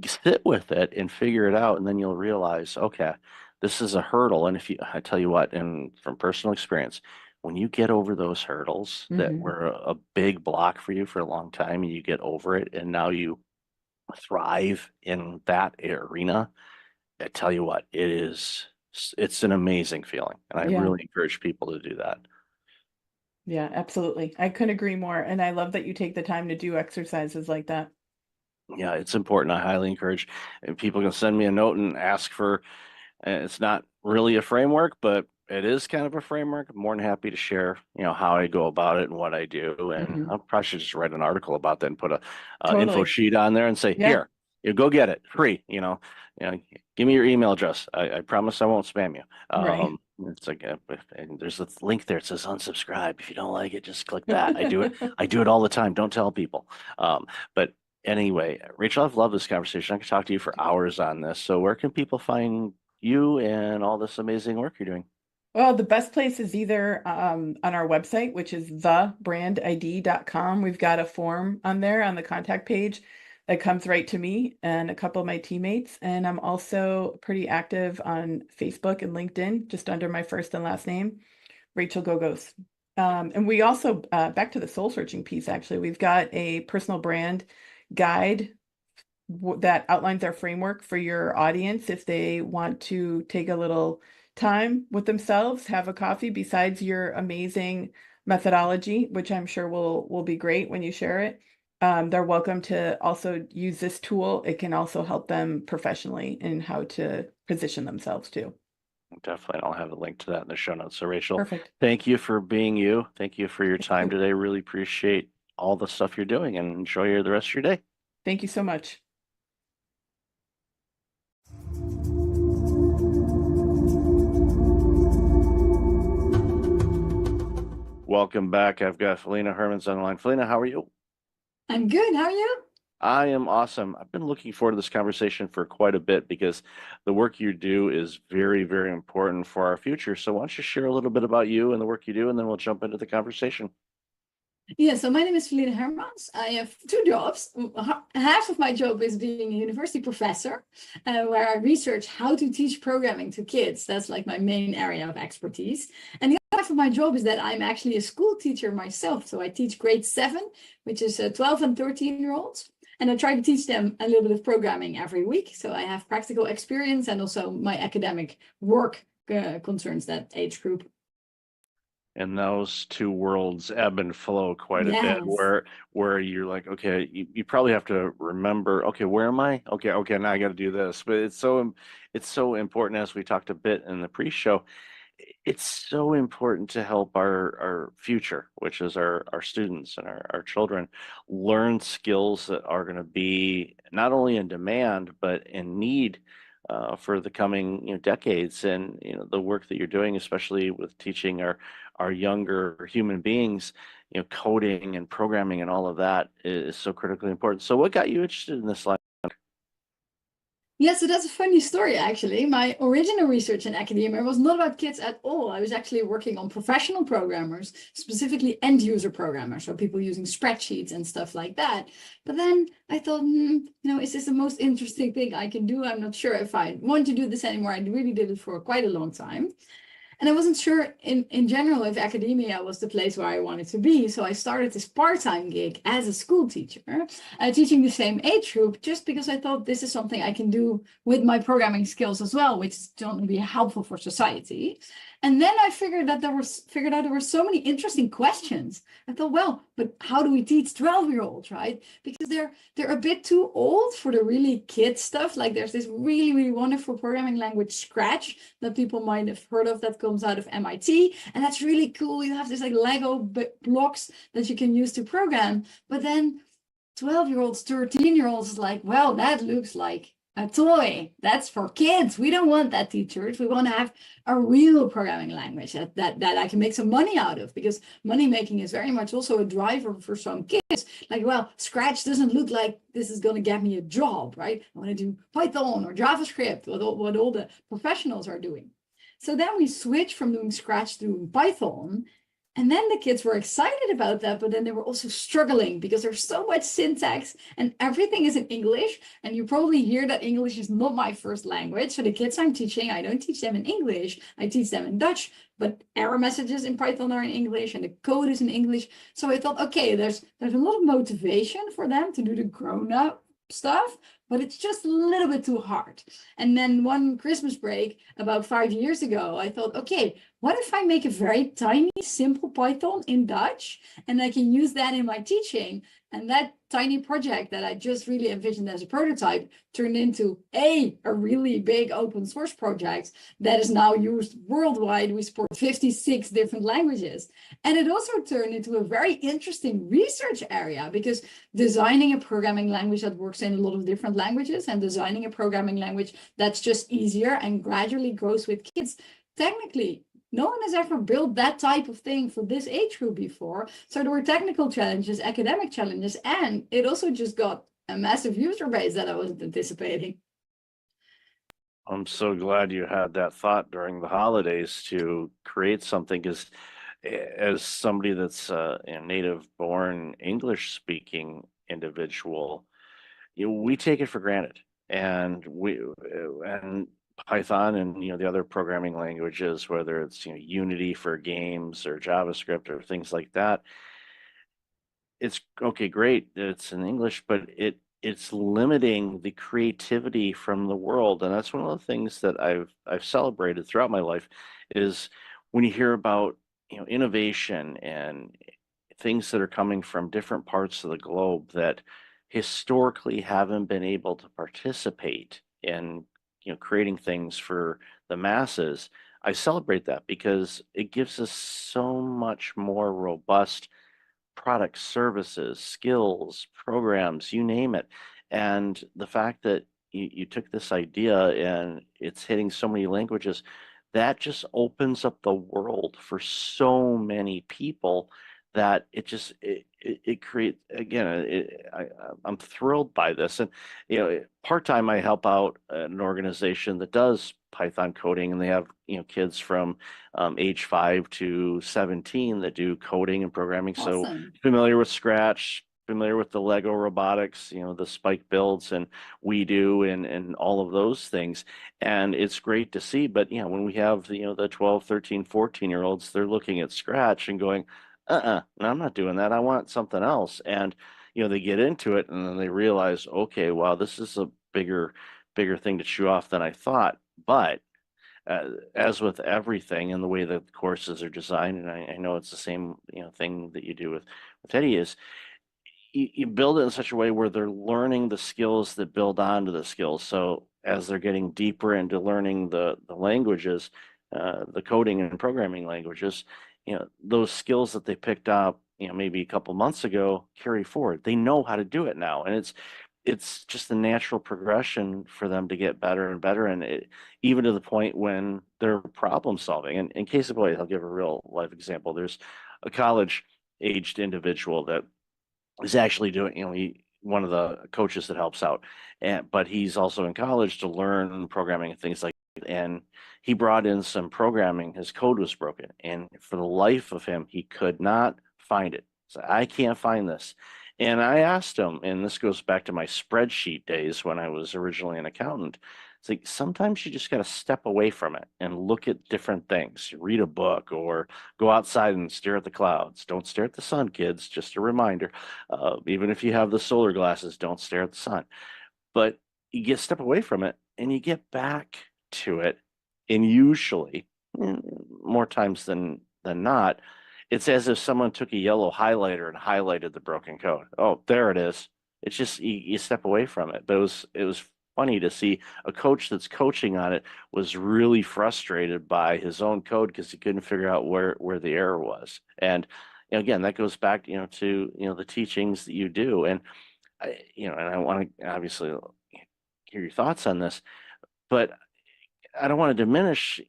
Speaker 1: sit with it and figure it out, and then you'll realize, okay, this is a hurdle. And I tell you what, and from personal experience, when you get over those hurdles that
Speaker 7: Hmm.
Speaker 1: were a big block for you for a long time, and you get over it, and now you thrive in that arena, I tell you what, it's an amazing feeling, and I
Speaker 7: Yeah.
Speaker 1: really encourage people to do that.
Speaker 7: Yeah, absolutely. I couldn't agree more. And I love that you take the time to do exercises like that.
Speaker 1: Yeah, it's important. I highly encourage, and people can send me a note and ask for, it's not really a framework, but it is kind of a framework. I'm more than happy to share, how I go about it and what I do. And
Speaker 7: Hmm.
Speaker 1: I probably should just write an article about that and put a info
Speaker 7: Totally.
Speaker 1: sheet on there and say,
Speaker 7: Yeah.
Speaker 1: here, you go get it free, give me your email address. I promise I won't spam you.
Speaker 7: Right.
Speaker 1: It's like, and there's a link there. It says unsubscribe. If you don't like it, just click that. I do it. I do it all the time. Don't tell people. But anyway, Rachel, I've loved this conversation. I could talk to you for hours on this. So where can people find you and all this amazing work you're doing?
Speaker 7: Well, the best place is either on our website, which is thebrandid.com. We've got a form on there on the contact page that comes right to me and a couple of my teammates. And I'm also pretty active on Facebook and LinkedIn, just under my first and last name, Rachel Gogos. And we also, back to the soul searching piece, actually, we've got a personal brand guide that outlines our framework for your audience if they want to take a little time with themselves, have a coffee besides your amazing methodology, which I'm sure will be great when you share it. They're welcome to also use this tool. It can also help them professionally in how to position themselves too.
Speaker 1: Definitely. I'll have a link to that in the show notes. So, Rachel,
Speaker 7: Perfect.
Speaker 1: thank you for being you. Thank you for your
Speaker 7: Thank
Speaker 1: time
Speaker 7: you.
Speaker 1: today. Really appreciate all the stuff you're doing and enjoy the rest of your day.
Speaker 7: Thank you so much.
Speaker 1: Welcome back. I've got Felina Hermans on the line. Felina, how are you?
Speaker 8: I'm good. How are you?
Speaker 1: I am awesome. I've been looking forward to this conversation for quite a bit because the work you do is very, very important for our future. So, why don't you share a little bit about you and the work you do, and then we'll jump into the conversation.
Speaker 8: Yeah, so my name is Feline Hermans. I have two jobs. Half of my job is being a university professor, where I research how to teach programming to kids. That's like my main area of expertise. And the other half of my job is that I'm actually a school teacher myself. So I teach grade 7, which is 12 and 13-year-olds. And I try to teach them a little bit of programming every week. So I have practical experience, and also my academic work concerns that age group.
Speaker 1: And those two worlds ebb and flow quite a bit,
Speaker 8: Yes.
Speaker 1: where you're like, okay, you probably have to remember, okay, where am I? Okay, now I got to do this. But it's so important, as we talked a bit in the pre-show. It's so important to help our future, which is our students and our children, learn skills that are going to be not only in demand but in need for the coming decades. And the work that you're doing, especially with teaching our younger human beings, coding and programming and all of that is so critically important. So, what got you interested in this line?
Speaker 8: Yeah, so that's a funny story, actually. My original research in academia was not about kids at all. I was actually working on professional programmers, specifically end user programmers, so people using spreadsheets and stuff like that. But then I thought, is this the most interesting thing I can do? I'm not sure if I want to do this anymore. I really did it for quite a long time. And I wasn't sure in general if academia was the place where I wanted to be. So I started this part-time gig as a school teacher, teaching the same age group, just because I thought this is something I can do with my programming skills as well, which is going to be helpful for society. And then I figured out there were so many interesting questions. I thought, well, but how do we teach 12-year-olds, right? Because they're a bit too old for the really kid stuff. Like there's this really, really wonderful programming language, Scratch, that people might have heard of, that comes out of MIT. And that's really cool. You have this like Lego blocks that you can use to program. But then 12-year-olds, 13-year-olds is like, well, that looks like a toy. That's for kids. We don't want that, teachers. We want to have a real programming language that I can make some money out of, because money making is very much also a driver for some kids. Like, well, Scratch doesn't look like this is going to get me a job, right? I want to do Python or JavaScript, what all the professionals are doing. So then we switched from doing Scratch to doing Python. And then the kids were excited about that, but then they were also struggling because there's so much syntax and everything is in English. And you probably hear that English is not my first language. So the kids I'm teaching, I don't teach them in English, I teach them in Dutch, but error messages in Python are in English and the code is in English. So I thought, okay, there's a lot of motivation for them to do the grown-up stuff, but it's just a little bit too hard. And then one Christmas break about 5 years ago, I thought, okay, what if I make a very tiny, simple Python in Dutch, and I can use that in my teaching? And that tiny project that I just really envisioned as a prototype turned into a really big open source project that is now used worldwide. We support 56 different languages. And it also turned into a very interesting research area, because designing a programming language that works in a lot of different languages and designing a programming language that's just easier and gradually grows with kids, technically, no one has ever built that type of thing for this age group before. So there were technical challenges, academic challenges, and it also just got a massive user base that I wasn't anticipating.
Speaker 1: I'm so glad you had that thought during the holidays to create something, because as somebody that's a native born English speaking individual, we take it for granted. And Python and the other programming languages, whether it's Unity for games or JavaScript or things like that, it's okay, great, it's in English, but it's limiting the creativity from the world. And that's one of the things that I've celebrated throughout my life, is when you hear about innovation and things that are coming from different parts of the globe that historically haven't been able to participate in creating things for the masses. I celebrate that because it gives us so much more robust products, services, skills, programs, you name it. And the fact that you took this idea and it's hitting so many languages, that just opens up the world for so many people that it creates, again, I'm thrilled by this. And part-time I help out an organization that does Python coding, and they have kids from age 5 to 17 that do coding and programming.
Speaker 8: Awesome.
Speaker 1: So familiar with Scratch, familiar with the Lego robotics, the Spike builds and We Do and all of those things. And it's great to see. But when we have the 12, 13, 14-year-olds, they're looking at Scratch and going, no, I'm not doing that. I want something else. And they get into it and then they realize, okay, wow, this is a bigger thing to chew off than I thought. But as with everything and the way that the courses are designed, and I know it's the same thing that you do with Eddie, is you build it in such a way where they're learning the skills that build onto the skills. So as they're getting deeper into learning the languages, the coding and programming languages, those skills that they picked up, maybe a couple months ago carry forward. They know how to do it now. And it's just a natural progression for them to get better and better. And even to the point when they're problem solving. And in case of point, I'll give a real life example. There's a college aged individual that is actually doing, one of the coaches that helps out, but he's also in college to learn programming and things like that. And he brought in some programming. His code was broken, and for the life of him, he could not find it. So I can't find this. And I asked him, and this goes back to my spreadsheet days when I was originally an accountant. It's like sometimes you just got to step away from it and look at different things. Read a book or go outside and stare at the clouds. Don't stare at the sun, kids. Just a reminder. Even if you have the solar glasses, don't stare at the sun. But you get step away from it and you get back to it. And usually, more times than not, it's as if someone took a yellow highlighter and highlighted the broken code. Oh, there it is. It's just you step away from it. But it was funny to see a coach that's coaching on it was really frustrated by his own code because he couldn't figure out where the error was. And again, that goes back to the teachings that you do. And and I want to obviously hear your thoughts on this, but I don't want to diminish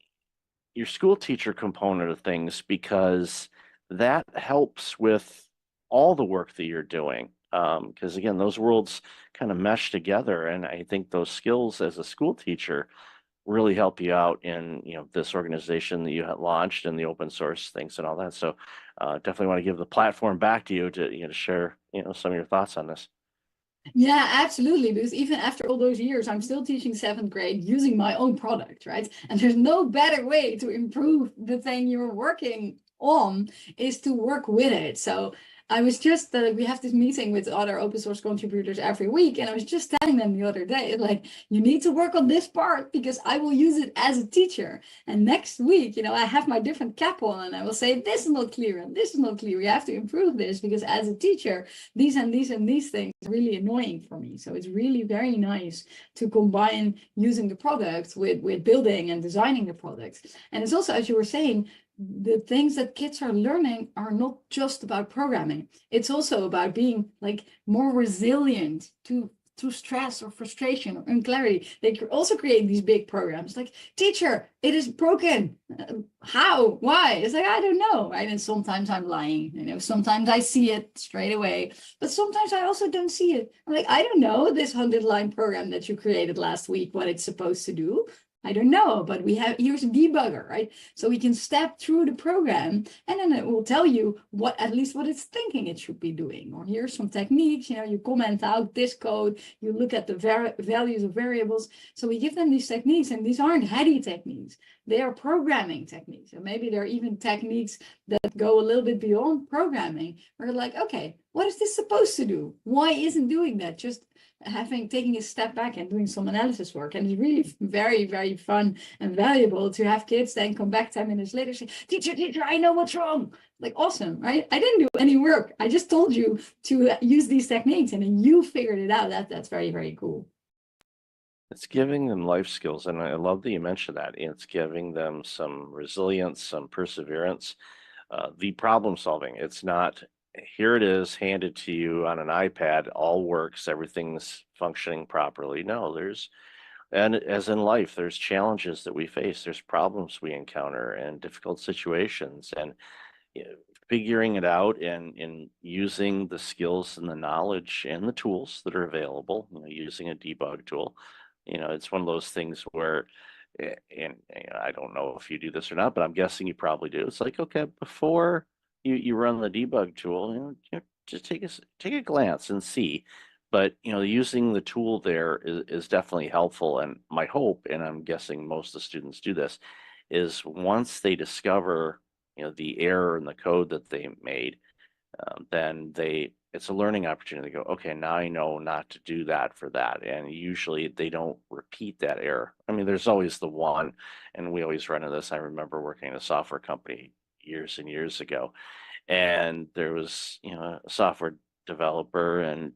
Speaker 1: your school teacher component of things because that helps with all the work that you're doing. Because again, those worlds kind of mesh together, and I think those skills as a school teacher really help you out in this organization that you had launched and the open source things and all that. So definitely want to give the platform back to you to share some of your thoughts on this.
Speaker 8: Yeah, absolutely. Because even after all those years, I'm still teaching 7th grade using my own product, right? And there's no better way to improve the thing you're working on is to work with it. So I was just, we have this meeting with other open source contributors every week. And I was just telling them the other day, like, you need to work on this part because I will use it as a teacher. And next week, I have my different cap on and I will say, this is not clear and this is not clear. You have to improve this because as a teacher, these and these and these things are really annoying for me. So it's really very nice to combine using the product with building and designing the product. And it's also, as you were saying, the things that kids are learning are not just about programming. It's also about being like more resilient to stress or frustration or unclarity. They also create these big programs like, teacher, it is broken. How? Why? It's like, I don't know, right? And sometimes I'm lying, sometimes I see it straight away, but sometimes I also don't see it. I'm like, I don't know this 100-line program that you created last week, what it's supposed to do. I don't know, but here's a debugger, right? So we can step through the program and then it will tell you at least what it's thinking it should be doing. Or here's some techniques, you comment out this code, you look at the values of variables. So we give them these techniques, and these aren't heady techniques. They are programming techniques. And maybe there are even techniques that go a little bit beyond programming. We're like, okay, what is this supposed to do? Why isn't doing that? Just taking a step back and doing some analysis work. And it's really very, very fun and valuable to have kids then come back 10 minutes later say, teacher, I know what's wrong. Like, awesome, right? I didn't do any work. I just told you to use these techniques and then you figured it out. That's very, very cool.
Speaker 1: It's giving them life skills. And I love that you mentioned that. It's giving them some resilience, some perseverance, the problem solving. It's not, here it is handed to you on an iPad, all works, everything's functioning properly. No, and as in life, there's challenges that we face, there's problems we encounter and difficult situations, and figuring it out and using the skills and the knowledge and the tools that are available, using a debug tool. It's one of those things where, and I don't know if you do this or not, but I'm guessing you probably do. It's like, okay, before you run the debug tool, just take a glance and see. But using the tool there is definitely helpful. And my hope, and I'm guessing most of the students do this, is once they discover the error in the code that they made, then it's a learning opportunity to go, okay, now I know not to do that for that. And usually they don't repeat that error. I mean, there's always the one, and we always run into this. I remember working in a software company years and years ago, and there was a software developer, and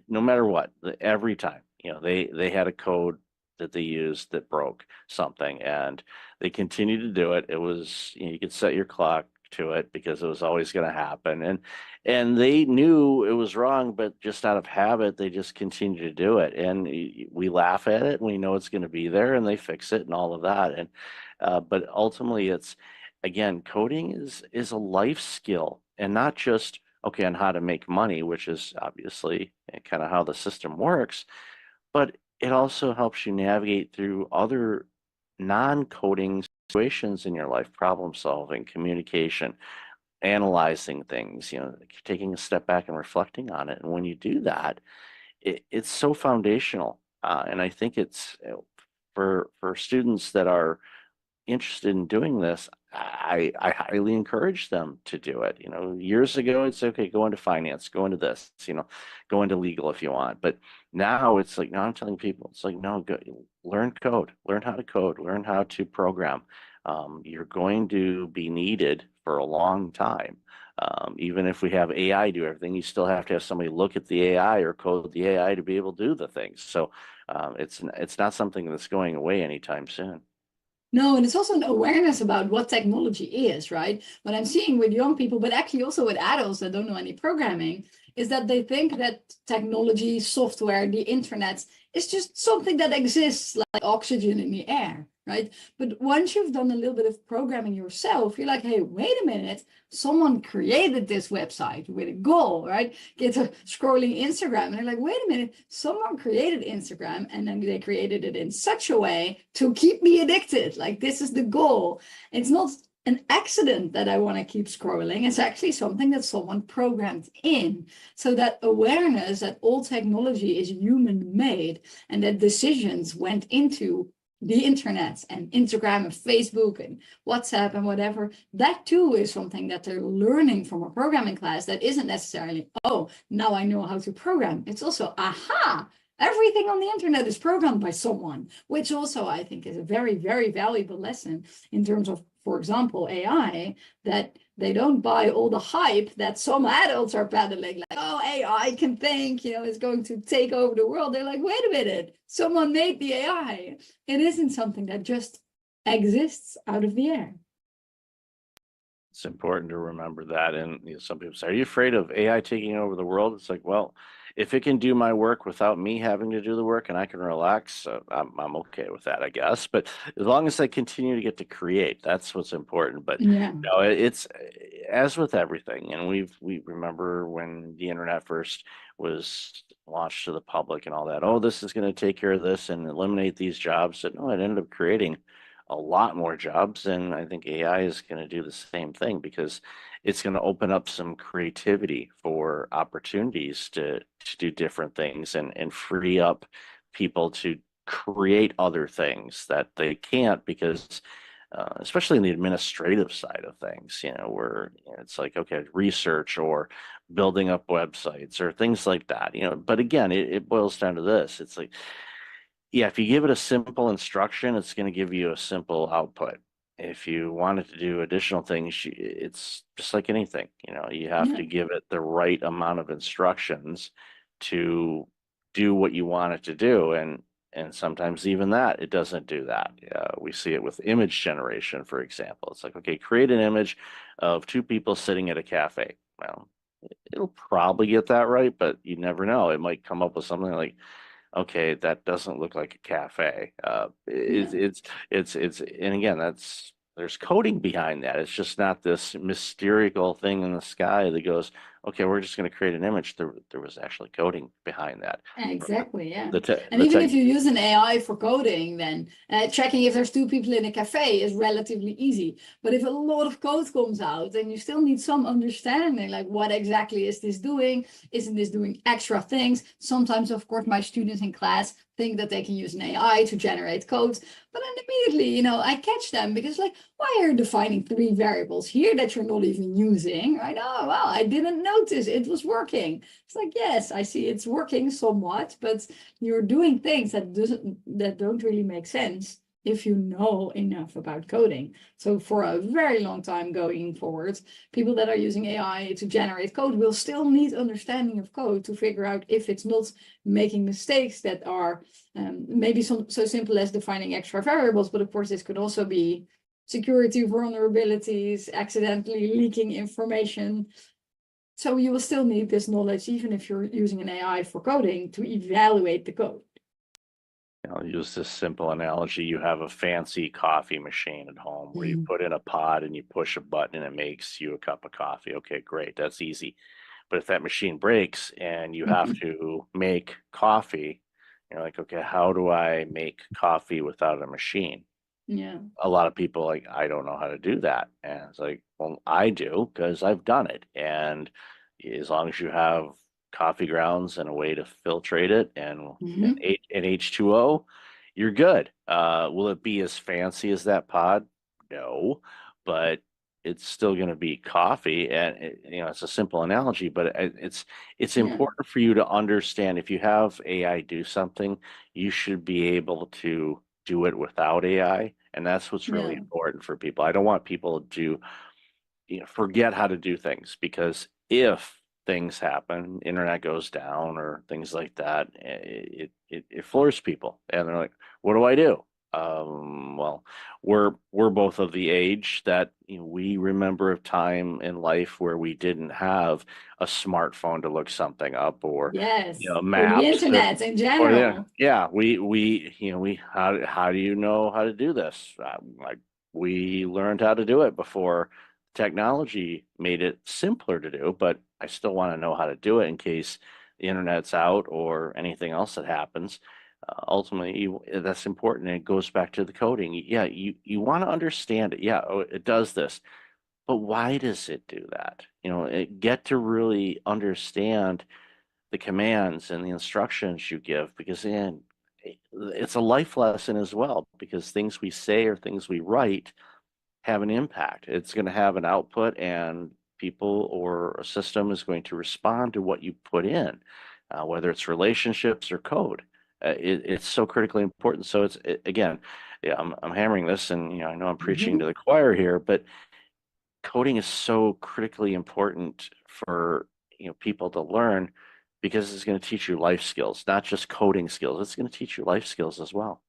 Speaker 1: no matter what, every time they had a code that they used that broke something, and they continued to do it. It was you could set your clock to it because it was always going to happen, and they knew it was wrong, but just out of habit they just continue to do it, and we laugh at it and we know it's going to be there, and they fix it and all of that. And but ultimately, it's, again, coding is a life skill, and not just okay, on how to make money, which is obviously kind of how the system works, but it also helps you navigate through other non-coding situations in your life, problem solving, communication, analyzing things, taking a step back and reflecting on it. And when you do that, it's so foundational. And I think it's for students that are interested in doing this, I highly encourage them to do it. Years ago, it's okay, go into finance, go into this, go into legal if you want. But now it's like, no, I'm telling people, it's like, no, go, learn code, learn how to code, learn how to program. You're going to be needed for a long time. Even if we have AI do everything, you still have to have somebody look at the AI or code the AI to be able to do the things. So it's not something that's going away anytime soon.
Speaker 8: No, and it's also an awareness about what technology is, right? What I'm seeing with young people, but actually also with adults that don't know any programming, is that they think that technology, software, the internet is just something that exists like oxygen in the air, right? But once you've done a little bit of programming yourself, you're like, hey, wait a minute, someone created this website with a goal, right? Get to scrolling Instagram and they're like, wait a minute, someone created Instagram and then they created it in such a way to keep me addicted. Like this is the goal. It's not an accident that I want to keep scrolling. It's actually something that someone programmed in. So that awareness that all technology is human made and that decisions went into the internet and Instagram and Facebook and WhatsApp and whatever, that too is something that they're learning from a programming class that isn't necessarily, oh, now I know how to program. It's also, aha, everything on the internet is programmed by someone, which also I think is a very, very valuable lesson in terms of, for example, AI, that they don't buy all the hype that some adults are peddling, like, oh, AI can think, it's going to take over the world. They're like, wait a minute, someone made the AI. It isn't something that just exists out of the air.
Speaker 1: It's important to remember that. And some people say, are you afraid of AI taking over the world? It's like, well, if it can do my work without me having to do the work and I can relax, I'm okay with that, I guess. But as long as I continue to get to create, that's what's important. But
Speaker 8: Yeah.
Speaker 1: it's as with everything. And we remember when the internet first was launched to the public and all that. Oh, this is going to take care of this and eliminate these jobs. And no, it ended up creating a lot more jobs. And I think AI is going to do the same thing because it's going to open up some creativity for opportunities to do different things and free up people to create other things that they can't because especially in the administrative side of things, where it's like, okay, research or building up websites or things like that, but again, it boils down to this. It's like, yeah, if you give it a simple instruction, it's going to give you a simple output. If you want it to do additional things, it's just like anything, you have to give it the right amount of instructions to do what you want it to do. And sometimes even that, it doesn't do that. We see it with image generation, for example. It's like, okay, create an image of two people sitting at a cafe. Well, it'll probably get that right, but you never know. It might come up with something like, okay, that doesn't look like a cafe. It's and again, there's coding behind that. It's just not this mystical thing in the sky that goes, okay, we're just going to create an image. There was actually coding behind that.
Speaker 8: Exactly, yeah.
Speaker 1: And
Speaker 8: even if you use an AI for coding, then checking if there's two people in a cafe is relatively easy. But if a lot of code comes out, then you still need some understanding, like what exactly is this doing? Isn't this doing extra things? Sometimes, of course, my students in class think that they can use an AI to generate codes, but then immediately, I catch them because like, why are you defining 3 variables here that you're not even using, right? Oh, well, I didn't notice it was working. It's like, yes, I see it's working somewhat, but you're doing things that don't really make sense if you know enough about coding. So for a very long time going forward, people that are using AI to generate code will still need understanding of code to figure out if it's not making mistakes that are maybe so simple as defining extra variables. But of course, this could also be security vulnerabilities, accidentally leaking information. So you will still need this knowledge, even if you're using an AI for coding, to evaluate the code.
Speaker 1: I'll use this simple analogy. You have a fancy coffee machine at home where you put in a pod and you push a button and it makes you a cup of coffee. Okay, great. That's easy. But if that machine breaks and you have to make coffee, you're like, okay, how do I make coffee without a machine?
Speaker 8: Yeah.
Speaker 1: A lot of people like, I don't know how to do that. And it's like, well, I do because I've done it. And as long as you have coffee grounds and a way to filtrate it and
Speaker 8: Mhm.
Speaker 1: an H2O, you're good. Will it be as fancy as that pod? No, but it's still going to be coffee. And it's a simple analogy, but it's
Speaker 8: Yeah.
Speaker 1: important for you to understand if you have AI do something, you should be able to do it without AI. And that's what's really
Speaker 8: Yeah.
Speaker 1: important for people. I don't want people to forget how to do things, because if things happen, internet goes down or things like that, it floors people, and they're like, "What do I do?" Well, we're both of the age that we remember a time in life where we didn't have a smartphone to look something up, or
Speaker 8: Yes. Or the
Speaker 1: maps
Speaker 8: internet in
Speaker 1: or
Speaker 8: general.
Speaker 1: yeah, we how do you know how to do this? Like, we learned how to do it before technology made it simpler to do, but I still want to know how to do it in case the internet's out or anything else that happens. Ultimately, that's important. And it goes back to the coding. Yeah, you want to understand it. Yeah, oh, it does this, but why does it do that? Get to really understand the commands and the instructions you give, because then it's a life lesson as well, because things we say or things we write have an impact. It's going to have an output, and people or a system is going to respond to what you put in, whether it's relationships or code. It's so critically important. So again, yeah, I'm hammering this, and I know I'm preaching
Speaker 8: Mhm.
Speaker 1: to the choir here, but coding is so critically important for people to learn, because it's going to teach you life skills, not just coding skills. It's going to teach you life skills as well.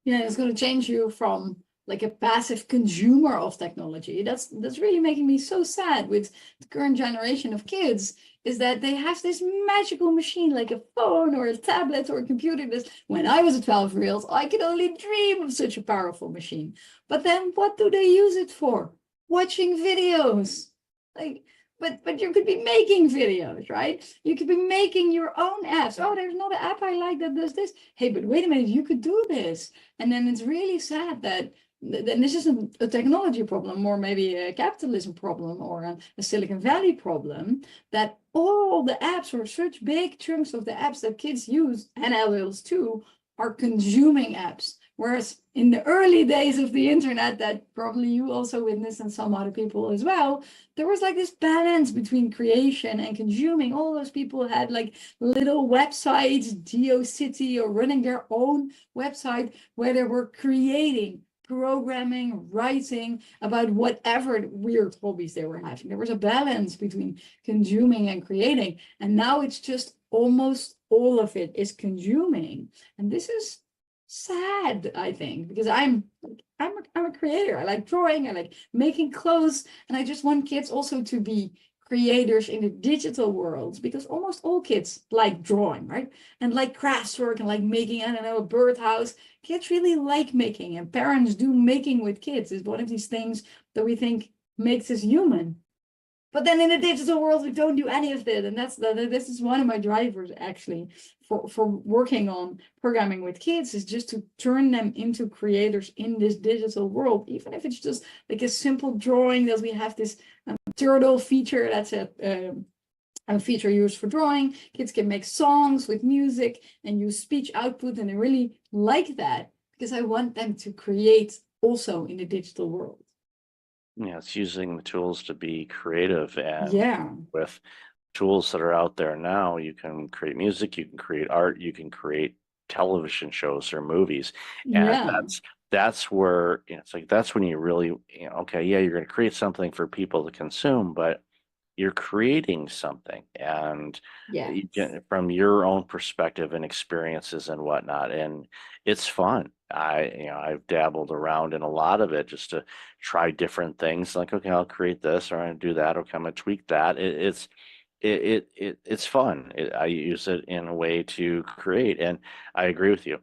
Speaker 8: Yeah, it's going to change you from like a passive consumer of technology. That's really making me so sad with the current generation of kids, is that they have this magical machine like a phone or a tablet or a computer. This, when I was a 12-year-old, I could only dream of such a powerful machine. But then what do they use it for? Watching videos. Like, but you could be making videos, right? You could be making your own apps. Oh, there's not an app I like that does this. Hey, but wait a minute, you could do this. And then it's really sad that then this isn't a technology problem, or maybe a capitalism problem, or a Silicon Valley problem, that all the apps, or such big chunks of the apps that kids use, and adults too, are consuming apps. Whereas in the early days of the internet, that probably you also witnessed, and some other people as well, there was like this balance between creation and consuming. All those people had like little websites, GeoCity, or running their own website where they were creating, programming, writing about whatever weird hobbies they were having. There was a balance between consuming and creating. And now it's just almost all of it is consuming. And this is sad, I think, because I'm a creator. I like drawing, I like making clothes, and I just want kids also to be creators in the digital world, because almost all kids like drawing, right? And like crafts work, and like making, I don't know, a birdhouse. Kids really like making, and parents do making with kids. Is one of these things that we think makes us human. But then in the digital world, we don't do any of that. And this is one of my drivers actually for working on programming with kids, is just to turn them into creators in this digital world, even if it's just like a simple drawing. That we have this turtle feature, that's a feature used for drawing. Kids can make songs with music and use speech output, and I really like that, because I want them to create also in the digital world.
Speaker 1: Yeah, it's using the tools to be creative, and
Speaker 8: Yeah.
Speaker 1: with tools that are out there now, you can create music, you can create art, you can create television shows or movies, and
Speaker 8: Yeah.
Speaker 1: that's where it's like that's when you really okay, yeah, you're going to create something for people to consume, but you're creating something, and
Speaker 8: Yeah.
Speaker 1: you get from your own perspective and experiences and whatnot, and it's fun. I've dabbled around in a lot of it just to try different things. Like, okay, I'll create this, or I'm gonna do that. Okay, I'm gonna tweak that. It's fun. I use it in a way to create, and I agree with you.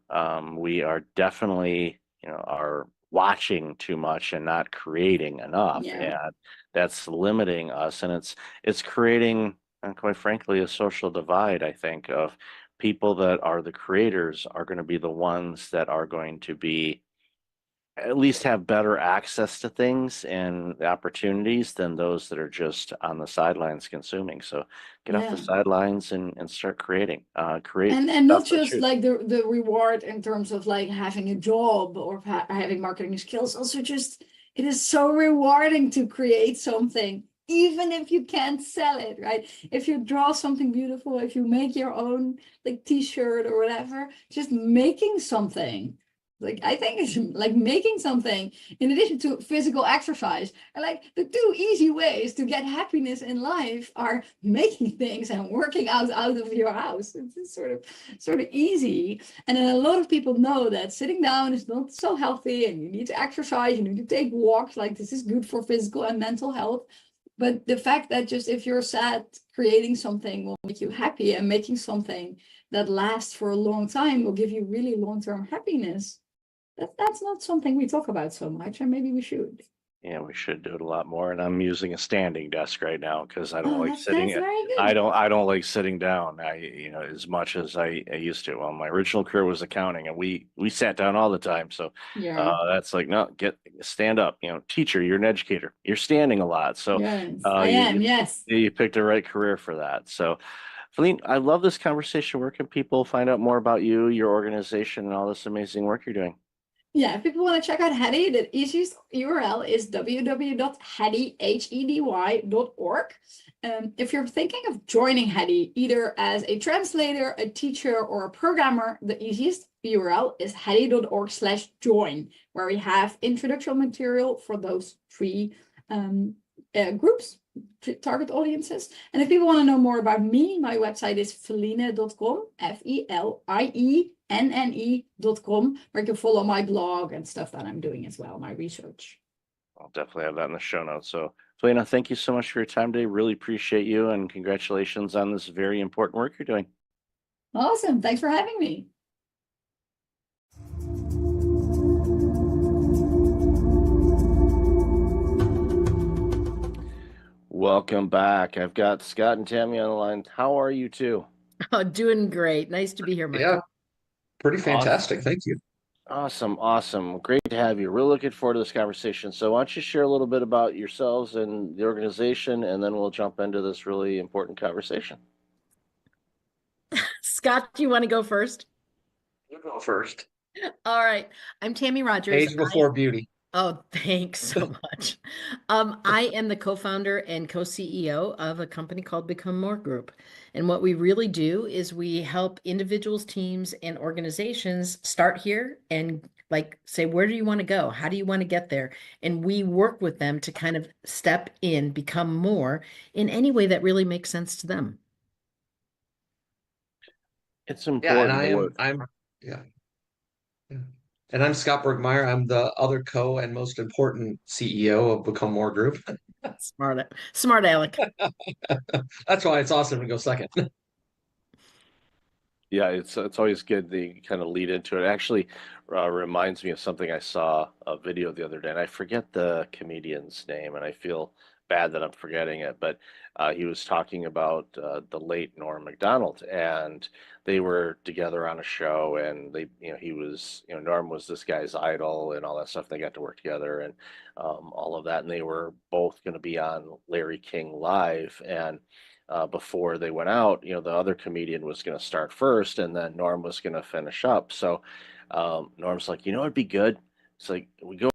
Speaker 1: We are definitely are watching too much and not creating enough,
Speaker 8: Yeah.
Speaker 1: and that's limiting us, and it's creating and quite frankly, a social divide, I think, of people that are the creators are going to be the ones that are going to be at least have better access to things and the opportunities than those that are just on the sidelines consuming. So get off the
Speaker 8: Yeah.
Speaker 1: sidelines and start creating. Create
Speaker 8: And not
Speaker 1: stuff that
Speaker 8: just
Speaker 1: you.
Speaker 8: like the reward in terms of like having a job or having marketing skills, also just it is so rewarding to create something, even if you can't sell it, right? If you draw something beautiful, if you make your own like t-shirt or whatever, just making something. Like I think it's like making something in addition to physical exercise. And like the two easy ways to get happiness in life are making things and working out of your house. It's sort of easy. And then a lot of people know that sitting down is not so healthy and you need to exercise, you need to take walks, like this is good for physical and mental health. But the fact that just if you're sad, creating something will make you happy, and making something that lasts for a long time will give you really long-term happiness. That's not something we talk about so much, and maybe we should.
Speaker 1: Yeah, we should do it a lot more. And I'm using a standing desk right now because I don't
Speaker 8: Oh,
Speaker 1: like
Speaker 8: that's
Speaker 1: sitting.
Speaker 8: very good.
Speaker 1: I don't like sitting down. As much as I used to. Well, my original career was accounting, and we sat down all the time. So
Speaker 8: Yeah.
Speaker 1: that's like, no, stand up. Teacher, you're an educator. You're standing a lot. So
Speaker 8: Yes, I am. Yes.
Speaker 1: you picked the right career for that. So, Feline, I love this conversation. Where can people find out more about you, your organization, and all this amazing work you're doing?
Speaker 8: Yeah, if people want to check out Hedy, the easiest URL is www.hedy.org. If you're thinking of joining Hedy, either as a translator, a teacher, or a programmer, the easiest URL is hedy.org/join, where we have introductory material for those three groups, target audiences. And if people want to know more about me, my website is feline.com, FELIENNE.com, where you can follow my blog and stuff that I'm doing as well, my research.
Speaker 1: I'll definitely have that in the show notes. So, Felina, thank you so much for your time today. Really appreciate you, and congratulations on this very important work you're doing.
Speaker 8: Awesome. Thanks for having me.
Speaker 1: Welcome back. I've got Scott and Tammy on the line. How are you two?
Speaker 9: Oh, doing great. Nice to be here, Michael.
Speaker 10: Yeah, pretty fantastic. Thank you.
Speaker 1: Awesome. Great to have you. Really looking forward to this conversation. So why don't you share a little bit about yourselves and the organization, and then we'll jump into this really important conversation.
Speaker 9: Scott, do you want to go first?
Speaker 10: You go first.
Speaker 9: All right. I'm Tammy Rogers.
Speaker 10: Age before beauty.
Speaker 9: Oh, thanks so much. I am the co-founder and co-CEO of a company called Become More Group. And what we really do is we help individuals, teams, and organizations start here and say, where do you want to go? How do you want to get there? And we work with them to kind of step in, become more in any way that really makes sense to them.
Speaker 1: It's important.
Speaker 10: Yeah, and I'm Scott Bergmeyer. I'm the other and most important CEO of Become More Group.
Speaker 9: Smart Alec.
Speaker 10: That's why it's awesome to go second.
Speaker 1: Yeah, it's always good to kind of lead into it. Actually, reminds me of something I saw a video the other day, and I forget the comedian's name, and I feel bad that I'm forgetting it, but he was talking about the late Norm Macdonald, and they were together on a show, and Norm was this guy's idol and all that stuff. They got to work together and all of that, and they were both going to be on Larry King Live, and before they went out, the other comedian was going to start first, and then Norm was going to finish up. So Norm's like, it'd be good. It's like, we go,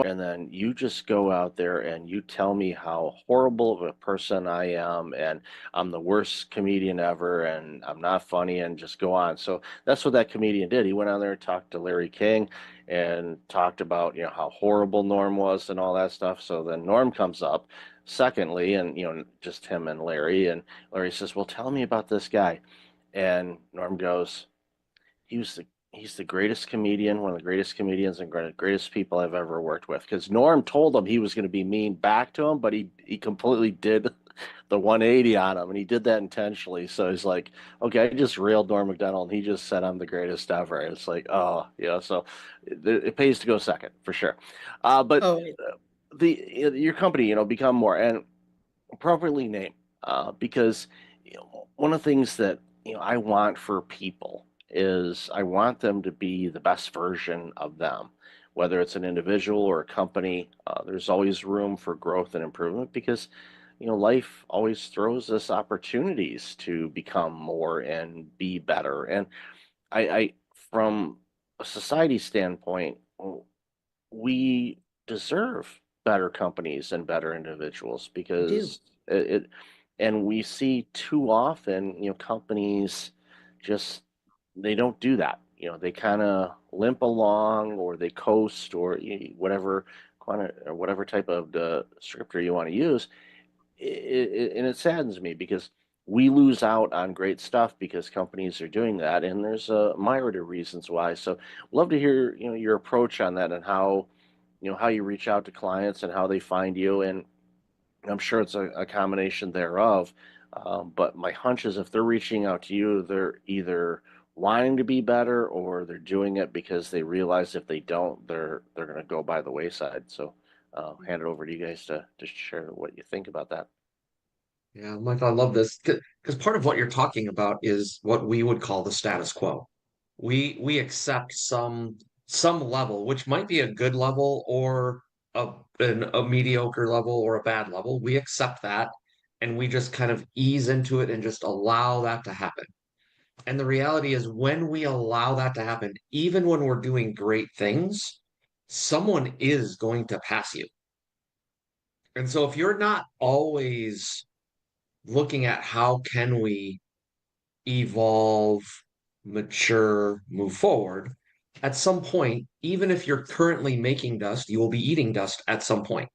Speaker 1: and then you just go out there and you tell me how horrible of a person I am, and I'm the worst comedian ever, and I'm not funny, and just go on. So that's what that comedian did. He went on there and talked to Larry King and talked about, how horrible Norm was and all that stuff. So then Norm comes up secondly, and just him and Larry Larry says, well, tell me about this guy. And Norm goes, he's the greatest comedian, one of the greatest comedians and greatest people I've ever worked with. Because Norm told him he was going to be mean back to him, but he completely did the 180 on him, and he did that intentionally. So he's like, okay, I just railed Norm Macdonald, and he just said I'm the greatest ever. And it's like, oh, yeah. So it pays to go second for sure. Your company, Become More, and appropriately named, because one of the things that I want for people is I want them to be the best version of them, whether it's an individual or a company. There's always room for growth and improvement because life always throws us opportunities to become more and be better. And I from a society standpoint, we deserve better companies and better individuals
Speaker 9: We do.
Speaker 1: because and we see too often, companies just they don't do that. They kind of limp along or they coast or whatever or whatever type of descriptor you want to use. And it saddens me because we lose out on great stuff because companies are doing that, and there's a myriad of reasons why. So, love to hear your approach on that and how how you reach out to clients and how they find you. And I'm sure it's a combination thereof. But my hunch is if they're reaching out to you, they're either wanting to be better or they're doing it because they realize if they don't, they're going to go by the wayside. So, hand it over to you guys to share what you think about that.
Speaker 10: Yeah, Michael, I love this because part of what you're talking about is what we would call the status quo. We accept some level, which might be a good level or a mediocre level or a bad level. We accept that and we just kind of ease into it and just allow that to happen. And the reality is when we allow that to happen, even when we're doing great things, someone is going to pass you. And so if you're not always looking at how can we evolve, mature, move forward, at some point, even if you're currently making dust, you will be eating dust at some point.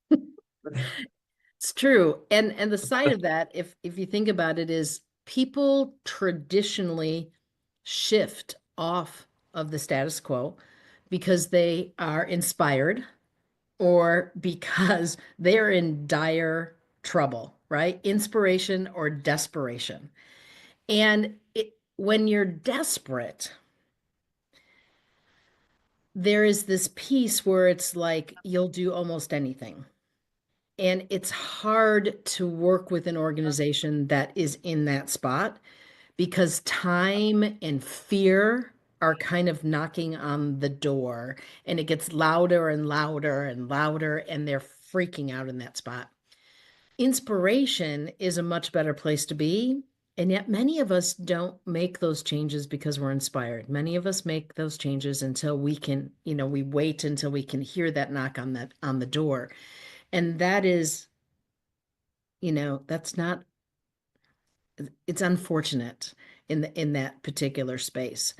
Speaker 9: It's true. And the side of that, if you think about it, is people traditionally shift off of the status quo because they are inspired or because they're in dire trouble, right? Inspiration or desperation. And when you're desperate, there is this piece where it's like you'll do almost anything. And it's hard to work with an organization that is in that spot because time and fear are kind of knocking on the door and it gets louder and louder and louder and they're freaking out in that spot. Inspiration is a much better place to be. And yet many of us don't make those changes because we're inspired. Many of us make those changes until we can, we wait until we can hear that knock on the door. And that is, that's not, it's unfortunate in that particular space.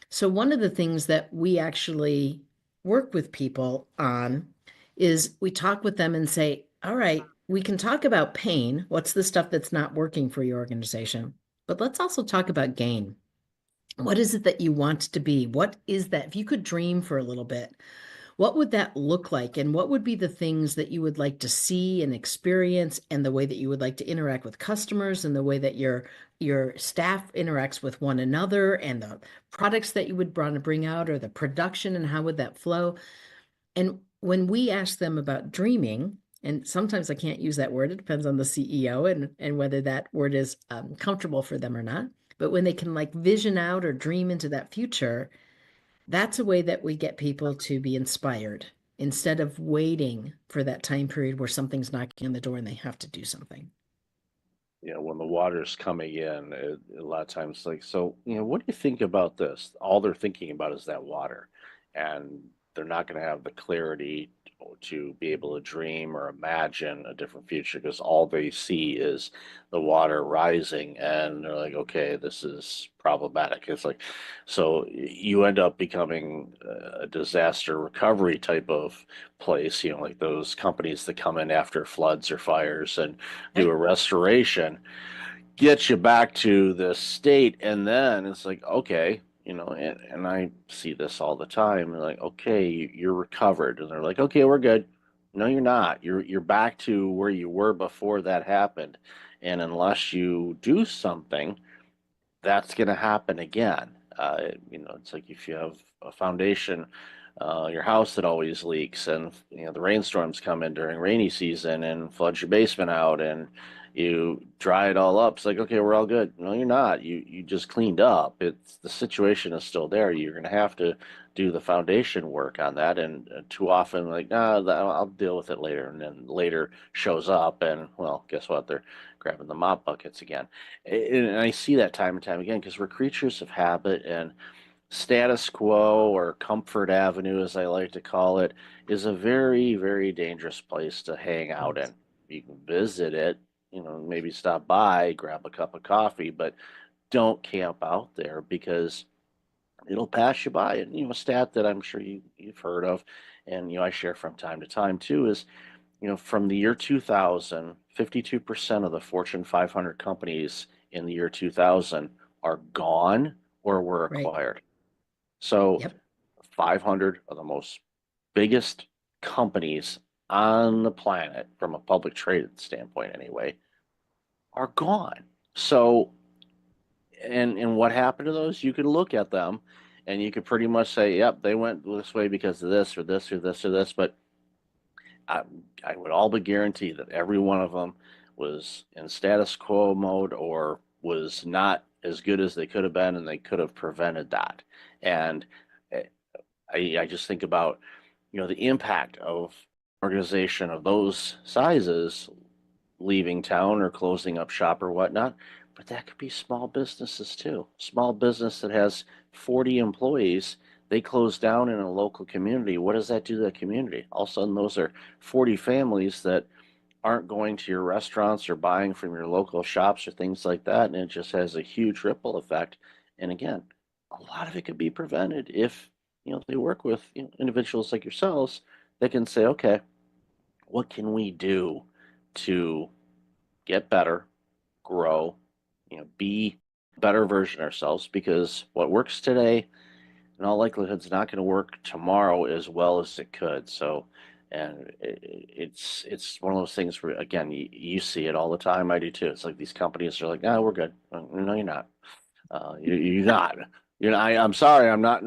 Speaker 9: So one of the things that we actually work with people on is we talk with them and say, all right, we can talk about pain. What's the stuff that's not working for your organization? But let's also talk about gain. What is it that you want to be? What is that? If you could dream for a little bit, what would that look like? And what would be the things that you would like to see and experience and the way that you would like to interact with customers and the way that your staff interacts with one another and the products that you would want to bring out or the production and how would that flow? And when we ask them about dreaming, and sometimes I can't use that word, it depends on the CEO and whether that word is comfortable for them or not. But when they can like vision out or dream into that future, that's a way that we get people to be inspired instead of waiting for that time period where something's knocking on the door and they have to do something.
Speaker 1: When the water's coming in, a lot of times, like, so, what do you think about this? All they're thinking about is that water, and they're not going to have the clarity to be able to dream or imagine a different future because all they see is the water rising, and they're like, okay, this is problematic. It's like, so you end up becoming a disaster recovery type of place, like those companies that come in after floods or fires and do a restoration, get you back to the state, and then it's like, okay, and I see this all the time. They're like, okay, you're recovered, and they're like, okay, we're good. No, you're not. You're back to where you were before that happened, and unless you do something, that's going to happen again. It's like if you have a foundation, your house that always leaks, and the rainstorms come in during rainy season and floods your basement out, and you dry it all up. It's like, okay, we're all good. No, you're not. You just cleaned up. It's the situation is still there. You're going to have to do the foundation work on that. And too often, like, nah, I'll deal with it later. And then later shows up, and well, guess what? They're grabbing the mop buckets again. And I see that time and time again because we're creatures of habit, and status quo, or comfort avenue, as I like to call it, is a very, very dangerous place to hang out in. You can visit it, maybe stop by, grab a cup of coffee, but don't camp out there because it'll pass you by. And, a stat that I'm sure you've heard of, and, I share from time to time too, is, from the year 2000, 52% of the Fortune 500 companies in the year 2000 are gone or were
Speaker 9: Right.
Speaker 1: acquired. So
Speaker 9: Yep.
Speaker 1: 500 of the most biggest companies on the planet, from a public traded standpoint anyway, are gone. So, and what happened to those? You could look at them and you could pretty much say, yep, they went this way because of this or this or this or this. But I would all but guarantee that every one of them was in status quo mode or was not as good as they could have been, and they could have prevented that. And I just think about, the impact of organization of those sizes leaving town or closing up shop or whatnot. But that could be small businesses too. Small business that has 40 employees, they close down in a local community. What does that do to the community? All of a sudden, those are 40 families that aren't going to your restaurants or buying from your local shops or things like that. And it just has a huge ripple effect. And again, a lot of it could be prevented if, they work with individuals like yourselves that can say, okay, what can we do to get better, grow, be a better version of ourselves? Because what works today, in all likelihood, is not going to work tomorrow as well as it could. So, and it's one of those things where, again, you see it all the time. I do too. It's like these companies are like, no, we're good. No, you're not. You're not. I'm sorry. I'm not.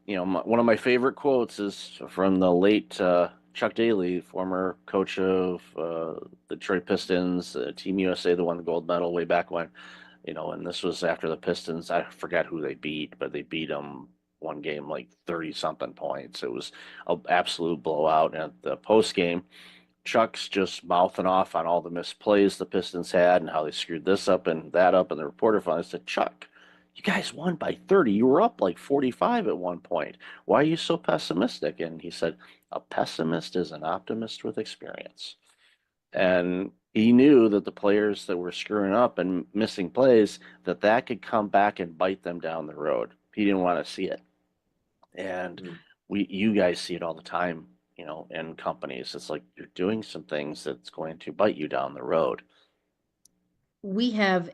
Speaker 1: One of my favorite quotes is from the late Chuck Daly, former coach of the Detroit Pistons, Team USA, that won the gold medal way back when. And this was after the Pistons. I forget who they beat, but they beat them one game like 30 something points. It was an absolute blowout. And at the post game, Chuck's just mouthing off on all the missed plays the Pistons had and how they screwed this up and that up. And the reporter finally said, Chuck, you guys won by 30. You were up like 45 at one point. Why are you so pessimistic? And he said, a pessimist is an optimist with experience. And he knew that the players that were screwing up and missing plays, that could come back and bite them down the road. He didn't want to see it. And you guys see it all the time, in companies. It's like you're doing some things that's going to bite you down the road.
Speaker 9: We have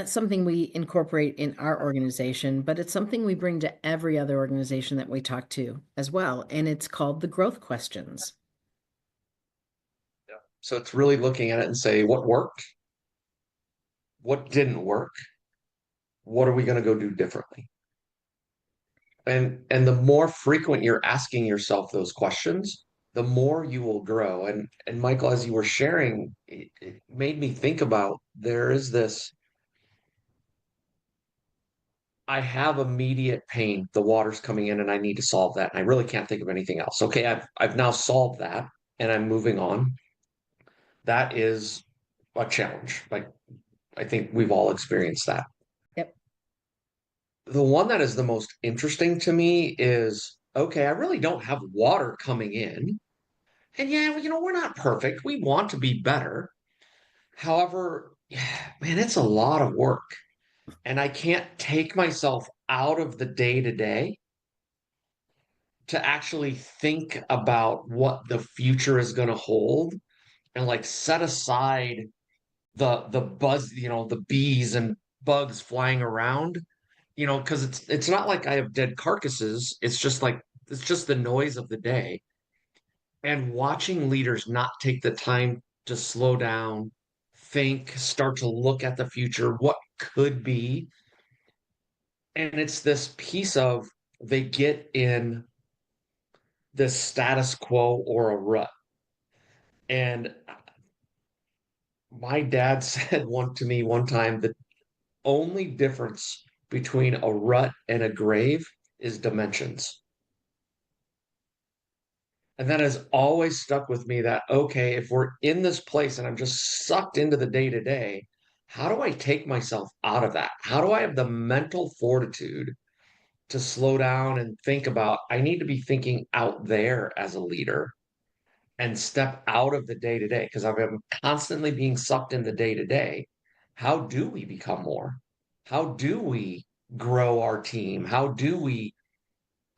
Speaker 9: something we incorporate in our organization, but it's something we bring to every other organization that we talk to as well. And it's called the growth questions.
Speaker 10: Yeah. So it's really looking at it and say, what worked? What didn't work? What are we going to go do differently? And the more frequent you're asking yourself those questions, the more you will grow. And Michael, as you were sharing, it made me think about, there is this, I have immediate pain, the water's coming in and I need to solve that. And I really can't think of anything else. Okay, I've now solved that and I'm moving on. That is a challenge. Like, I think we've all experienced that.
Speaker 9: Yep.
Speaker 10: The one that is the most interesting to me is, okay, I really don't have water coming in. And yeah, we're not perfect. We want to be better. However, man, it's a lot of work. And I can't take myself out of the day to day to actually think about what the future is going to hold and like set aside the buzz, the bees and bugs flying around, because it's not like I have dead carcasses. It's just the noise of the day. And watching leaders not take the time to slow down, think, start to look at the future, what could be. And it's this piece of, they get in this status quo or a rut. And My dad said one to me one time, the only difference between a rut and a grave is dimensions. And that has always stuck with me that, okay, if we're in this place and I'm just sucked into the day to day, how do I take myself out of that? How do I have the mental fortitude to slow down and think about, I need to be thinking out there as a leader and step out of the day to day? Because I'm constantly being sucked in the day to day. How do we become more? How do we grow our team? How do we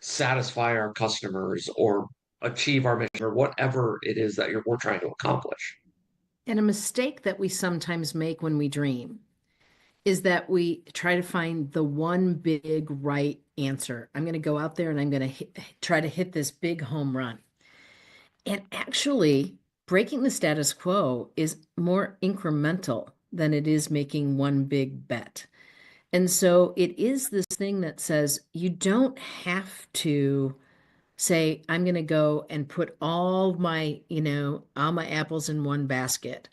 Speaker 10: satisfy our customers or achieve our mission or whatever it is that we're trying to accomplish?
Speaker 9: And a mistake that we sometimes make when we dream is that we try to find the one big right answer. I'm going to go out there and I'm going to try to hit this big home run. And actually, breaking the status quo is more incremental than it is making one big bet. And so it is this thing that says you don't have to say, I'm going to go and put all my apples in one basket.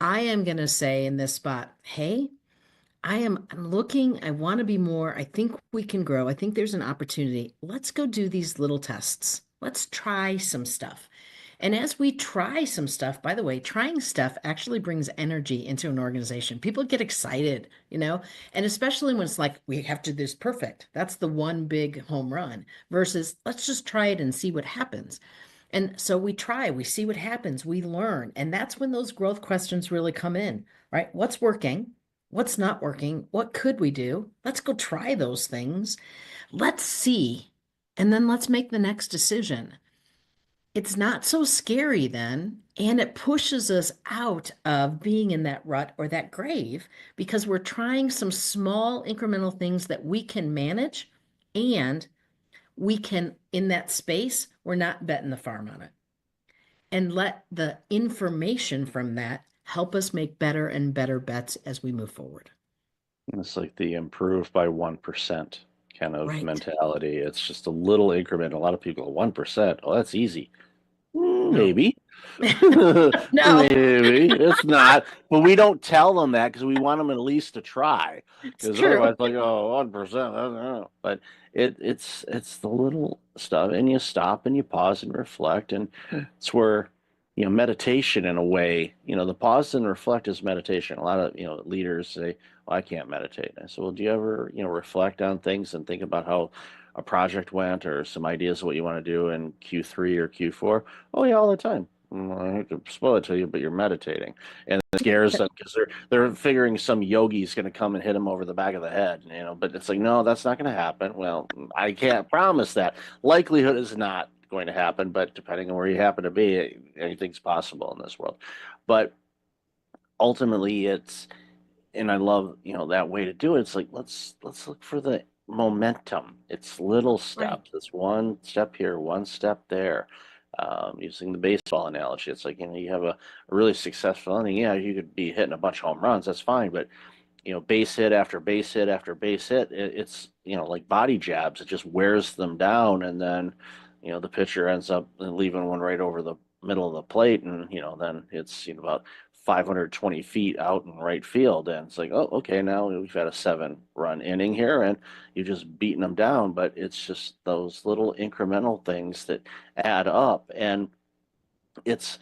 Speaker 9: I am going to say in this spot, hey, I'm looking, I want to be more. I think we can grow. I think there's an opportunity. Let's go do these little tests. Let's try some stuff. And as we try some stuff, by the way, trying stuff actually brings energy into an organization. People get excited, and especially when it's like, we have to do this perfect. That's the one big home run versus let's just try it and see what happens. And so we try, we see what happens, we learn. And that's when those growth questions really come in, right? What's working? What's not working? What could we do? Let's go try those things. Let's see. And then let's make the next decision. It's not so scary then, and it pushes us out of being in that rut or that grave because we're trying some small incremental things that we can manage, and we can, in that space, we're not betting the farm on it. And let the information from that help us make better and better bets as we move forward.
Speaker 1: It's like the improve by 1% kind of
Speaker 9: Right.
Speaker 1: mentality. It's just a little increment. A lot of people go 1%. Oh, that's easy.
Speaker 9: No.
Speaker 1: Maybe.
Speaker 9: No.
Speaker 1: Maybe it's not, but we don't tell them that because we want them at least to try.
Speaker 9: It's
Speaker 1: Because
Speaker 9: true.
Speaker 1: otherwise, like, oh, 1%, I don't know. But it's the little stuff, and you stop and you pause and reflect, and it's where meditation in a way. The pause and reflect is meditation. A lot of leaders say, "Well, I can't meditate." I said, "Well, do you ever reflect on things and think about how a project went or some ideas of what you want to do in Q3 or Q4?" "Oh yeah, all the time." "I hate to spoil it to you, but you're meditating," and it scares them because they're figuring some yogi is going to come and hit them over the back of the head, But it's like, no, that's not going to happen. Well, I can't promise that. Likelihood is not going to happen, but depending on where you happen to be, anything's possible in this world. But ultimately, and I love that way to do it. It's like let's look for the momentum. It's little steps. It's one step here, one step there. Using the baseball analogy, it's like you have a really successful inning. Yeah, you could be hitting a bunch of home runs. That's fine, but base hit after base hit after base hit, it's like body jabs. It just wears them down, and then the pitcher ends up leaving one right over the middle of the plate, and then it's about 520 feet out in right field, and it's like, oh, okay, now we've had a 7-run inning here, and you've just beaten them down. But it's just those little incremental things that add up, and it's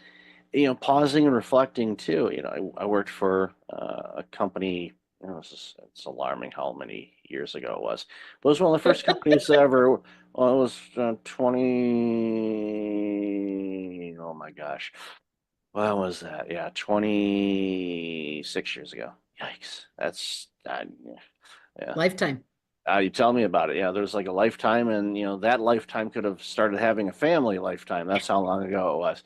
Speaker 1: pausing and reflecting too. I worked for a company. It's alarming how many years ago it was. But it was one of the first companies ever. Well, it was 20. Oh my gosh. When was that? Yeah, 26 years ago. Yikes. That's yeah.
Speaker 9: Lifetime.
Speaker 1: You tell me about it. Yeah, there's like a lifetime, and that lifetime could have started having a family lifetime. That's how long ago it was.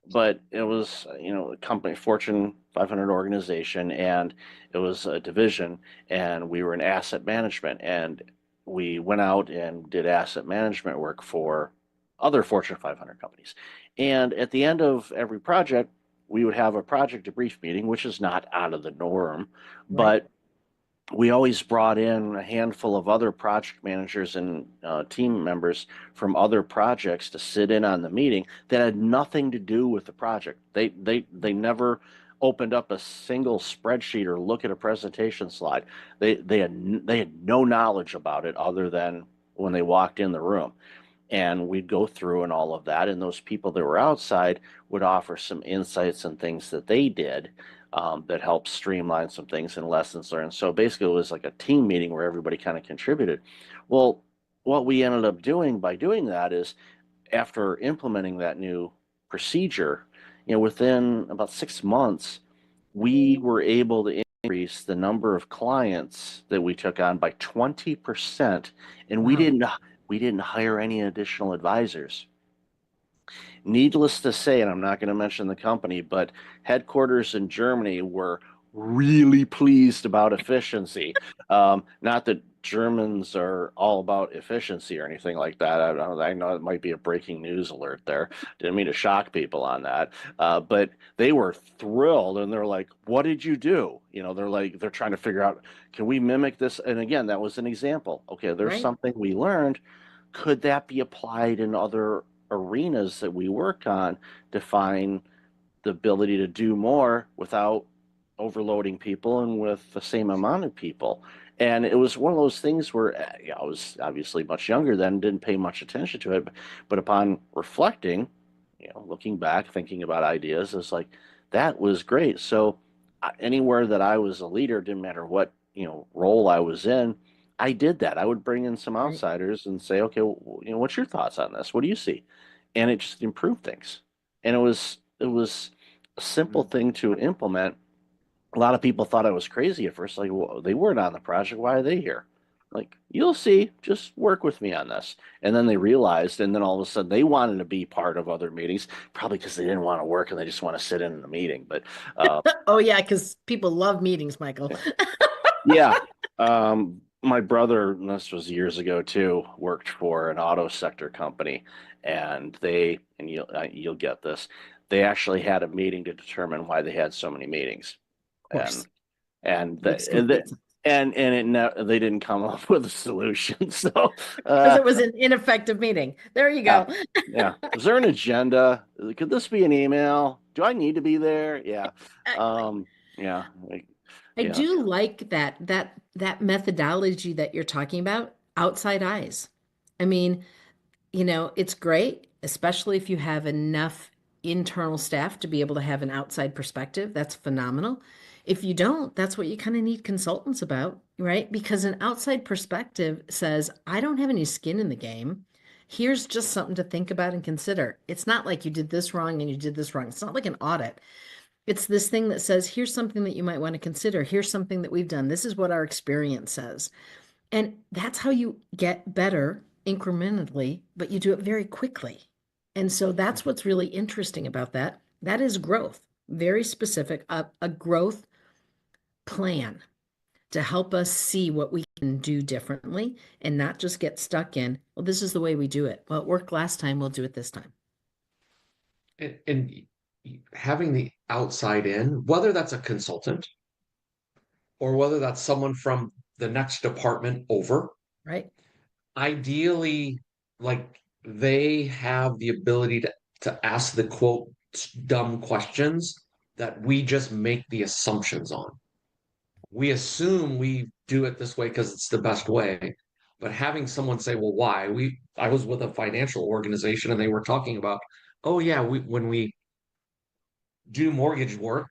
Speaker 1: But it was, a company, Fortune 500 organization, and it was a division, and we were in asset management, and we went out and did asset management work for other Fortune 500 companies. And at the end of every project, we would have a project debrief meeting, which is not out of the norm, but we always brought in a handful of other project managers and team members from other projects to sit in on the meeting that had nothing to do with the project. They never opened up a single spreadsheet or look at a presentation slide. They had no knowledge about it other than when they walked in the room. And we'd go through and all of that, and those people that were outside would offer some insights and things that they did that helped streamline some things and lessons learned. So basically, it was like a team meeting where everybody kind of contributed. Well, what we ended up doing by doing that is, after implementing that new procedure, within about 6 months, we were able to increase the number of clients that we took on by 20%, and we didn't hire any additional advisors. Needless to say, and I'm not going to mention the company, but headquarters in Germany were really pleased about efficiency. Not that Germans are all about efficiency or anything like that. I know it might be a breaking news alert there. Didn't mean to shock people on that. But they were thrilled, and they're like, "What did you do?" They're trying to figure out, can we mimic this? And again, that was an example. Okay, there's
Speaker 9: Right.
Speaker 1: something we learned. Could that be applied in other arenas that we work on to find the ability to do more without overloading people and with the same amount of people? And it was one of those things where I was obviously much younger then, didn't pay much attention to it, but upon reflecting, looking back, thinking about ideas, it's like, that was great. So anywhere that I was a leader, didn't matter what role I was in, I did that. I would bring in some
Speaker 9: Right.
Speaker 1: outsiders and say, okay, well, what's your thoughts on this? What do you see? And it just improved things. And it was a simple thing to implement. A lot of people thought I was crazy at first. Like, well, they weren't on the project. Why are they here? Like, you'll see. Just work with me on this. And then they realized, and then all of a sudden they wanted to be part of other meetings, probably because they didn't want to work and they just want to sit in the meeting. But
Speaker 9: Oh yeah, because people love meetings, Michael.
Speaker 1: yeah. My brother, and this was years ago too, worked for an auto sector company, and you'll get this. They actually had a meeting to determine why they had so many meetings,
Speaker 9: Of course.
Speaker 1: and
Speaker 9: Makes
Speaker 1: the, and
Speaker 9: complete
Speaker 1: the,
Speaker 9: sense.
Speaker 1: they didn't come up with a solution. So
Speaker 9: Because it was an ineffective meeting. There you go.
Speaker 1: yeah. Is there an agenda? Could this be an email? Do I need to be there? Yeah. Yeah.
Speaker 9: I
Speaker 1: Yeah.
Speaker 9: do like that methodology that you're talking about, outside eyes. I mean, it's great, especially if you have enough internal staff to be able to have an outside perspective. That's phenomenal. If you don't, that's what you kind of need consultants about, right? Because an outside perspective says, I don't have any skin in the game. Here's just something to think about and consider. It's not like you did this wrong and you did this wrong. It's not like an audit. It's this thing that says, here's something that you might want to consider. Here's something that we've done. This is what our experience says. And that's how you get better incrementally, but you do it very quickly. And so that's what's really interesting about that. That is growth, very specific, a growth plan to help us see what we can do differently and not just get stuck in, well, this is the way we do it. Well, it worked last time, we'll do it this time.
Speaker 10: And having the outside in, whether that's a consultant or whether that's someone from the next department over,
Speaker 9: Right.
Speaker 10: ideally, like, they have the ability to ask the quote dumb questions that we just make the assumptions on. We assume we do it this way because it's the best way, but having someone say, well, why? I was with a financial organization and they were talking about, oh yeah, when we do mortgage work,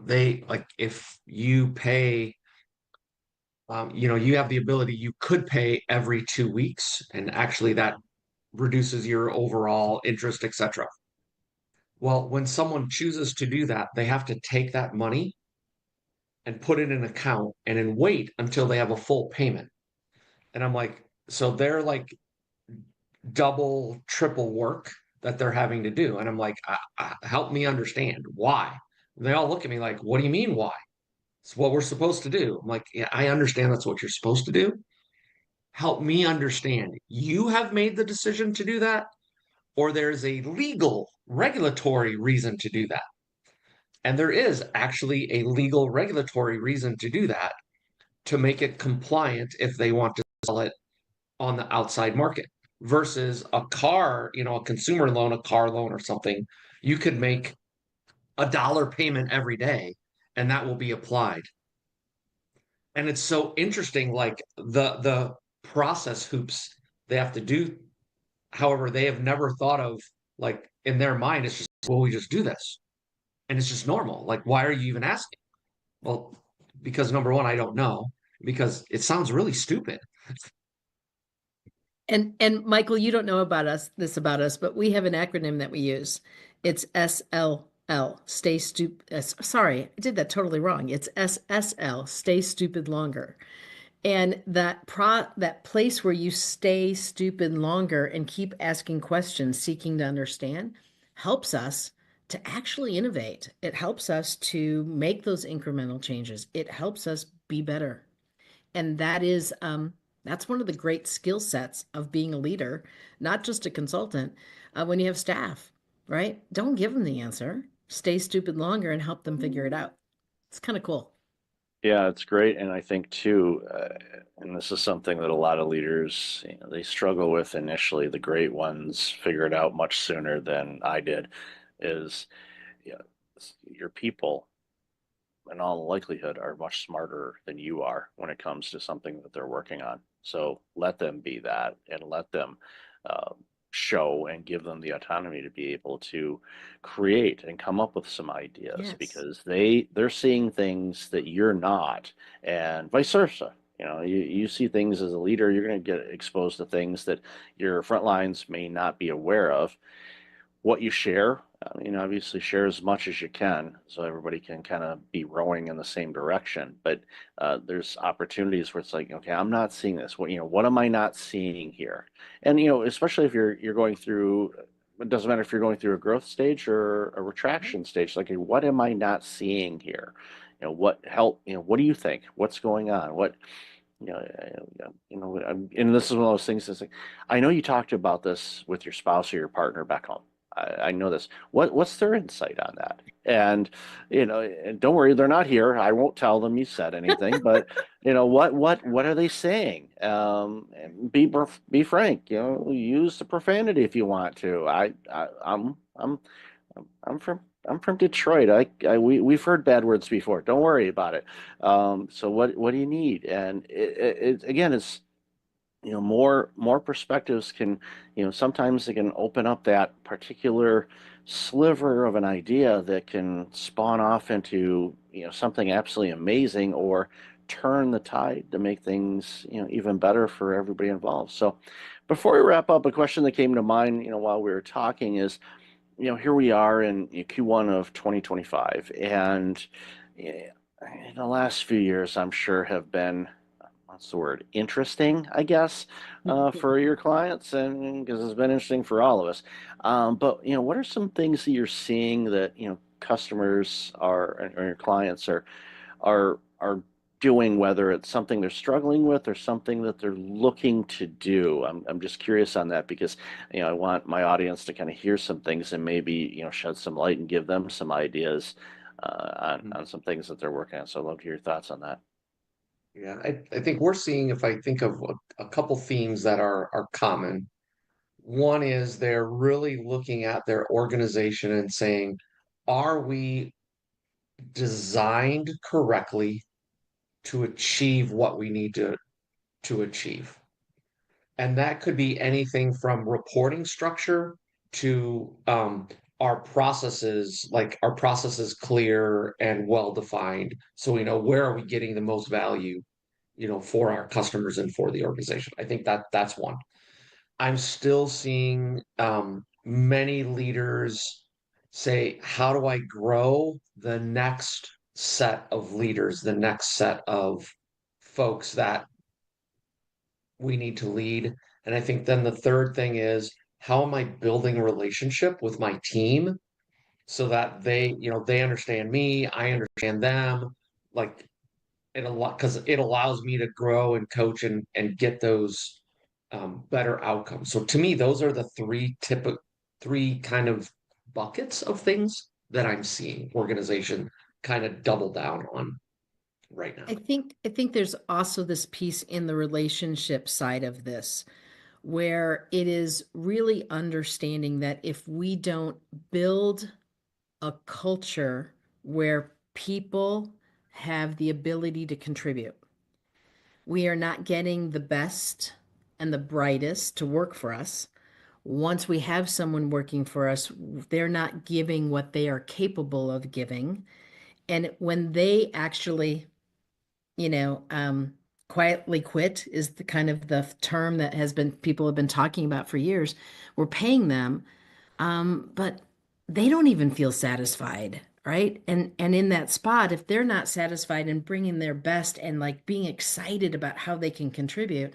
Speaker 10: they, like, if you pay, you have the ability, you could pay every 2 weeks, and actually that reduces your overall interest, etc. Well, when someone chooses to do that, they have to take that money and put it in an account and then wait until they have a full payment. And I'm like, so they're like double, triple work that they're having to do. And I'm like, help me understand why. And they all look at me like, what do you mean why? It's what we're supposed to do. I'm like, yeah, I understand that's what you're supposed to do. Help me understand. You have made the decision to do that, or there's a legal, regulatory reason to do that. And there is actually a legal, regulatory reason to do that, to make it compliant if they want to sell it on the outside market, versus a car, a consumer loan, a car loan or something. You could make $1 payment every day, and that will be applied. And it's so interesting, like the process hoops they have to do. However, they have never thought of, like, in their mind, it's just, well, we just do this. And it's just normal. Like, why are you even asking? Well, because number one, I don't know, because it sounds really stupid.
Speaker 9: And Michael, you don't know about us, but we have an acronym that we use. It's SLL, stay stupid. Sorry, I did that totally wrong. It's SSL, stay stupid longer. And that place where you stay stupid longer and keep asking questions, seeking to understand, helps us to actually innovate. It helps us to make those incremental changes. It helps us be better. And that's one of the great skill sets of being a leader, not just a consultant. When you have staff, right? Don't give them the answer. Stay stupid longer and help them figure it out. It's kind of cool.
Speaker 1: Yeah, it's great. And I think too, and this is something that a lot of leaders, they struggle with initially. The great ones figure it out much sooner than I did, is, you know, your people in all likelihood are much smarter than you are when it comes to something that they're working on. So let them be that, and let them uh, show and give them the autonomy to be able to create and come up with some ideas,
Speaker 9: Yes.
Speaker 1: because they're seeing things that you're not, and vice versa. You see things as a leader, you're going to get exposed to things that your front lines may not be aware of. What you share, I mean, obviously share as much as you can so everybody can kind of be rowing in the same direction. But there's opportunities where it's like, okay, I'm not seeing this. What am I not seeing here? And especially if you're going through, it doesn't matter if you're going through a growth stage or a retraction stage. Like, what am I not seeing here? What help? What do you think? What's going on? And this is one of those things that's like, I know you talked about this with your spouse or your partner back home. I know this. What's their insight on that? And and don't worry, they're not here. I won't tell them you said anything. But what are they saying? And be frank. Use the profanity if you want to. I'm from Detroit. We've heard bad words before. Don't worry about it. So what do you need? And it again, it's more perspectives can, sometimes it can open up that particular sliver of an idea that can spawn off into something absolutely amazing, or turn the tide to make things even better for everybody involved. So before we wrap up, a question that came to mind while we were talking is, here we are in Q1 of 2025, and in the last few years, I'm sure have been, what's the word, interesting, I guess, for your clients, and because it's been interesting for all of us. But what are some things that you're seeing that customers or your clients are doing, whether it's something they're struggling with or something that they're looking to do? I'm just curious on that, because I want my audience to kind of hear some things and maybe shed some light and give them some ideas on some things that they're working on. So I'd love to hear your thoughts on that.
Speaker 10: Yeah, I think we're seeing, if I think of a couple themes that are common, one is they're really looking at their organization and saying, are we designed correctly to achieve what we need to achieve? And that could be anything from reporting structure to our processes, like our processes clear and well defined, so we know where are we getting the most value, for our customers and for the organization. I think that's one. I'm still seeing many leaders say, how do I grow the next set of leaders, the next set of folks that we need to lead? And I think then the third thing is, how am I building a relationship with my team so that they understand me, I understand them, like because it allows me to grow and coach and get those better outcomes. So to me, those are the three kind of buckets of things that I'm seeing organization kind of double down on right now.
Speaker 9: I think there's also this piece in the relationship side of this, where it is really understanding that if we don't build a culture where people have the ability to contribute. We are not getting the best and the brightest to work for us. Once we have someone working for us, they're not giving what they are capable of giving. And when they actually, quietly quit is the kind of the term that people have been talking about for years. We're paying them, but they don't even feel satisfied, right? And in that spot, if they're not satisfied and bringing their best and like being excited about how they can contribute,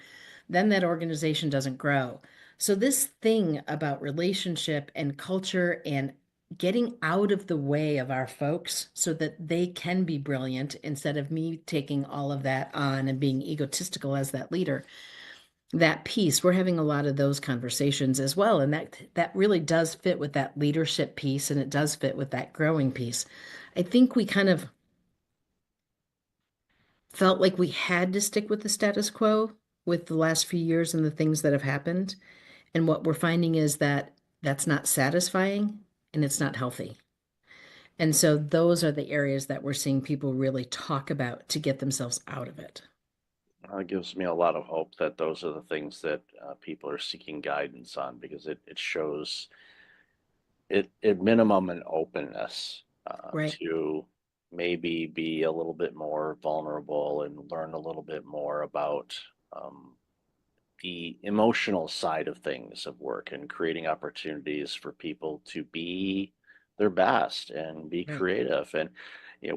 Speaker 9: then that organization doesn't grow. So this thing about relationship and culture and getting out of the way of our folks so that they can be brilliant instead of me taking all of that on and being egotistical as that leader, that piece, we're having a lot of those conversations as well. And that really does fit with that leadership piece, and it does fit with that growing piece. I think we kind of felt like we had to stick with the status quo with the last few years and the things that have happened. And what we're finding is that that's not satisfying and it's not healthy. And so those are the areas that we're seeing people really talk about to get themselves out of it.
Speaker 1: It gives me a lot of hope that those are the things that people are seeking guidance on, because it shows it at minimum an openness
Speaker 9: Right.
Speaker 1: to maybe be a little bit more vulnerable and learn a little bit more about the emotional side of things of work, and creating opportunities for people to be their best and be
Speaker 9: Right.
Speaker 1: creative. And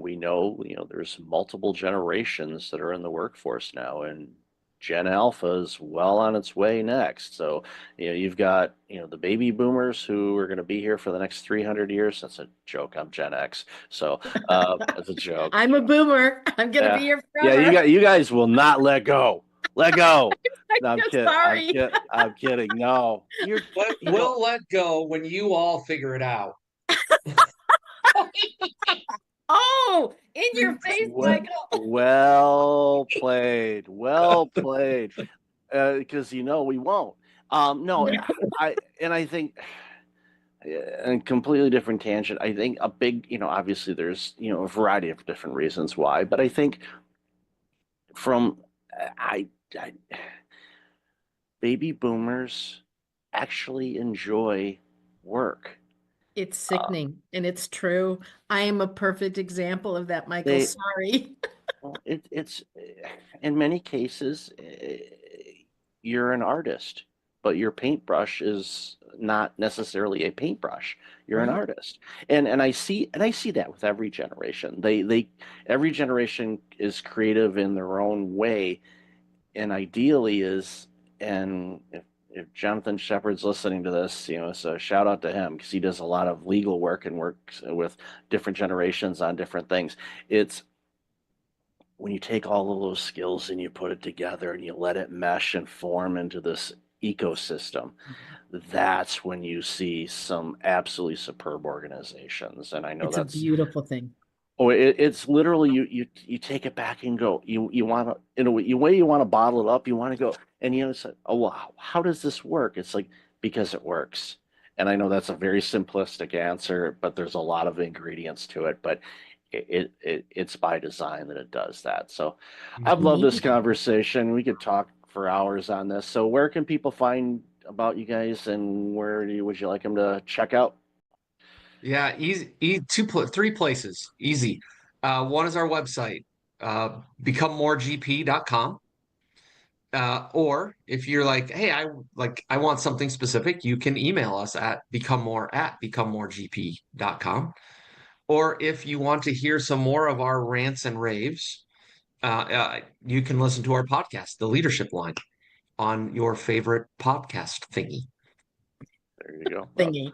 Speaker 1: we know there's multiple generations that are in the workforce now, and Gen Alpha is well on its way next. So you've got the baby boomers who are going to be here for the next 300 years. That's a joke. I'm Gen X, so that's a joke.
Speaker 9: I'm a boomer. I'm gonna be here
Speaker 1: Yeah,
Speaker 9: forever.
Speaker 1: you guys will not let go. Let go. No, I'm
Speaker 9: I'm
Speaker 1: kidding.
Speaker 9: sorry.
Speaker 1: I'm kidding. No,
Speaker 10: We'll let go when you all figure it out.
Speaker 9: Oh, in your face, Michael.
Speaker 1: Well played. Well played. Because we won't. No, I think, a completely different tangent. I think a big, obviously there's, a variety of different reasons why, but I think from baby boomers actually enjoy work.
Speaker 9: It's sickening, and it's true. I am a perfect example of that, Michael.
Speaker 1: They-
Speaker 9: Sorry.
Speaker 1: It's in many cases, you're an artist, but your paintbrush is not necessarily a paintbrush. You're an
Speaker 9: Right.
Speaker 1: artist, and I see that with every generation. Every generation is creative in their own way, and ideally is, and if Jonathan Shepard's listening to this, so shout out to him, because he does a lot of legal work and works with different generations on different things. It's when you take all of those skills and you put it together and you let it mesh and form into this ecosystem, that's when you see some absolutely superb organizations. And I know
Speaker 9: It's a
Speaker 1: that's
Speaker 9: beautiful thing.
Speaker 1: it's literally you take it back and go, you want to, in a way you want to bottle it up, you want to go, and say, oh wow, how does this work? It's like, because it works. And I know that's a very simplistic answer, but there's a lot of ingredients to it, but it's by design that it does that. So I've loved this conversation. We could talk for hours on this. So where can people find about you guys, and where would you like them to check out?
Speaker 10: Yeah, easy, three places. Easy. One is our website, becomemoregp.com. Or if you're like, hey, I want something specific, you can email us at becomemoregp.com. Or if you want to hear some more of our rants and raves, you can listen to our podcast, The Leadership Line, on your favorite podcast thingy.
Speaker 1: There you go.
Speaker 9: Thingy.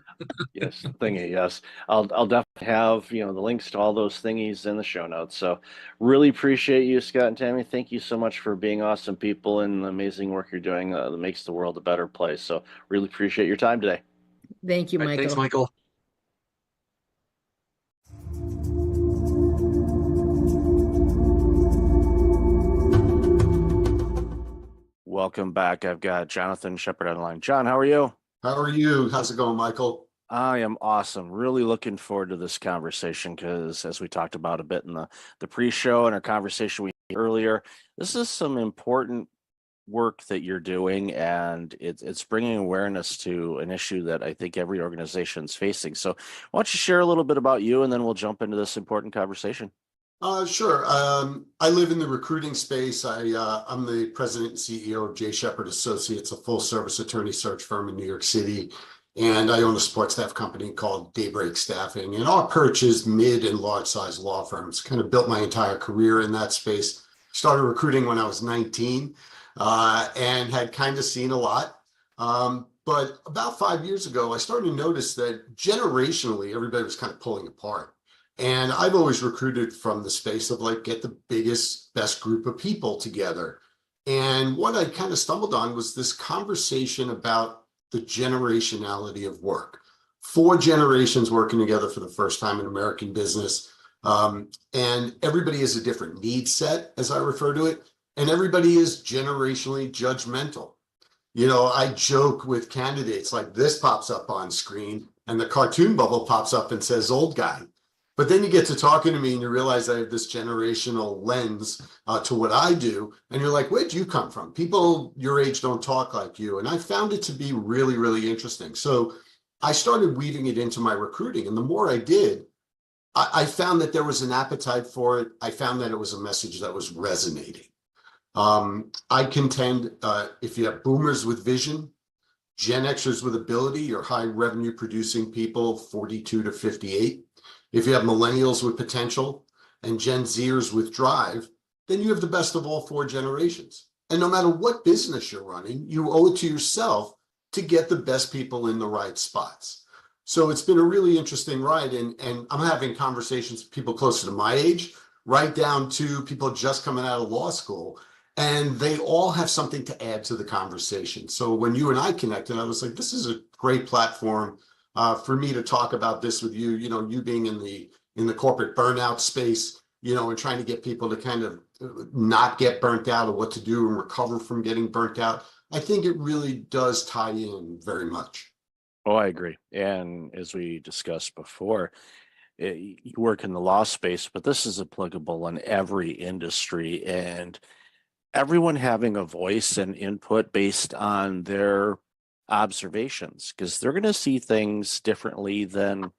Speaker 1: Yes, thingy. Yes, I'll definitely have the links to all those thingies in the show notes. So really appreciate you, Scott and Tammy. Thank you so much for being awesome people and the amazing work you're doing that makes the world a better place. So really appreciate your time today.
Speaker 9: Thank you,
Speaker 10: All right,
Speaker 9: Michael.
Speaker 10: thanks, Michael.
Speaker 1: Welcome back. I've got Jonathan Shepard on the line. John, how are you?
Speaker 11: How are you? How's it going, Michael?
Speaker 1: I am awesome. Really looking forward to this conversation because, as we talked about a bit in the pre-show and our conversation we had earlier, this is some important work that you're doing, and it's bringing awareness to an issue that I think every organization is facing. So, why don't you share a little bit about you, and then we'll jump into this important conversation.
Speaker 11: Sure. I live in the recruiting space. I'm the president and CEO of J. Shepherd Associates, a full service attorney search firm in New York City. And I own a support staff company called Daybreak Staffing. And our perch is mid and large size law firms. Kind of built my entire career in that space. Started recruiting when I was 19 and had kind of seen a lot. But about 5 years ago, I started to notice that generationally, everybody was kind of pulling apart. And I've always recruited from the space of like, get the biggest, best group of people together. And what I kind of stumbled on was this conversation about the generationality of work. 4 generations working together for the first time in American business. And everybody has a different need set, as I refer to it. And everybody is generationally judgmental. You know, I joke with candidates like this pops up on screen and the cartoon bubble pops up and says old guy. But then you get to talking to me and you realize I have this generational lens to what I do. And you're like, where'd you come from? People your age don't talk like you. And I found it to be really, really interesting. So I started weaving it into my recruiting. And the more I did, I found that there was an appetite for it. I found that it was a message that was resonating. I contend if you have boomers with vision, Gen Xers with ability, or high revenue producing people, 42 to 58. If you have millennials with potential and Gen Zers with drive, then you have the best of all 4 generations. And no matter what business you're running, you owe it to yourself to get the best people in the right spots. So it's been a really interesting ride. And I'm having conversations with people closer to my age, right down to people just coming out of law school. And they all have something to add to the conversation. So when you and I connected, I was like, this is a great platform for me to talk about this with you, you know, you being in the corporate burnout space, you know, and trying to get people to kind of not get burnt out, or what to do and recover from getting burnt out. I think it really does tie in very much.
Speaker 1: Oh, I agree. And as we discussed before, you work in the law space, but this is applicable in every industry, and everyone having a voice and input based on their observations, because they're going to see things differently than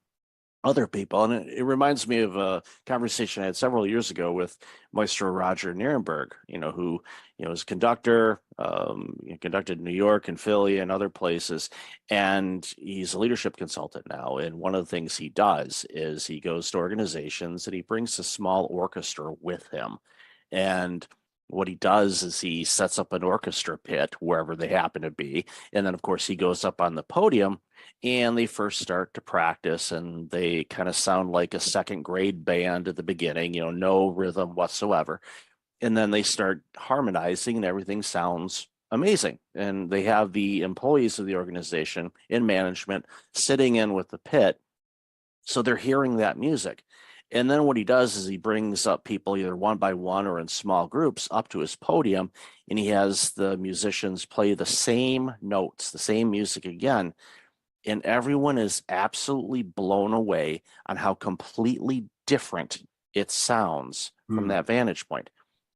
Speaker 1: other people. And it reminds me of a conversation I had several years ago with Maestro Roger Nierenberg, you know, who, you know, is conductor, conducted in New York and Philly and other places. And he's a leadership consultant now. And one of the things he does is he goes to organizations and he brings a small orchestra with him. And what he does is he sets up an orchestra pit wherever they happen to be. And then, of course, he goes up on the podium and they first start to practice, and they kind of sound like a second grade band at the beginning, you know, no rhythm whatsoever. And then they start harmonizing and everything sounds amazing. And they have the employees of the organization in management sitting in with the pit. So they're hearing that music. And then what he does is he brings up people either one by one or in small groups up to his podium, and he has the musicians play the same notes, the same music again. And everyone is absolutely blown away on how completely different it sounds from that vantage point.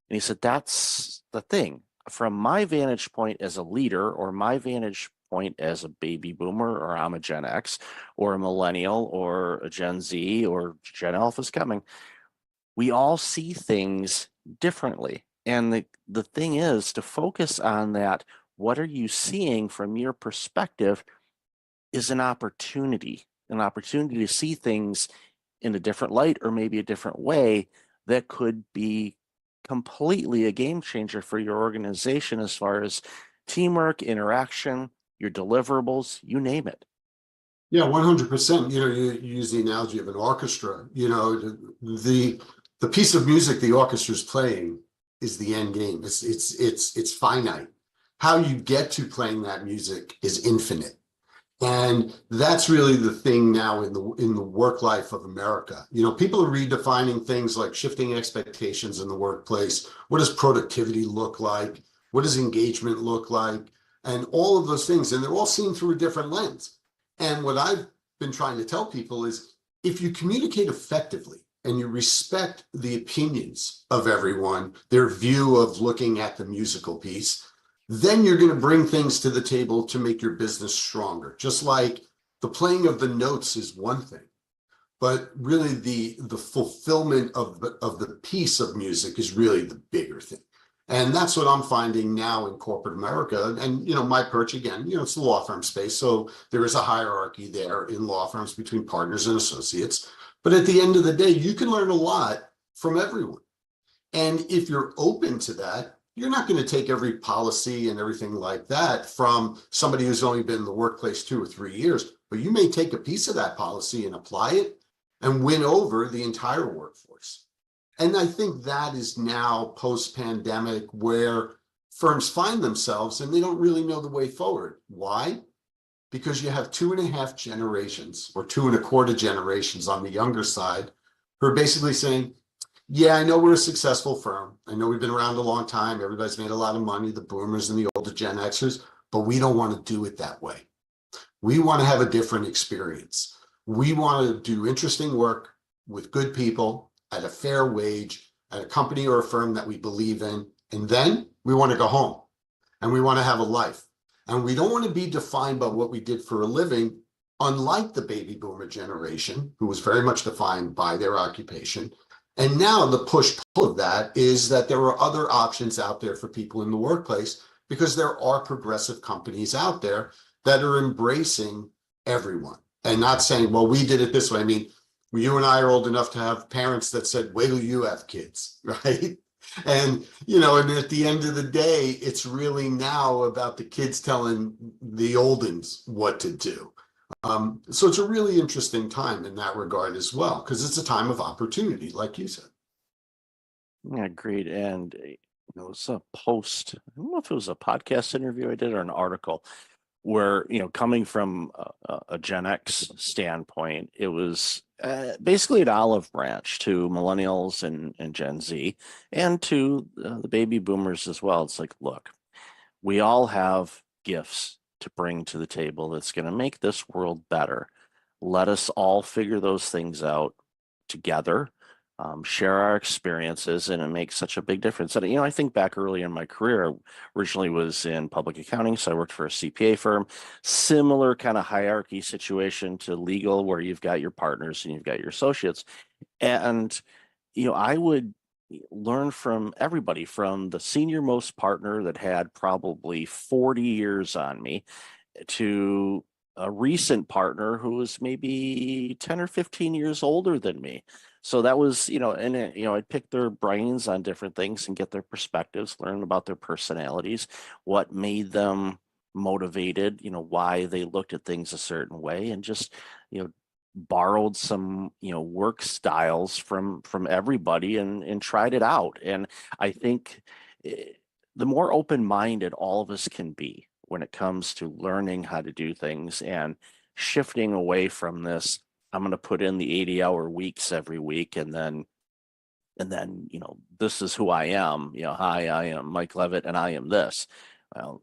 Speaker 1: And he said, that's the thing. From my vantage point as a leader, or my vantage point as a baby boomer, or I'm a Gen X, or a millennial, or a Gen Z, or Gen Alpha is coming, we all see things differently. And the thing is to focus on that. What are you seeing from your perspective is an opportunity to see things in a different light, or maybe a different way, that could be completely a game changer for your organization as far as teamwork, interaction, your deliverables, you name it.
Speaker 11: Yeah, 100%. You know, you use the analogy of an orchestra. You know, the piece of music the orchestra is playing is the end game. It's finite. How you get to playing that music is infinite. And that's really the thing now in the work life of America. You know, people are redefining things like shifting expectations in the workplace. What does productivity look like? What does engagement look like? And all of those things. And they're all seen through a different lens. And what I've been trying to tell people is if you communicate effectively and you respect the opinions of everyone, their view of looking at the musical piece, then you're going to bring things to the table to make your business stronger. Just like the playing of the notes is one thing, but really the fulfillment of the piece of music is really the bigger thing. And that's what I'm finding now in corporate America. And, my perch again, it's the law firm space. So there is a hierarchy there in law firms between partners and associates. But at the end of the day, you can learn a lot from everyone. And if you're open to that, you're not going to take every policy and everything like that from somebody who's only been in the workplace 2 or 3 years, but you may take a piece of that policy and apply it and win over the entire workforce. And I think that is now post-pandemic where firms find themselves and they don't really know the way forward. Why? Because you have 2.5 generations or 2.25 generations on the younger side who are basically saying, yeah, I know we're a successful firm. I know we've been around a long time. Everybody's made a lot of money, the boomers and the older Gen Xers, but we don't want to do it that way. We want to have a different experience. We want to do interesting work with good people at a fair wage, at a company or a firm that we believe in. And then we want to go home and we want to have a life. And we don't want to be defined by what we did for a living, unlike the baby boomer generation, who was very much defined by their occupation. And now the push-pull of that is that there are other options out there for people in the workplace because there are progressive companies out there that are embracing everyone and not saying, well, we did it this way. I mean, you and I are old enough to have parents that said, wait till you have kids, right? And, and at the end of the day, it's really now about the kids telling the old uns what to do. So it's a really interesting time in that regard as well, because it's a time of opportunity, like you said.
Speaker 1: Yeah, great. And it was a post, I don't know if it was a podcast interview I did or an article where, coming from a Gen X standpoint, it was basically an olive branch to millennials and Gen Z and to the baby boomers as well. It's like, look, we all have gifts to bring to the table that's going to make this world better. Let us all figure those things out together, share our experiences, and it makes such a big difference. And, I think back early in my career, I originally was in public accounting, so I worked for a CPA firm, similar kind of hierarchy situation to legal, where you've got your partners and you've got your associates. And, I would learn from everybody, from the senior most partner that had probably 40 years on me to a recent partner who was maybe 10 or 15 years older than me. So that was, I'd pick their brains on different things and get their perspectives, learn about their personalities, what made them motivated, why they looked at things a certain way, and just, borrowed some, work styles from everybody and tried it out. And I think the more open-minded all of us can be when it comes to learning how to do things and shifting away from this, I'm going to put in the 80-hour weeks every week, and then, this is who I am. Hi, I am Mike Levitt, and I am this. Well,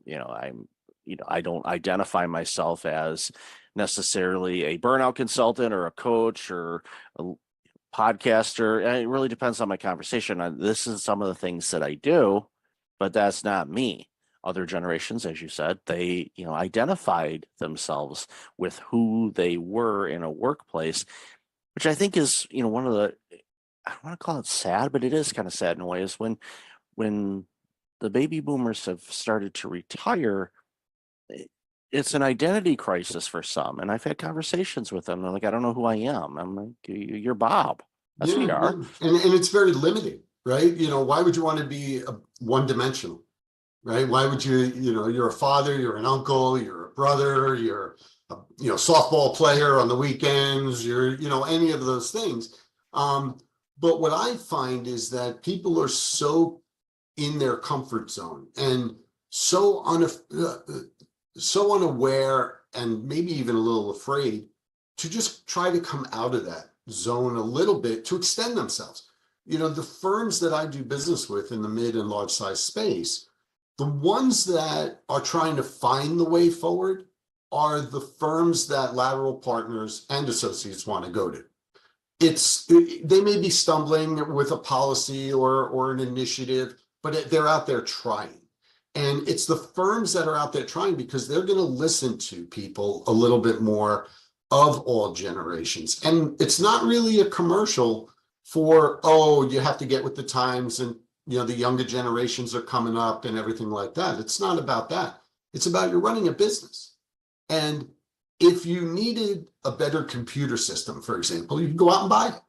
Speaker 1: I don't identify myself as necessarily a burnout consultant or a coach or a podcaster. And it really depends on my conversation. This is some of the things that I do, but that's not me. Other generations, as you said, they, identified themselves with who they were in a workplace, which I think is, one of the, I don't want to call it sad, but it is kind of sad in a way, is when the baby boomers have started to retire, it's an identity crisis for some. And I've had conversations with them. They're like, I don't know who I am. I'm like, you're Bob. That's who you are.
Speaker 11: And it's very limiting, right? Why would you want to be one-dimensional, right? Why would you, you're a father, you're an uncle, you're a brother, you're a, softball player on the weekends, you're, any of those things. But what I find is that people are so in their comfort zone and so unaware and maybe even a little afraid to just try to come out of that zone a little bit to extend themselves. The firms that I do business with in the mid and large size space, the ones that are trying to find the way forward are the firms that lateral partners and associates want to go to. They may be stumbling with a policy or an initiative, but they're out there trying. And it's the firms that are out there trying because they're going to listen to people a little bit more of all generations. And it's not really a commercial for, oh, you have to get with the times and, you know, the younger generations are coming up and everything like that. It's not about that. It's about you're running a business. And if you needed a better computer system, for example, you can go out and buy it.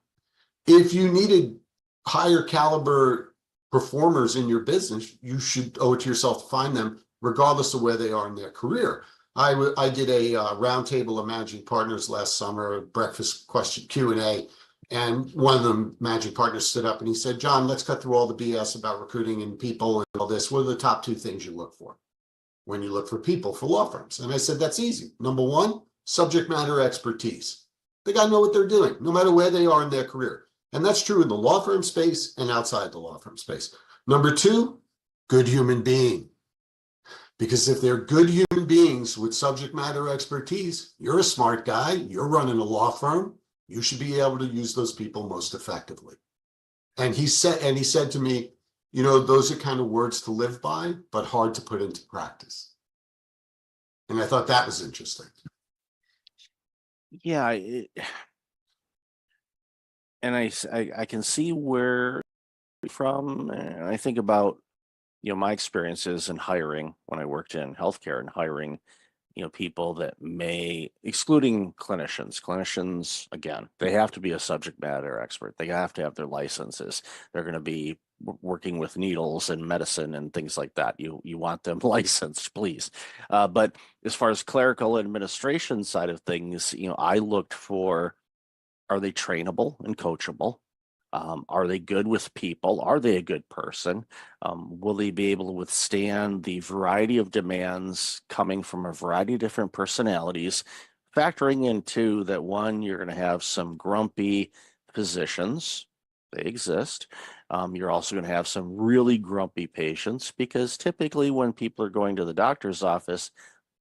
Speaker 11: If you needed higher caliber performers in your business, you should owe it to yourself to find them, regardless of where they are in their career. I did a roundtable of managing partners last summer, a breakfast question Q&A, and one of the managing partners stood up and he said, John, let's cut through all the BS about recruiting and people and all this. What are the top 2 things you look for when you look for people for law firms? And I said, that's easy. Number 1, subject matter expertise. They got to know what they're doing, no matter where they are in their career. And that's true in the law firm space and outside the law firm space. Number 2, good human being. Because if they're good human beings with subject matter expertise, you're a smart guy, you're running a law firm, you should be able to use those people most effectively. And he said to me, you know, those are kind of words to live by, but hard to put into practice. And I thought that was interesting.
Speaker 1: Yeah, and I can see where you're from, and I think about, you know, my experiences in hiring when I worked in healthcare and hiring, you know, people that may, excluding clinicians, again, they have to be a subject matter expert. They have to have their licenses. They're going to be working with needles and medicine and things like that. You want them licensed, please. But as far as clerical administration side of things, you know, I looked for, are they trainable and coachable? Are they good with people? Are they a good person? Will they be able to withstand the variety of demands coming from a variety of different personalities? Factoring into that, one, you're going to have some grumpy physicians. They exist. You're also going to have some really grumpy patients, because typically when people are going to the doctor's office,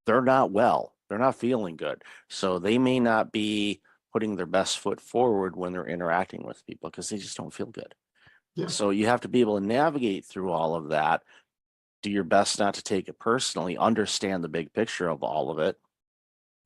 Speaker 1: they're not well. They're not feeling good. So they may not be putting their best foot forward when they're interacting with people because they just don't feel good.
Speaker 11: Yeah.
Speaker 1: So you have to be able to navigate through all of that, do your best not to take it personally, understand the big picture of all of it,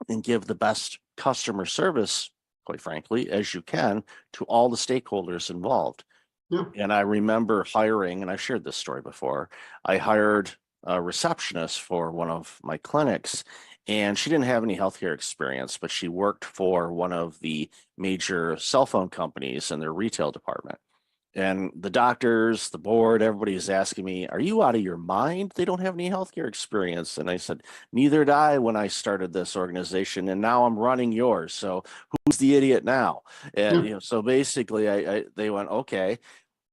Speaker 1: and give the best customer service, quite frankly, as you can to all the stakeholders involved.
Speaker 11: Yeah.
Speaker 1: And I remember hiring, and I've shared this story before, I hired a receptionist for one of my clinics, and she didn't have any healthcare experience, but she worked for one of the major cell phone companies in their retail department. And the doctors, the board, everybody is asking me, are you out of your mind? They don't have any healthcare experience. And I said, neither did I when I started this organization, and now I'm running yours. So who's the idiot now? And you know, so basically they went, okay. I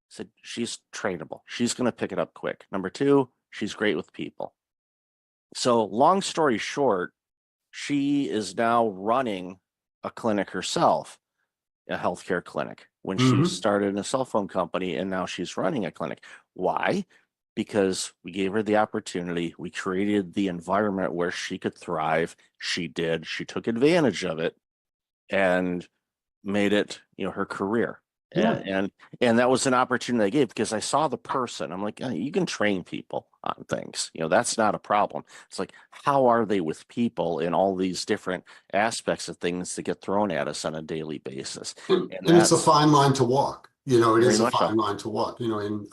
Speaker 1: said, she's trainable. She's going to pick it up quick. Number 2, she's great with people. So long story short, she is now running a clinic herself, a healthcare clinic, when she started in a cell phone company, and now she's running a clinic. Why? Because we gave her the opportunity. We created the environment where she could thrive. She did. She took advantage of it and made it, you know, her career.
Speaker 11: Yeah.
Speaker 1: And that was an opportunity I gave because I saw the person. I'm like, you can train people on things, you know, that's not a problem. It's like, how are they with people in all these different aspects of things that get thrown at us on a daily basis?
Speaker 11: And it's a fine line to walk. You know, it is a fine line to walk. You know, and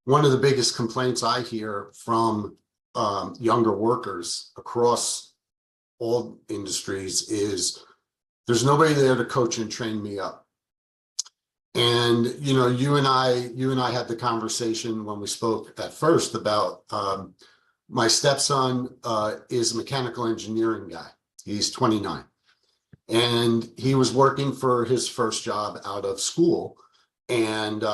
Speaker 11: one of the biggest complaints I hear from younger workers across all industries is there's nobody there to coach and train me up. And, you know, you and I had the conversation when we spoke at first about my stepson is a mechanical engineering guy. He's 29. And he was working for his first job out of school. And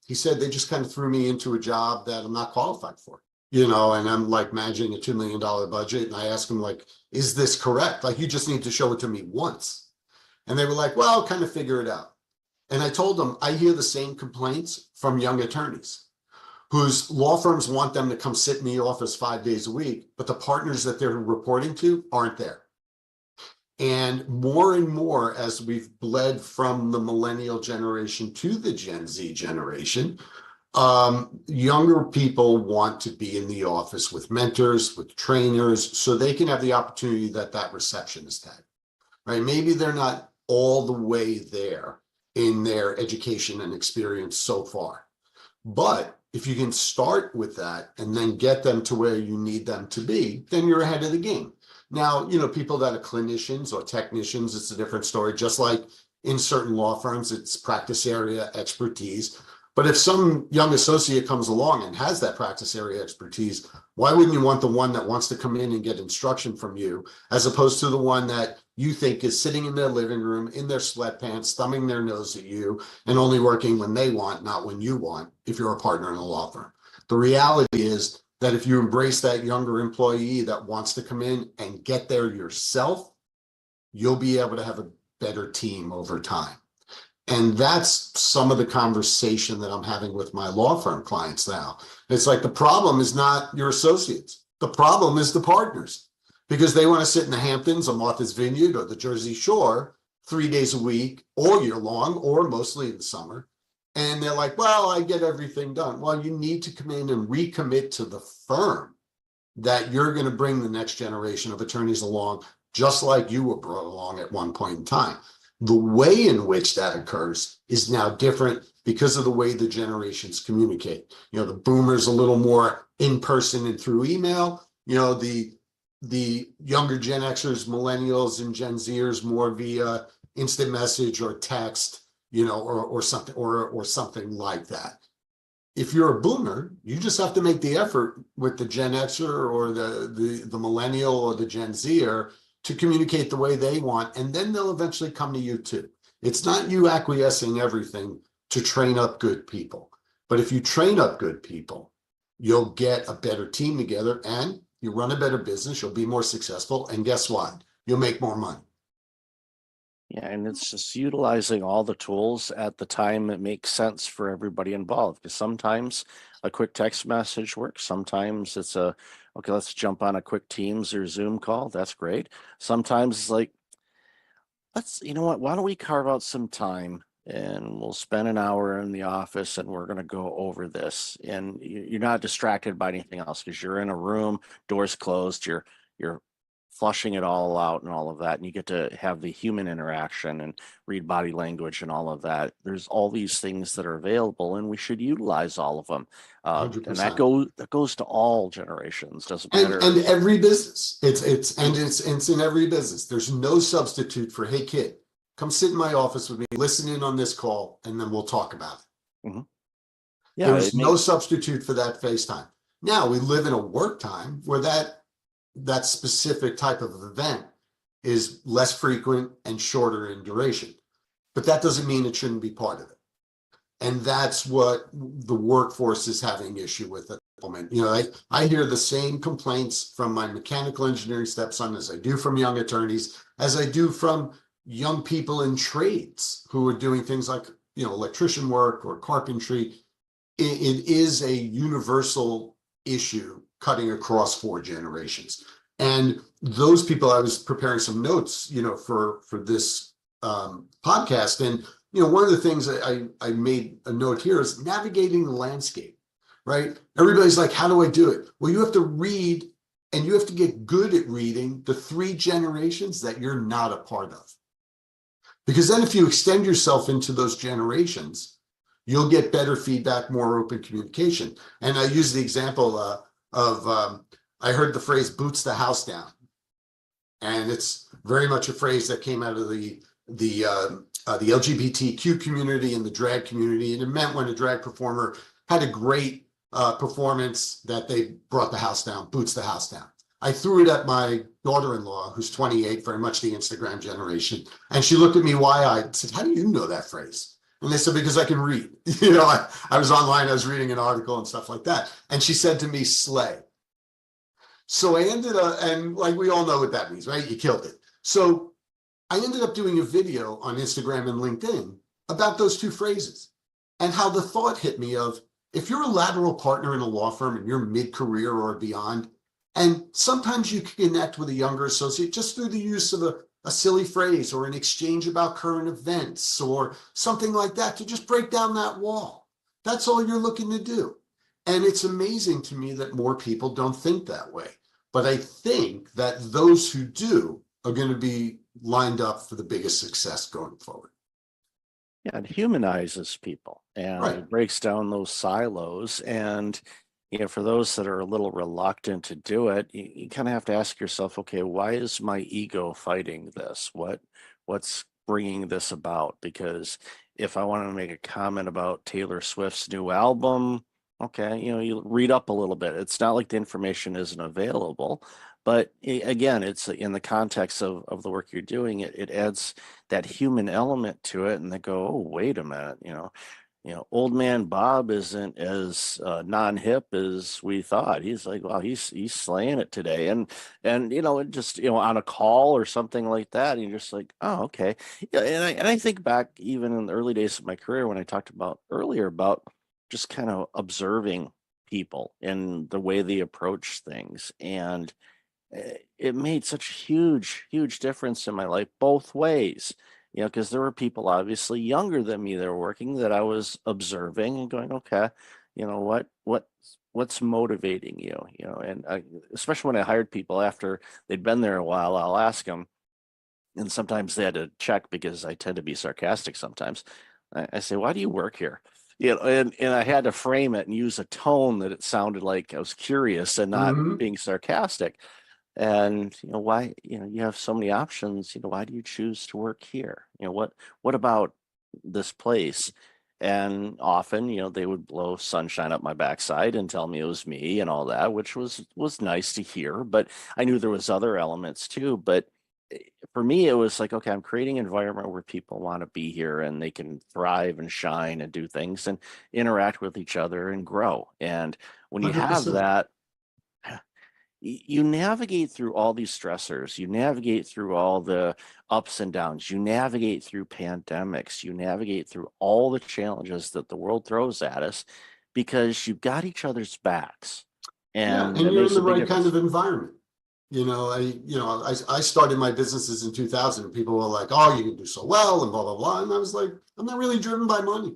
Speaker 11: he said, they just kind of threw me into a job that I'm not qualified for, you know, and I'm like managing a $2 million budget. And I asked him, like, is this correct? Like, you just need to show it to me once. And they were like, well, kind of figure it out. And I told them, I hear the same complaints from young attorneys whose law firms want them to come sit in the office 5 days a week, but the partners that they're reporting to aren't there. And more, as we've bled from the millennial generation to the Gen Z generation, younger people want to be in the office with mentors, with trainers, so they can have the opportunity that receptionist had, right? Maybe they're not all the way there in their education and experience so far, but if you can start with that and then get them to where you need them to be, then you're ahead of the game. Now, people that are clinicians or technicians, it's a different story. Just like in certain law firms, it's practice area expertise. But if some young associate comes along and has that practice area expertise, why wouldn't you want the one that wants to come in and get instruction from you, as opposed to the one that you think is sitting in their living room, in their sweatpants, thumbing their nose at you, and only working when they want, not when you want, if you're a partner in a law firm? The reality is that if you embrace that younger employee that wants to come in and get there yourself, you'll be able to have a better team over time. And that's some of the conversation that I'm having with my law firm clients now. It's like the problem is not your associates. The problem is the partners, because they want to sit in the Hamptons or Martha's Vineyard or the Jersey Shore 3 days a week, all year long, or mostly in the summer. And they're like, well, I get everything done. Well, you need to come in and recommit to the firm that you're going to bring the next generation of attorneys along, just like you were brought along at one point in time. The way in which that occurs is now different because of the way the generations communicate. The boomers a little more in person and through email. The younger Gen Xers, millennials, and Gen Zers more via instant message or text, or something like that. If you're a boomer, you just have to make the effort with the Gen Xer or the millennial or the Gen Zer to communicate the way they want, and then they'll eventually come to you too. It's not you acquiescing everything to train up good people. But if you train up good people, you'll get a better team together and you run a better business, you'll be more successful, and guess what? You'll make more money.
Speaker 1: Yeah, and it's just utilizing all the tools at the time that makes sense for everybody involved. Because sometimes a quick text message works. Sometimes it's okay, let's jump on a quick Teams or Zoom call. That's great. Sometimes it's like, why don't we carve out some time and we'll spend an hour in the office and we're going to go over this. And you're not distracted by anything else because you're in a room, doors closed, you're flushing it all out and all of that, and you get to have the human interaction and read body language and all of that. There's all these things that are available, and we should utilize all of them. And that goes to all generations. Doesn't matter.
Speaker 11: And every business. It's in every business. There's no substitute for, hey kid, come sit in my office with me, listen in on this call, and then we'll talk about it.
Speaker 1: Mm-hmm. Yeah,
Speaker 11: there's no substitute for that FaceTime. Now we live in a work time where that specific type of event is less frequent and shorter in duration. But that doesn't mean it shouldn't be part of it. And that's what the workforce is having issue with at the moment. I hear the same complaints from my mechanical engineering stepson as I do from young attorneys, as I do from young people in trades who are doing things like, electrician work or carpentry. It is a universal issue cutting across 4 generations. And those people, I was preparing some notes, for this podcast. And, one of the things I made a note here is navigating the landscape, right? Everybody's like, how do I do it? Well, you have to read, and you have to get good at reading the 3 generations that you're not a part of. Because then if you extend yourself into those generations, you'll get better feedback, more open communication. And I use the example I heard the phrase boots the house down. And it's very much a phrase that came out of the LGBTQ community and the drag community. And it meant when a drag performer had a great performance that they brought the house down, boots the house down. I threw it at my daughter-in-law, who's 28, very much the Instagram generation. And she looked at me wide-eyed and said, how do you know that phrase? And they said, because I can read. I was online, I was reading an article and stuff like that. And she said to me, slay. So I ended up, and like we all know what that means, right? You killed it. So I ended up doing a video on Instagram and LinkedIn about those 2 phrases and how the thought hit me of, if you're a lateral partner in a law firm and you're mid-career or beyond, and sometimes you can connect with a younger associate just through the use of a silly phrase or an exchange about current events or something like that to just break down that wall. That's all you're looking to do. And it's amazing to me that more people don't think that way. But I think that those who do are going to be lined up for the biggest success going forward.
Speaker 1: Yeah, it humanizes people and
Speaker 11: Right.
Speaker 1: it breaks down those silos. And, for those that are a little reluctant to do it, you kind of have to ask yourself, okay, why is my ego fighting this? What's bringing this about? Because if I want to make a comment about Taylor Swift's new album, okay, you read up a little bit. It's not like the information isn't available, but again, it's in the context of the work you're doing. It adds that human element to it, and they go, oh, wait a minute, old man Bob isn't as non-hip as we thought. He's like, wow, he's slaying it today, and it just on a call or something like that, and you're just like, oh, okay. Yeah, and I think back even in the early days of my career when I talked about earlier about just kind of observing people and the way they approach things, and it made such a huge difference in my life both ways. Because there were people obviously younger than me that were working that I was observing and going, okay, what's motivating you? And especially when I hired people after they'd been there a while, I'll ask them, and sometimes they had to check because I tend to be sarcastic sometimes. I say, why do you work here? And I had to frame it and use a tone that it sounded like I was curious and not
Speaker 11: Mhm.
Speaker 1: being sarcastic. And why, you have so many options, why do you choose to work here? What about this place? And often, they would blow sunshine up my backside and tell me it was me and all that, which was nice to hear, but I knew there was other elements too. But for me, it was like, okay, I'm creating an environment where people want to be here and they can thrive and shine and do things and interact with each other and grow. And when you have
Speaker 11: 100%.
Speaker 1: that, you navigate through all these stressors, you navigate through all the ups and downs, you navigate through pandemics, you navigate through all the challenges that the world throws at us because you've got each other's backs.
Speaker 11: Yeah,
Speaker 1: And
Speaker 11: and
Speaker 1: it
Speaker 11: you're in
Speaker 1: makes
Speaker 11: the
Speaker 1: a big
Speaker 11: right kind
Speaker 1: difference.
Speaker 11: of environment. I started my businesses in 2000. People were like, "Oh, you can do so well," and blah blah blah. And I was like, "I'm not really driven by money."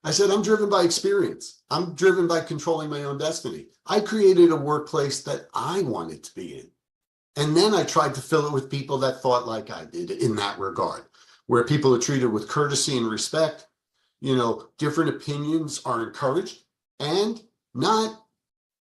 Speaker 11: I said, "I'm driven by experience. I'm driven by controlling my own destiny." I created a workplace that I wanted to be in, and then I tried to fill it with people that thought like I did in that regard, where people are treated with courtesy and respect. Different opinions are encouraged and not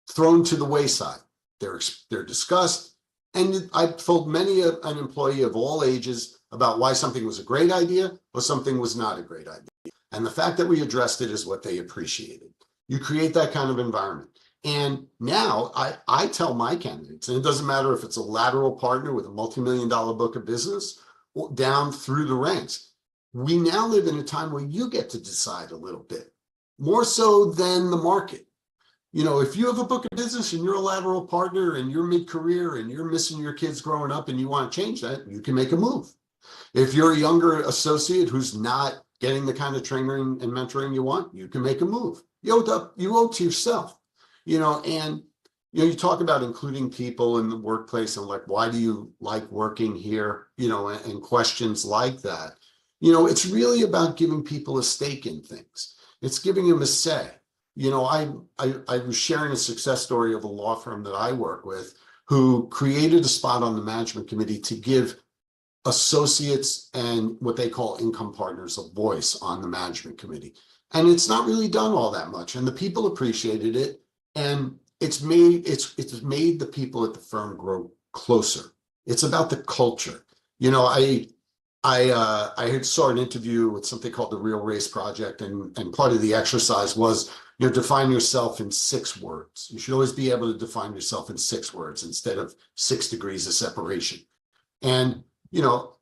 Speaker 11: thrown to the wayside. They're discussed. And I've told many an employee of all ages about why something was a great idea or something was not a great idea. And the fact that we addressed it is what they appreciated. You create that kind of environment. And now I tell my candidates, and it doesn't matter if it's a lateral partner with a multi-million-dollar book of business or down through the ranks, we now live in a time where you get to decide a little bit, more so than the market. If you have a book of business and you're a lateral partner and you're mid-career and you're missing your kids growing up and you want to change that, you can make a move. If you're a younger associate who's not getting the kind of training and mentoring you want, you can make a move. You owe to yourself, and you talk about including people in the workplace and like, why do you like working here? And questions like that. It's really about giving people a stake in things. It's giving them a say. I was sharing a success story of a law firm that I work with who created a spot on the management committee to give associates and what they call income partners a voice on the management committee. And it's not really done all that much. And the people appreciated it. And it's made the people at the firm grow closer. It's about the culture. I saw an interview with something called the Real Race Project, and part of the exercise was, define yourself in 6 words. You should always be able to define yourself in 6 words instead of 6 degrees of separation. And,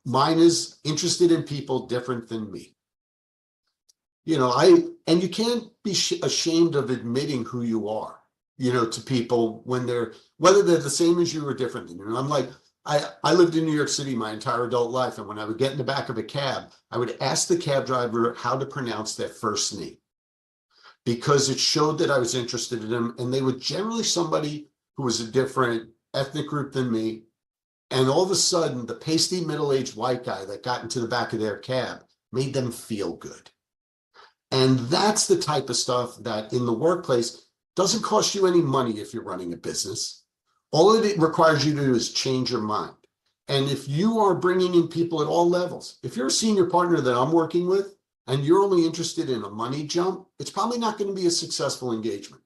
Speaker 11: mine is interested in people different than me. And you can't be ashamed of admitting who you are, to people whether they're the same as you or different than you. And I'm like, I lived in New York City my entire adult life. And when I would get in the back of a cab, I would ask the cab driver how to pronounce their first name. because it showed that I was interested in them. And they were generally somebody who was a different ethnic group than me. And all of a sudden, the pasty middle-aged white guy that got into the back of their cab made them feel good. And that's the type of stuff that in the workplace doesn't cost you any money if you're running a business. All it requires you to do is change your mind. And if you are bringing in people at all levels, if you're a senior partner that I'm working with and you're only interested in a money jump, it's probably not going to be a successful engagement.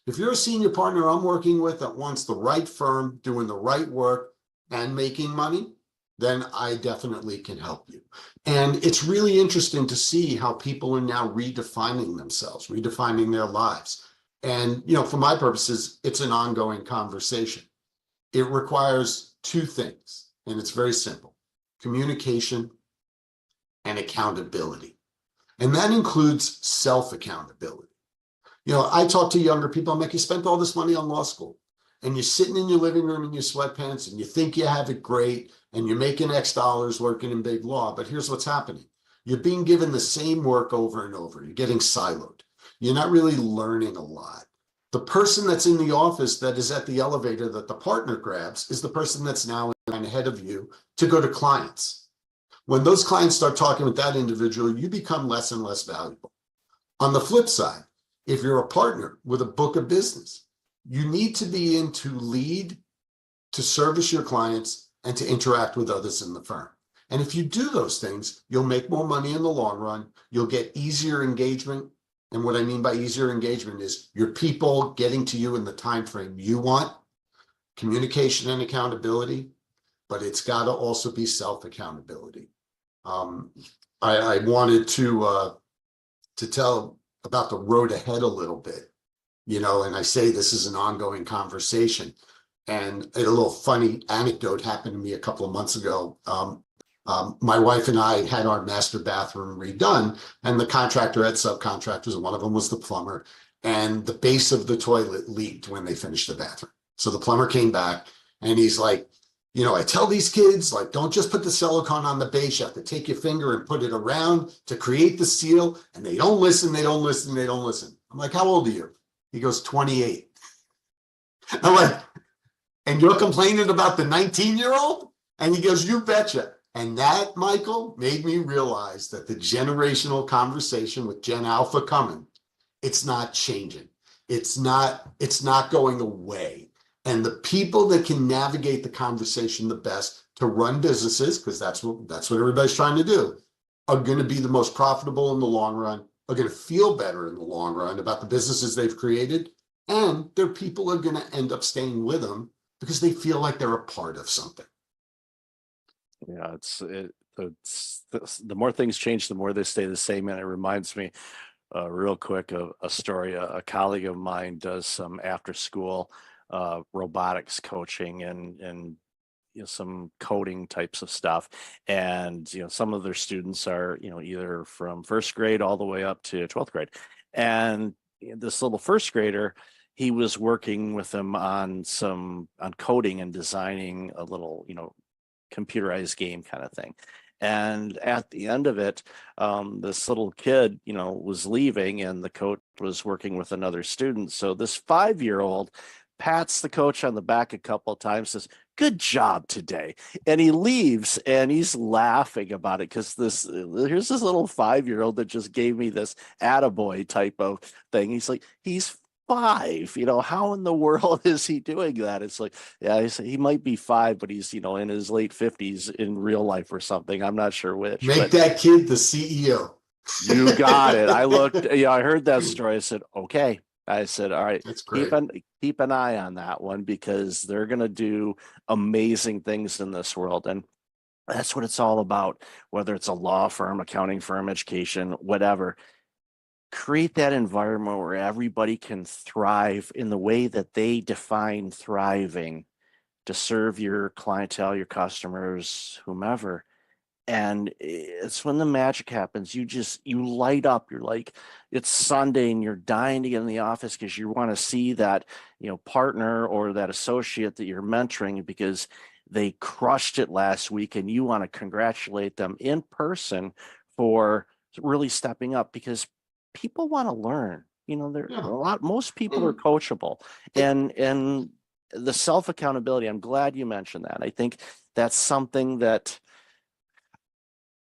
Speaker 11: If you're a senior partner I'm working with that wants the right firm, doing the right work and making money, then I definitely can help you. And it's really interesting to see how people are now redefining themselves, redefining their lives. And, you know, for my purposes, it's an ongoing conversation. It requires two things, and it's very simple: communication and accountability. And that includes self-accountability. You know, I talk to younger people, I'm like, you spent all this money on law school, and you're sitting in your living room in your sweatpants, and you think you have it great, and you're making X dollars working in big law. But here's what's happening. You're being given the same work over and over. You're getting siloed. You're not really learning a lot. The person that's in the office that is at the elevator that the partner grabs is the person that's now ahead of you to go to clients. When those clients start talking with that individual, you become less and less valuable. On the flip side, if you're a partner with a book of business, you need to be in to lead, to service your clients, and to interact with others in the firm. And if you do those things, you'll make more money in the long run. You'll get easier engagement. And what I mean by easier engagement is your people getting to you in the time frame you want, communication and accountability, but it's got to also be self-accountability. I wanted to tell about the road ahead a little bit, you know, and I say this is an ongoing conversation. And a little funny anecdote happened to me a couple of months ago. My wife and I had our master bathroom redone, and the contractor had subcontractors, and one of them was the plumber, and the base of the toilet leaked when they finished the bathroom. So the plumber came back, and he's like, you know, I tell these kids, like, don't just put the silicone on the base. You have to take your finger and put it around to create the seal, and they don't listen, they don't listen, they don't listen. I'm like, how old are you? He goes, 28. I'm like, and you're complaining about the 19-year-old? And he goes, you betcha. And that, Michael, made me realize that the generational conversation with Gen Alpha coming, it's not changing. It's not going away. And the people that can navigate the conversation the best to run businesses, because that's what everybody's trying to do, are going to be the most profitable in the long run, are going to feel better in the long run about the businesses they've created, and their people are going to end up staying with them because they feel like they're a part of something.
Speaker 1: Yeah, the more things change, the more they stay the same. And it reminds me real quick of a story. A colleague of mine does some after school robotics coaching and you know, some coding types of stuff. And, you know, some of their students are, you know, either from first grade all the way up to 12th grade. And this little first grader, he was working with them on coding and designing a little, you know, computerized game kind of thing. And at the end of it, this little kid, you know, was leaving, and the coach was working with another student. So this 5-year-old pats the coach on the back a couple of times, says, "Good job today." And he leaves, and he's laughing about it because here's this little 5-year-old that just gave me this attaboy type of thing. He's like, he's 5, you know, how in the world is he doing that? It's like, yeah, he might be 5, but he's, you know, in his late 50s in real life or something. I'm not sure which.
Speaker 11: Make that kid the CEO.
Speaker 1: You got it. I looked, yeah, I heard that story. I said, okay. I said, all right,
Speaker 11: That's great.
Speaker 1: keep an eye on that one, because they're going to do amazing things in this world. And that's what it's all about, whether it's a law firm, accounting firm, education, whatever. Create that environment where everybody can thrive in the way that they define thriving, to serve your clientele, your customers, whomever. And it's when the magic happens. You light up. You're like, it's Sunday and you're dying to get in the office because you want to see that, you know, partner or that associate that you're mentoring because they crushed it last week, and you want to congratulate them in person for really stepping up, because people want to learn. You know, there
Speaker 11: Yeah.
Speaker 1: most people are coachable, and the self accountability. I'm glad you mentioned that. I think that's something that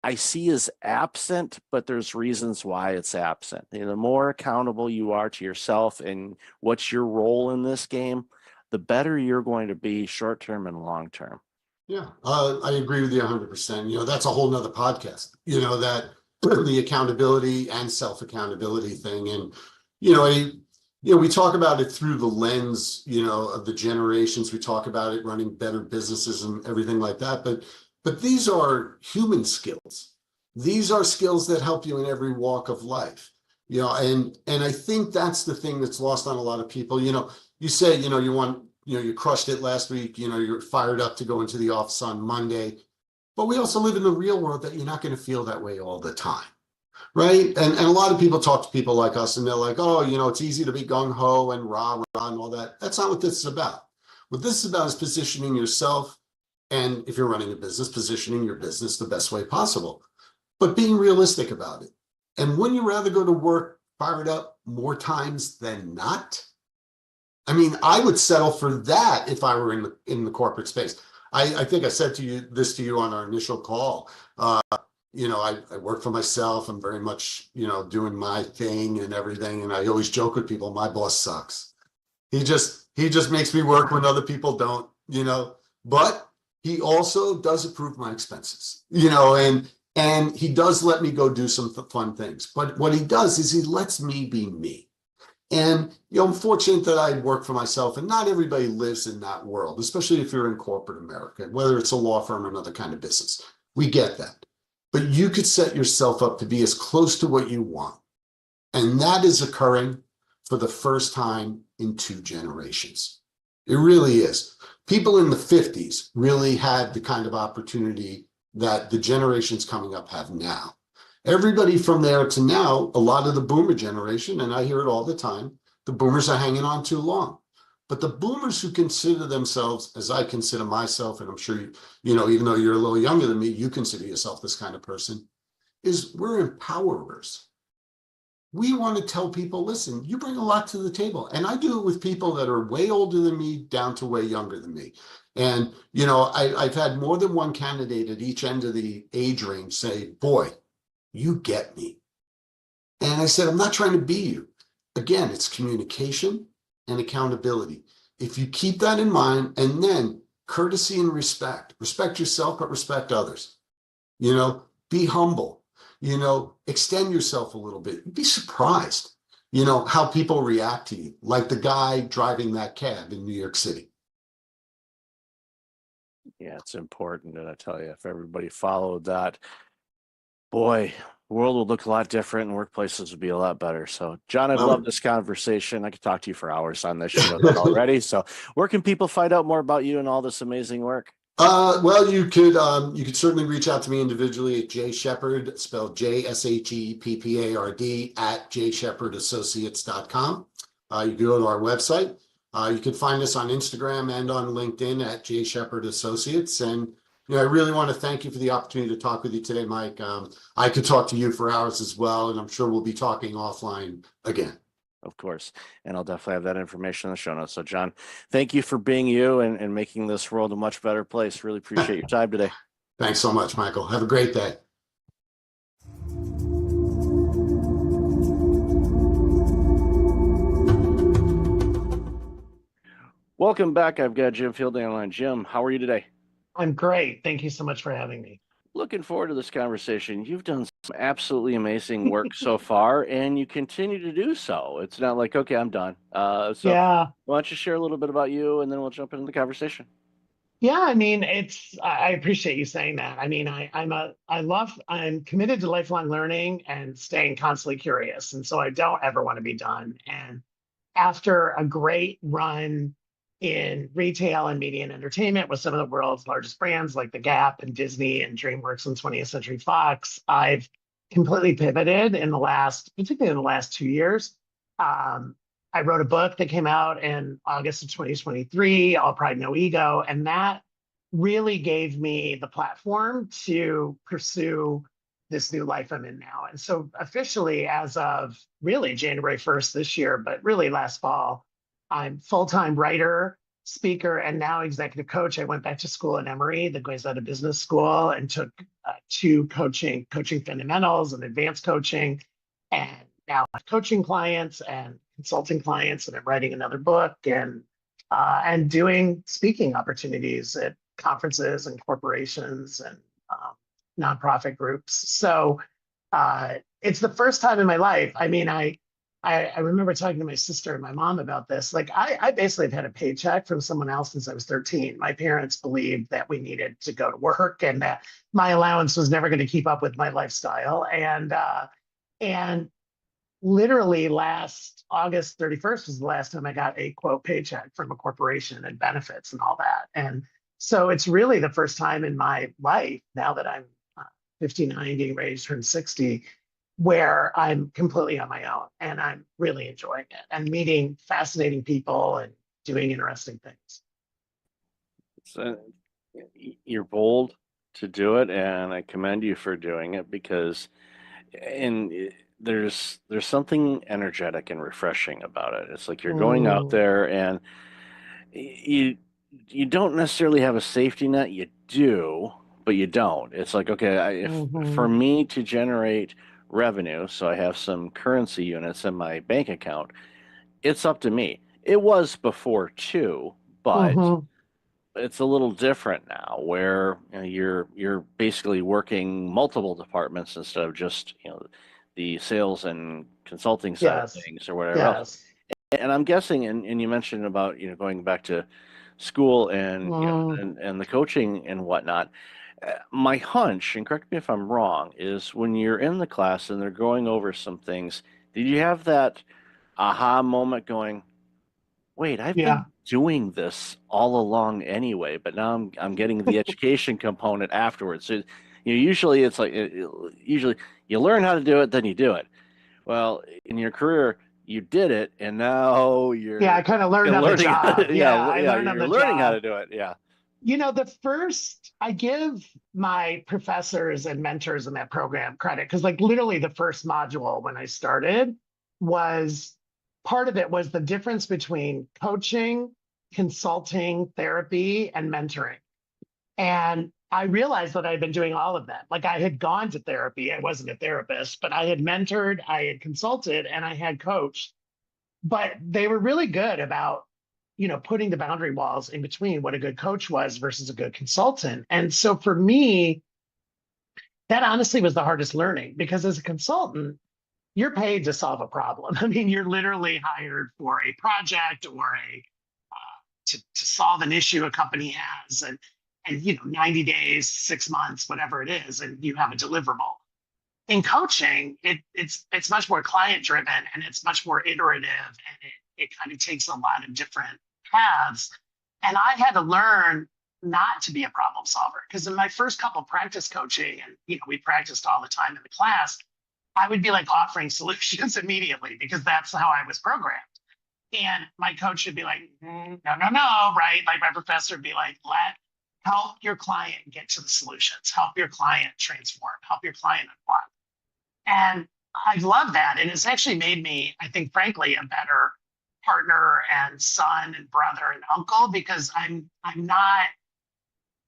Speaker 1: I see as absent, but there's reasons why it's absent. You know, the more accountable you are to yourself and what's your role in this game, the better you're going to be short term and long term.
Speaker 11: Yeah, I agree with you 100%. You know, that's a whole nother podcast, you know, that the accountability and self-accountability thing. And, you know, we talk about it through the lens, you know, of the generations. We talk about it running better businesses and everything like that. But these are human skills. These are skills that help you in every walk of life. You know, and I think that's the thing that's lost on a lot of people. You know, you say, you know, you crushed it last week, you know, you're fired up to go into the office on Monday. But we also live in the real world that you're not going to feel that way all the time. Right. And a lot of people talk to people like us and they're like, oh, you know, it's easy to be gung ho and rah, rah, and all that. That's not what this is about. What this is about is positioning yourself. And if you're running a business, positioning your business the best way possible, but being realistic about it. And wouldn't you rather go to work fired up more times than not? I mean, I would settle for that if I were in the corporate space. I think I said to you on our initial call. You know, I work for myself. I'm very much, you know, doing my thing and everything. And I always joke with people, my boss sucks. He just makes me work when other people don't, you know, but he also does approve my expenses, you know, and he does let me go do some fun things. But what he does is he lets me be me. And, you know, I'm fortunate that I work for myself, and not everybody lives in that world, especially if you're in corporate America, whether it's a law firm or another kind of business. We get that. But you could set yourself up to be as close to what you want. And that is occurring for the first time in 2 generations. It really is. People in the 50s really had the kind of opportunity that the generations coming up have now. Everybody from there to now, a lot of the boomer generation, and I hear it all the time, the boomers are hanging on too long. But the boomers who consider themselves, as I consider myself, and I'm sure you know, even though you're a little younger than me, you consider yourself this kind of person, is we're empowerers. We want to tell people, listen, you bring a lot to the table. And I do it with people that are way older than me down to way younger than me. And, you know, I've had more than one candidate at each end of the age range say, boy, you get me. And I said, I'm not trying to be you. Again, it's communication and accountability. If you keep that in mind, and then courtesy and respect yourself, but respect others, you know, be humble, you know, extend yourself a little bit, be surprised, you know, how people react to you, like the guy driving that cab in New York City.
Speaker 1: Yeah, it's important. And I tell you, if everybody followed that, boy, the world would look a lot different and workplaces would be a lot better. So, John, I've loved this conversation. I could talk to you for hours on this. You know that already. So, where can people find out more about you and all this amazing work?
Speaker 11: Well, you could certainly reach out to me individually at Jay Shepard, spelled JSHEPPARD at jshephardassociates.com. You can go to our website. You can find us on Instagram and on LinkedIn at Jay Shepard Associates. And you know, I really want to thank you for the opportunity to talk with you today, Mike. I could talk to you for hours as well, and I'm sure we'll be talking offline again.
Speaker 1: Of course. And I'll definitely have that information in the show notes. So, John, thank you for being you and making this world a much better place. Really appreciate your time today.
Speaker 11: Thanks so much, Michael. Have a great day.
Speaker 1: Welcome back. I've got Jim Fielding online. Jim, how are you today?
Speaker 12: I'm great. Thank you so much for having me.
Speaker 1: Looking forward to this conversation. You've done some absolutely amazing work so far, and you continue to do so. It's not like, okay, I'm done.
Speaker 12: Yeah.
Speaker 1: Why don't you share a little bit about you, and then we'll jump into the conversation.
Speaker 12: Yeah, I mean, I appreciate you saying that. I mean, I'm committed to lifelong learning and staying constantly curious. And so I don't ever want to be done. And after a great run in retail and media and entertainment with some of the world's largest brands like The Gap and Disney and DreamWorks and 20th Century Fox, I've completely pivoted particularly in the last 2 years. I wrote a book that came out in August of 2023, All Pride, No Ego, and that really gave me the platform to pursue this new life I'm in now. And so officially, as of really January 1st this year, but really last fall, I'm full-time writer, speaker, and now executive coach. I went back to school at Emory, the Goizueta Business School, and took two coaching fundamentals and advanced coaching. And now I have coaching clients and consulting clients, and I'm writing another book and doing speaking opportunities at conferences and corporations and nonprofit groups. So it's the first time in my life. I mean, I remember talking to my sister and my mom about this. Like, I basically have had a paycheck from someone else since I was 13. My parents believed that we needed to go to work and that my allowance was never going to keep up with my lifestyle. And literally last August 31st was the last time I got a quote paycheck from a corporation and benefits and all that. And so it's really the first time in my life, now that I'm 59, getting ready to turn 60, where I'm completely on my own and I'm really enjoying it and meeting fascinating people and doing interesting things.
Speaker 1: So you're bold to do it, and I commend you for doing it, because there's something energetic and refreshing about it. It's like you're going out there, and you don't necessarily have a safety net. You do, but you don't. It's like, okay, for me to generate revenue, so I have some currency units in my bank account, it's up to me. It was before too, but it's a little different now, where you're basically working multiple departments instead of just the sales and consulting side of things or whatever else. And I'm guessing, and you mentioned about going back to school and and the coaching and whatnot. My hunch, and correct me if I'm wrong, is when you're in the class and they're going over some things, did you have that aha moment going, wait, I've been doing this all along anyway, but now I'm getting the education component afterwards. So usually it's like, usually you learn how to do it, then you do it. Well, in your career, you did it, and now you're
Speaker 12: I kind of learned on the job.
Speaker 1: You're learning how to do it. Yeah.
Speaker 12: I give my professors and mentors in that program credit, because like literally the first module when I started was, part of it was the difference between coaching, consulting, therapy, and mentoring. And I realized that I'd been doing all of that. Like, I had gone to therapy. I wasn't a therapist, but I had mentored, I had consulted, and I had coached. But they were really good about putting the boundary walls in between what a good coach was versus a good consultant. And so for me, that honestly was the hardest learning, because as a consultant, you're paid to solve a problem. I mean, you're literally hired for a project or to solve an issue a company has, and 90 days, 6 months, whatever it is, and you have a deliverable. In coaching, it's much more client driven, and it's much more iterative, and it kind of takes a lot of different paths. And I had to learn not to be a problem solver, because in my first couple of practice coaching, and we practiced all the time in the class, I would be like offering solutions immediately, because that's how I was programmed. And my coach would be like, no, right? Like my professor would be like, help your client get to the solutions, help your client transform, help your client unblock. And I love that. And it's actually made me, I think, frankly, a better partner and son and brother and uncle, because I'm not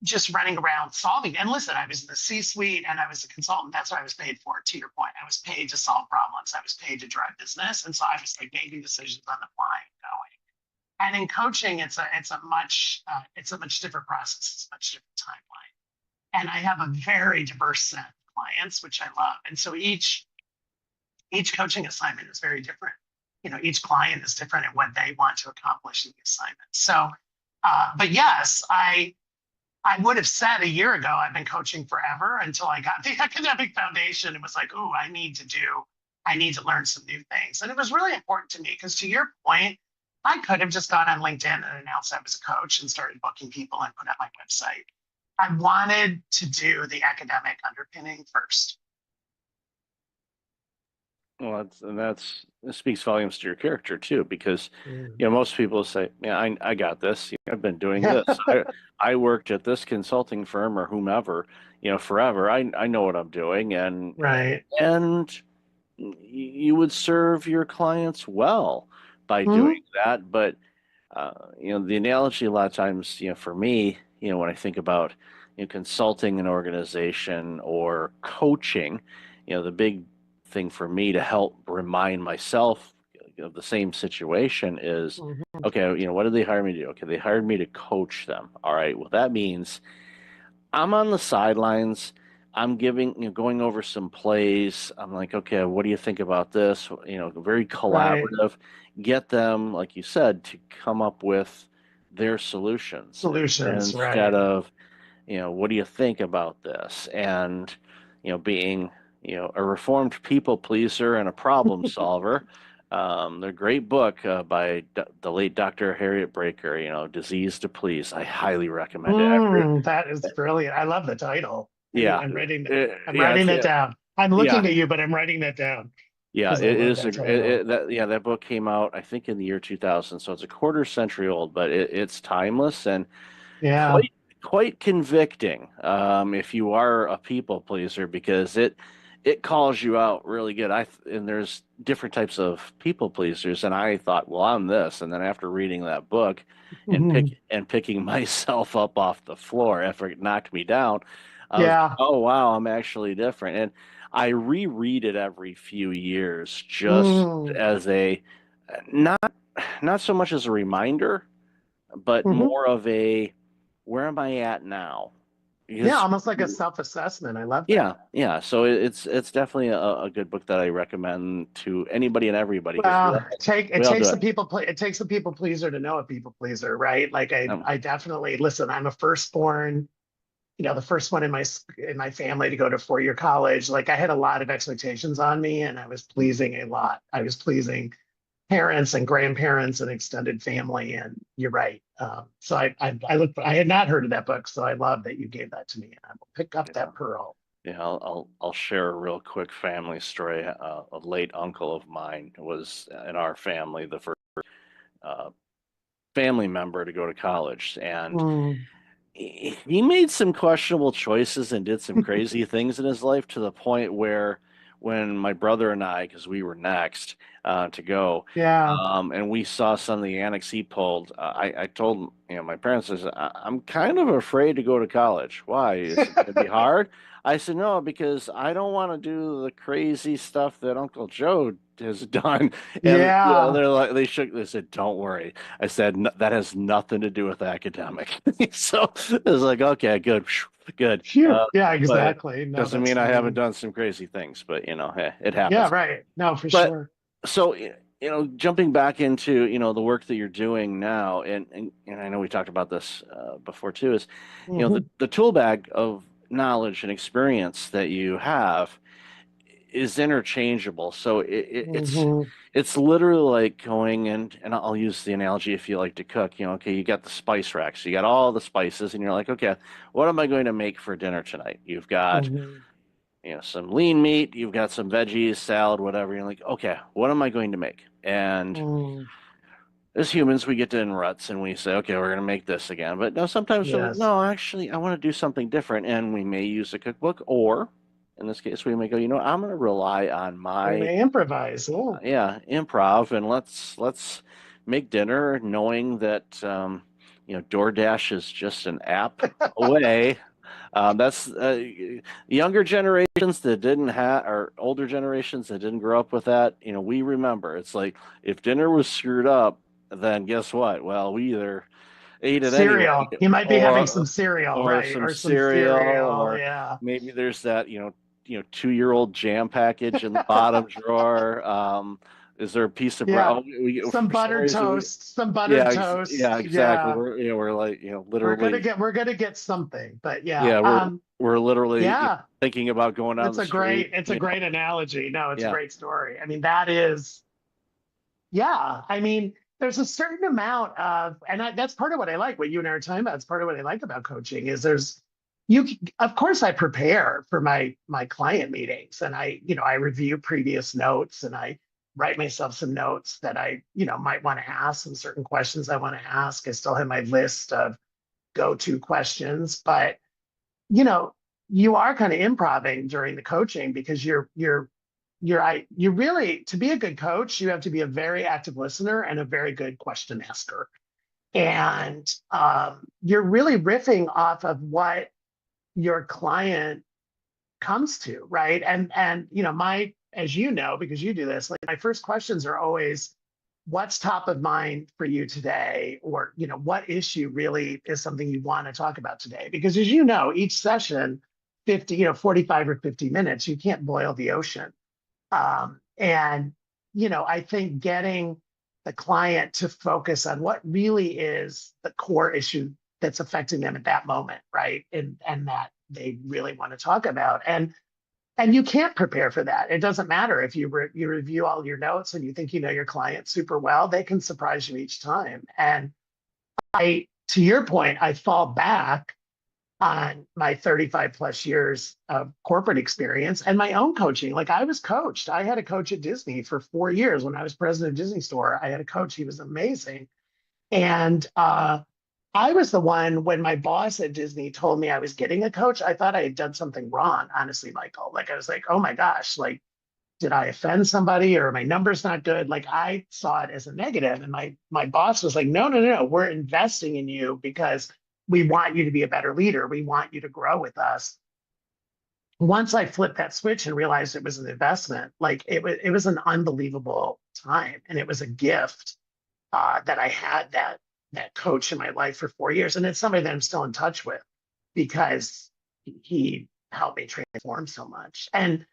Speaker 12: just running around solving. And listen, I was in the C-suite and I was a consultant. That's what I was paid for, to your point. I was paid to solve problems. I was paid to drive business. And so I was like making decisions on the fly and going. And in coaching, it's a much different process. It's a much different timeline. And I have a very diverse set of clients, which I love. And so each coaching assignment is very different. Each client is different in what they want to accomplish in the assignment. So, but yes, I would have said a year ago, I've been coaching forever, until I got the academic foundation and was like, oh, I need to learn some new things. And it was really important to me, because to your point, I could have just gone on LinkedIn and announced I was a coach and started booking people and put up my website. I wanted to do the academic underpinning first.
Speaker 1: Well, it speaks volumes to your character too, because
Speaker 12: Mm.
Speaker 1: most people say, "Yeah, I got this. I've been doing
Speaker 12: Yeah.
Speaker 1: this. I worked at this consulting firm or whomever, forever. I know what I'm doing,
Speaker 12: Right.
Speaker 1: and you would serve your clients well by
Speaker 12: Mhm.
Speaker 1: doing that. But the analogy a lot of times, for me, when I think about consulting an organization or coaching, the big thing for me to help remind myself of the same situation is,
Speaker 12: Mhm.
Speaker 1: okay, what did they hire me to do? Okay, they hired me to coach them. All right, well, that means I'm on the sidelines. I'm going over some plays. I'm like, okay, what do you think about this? Very
Speaker 12: Right.
Speaker 1: collaborative. Get them, like you said, to come up with their solutions
Speaker 12: Solutions.
Speaker 1: instead
Speaker 12: Right.
Speaker 1: of, what do you think about this? And, being, a reformed people pleaser and a problem solver. The great book by the late Dr. Harriet Breaker, Disease to Please. I highly recommend it.
Speaker 12: That is brilliant. I love the title.
Speaker 1: Yeah,
Speaker 12: I'm writing that. I'm
Speaker 1: yeah,
Speaker 12: writing that down. I'm
Speaker 1: yeah,
Speaker 12: looking at you, but I'm writing that down
Speaker 1: yeah.
Speaker 12: because I
Speaker 1: It
Speaker 12: love
Speaker 1: is
Speaker 12: that title.
Speaker 1: that book came out, I think, in the year 2000, so it's a quarter century old, but it's timeless and
Speaker 12: Yeah.
Speaker 1: quite convicting. If you are a people pleaser, because it calls you out really good. And there's different types of people pleasers, and I thought, well, I'm this, and then after reading that book and
Speaker 12: Mhm.
Speaker 1: picking myself up off the floor after it knocked me down, I was,
Speaker 12: Yeah.
Speaker 1: oh wow, I'm actually different. And I reread it every few years just
Speaker 12: Mm.
Speaker 1: as a not not so much as a reminder, but
Speaker 12: Mhm.
Speaker 1: more of a where am I at now?
Speaker 12: Yeah.
Speaker 1: Because
Speaker 12: Almost like a self-assessment. I love
Speaker 1: yeah,
Speaker 12: that.
Speaker 1: yeah. So it's definitely a good book that I recommend to anybody and everybody, because
Speaker 12: Well,
Speaker 1: we
Speaker 12: it
Speaker 1: all do
Speaker 12: takes
Speaker 1: it.
Speaker 12: it takes a people pleaser to know a people pleaser, right? Like
Speaker 1: Um,
Speaker 12: I definitely listen. I'm a firstborn, the first one in my family to go to 4-year college. Like I had a lot of expectations on me, and I was pleasing a lot. I was pleasing parents and grandparents and extended family. And you're right. So I had not heard of that book, so I love that you gave that to me, and I will pick up
Speaker 1: yeah,
Speaker 12: that pearl.
Speaker 1: yeah. I'll share a real quick family story. A late uncle of mine was in our family, the first uh, family member to go to college, and
Speaker 12: Mm.
Speaker 1: he made some questionable choices and did some crazy things in his life, to the point where when my brother and I, because we were next to go,
Speaker 12: Yeah.
Speaker 1: and we saw some of the annex he pulled, I told my parents, I said, I'm kind of afraid to go to college. Why? Is it going to be hard? I said, no, because I don't want to do the crazy stuff that Uncle Joe has done. And
Speaker 12: Yeah.
Speaker 1: they're like, they said, don't worry. I said, that has nothing to do with academic. So it was like, okay, good, good.
Speaker 12: Phew. Yeah,
Speaker 1: But
Speaker 12: exactly. No,
Speaker 1: doesn't
Speaker 12: that's
Speaker 1: mean I haven't
Speaker 12: funny.
Speaker 1: done some crazy things, but hey, it
Speaker 12: Yeah,
Speaker 1: happens.
Speaker 12: right. No, for
Speaker 1: But
Speaker 12: sure.
Speaker 1: so, jumping back into, the work that you're doing now, and I know we talked about this before too, is,
Speaker 12: Mhm.
Speaker 1: the tool bag of knowledge and experience that you have is interchangeable. So
Speaker 12: Mhm.
Speaker 1: it's literally like going and I'll use the analogy, if you like to cook, okay, you got the spice rack, so you got all the spices, and you're like, okay, what am I going to make for dinner tonight? You've got,
Speaker 12: Mhm.
Speaker 1: some lean meat, you've got some veggies, salad, whatever. You're like, okay, what am I going to make? And
Speaker 12: Mm.
Speaker 1: as humans, we get in ruts and we say, okay, we're going to make this again. But no, sometimes we're like,
Speaker 12: Yes.
Speaker 1: no, actually, I want to do something different. And we may use a cookbook, or in this case, we may go, I'm going to rely on
Speaker 12: We're
Speaker 1: my,
Speaker 12: gonna improvise. Yeah.
Speaker 1: yeah, improv, and let's make dinner, knowing that, DoorDash is just an app away. That's younger generations that didn't have, or older generations that didn't grow up with that. We remember. It's like, if dinner was screwed up, then guess what? Well, we either ate it anyway,
Speaker 12: Cereal. You might be having some cereal,
Speaker 1: or
Speaker 12: right?
Speaker 1: some
Speaker 12: Or some
Speaker 1: cereal,
Speaker 12: cereal.
Speaker 1: or
Speaker 12: Yeah.
Speaker 1: maybe there's that 2-year-old jam package in the bottom drawer. Is there a piece of bread?
Speaker 12: Yeah.
Speaker 1: Oh,
Speaker 12: Some
Speaker 1: for some
Speaker 12: buttered
Speaker 1: reason
Speaker 12: toast. Some buttered
Speaker 1: yeah, yeah,
Speaker 12: toast.
Speaker 1: exactly.
Speaker 12: Yeah.
Speaker 1: We're like,
Speaker 12: We're gonna
Speaker 1: literally,
Speaker 12: get something. But yeah.
Speaker 1: yeah, we're literally,
Speaker 12: Yeah.
Speaker 1: thinking about going down the street.
Speaker 12: It's a great analogy. No, it's a
Speaker 1: Yeah,
Speaker 12: great story. I mean, that is, yeah. I mean, there's a certain amount of, and that's part of what I like, what you and I are talking about. It's part of what I like about coaching is of course I prepare for my client meetings, and I review previous notes, and I write myself some notes that I might want to ask, some certain questions I want to ask. I still have my list of go-to questions, but you are kind of improvising during the coaching, because you really, to be a good coach, you have to be a very active listener and a very good question asker. And you're really riffing off of what your client comes to, right? And as you know, because you do this, like, my first questions are always, what's top of mind for you today? Or, what issue really is something you want to talk about today? Because as you know, each session, 45 or 50 minutes, you can't boil the ocean. And I think getting the client to focus on what really is the core issue that's affecting them at that moment, right? And that they really want to talk about. And you can't prepare for that. It doesn't matter if you review all your notes and you think you know your client super well, they can surprise you each time. And to your point, I fall back on my 35 plus years of corporate experience and my own coaching. Like, I was coached. I had a coach at Disney for 4 years. When I was president of Disney Store, I had a coach. He was amazing. And I was the one, when my boss at Disney told me I was getting a coach, I thought I had done something wrong, honestly, Michael. Like, I was like, oh my gosh, like, did I offend somebody, or my number's not good? Like, I saw it as a negative. And my boss was like, no, we're investing in you because we want you to be a better leader. We want you to grow with us. Once I flipped that switch and realized it was an investment, like, it was an unbelievable time. And it was a gift that I had that coach in my life for 4 years. And it's somebody that I'm still in touch with, because he helped me transform so much, and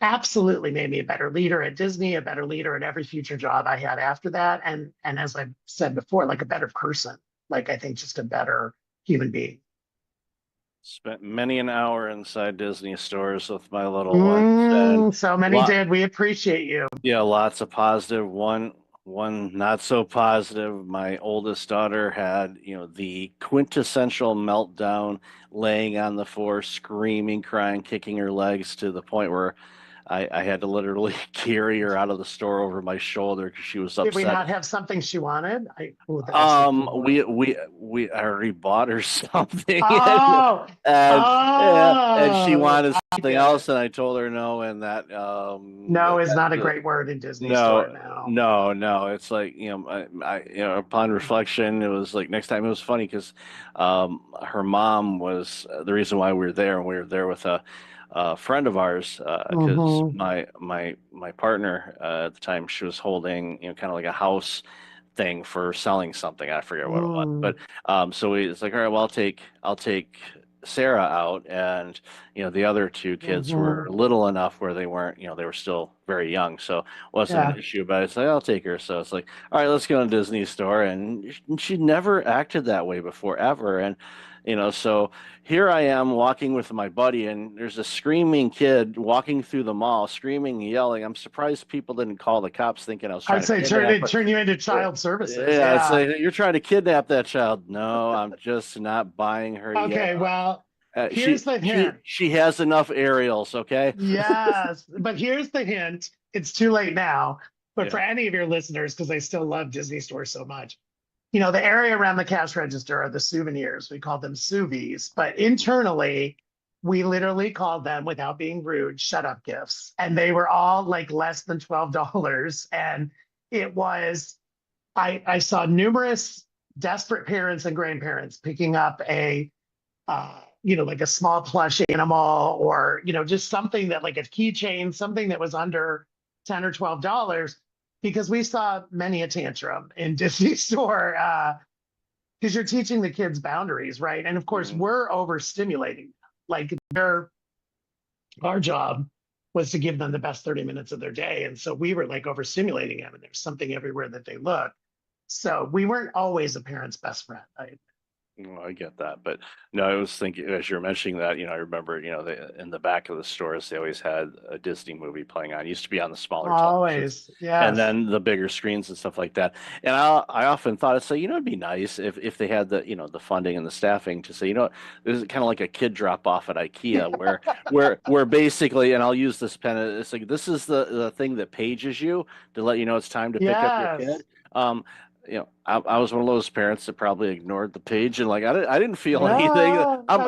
Speaker 12: absolutely made me a better leader at Disney, a better leader at every future job I had after that. And as I've said before, like, a better person, like, I think just a better human being.
Speaker 1: Spent many an hour inside Disney stores with my little ones. And
Speaker 12: so many did. We appreciate you.
Speaker 1: Yeah, lots of positive. One not so positive. My oldest daughter had, the quintessential meltdown, laying on the floor, screaming, crying, kicking her legs, to the point where I had to literally carry her out of the store over my shoulder because she was upset.
Speaker 12: Did we not have something she wanted?
Speaker 1: We already bought her something.
Speaker 12: Oh,
Speaker 1: and she wanted something else, and I told her no, and that
Speaker 12: no is not a great word in Disney store now.
Speaker 1: No, it's like, upon reflection, it was like, next time. It was funny because her mom was the reason why we were there, and we were there with a friend of ours, because my partner at the time, she was holding, kind of like a house thing for selling something. I forget what it was, but so it's like, all right, well, I'll take Sarah out, and the other two kids were little enough where they weren't, they were still very young, so it wasn't an issue. But it's like, I'll take her. So it's like, all right, let's go to Disney store, and she never acted that way before, ever. And so here I am walking with my buddy, and there's a screaming kid walking through the mall, screaming and yelling. I'm surprised people didn't call the cops, thinking I was trying
Speaker 12: I'd say turn you into child services.
Speaker 1: Yeah, it's like, you're trying to kidnap that child. No, I'm just not buying her yet.
Speaker 12: Okay, well, here's the hint.
Speaker 1: She has enough aerials, okay?
Speaker 12: Yes, but here's the hint. It's too late now, but for any of your listeners, because I still love Disney Store so much, the area around the cash register are the souvenirs. We call them souvies, but internally, we literally called them, without being rude, shut up gifts. And they were all like less than $12. And it was, I saw numerous desperate parents and grandparents picking up a, like a small plush animal, or, just something that, like a keychain, something that was under $10 or $12. Because we saw many a tantrum in Disney Store, because you're teaching the kids boundaries, right? And of course, we're overstimulating. Like, our job was to give them the best 30 minutes of their day. And so we were like overstimulating them, and there's something everywhere that they look. So we weren't always a parent's best friend.
Speaker 1: No, I get that, but no, I was thinking as you're mentioning that, I remember, in the back of the stores, they always had a Disney movie playing on. It used to be on the smaller televisions,
Speaker 12: Always,
Speaker 1: and
Speaker 12: yes.
Speaker 1: then the bigger screens and stuff like that. And I often thought, it's like, it'd be nice if they had the, the funding and the staffing to say, this is kind of like a kid drop off at IKEA where basically, and I'll use this pen, it's like, this is the thing that pages you to let you know it's time to pick up your
Speaker 12: Yes.
Speaker 1: kid. I was one of those parents that probably ignored the page and like I didn't feel anything.
Speaker 12: Yeah,
Speaker 1: I'm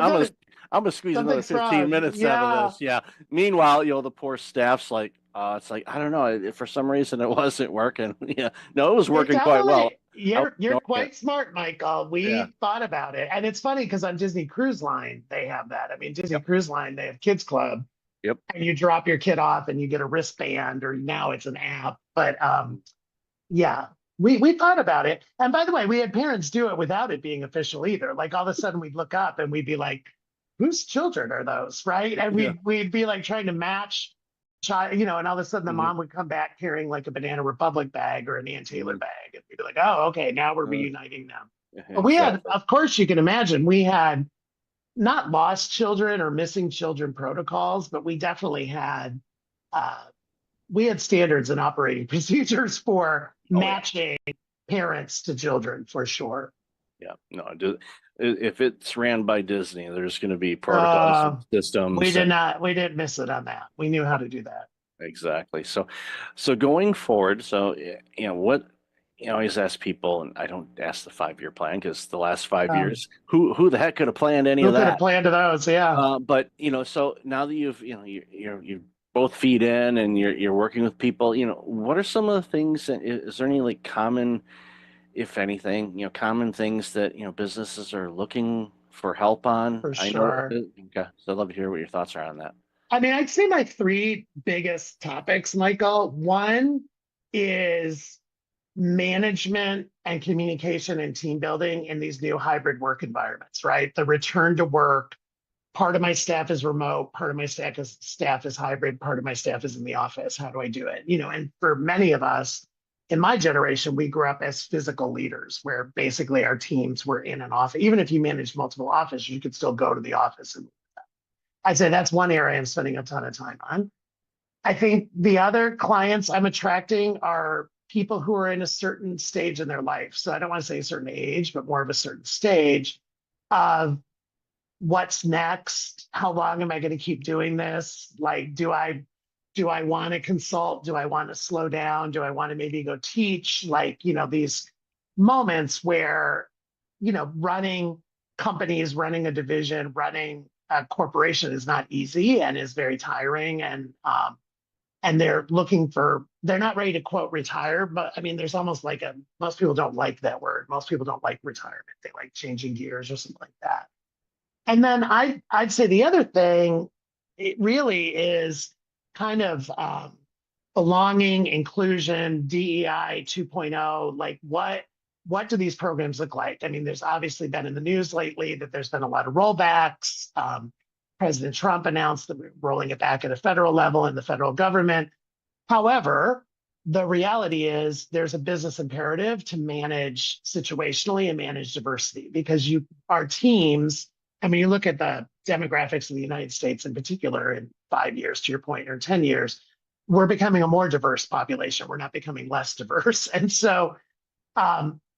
Speaker 1: gonna squeeze another
Speaker 12: something's
Speaker 1: 15
Speaker 12: wrong.
Speaker 1: minutes out of this. Yeah. Meanwhile, the poor staff's like, it's like, I don't know. For some reason, it wasn't working. Yeah. No, it was
Speaker 12: You're
Speaker 1: working quite well.
Speaker 12: You're
Speaker 1: ignoring
Speaker 12: quite
Speaker 1: it.
Speaker 12: smart, Michael.
Speaker 1: Yeah.
Speaker 12: We thought about it. And it's funny because on Disney Cruise Line, they have that. I mean, Disney
Speaker 1: Yep.
Speaker 12: Cruise Line, they have Kids Club.
Speaker 1: Yep.
Speaker 12: And you drop your kid off and you get a wristband, or now it's an app. But yeah, we thought about it. And by the way, we had parents do it without it being official either. Like all of a sudden we'd look up and we'd be like, whose children are those? Right. And
Speaker 1: Yeah.
Speaker 12: we'd be like trying to match child, and all of a sudden the
Speaker 1: Mhm.
Speaker 12: mom would come back carrying like a Banana Republic bag or an Ann Taylor bag. And we'd be like, oh, okay, now we're reuniting them. But we had,
Speaker 1: Exactly.
Speaker 12: of course, you can imagine, we had not lost children or missing children protocols, but we definitely had we had standards and operating procedures for
Speaker 1: Oh, yeah.
Speaker 12: matching parents to children for sure.
Speaker 1: Yeah. No, if it's ran by Disney, there's going to be protocols and systems.
Speaker 12: We didn't miss it on that. We knew how to do that.
Speaker 1: Exactly. So going forward, what I always ask people, and I don't ask the 5-year plan because the last 5 years, who the heck could have planned any
Speaker 12: Who
Speaker 1: of
Speaker 12: could have
Speaker 1: that?
Speaker 12: planned those? Yeah.
Speaker 1: But so now that you both feed in and you're working with people, what are some of the things that is there any like common, if anything, common things that businesses are looking for help on?
Speaker 12: For
Speaker 1: I know.
Speaker 12: sure.
Speaker 1: Okay, so I'd love to hear what your thoughts are on that.
Speaker 12: I mean, I'd say my three biggest topics, Michael. One is management and communication and team building in these new hybrid work environments, right? The return to work. Part of my staff is remote, part of my staff is hybrid, part of my staff is in the office. How do I do it? And for many of us in my generation, we grew up as physical leaders where basically our teams were in an office. Even if you managed multiple offices, you could still go to the office. And I'd say that's one area I'm spending a ton of time on. I think the other clients I'm attracting are people who are in a certain stage in their life. So I don't want to say a certain age, but more of a certain stage of what's next? How long am I going to keep doing this? Like, do I want to consult? Do I want to slow down? Do I want to maybe go teach? Like, these moments where, running companies, running a division, running a corporation is not easy and is very tiring. And they're they're not ready to quote retire, but I mean, there's almost like most people don't like that word. Most people don't like retirement. They like changing gears or something like that. And then I'd say the other thing, it really is kind of belonging, inclusion, DEI 2.0. Like what do these programs look like? I mean, there's obviously been in the news lately that there's been a lot of rollbacks. President Trump announced that we're rolling it back at a federal level in the federal government. However, the reality is there's a business imperative to manage situationally and manage diversity because our teams. I mean, you look at the demographics of the United States in particular in 5 years, to your point, or 10 years, we're becoming a more diverse population. We're not becoming less diverse. And so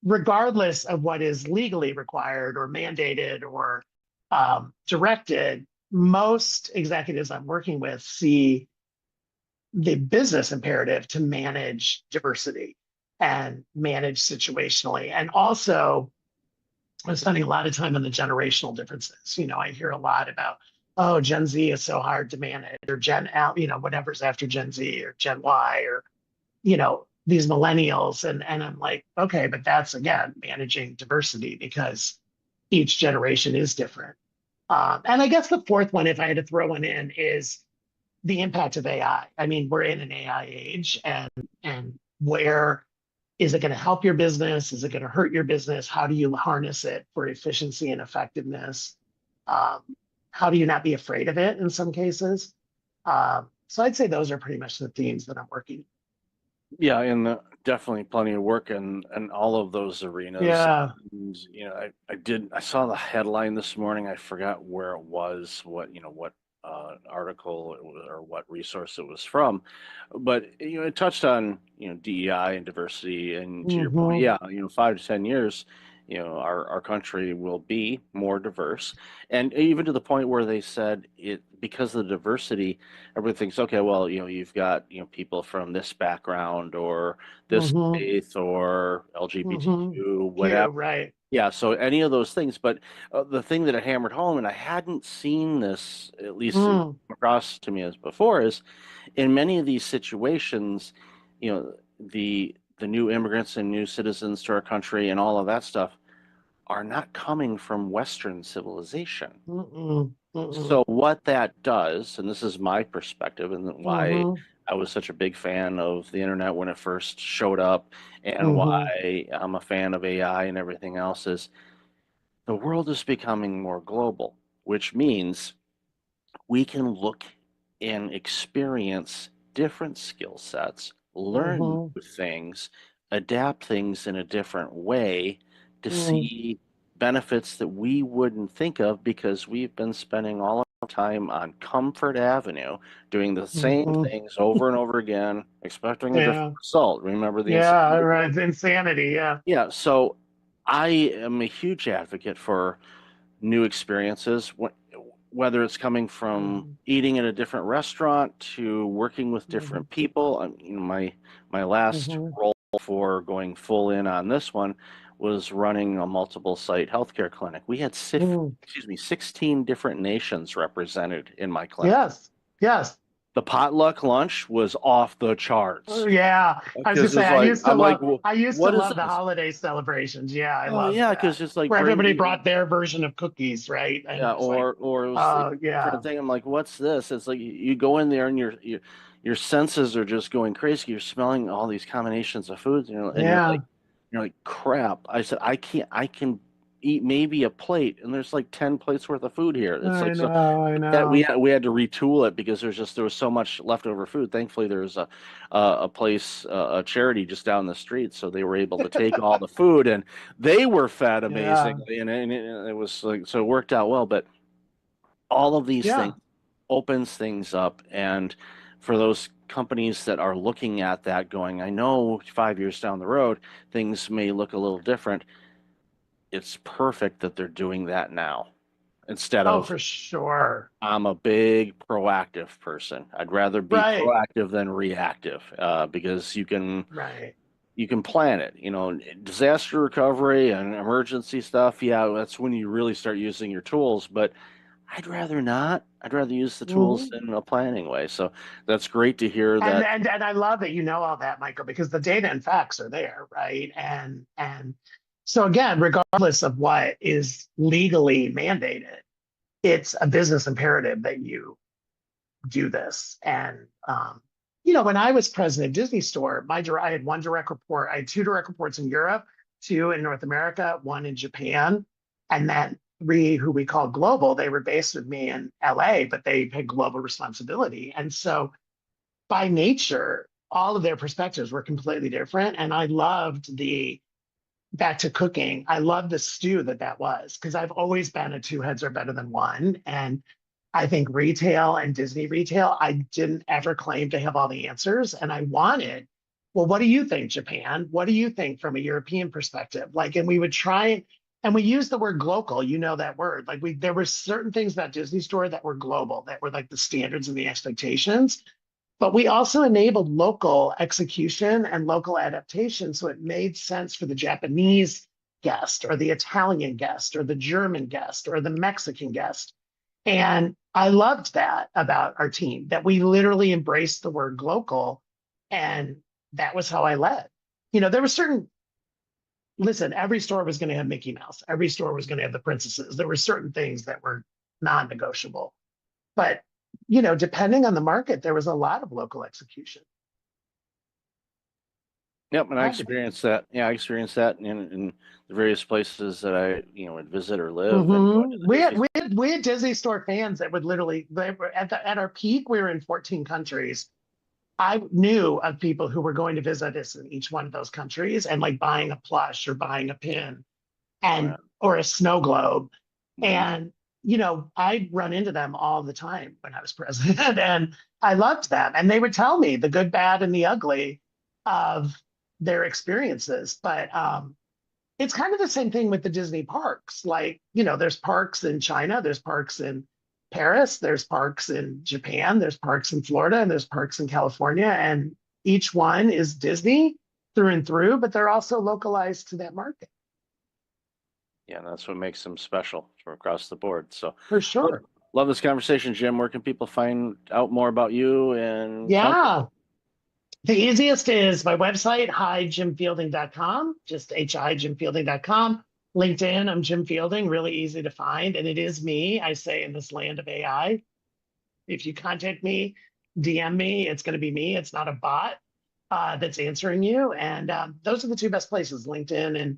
Speaker 12: regardless of what is legally required or mandated or directed, most executives I'm working with see the business imperative to manage diversity and manage situationally. And also, I'm spending a lot of time on the generational differences. I hear a lot about, oh, Gen Z is so hard to manage, or Gen L, whatever's after Gen Z, or Gen Y, or, these millennials. And I'm like, okay, but that's, again, managing diversity because each generation is different. And I guess the fourth one, if I had to throw one in, is the impact of AI. I mean, we're in an AI age, and where is it going to help your business? Is it going to hurt your business? How do you harness it for efficiency and effectiveness? How do you not be afraid of it in some cases? So I'd say those are pretty much the themes that I'm working.
Speaker 1: Yeah, and definitely plenty of work in all of those arenas.
Speaker 12: Yeah.
Speaker 1: And, I saw the headline this morning. I forgot where it was, what article it was, or what resource it was from, but it touched on DEI and diversity. And to your point, yeah, 5 to 10 years, our country will be more diverse, and even to the point where they said it, because of the diversity, everybody thinks, okay, well, you've got people from this background or this faith or LGBTQ, whatever.
Speaker 12: Right.
Speaker 1: Yeah, so any of those things, but the thing that it hammered home, and I hadn't seen this, at least across to me as before, is in many of these situations, the new immigrants and new citizens to our country and all of that stuff are not coming from Western civilization. So what that does, and this is my perspective, and why I was such a big fan of the internet when it first showed up, and why I'm a fan of AI and everything else, is the world is becoming more global, which means we can look and experience different skill sets, learn new things, adapt things in a different way to see benefits that we wouldn't think of, because we've been spending all our time on Comfort Avenue doing the same things over and over again, expecting a different result. Remember the insanity?
Speaker 12: Right. Insanity.
Speaker 1: Yeah. So I am a huge advocate for new experiences, whether it's coming from eating at a different restaurant to working with different people. My last role for going full in on this one was running a multiple site healthcare clinic. We had 16 different nations represented in my clinic.
Speaker 12: Yes.
Speaker 1: The potluck lunch was off the charts.
Speaker 12: Yeah. I was gonna say, I used to love the
Speaker 1: this?
Speaker 12: holiday celebrations. Yeah, I love
Speaker 1: because it's like
Speaker 12: where everybody brought their version of cookies, right? And
Speaker 1: yeah, or it was different thing. I'm like, what's this? It's like you go in there and your senses are just going crazy. You're smelling all these combinations of foods, and you're like, crap. I said, I can eat maybe a plate, and there's like 10 plates worth of food here. It's
Speaker 12: I know.
Speaker 1: Yeah, we had to retool it because there was so much leftover food. Thankfully, there was a place, a charity just down the street, so they were able to take all the food, and they were fed amazingly, and it was like, so it worked out well. But all of these things opens things up, and for those companies that are looking at that going, I know 5 years down the road things may look a little different, it's perfect that they're doing that now instead of,
Speaker 12: for sure,
Speaker 1: I'm a big proactive person. I'd rather be proactive than reactive, because you can plan it. Disaster recovery and emergency stuff, that's when you really start using your tools, but I'd rather not. I'd rather use the tools in a planning way. So that's great to hear that.
Speaker 12: And I love that you know all that, Michael, because the data and facts are there, right? And so again, regardless of what is legally mandated, it's a business imperative that you do this. And when I was president of Disney Store, I had one direct report. I had 2 direct reports in Europe, 2 in North America, 1 in Japan, and then 3 who we call global. They were based with me in LA, but they had global responsibility. And so by nature, all of their perspectives were completely different. And I loved back to cooking, I loved the stew that was, because I've always been a 2 heads are better than 1. And I think retail and Disney retail, I didn't ever claim to have all the answers. And I wanted, well, what do you think, Japan? What do you think from a European perspective? And we would try, and we use the word global, that word. There were certain things about Disney Store that were global, that were like the standards and the expectations, but we also enabled local execution and local adaptation. So it made sense for the Japanese guest or the Italian guest or the German guest or the Mexican guest. And I loved that about our team, that we literally embraced the word local. And that was how I led. There were listen, every store was going to have Mickey Mouse. Every store was going to have the princesses. There were certain things that were non-negotiable. But, depending on the market, there was a lot of local execution.
Speaker 1: Yep, and I experienced that. Yeah, I experienced that in the various places that I, would visit or live. And
Speaker 12: we had Disney Store fans that would literally, they were at our peak, we were in 14 countries. I knew of people who were going to visit us in each one of those countries and like buying a plush or buying a pin and or a snow globe. And I'd run into them all the time when I was president, and I loved them. And they would tell me the good, bad, and the ugly of their experiences. But it's kind of the same thing with the Disney parks. Like, there's parks in China, there's parks in Paris, there's parks in Japan, there's parks in Florida, and there's parks in California. And each one is Disney through and through, but they're also localized to that market.
Speaker 1: Yeah, that's what makes them special from across the board. So
Speaker 12: for sure.
Speaker 1: Love this conversation, Jim. Where can people find out more about you? And
Speaker 12: the easiest is my website, hijimfielding.com, just hijimfielding.com. LinkedIn, I'm Jim Fielding, really easy to find. And it is me, I say, in this land of AI. If you contact me, DM me, it's going to be me. It's not a bot that's answering you. And those are the two best places, LinkedIn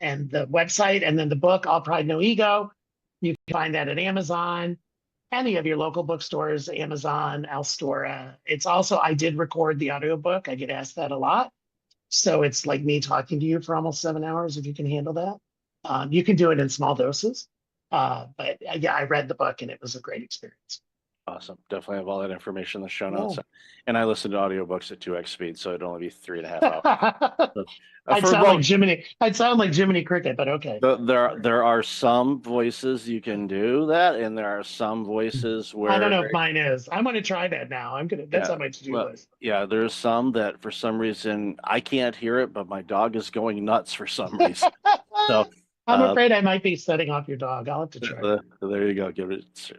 Speaker 12: and the website. And then the book, All Pride, No Ego. You can find that at Amazon, any of your local bookstores, Amazon, Alstora. It's also, I did record the audiobook. I get asked that a lot. So it's like me talking to you for almost 7 hours, if you can handle that. You can do it in small doses. But yeah, I read the book and it was a great experience.
Speaker 1: Awesome. Definitely have all that information in the show notes. And I listen to audiobooks at 2x speed, so it'd only be 3.5 hours. So,
Speaker 12: I'd sound like Jiminy Cricket, but okay.
Speaker 1: There are some voices you can do that, and there are some voices where
Speaker 12: I don't know if mine is. I'm gonna try that now. That's on my to-do list.
Speaker 1: Yeah, there's some that for some reason I can't hear it, but my dog is going nuts for some reason. So
Speaker 12: I'm afraid I might be setting off your dog. I'll have to try.
Speaker 1: There you go.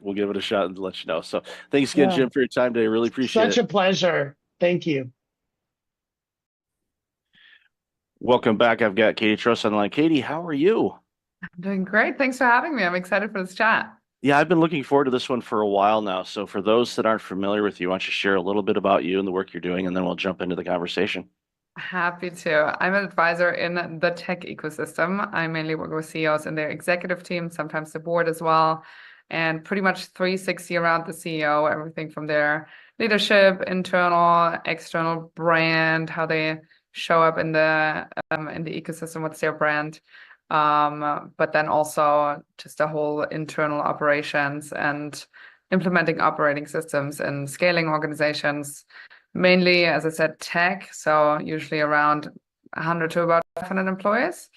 Speaker 1: We'll give it a shot and let you know. So thanks again, Jim, for your time today. Really appreciate it.
Speaker 12: Such a pleasure. Thank you.
Speaker 1: Welcome back. I've got Katie Truss on the line. Katie, how are you?
Speaker 13: I'm doing great. Thanks for having me. I'm excited for this chat.
Speaker 1: Yeah, I've been looking forward to this one for a while now. So for those that aren't familiar with you, why don't you share a little bit about you and the work you're doing, and then we'll jump into the conversation.
Speaker 13: Happy to. I'm an advisor in the tech ecosystem. I mainly work with CEOs and their executive team, sometimes the board as well, and pretty much 360 around the CEO, everything from their leadership, internal, external brand, how they show up in the ecosystem, what's their brand, but then also just the whole internal operations and implementing operating systems and scaling organizations. Mainly, as I said, tech, so usually around 100 to about 500 employees.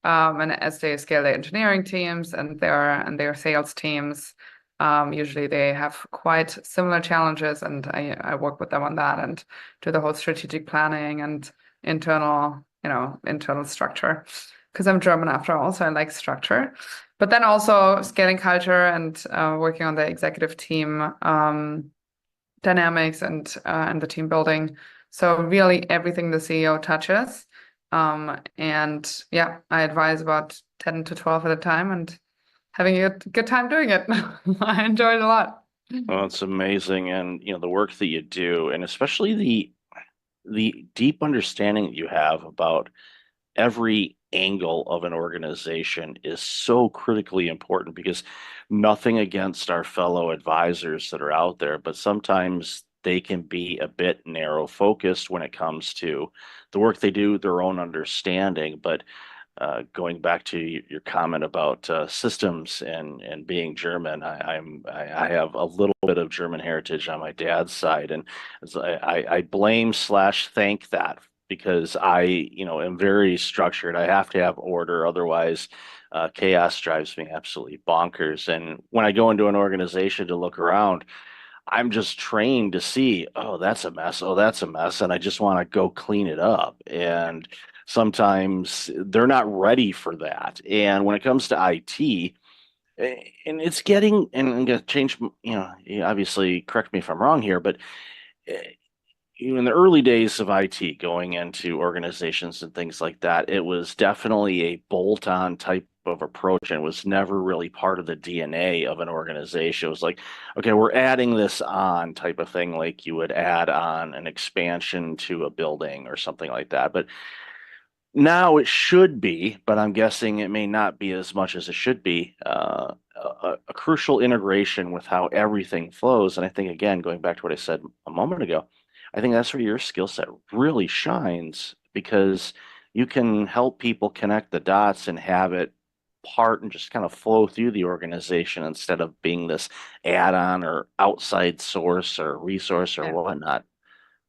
Speaker 13: And as they scale their engineering teams and their sales teams, usually they have quite similar challenges, and I work with them on that and do the whole strategic planning and internal structure. Because I'm German after all, so I like structure. But then also scaling culture and working on the executive team dynamics and the team building. So really everything the CEO touches. And yeah, I advise about 10 to 12 at a time and having a good time doing it. I enjoy it a lot.
Speaker 1: Well, it's amazing. And, the work that you do, and especially the deep understanding that you have about every angle of an organization is so critically important, because nothing against our fellow advisors that are out there, but sometimes they can be a bit narrow focused when it comes to the work they do, their own understanding. But going back to your comment about systems and being German, I have a little bit of German heritage on my dad's side, and I blame/thank that, because I am very structured. I have to have order, otherwise chaos drives me absolutely bonkers. And when I go into an organization to look around, I'm just trained to see, oh, that's a mess. Oh, that's a mess. And I just want to go clean it up. And sometimes they're not ready for that. And when it comes to IT, and it's getting, and I'm going to change, obviously correct me if I'm wrong here, but in the early days of IT, going into organizations and things like that, it was definitely a bolt-on type of approach, and it was never really part of the DNA of an organization. It was like, okay, we're adding this on type of thing, like you would add on an expansion to a building or something like that. But now it should be, but I'm guessing it may not be as much as it should be, a crucial integration with how everything flows. And I think, again, going back to what I said a moment ago, I think that's where your skill set really shines because you can help people connect the dots and have it part and just kind of flow through the organization instead of being this add-on or outside source or resource or
Speaker 13: Yeah.
Speaker 1: whatnot.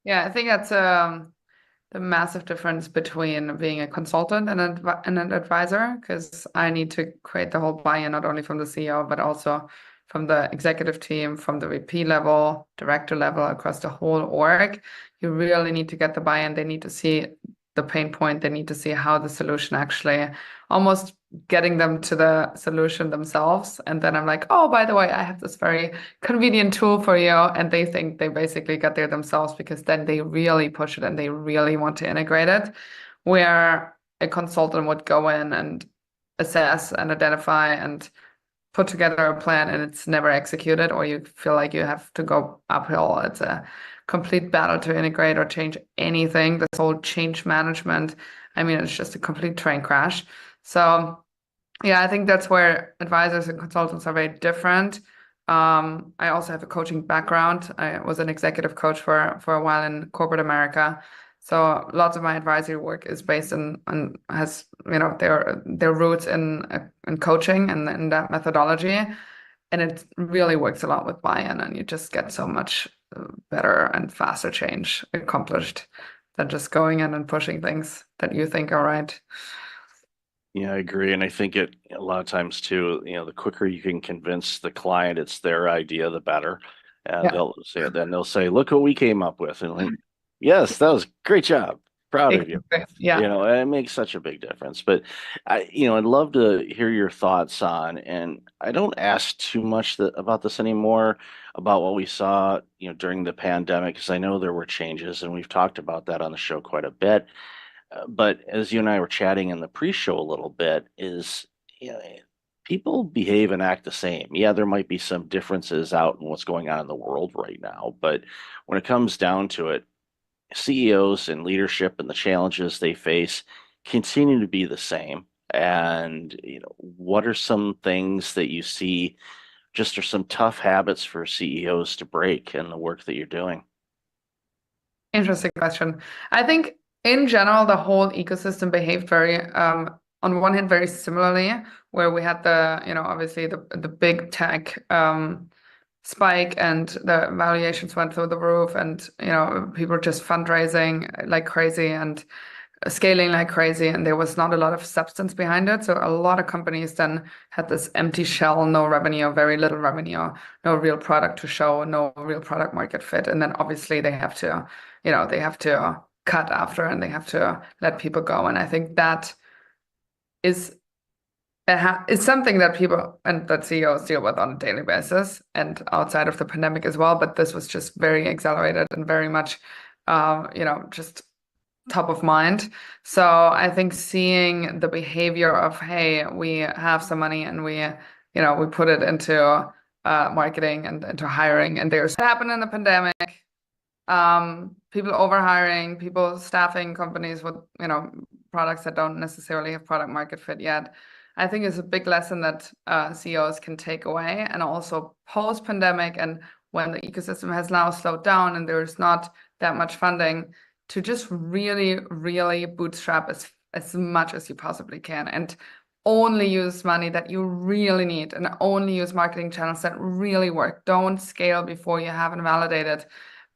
Speaker 13: Yeah, I think that's the massive difference between being a consultant and an advisor, because I need to create the whole buy-in, not only from the CEO, but also from the executive team, from the VP level, director level, across the whole org. You really need to get the buy-in. They need to see the pain point. They need to see how the solution actually, almost getting them to the solution themselves. And then I'm like, oh, by the way, I have this very convenient tool for you. And they think they basically got there themselves, because then they really push it and they really want to integrate it. Where a consultant would go in and assess and identify and put together a plan, and it's never executed, or you feel like you have to go uphill. It's a complete battle to integrate or change anything. This whole change management, I mean, it's just a complete train crash. So yeah, I think that's where advisors and consultants are very different. I also have a coaching background. I was an executive coach for a while in corporate America. So lots of my advisory work is based on has, you know, their roots in coaching and in that methodology. And it really works a lot with buy-in, and you just get so much better and faster change accomplished than just going in and pushing things that you think are right.
Speaker 1: Yeah, I agree. And I think it a lot of times too, you know, the quicker you can convince the client it's their idea, the better. And
Speaker 13: Yeah.
Speaker 1: they'll say, look what we came up with. And like, yes, that was great job. Proud of you.
Speaker 13: Yeah.
Speaker 1: You know, and it makes such a big difference. But I'd love to hear your thoughts on, and I don't ask too much about this anymore, about what we saw, during the pandemic, because I know there were changes, and we've talked about that on the show quite a bit. But as you and I were chatting in the pre-show a little bit, people behave and act the same. Yeah, there might be some differences out in what's going on in the world right now, but when it comes down to it, CEOs and leadership and the challenges they face continue to be the same. And what are some things that you see just are some tough habits for CEOs to break in the work that you're doing?
Speaker 13: Interesting question. I think in general, the whole ecosystem behaved very, on one hand, very similarly, where we had obviously the big tech spike, and the valuations went through the roof, and people were just fundraising like crazy and scaling like crazy, and there was not a lot of substance behind it. So a lot of companies then had this empty shell, no revenue, very little revenue, no real product to show, no real product market fit. And then obviously they have to cut after, and they have to let people go. And I think that is something that people and that CEOs deal with on a daily basis and outside of the pandemic as well. But this was just very accelerated and very much, just top of mind. So I think seeing the behavior of, hey, we have some money and we put it into marketing and into hiring, and there's what happened in the pandemic. People overhiring, people staffing companies with products that don't necessarily have product market fit yet. I think is a big lesson that CEOs can take away. And also post-pandemic, and when the ecosystem has now slowed down and there's not that much funding, to just really, really bootstrap as much as you possibly can, and only use money that you really need, and only use marketing channels that really work. Don't scale before you haven't validated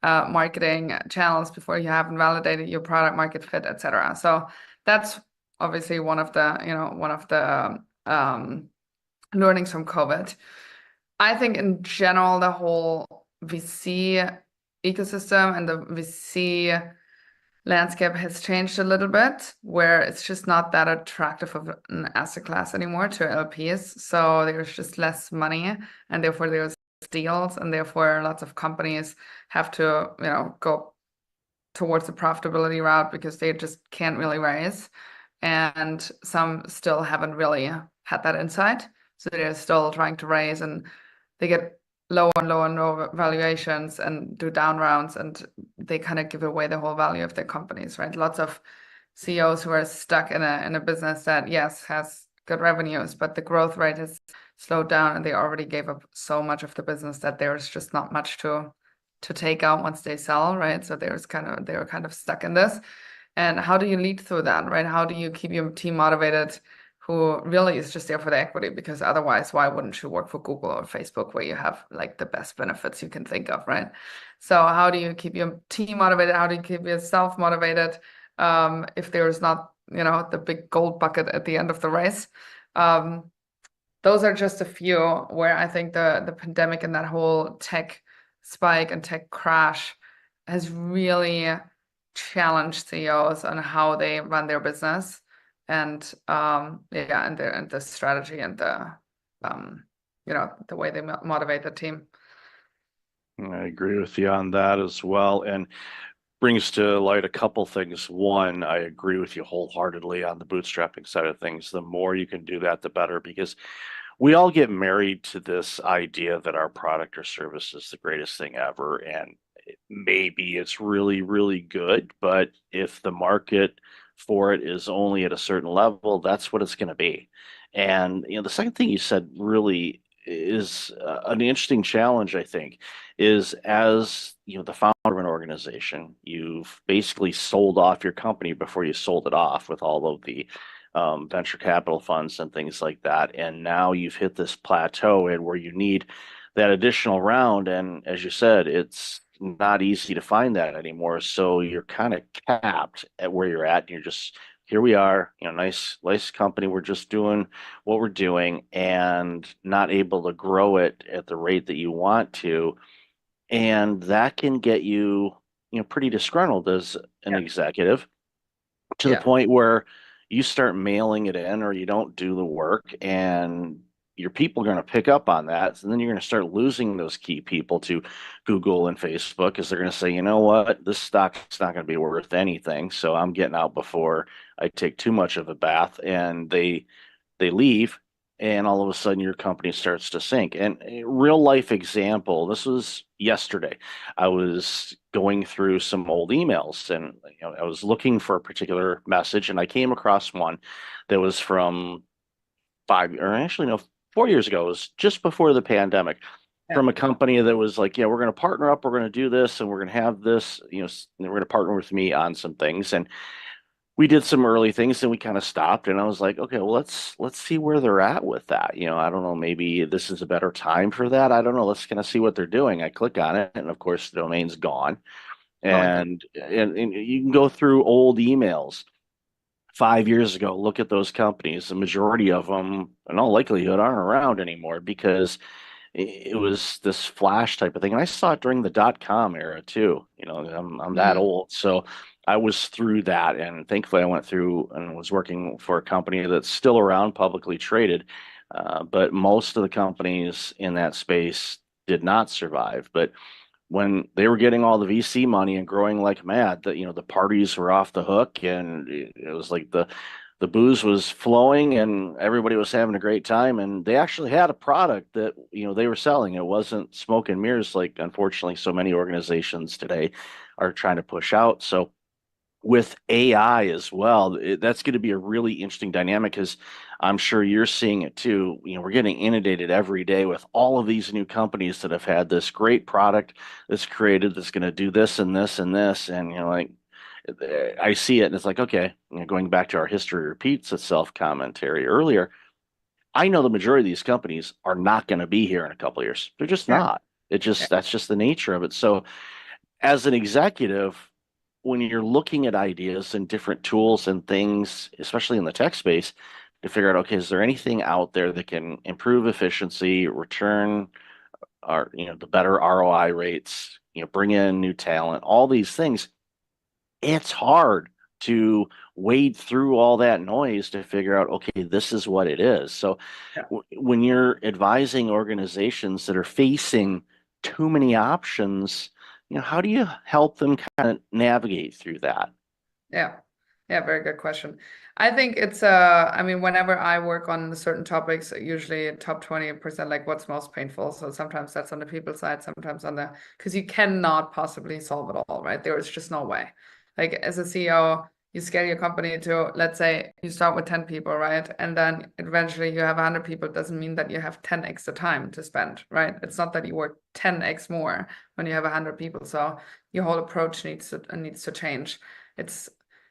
Speaker 13: marketing channels, before you haven't validated your product market fit, etc. So that's obviously one of the learnings from COVID. I think in general, the whole VC ecosystem and the VC landscape has changed a little bit, where it's just not that attractive of an asset class anymore to LPs. So there's just less money, and therefore there's deals, and therefore lots of companies have to go towards the profitability route because they just can't really raise, and some still haven't really had that insight, so they're still trying to raise, and they get low and low valuations and do down rounds, and they kind of give away the whole value of their companies, right? Lots of CEOs who are stuck in a business that, yes, has good revenues, but the growth rate has slowed down, and they already gave up so much of the business that there's just not much to to take out once they sell, right? So they were kind of stuck in this. And how do you lead through that, right? How do you keep your team motivated who really is just there for the equity? Because otherwise, why wouldn't you work for Google or Facebook where you have like the best benefits you can think of, right? So how do you keep your team motivated? How do you keep yourself motivated if there's not, the big gold bucket at the end of the race? Those are just a few where I think the pandemic and that whole tech spike and tech crash has really challenged CEOs on how they run their business and and the strategy and the way they motivate the team.
Speaker 1: I agree with you on that as well, and brings to light a couple things. One, I agree with you wholeheartedly on the bootstrapping side of things. The more you can do that, the better, because we all get married to this idea that our product or service is the greatest thing ever, and maybe it's really, really good, but if the market for it is only at a certain level, that's what it's going to be. And the second thing you said really is an interesting challenge, I think, is as the founder of an organization, you've basically sold off your company before you sold it off with all of the venture capital funds and things like that. And now you've hit this plateau and where you need that additional round. And as you said, it's not easy to find that anymore. So you're kind of capped at where you're at. And you're just, here we are, nice company. We're just doing what we're doing and not able to grow it at the rate that you want to. And that can get you, pretty disgruntled as an executive to the point where you start mailing it in or you don't do the work, and your people are going to pick up on that. And then you're going to start losing those key people to Google and Facebook because they're going to say, you know what, this stock's not going to be worth anything. So I'm getting out before I take too much of a bath. And they leave, and all of a sudden your company starts to sink. And a real life example, this was yesterday. I was going through some old emails, and I was looking for a particular message, and I came across one that was from 4 years ago. It was just before the pandemic, from a company that was like, we're going to partner up, we're going to do this, and we're going to have this, and we're going to partner with me on some things. And we did some early things, and we kind of stopped, and I was like, okay, well, let's see where they're at with that. I don't know, maybe this is a better time for that. I don't know. Let's kind of see what they're doing. I click on it, and of course the domain's gone. And you can go through old emails 5 years ago, look at those companies. The majority of them, in all likelihood, aren't around anymore because it was this flash type of thing. And I saw it during the .com era too. I'm that old. So I was through that, and thankfully I went through and was working for a company that's still around, publicly traded. But most of the companies in that space did not survive. But when they were getting all the VC money and growing like mad, that the parties were off the hook, and it was like the booze was flowing and everybody was having a great time, and they actually had a product that they were selling. It wasn't smoke and mirrors like unfortunately so many organizations today are trying to push out. So with AI as well, that's going to be a really interesting dynamic, because I'm sure you're seeing it too. We're getting inundated every day with all of these new companies that have had this great product that's created that's going to do this and this and this. And, I see it and it's like, okay, going back to our history repeats itself commentary earlier, I know the majority of these companies are not going to be here in a couple of years. They're just not. That's just the nature of it. So as an executive, when you're looking at ideas and different tools and things, especially in the tech space, to figure out, okay, is there anything out there that can improve efficiency, return our, the better ROI rates, bring in new talent, all these things, it's hard to wade through all that noise to figure out, okay, this is what it is. So when you're advising organizations that are facing too many options, how do you help them kind of navigate through that?
Speaker 13: Yeah, very good question. I think it's whenever I work on certain topics, usually top 20%, like what's most painful. So sometimes that's on the people side, sometimes because you cannot possibly solve it all, right? There is just no way. Like as a CEO, you scale your company to, let's say you start with 10 people, right? And then eventually you have 100 people. It doesn't mean that you have 10 extra time to spend, right? It's not that you work 10x more when you have 100 people. So your whole approach needs to change. It's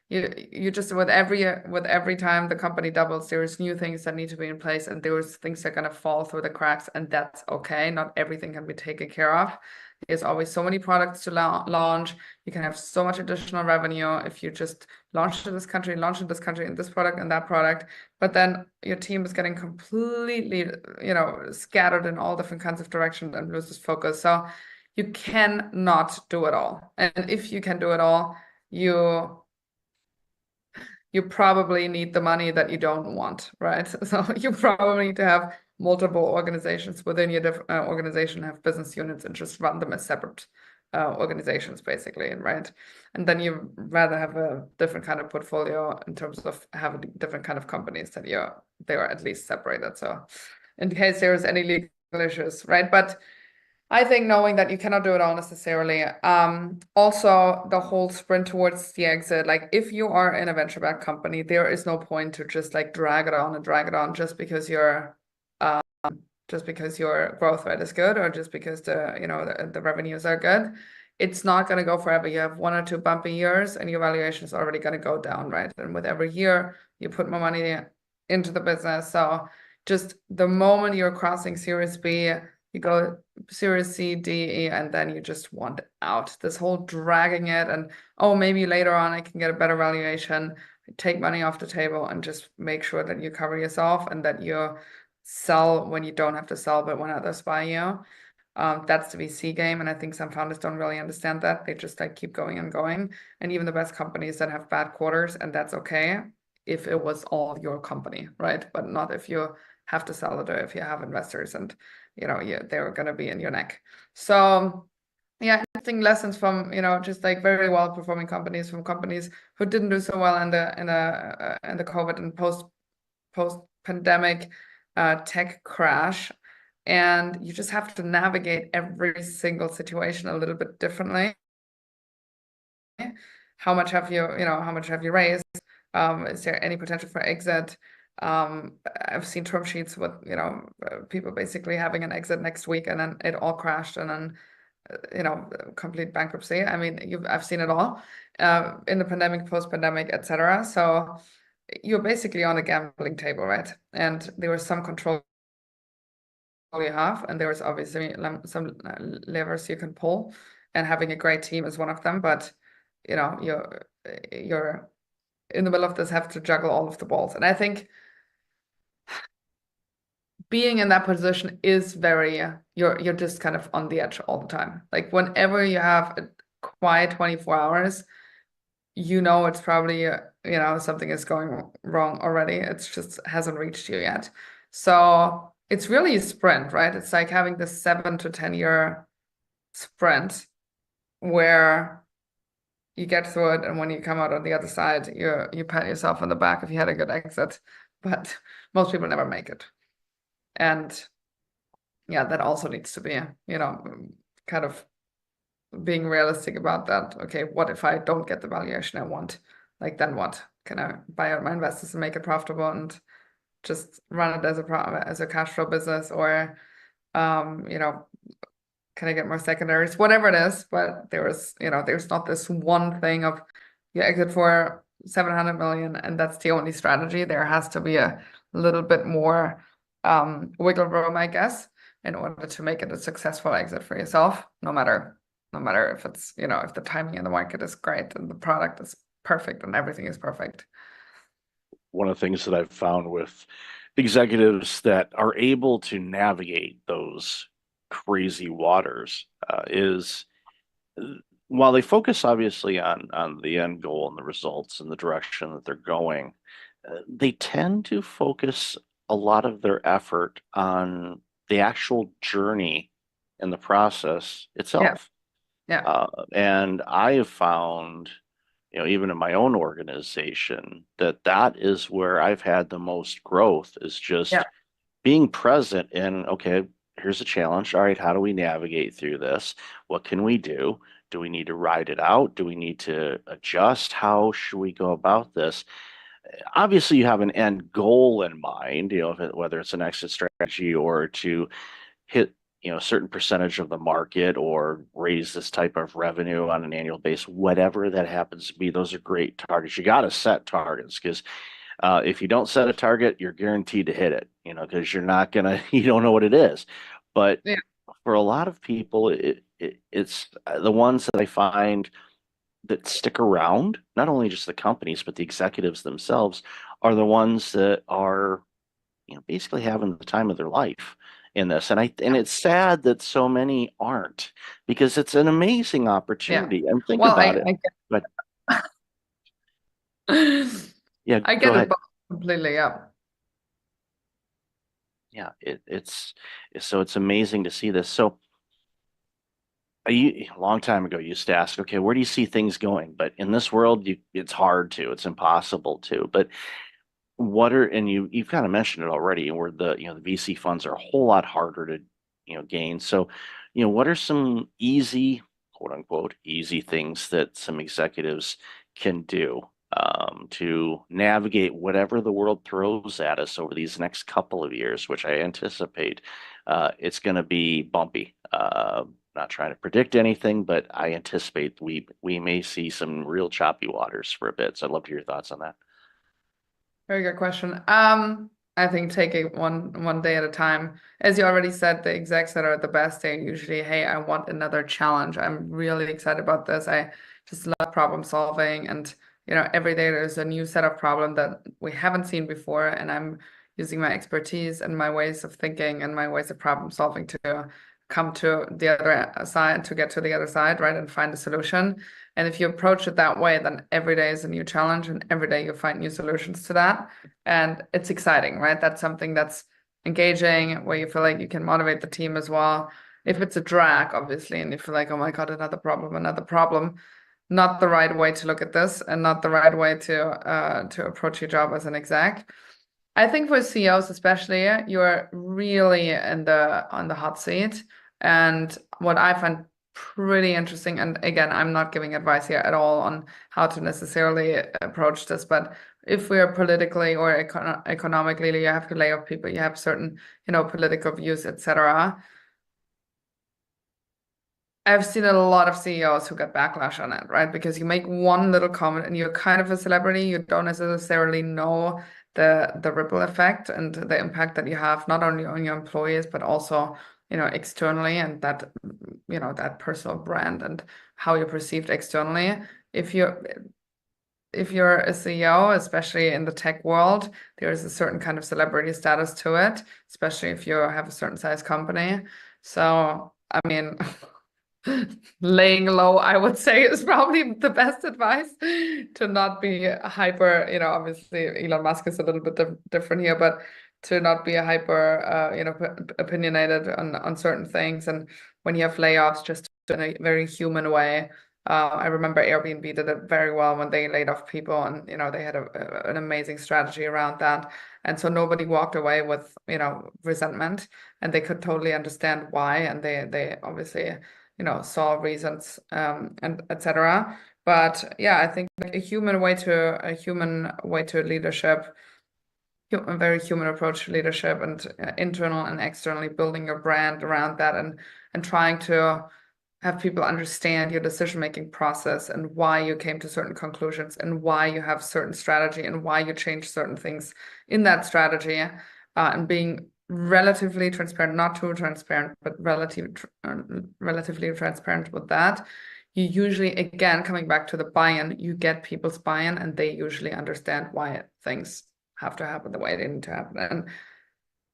Speaker 13: you just with every time the company doubles, there's new things that need to be in place, and there's things that are gonna fall through the cracks, and that's okay. Not everything can be taken care of. There's always so many products to launch. You can have so much additional revenue if you just launch in this country, and this product and that product. But then your team is getting completely, scattered in all different kinds of directions and loses focus. So you cannot do it all. And if you can do it all, you probably need the money that you don't want, right? So you probably need to have multiple organizations within your different organization, have business units, and just run them as separate organizations, basically, right? And then you rather have a different kind of portfolio in terms of having different kind of companies that they are at least separated. So in case there's any legal issues, right? But I think knowing that you cannot do it all necessarily. Also, the whole sprint towards the exit, like if you are in a venture-backed company, there is no point to just like drag it on just because your growth rate is good, or just because the revenues are good. It's not going to go forever. You have 1 or 2 bumpy years, and your valuation is already going to go down, right? And with every year, you put more money into the business. So just the moment you're crossing Series B, you go Series C, D, E, and then you just want out. This whole dragging it and, oh, maybe later on I can get a better valuation, take money off the table, and just make sure that you cover yourself and that you sell when you don't have to sell, but when others buy you. That's the VC game. And I think some founders don't really understand that. They just like keep going and going. And even the best companies that have bad quarters, and that's okay if it was all your company, right? But not if you have to sell it, or if you have investors and they're going to be in your neck. So yeah, interesting lessons from just like very well performing companies, from companies who didn't do so well in the COVID and post pandemic tech crash. And you just have to navigate every single situation a little bit differently. How much have you raised? Is there any potential for exit? I've seen term sheets with people basically having an exit next week, and then it all crashed, and then complete bankruptcy. I mean, I've seen it all in the pandemic, post-pandemic, etc. So you're basically on a gambling table, right? And there was some control you have, and there was obviously some levers you can pull, and having a great team is one of them. But you're in the middle of this, have to juggle all of the balls, and I think being in that position is very you're just kind of on the edge all the time. Like whenever you have a quiet 24 hours, it's probably something is going wrong already. It's just hasn't reached you yet. So it's really a sprint, right? It's like having this 7 to 10 year sprint where you get through it, and when you come out on the other side, you pat yourself on the back if you had a good exit. But most people never make it. And yeah, that also needs to be, kind of being realistic about that. Okay, what if I don't get the valuation I want? Like, then what? Can I buy out my investors and make it profitable and just run it as a cash flow business? Or, can I get more secondaries? Whatever it is, but there's not this one thing of you exit for 700 million and that's the only strategy. There has to be a little bit more wiggle room, I guess, in order to make it a successful exit for yourself, no matter if it's, if the timing in the market is great and the product is perfect and everything is perfect.
Speaker 1: One of the things that I've found with executives that are able to navigate those crazy waters is, while they focus obviously on the end goal and the results and the direction that they're going, they tend to focus a lot of their effort on the actual journey and the process itself.
Speaker 13: Yeah.
Speaker 1: And I have found, even in my own organization, that is where I've had the most growth, is just being present in, okay, here's a challenge. All right, how do we navigate through this? What can we do? Do we need to ride it out? Do we need to adjust? How should we go about this? Obviously, you have an end goal in mind, whether it's an exit strategy or to hit, a certain percentage of the market or raise this type of revenue on an annual basis, whatever that happens to be. Those are great targets. You got to set targets, because if you don't set a target, you're guaranteed to hit it, because you don't know what it is. But
Speaker 13: Yeah.
Speaker 1: for a lot of people, it's the ones that I find that stick around, not only just the companies, but the executives themselves, are the ones that are, basically having the time of their life in this. And it's sad that so many aren't, because it's an amazing opportunity. And think
Speaker 13: Well,
Speaker 1: about it.
Speaker 13: I
Speaker 1: But
Speaker 13: get
Speaker 1: yeah,
Speaker 13: I
Speaker 1: go
Speaker 13: get it
Speaker 1: ahead.
Speaker 13: both completely. Yeah.
Speaker 1: Yeah, it's so it's amazing to see this. So a long time ago, you used to ask, okay, where do you see things going? But in this world, it's hard to, it's impossible to. But you've kind of mentioned it already, where the VC funds are a whole lot harder to gain. So, what are some easy, quote unquote, easy things that some executives can do to navigate whatever the world throws at us over these next couple of years, which I anticipate it's going to be bumpy. Not trying to predict anything, but I anticipate we may see some real choppy waters for a bit. So I'd love to hear your thoughts on that.
Speaker 13: Very good question. I think take it one day at a time. As you already said, the execs that are the best, they're usually, hey, I want another challenge. I'm really excited about this. I just love problem solving, and every day there's a new set of problem that we haven't seen before, and I'm using my expertise and my ways of thinking and my ways of problem solving to come to the other side, to get to the other side, right, and find a solution. And if you approach it that way, then every day is a new challenge, and every day you find new solutions to that. And it's exciting, right? That's something that's engaging, where you feel like you can motivate the team as well. If it's a drag, obviously, and you feel like, oh my God, another problem, not the right way to look at this, and not the right way to approach your job as an exec. I think for CEOs especially, you're really on the hot seat. And what I find pretty interesting, and again, I'm not giving advice here at all on how to necessarily approach this, but if we are politically or economically, you have to lay off people, you have certain, political views, etc. I've seen a lot of CEOs who get backlash on it, right? Because you make one little comment and you're kind of a celebrity, you don't necessarily know the ripple effect and the impact that you have, not only on your employees, but also, externally, and that, that personal brand and how you're perceived externally. If you're a CEO, especially in the tech world, there is a certain kind of celebrity status to it, especially if you have a certain size company. So, I mean, laying low, I would say, is probably the best advice, to not be hyper, obviously Elon Musk is a little bit different here, but to not be a hyper, opinionated on certain things. And when you have layoffs, just in a very human way. I remember Airbnb did it very well when they laid off people, and they had an amazing strategy around that. And so nobody walked away with resentment, and they could totally understand why, and they obviously saw reasons, and etc. But yeah, I think a human way to leadership, a very human approach to leadership, and internal and externally building your brand around that, and trying to have people understand your decision-making process and why you came to certain conclusions and why you have certain strategy and why you change certain things in that strategy, and being relatively transparent, not too transparent, but relatively transparent with that. You usually, again, coming back to the buy-in, you get people's buy-in, and they usually understand why things have to happen the way they need to happen. And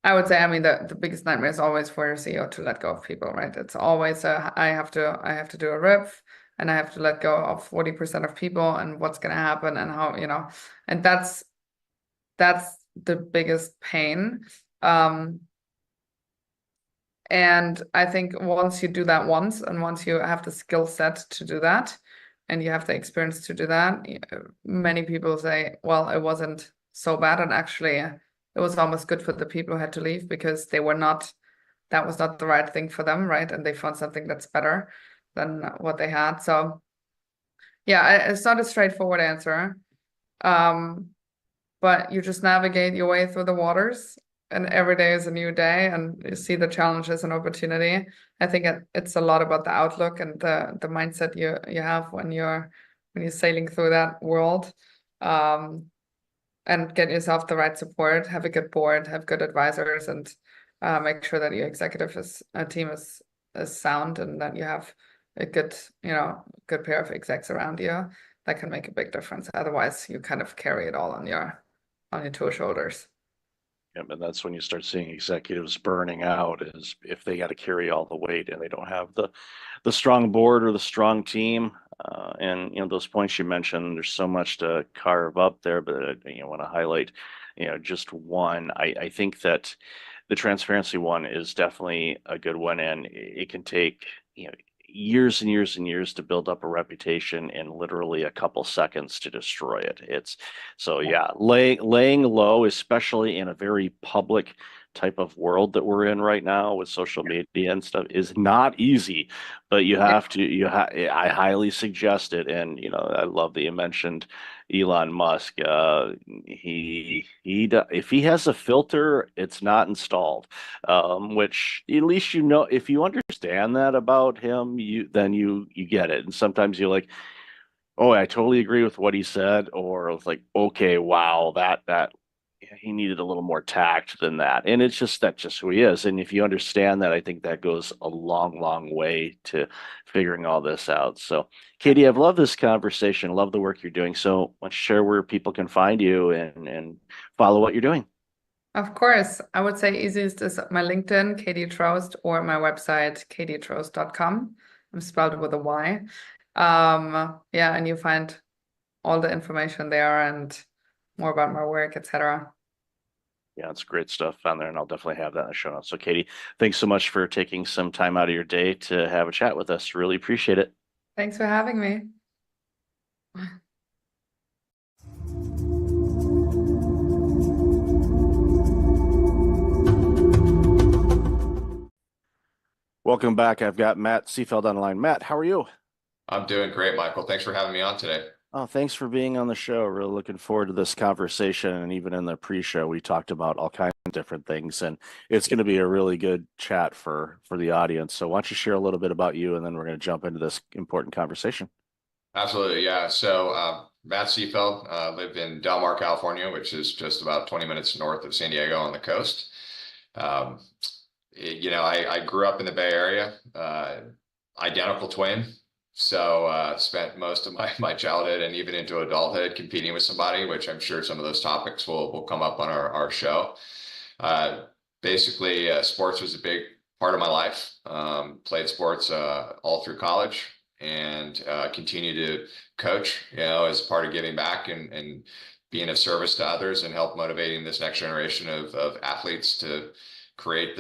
Speaker 13: I would say, I mean, the biggest nightmare is always for your CEO to let go of people, right? It's always I have to do a RIF, and I have to let go of 40% of people, and what's going to happen, and how, and that's the biggest pain. And I think once you do that once, and once you have the skill set to do that, and you have the experience to do that, many people say, well, it wasn't so bad, and actually it was almost good for the people who had to leave, because that was not the right thing for them, right? And they found something that's better. than what they had. So yeah, it's not a straightforward answer. But you just navigate your way through the waters, and every day is a new day, and you see the challenges and opportunity. I think it's a lot about the outlook and the mindset you have when you're sailing through that world. And get yourself the right support, have a good board, have good advisors, and make sure that your executive team is sound, and that you have a good pair of execs around you that can make a big difference. Otherwise, you kind of carry it all on your two shoulders.
Speaker 1: Yeah, and that's when you start seeing executives burning out, is if they got to carry all the weight and they don't have the strong board or the strong team. And those points you mentioned, there's so much to carve up there, but I want to highlight just one. I think that the transparency one is definitely a good one, and it can take years and years and years to build up a reputation, and literally a couple seconds to destroy it. Laying low, especially in a very public type of world that we're in right now with social media and stuff, is not easy, but you have to, I highly suggest it. And, I love that you mentioned Elon Musk. If he has a filter, it's not installed, which at least, if you understand that about him, then you get it. And sometimes you're like, oh, I totally agree with what he said, or it's like, okay, wow, that he needed a little more tact than that. And that's just who he is. And if you understand that, I think that goes a long, long way to figuring all this out. So, Katie, I've loved this conversation. Love the work you're doing. So let's share where people can find you and follow what you're doing.
Speaker 13: Of course, I would say easiest is my LinkedIn, Katie Trost, or my website, katietrost.com. I'm spelled with a Y. And you find all the information there and more about my work, etc.
Speaker 1: Yeah, it's great stuff on there, and I'll definitely have that in the show notes. So, Katie, thanks so much for taking some time out of your day to have a chat with us. Really appreciate it.
Speaker 13: Thanks for having me.
Speaker 1: Welcome back. I've got Matt Seefeld on the line. Matt, how are you?
Speaker 14: I'm doing great, Michael. Thanks for having me on today.
Speaker 1: Oh, thanks for being on the show. Really looking forward to this conversation. And even in the pre-show, we talked about all kinds of different things, and it's going to be a really good chat for the audience. So why don't you share a little bit about you, and then we're going to jump into this important conversation.
Speaker 14: Absolutely. Yeah. So Matt Seefeld, live in Del Mar, California, which is just about 20 minutes north of San Diego on the coast. I grew up in the Bay Area, identical twin. So spent most of my childhood and even into adulthood competing with somebody, which I'm sure some of those topics will come up on our show. Basically, sports was a big part of my life. Played sports all through college, and continue to coach, as part of giving back and being of service to others, and help motivating this next generation of athletes to create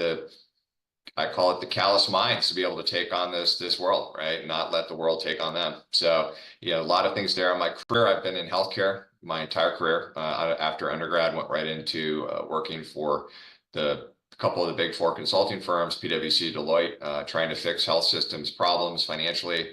Speaker 14: I call it the callous minds, to be able to take on this world, right? Not let the world take on them. So, a lot of things there. In my career, I've been in healthcare my entire career. After undergrad, went right into working for a couple of the big four consulting firms, PwC, Deloitte, trying to fix health systems problems financially.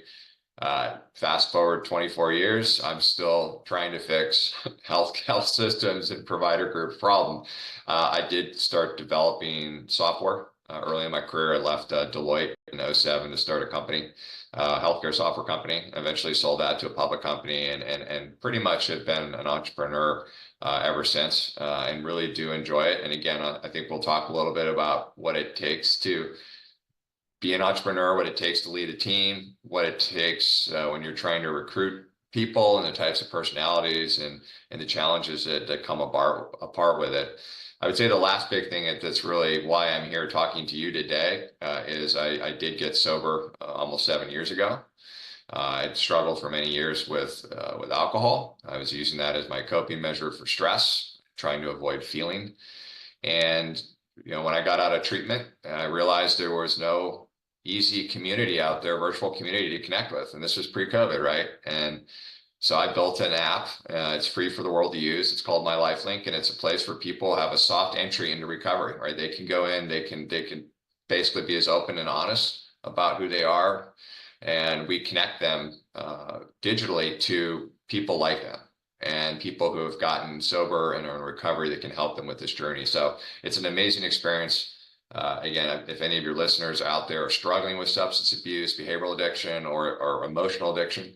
Speaker 14: Fast forward 24 years, I'm still trying to fix health systems and provider group problem. I did start developing software. Early in my career, I left Deloitte in 2007 to start a company, healthcare software company. Eventually sold that to a public company, and pretty much have been an entrepreneur ever since, and really do enjoy it. And again, I think we'll talk a little bit about what it takes to be an entrepreneur, what it takes to lead a team, what it takes when you're trying to recruit people, and the types of personalities and the challenges that come apart with it. I would say the last big thing that's really why I'm here talking to you today is I did get sober almost 7 years ago. I'd struggled for many years with alcohol. I was using that as my coping measure for stress, trying to avoid feeling. And when I got out of treatment, I realized there was no easy community out there, virtual community to connect with. And this was pre-COVID, right? And so I built an app. It's free for the world to use. It's called My Life Link, and it's a place where people have a soft entry into recovery, right? They can go in, they can basically be as open and honest about who they are, and we connect them digitally to people like them and people who have gotten sober and are in recovery that can help them with this journey. So it's an amazing experience. Again, if any of your listeners out there are struggling with substance abuse, behavioral addiction, or emotional addiction,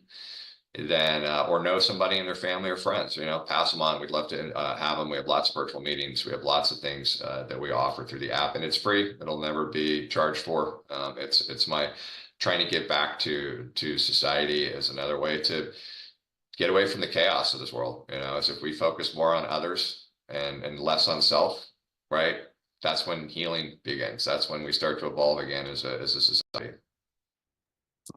Speaker 14: then or know somebody in their family or friends, pass them on. We'd love to have them. We have lots of virtual meetings. We have lots of things that we offer through the app, and it's free. It'll never be charged for. It's my trying to get back to society as another way to get away from the chaos of this world. As if we focus more on others and less on self, right? That's when healing begins. That's when we start to evolve again as a society.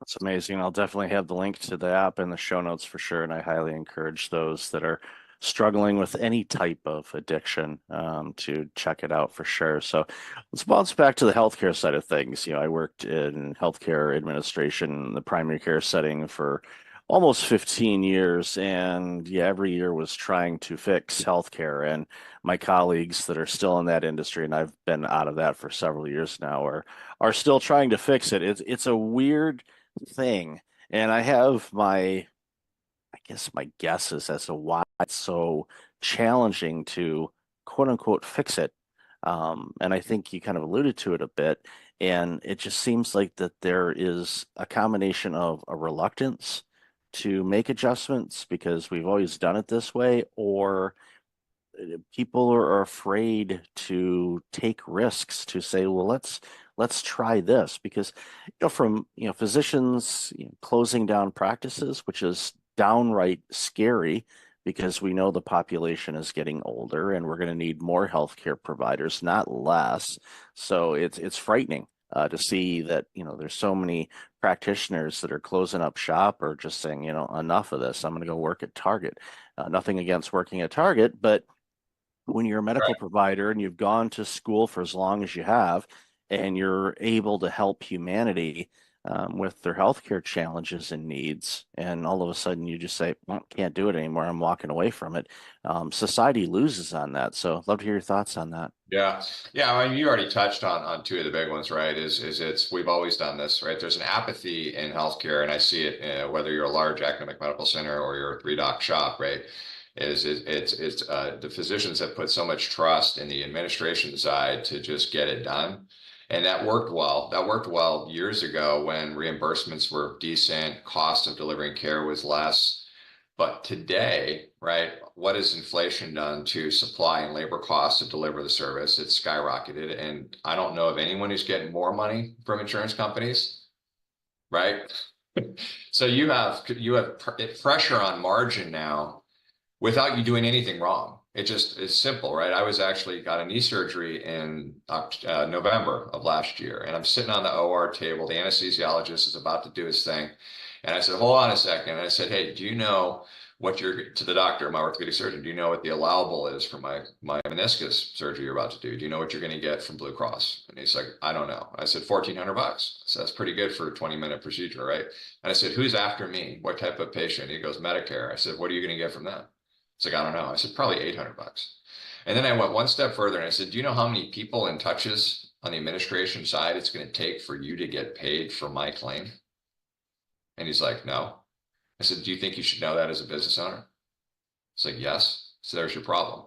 Speaker 1: That's amazing. I'll definitely have the link to the app in the show notes for sure. And I highly encourage those that are struggling with any type of addiction to check it out for sure. So let's bounce back to the healthcare side of things. I worked in healthcare administration, the primary care setting for almost 15 years. And every year was trying to fix healthcare. And my colleagues that are still in that industry, and I've been out of that for several years now, are still trying to fix it. It's a weird thing. And I have my guesses as to why it's so challenging to quote unquote fix it. And I think you kind of alluded to it a bit. And it just seems like that there is a combination of a reluctance to make adjustments because we've always done it this way, or people are afraid to take risks to say, well, let's try this, because from physicians closing down practices, which is downright scary because we know the population is getting older and we're going to need more healthcare providers, not less. So it's frightening to see that there's so many practitioners that are closing up shop or just saying enough of this. I'm going to go work at Target. Nothing against working at Target, but when you're a medical provider and you've gone to school for as long as you have, and you're able to help humanity with their healthcare challenges and needs, and all of a sudden you just say, well, can't do it anymore, I'm walking away from it. Society loses on that. So I'd love to hear your thoughts on that.
Speaker 14: Yeah. I mean, you already touched on two of the big ones, right? We've always done this, right? There's an apathy in healthcare, and I see it whether you're a large academic medical center or you're a 3-doc shop, right? It's the physicians have put so much trust in the administration side to just get it done. And that worked well. That worked well years ago when reimbursements were decent, cost of delivering care was less. But today, right, what has inflation done to supply and labor costs to deliver the service? It's skyrocketed. And I don't know of anyone who's getting more money from insurance companies, right? So you have pressure on margin now without you doing anything wrong. It's simple, right? I was actually got a knee surgery in November of last year, and I'm sitting on the OR table. The anesthesiologist is about to do his thing. And I said, hold on a second. And I said, hey, do you know to the doctor, my orthopedic surgeon, do you know what the allowable is for my meniscus surgery you're about to do? Do you know what you're going to get from Blue Cross? And he's like, I don't know. I said, $1,400. So that's pretty good for a 20-minute procedure, right? And I said, who's after me? What type of patient? He goes, Medicare. I said, what are you going to get from that? It's like, I don't know. I said, probably $800. And then I went one step further and I said, do you know how many people and touches on the administration side it's going to take for you to get paid for my claim? And he's like, no. I said, do you think you should know that as a business owner? It's like, yes. So there's your problem.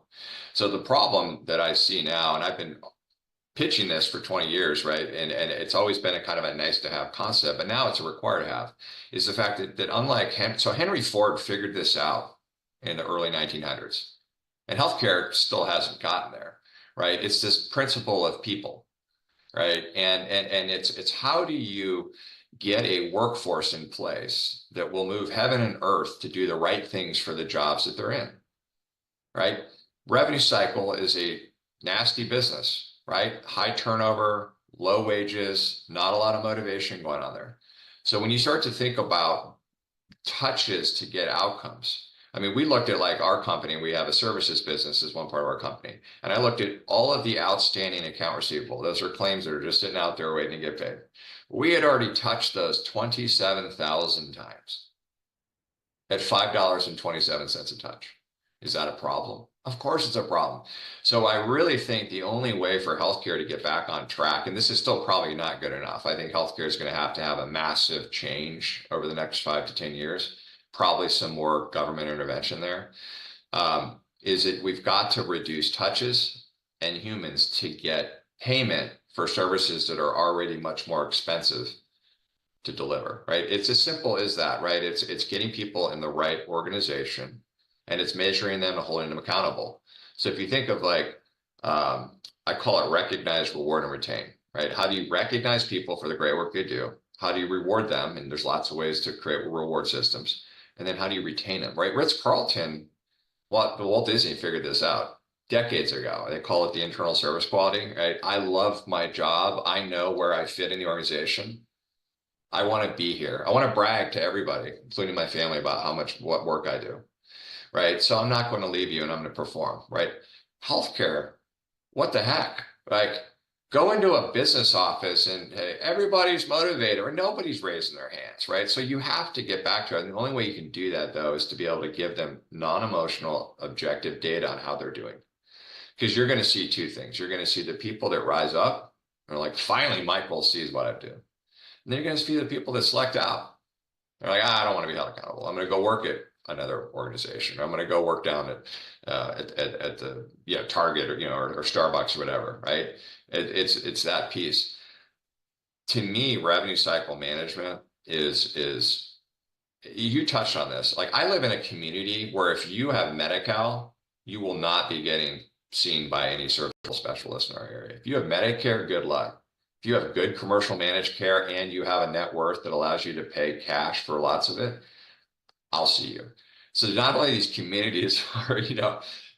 Speaker 14: So the problem that I see now, and I've been pitching this for 20 years, right? And it's always been a kind of a nice to have concept, but now it's a required to have, is the fact that unlike Henry Ford figured this out in the early 1900s, and healthcare still hasn't gotten there, right? It's this principle of people, right? And it's how do you get a workforce in place that will move heaven and earth to do the right things for the jobs that they're in, right? Revenue cycle is a nasty business, right? High turnover, low wages, not a lot of motivation going on there. So when you start to think about touches to get outcomes, I mean, we looked at like our company, we have a services business as one part of our company. And I looked at all of the outstanding account receivable. Those are claims that are just sitting out there waiting to get paid. We had already touched those 27,000 times at $5.27 a touch. Is that a problem? Of course it's a problem. So I really think the only way for healthcare to get back on track, and this is still probably not good enough. I think healthcare is going to have a massive change over the next 5 to 10 years, probably some more government intervention there. We've got to reduce touches and humans to get payment for services that are already much more expensive to deliver, right? It's as simple as that, right? It's getting people in the right organization, and it's measuring them and holding them accountable. So if you think of like, I call it recognize, reward, and retain, right? How do you recognize people for the great work they do? How do you reward them? And there's lots of ways to create reward systems. And then how do you retain them, right? Ritz-Carlton, Walt Disney figured this out decades ago. They call it the internal service quality, right? I love my job. I know where I fit in the organization. I want to be here. I want to brag to everybody, including my family, about what work I do, right? So I'm not going to leave you and I'm going to perform, right? Healthcare, what the heck? Like, go into a business office and hey, everybody's motivated or nobody's raising their hands, right? So you have to get back to it. And the only way you can do that, though, is to be able to give them non-emotional, objective data on how they're doing. Because you're going to see two things. You're going to see the people that rise up and are like, finally, Michael sees what I do. And then you're going to see the people that select out. They're like, I don't want to be held accountable. I'm going to go work at another organization. Or I'm going to go work down at the Target or Starbucks or whatever, right? It's that piece. To me, revenue cycle management is you touched on this. Like, I live in a community where if you have Medi-Cal, you will not be getting seen by any surgical specialist in our area. If you have Medicare, good luck. If you have good commercial managed care and you have a net worth that allows you to pay cash for lots of it, I'll see you. So not only these communities are,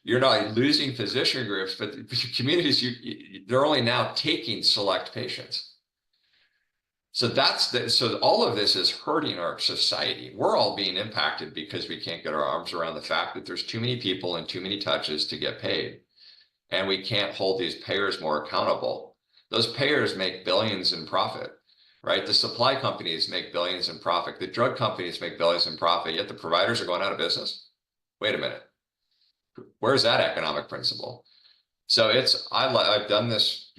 Speaker 14: you're not losing physician groups, but the communities, they're only now taking select patients. So so all of this is hurting our society. We're all being impacted because we can't get our arms around the fact that there's too many people and too many touches to get paid. And we can't hold these payers more accountable. Those payers make billions in profit, right? The supply companies make billions in profit. The drug companies make billions in profit, yet the providers are going out of business. Wait a minute. Where's that economic principle? So I've done this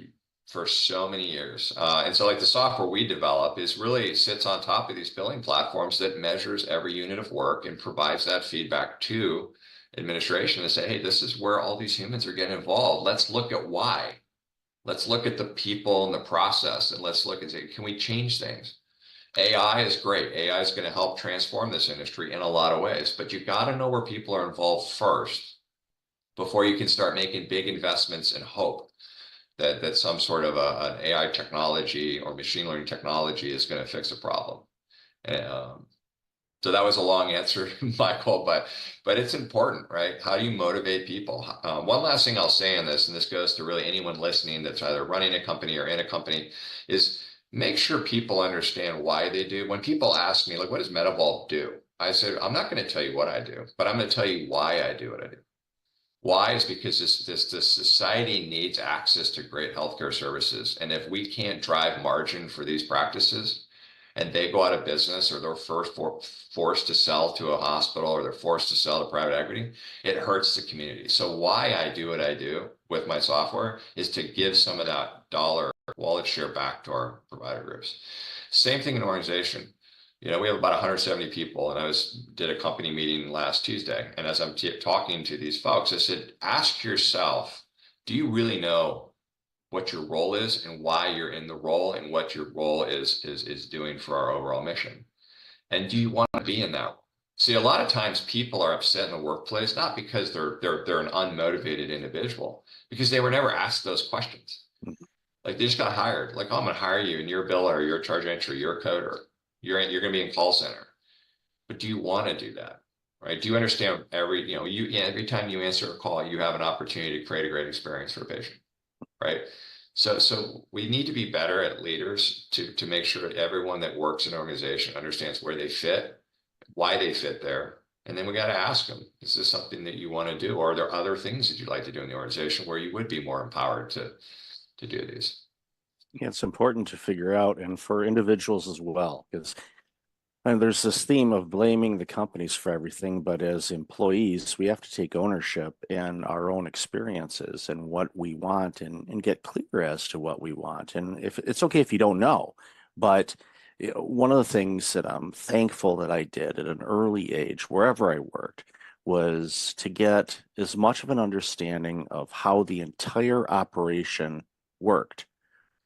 Speaker 14: for so many years. And so like the software we develop really sits on top of these billing platforms that measures every unit of work and provides that feedback to administration to say, hey, this is where all these humans are getting involved. Let's look at why. Let's look at the people and the process, and let's look and say, can we change things? AI is great. AI is going to help transform this industry in a lot of ways, but you've got to know where people are involved first before you can start making big investments and hope that some sort of an AI technology or machine learning technology is going to fix a problem. So that was a long answer, Michael, but it's important, right? How do you motivate people? One last thing I'll say on this, and this goes to really anyone listening that's either running a company or in a company, is make sure people understand why they do. When people ask me, like, what does Medivault do? I say, I'm not going to tell you what I do, but I'm going to tell you why I do what I do. Why is because this society needs access to great healthcare services. And if we can't drive margin for these practices, and they go out of business, or they're forced to sell to a hospital, or they're forced to sell to private equity, it hurts the community. So why I do what I do with my software is to give some of that dollar wallet share back to our provider groups. Same thing in an organization. We have about 170 people, and I did a company meeting last Tuesday. And as I'm talking to these folks, I said, ask yourself, do you really know what your role is and why you're in the role and what your role is doing for our overall mission? And do you want to be in that? See, a lot of times people are upset in the workplace, not because they're an unmotivated individual, because they were never asked those questions. Like, they just got hired. Like, oh, I'm going to hire you, and you're a biller, or you're a charge entry, you're a coder, you're going to be in call center. But do you want to do that? Right? Do you understand every time you answer a call, you have an opportunity to create a great experience for a patient? Right. So we need to be better at leaders to make sure that everyone that works in an organization understands where they fit, why they fit there. And then we got to ask them, is this something that you want to do? Or are there other things that you'd like to do in the organization where you would be more empowered to do these?
Speaker 1: Yeah, it's important to figure out, and for individuals as well, because And there's this theme of blaming the companies for everything, but as employees, we have to take ownership in our own experiences and what we want and get clear as to what we want. And if it's okay if you don't know, but one of the things that I'm thankful that I did at an early age, wherever I worked, was to get as much of an understanding of how the entire operation worked.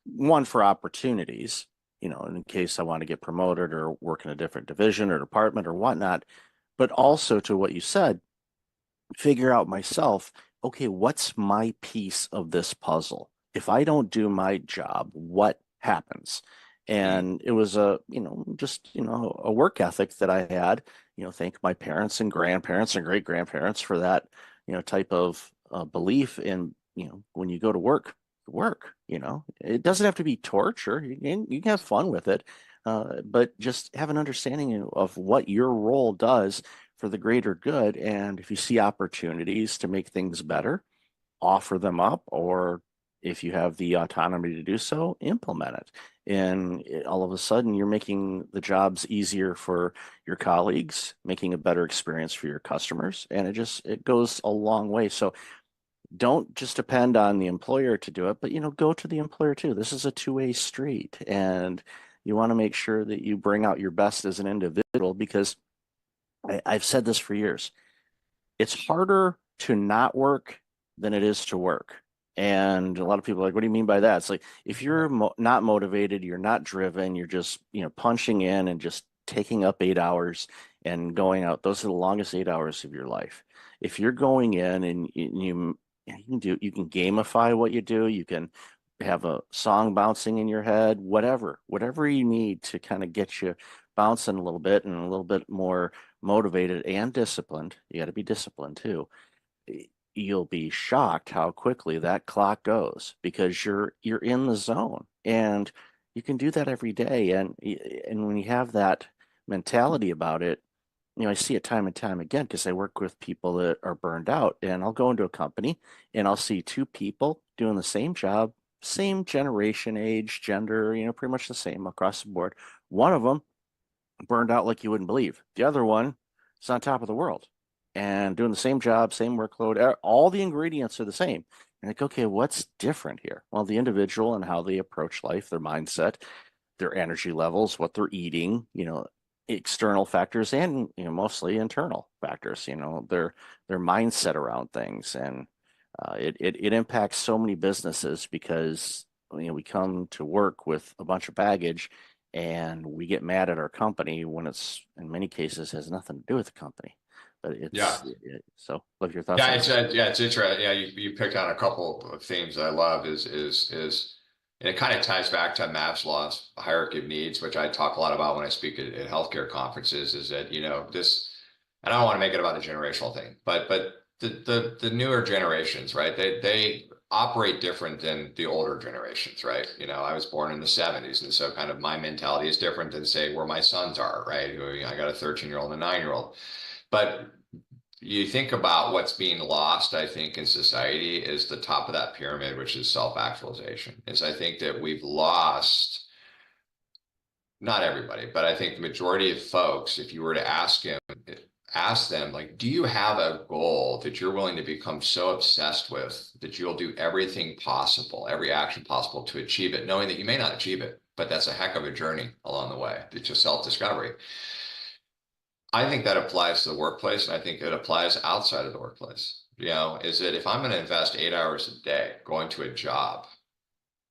Speaker 1: One, for opportunities, in case I want to get promoted or work in a different division or department or whatnot, but also to what you said, figure out myself, okay, what's my piece of this puzzle? If I don't do my job, what happens? And it was a work ethic that I had, thank my parents and grandparents and great grandparents for that, type of belief in, when you go to work, it doesn't have to be torture. You can have fun with it, but just have an understanding of what your role does for the greater good. And if you see opportunities to make things better, offer them up, or if you have the autonomy to do so, implement it. And all of a sudden, you're making the jobs easier for your colleagues, making a better experience for your customers, and it goes a long way. So don't just depend on the employer to do it, but go to the employer too. This is a two-way street, and you want to make sure that you bring out your best as an individual, because I've said this for years. It's harder to not work than it is to work. And a lot of people are like, what do you mean by that? It's like, if you're not motivated, you're not driven, you're just, punching in and just taking up 8 hours and going out. Those are the longest 8 hours of your life. If you're going in and you can gamify what you do, you can have a song bouncing in your head, whatever you need to kind of get you bouncing a little bit and a little bit more motivated and disciplined. You got to be disciplined too. You'll be shocked how quickly that clock goes, because you're in the zone, and you can do that every day. And when you have that mentality about it, I see it time and time again, because I work with people that are burned out, and I'll go into a company and I'll see two people doing the same job, same generation, age, gender, pretty much the same across the board. One of them burned out like you wouldn't believe. The other one is on top of the world and doing the same job, same workload. All the ingredients are the same. And like, okay, what's different here? Well, the individual and how they approach life, their mindset, their energy levels, what they're eating, external factors, and mostly internal factors, their mindset around things. And it impacts so many businesses, because we come to work with a bunch of baggage, and we get mad at our company when it's, in many cases, has nothing to do with the company. But so love your thoughts.
Speaker 14: Yeah, it's interesting. Yeah, you picked on a couple of themes that I love. And it kind of ties back to Maslow's hierarchy of needs, which I talk a lot about when I speak at healthcare conferences. Is that this, and I don't want to make it about a generational thing, but the newer generations, right? They operate different than the older generations, right? I was born in the 70s, and so kind of my mentality is different than, say, where my sons are, right? I got a 13-year-old and a 9-year-old. But you think about what's being lost, I think, in society is the top of that pyramid, which is self-actualization. I think that we've lost, not everybody, but I think the majority of folks, if you were to ask them, like, do you have a goal that you're willing to become so obsessed with that you'll do everything possible, every action possible to achieve it, knowing that you may not achieve it, but that's a heck of a journey along the way. It's just self-discovery. I think that applies to the workplace, and I think it applies outside of the workplace. Is that if I'm going to invest 8 hours a day going to a job,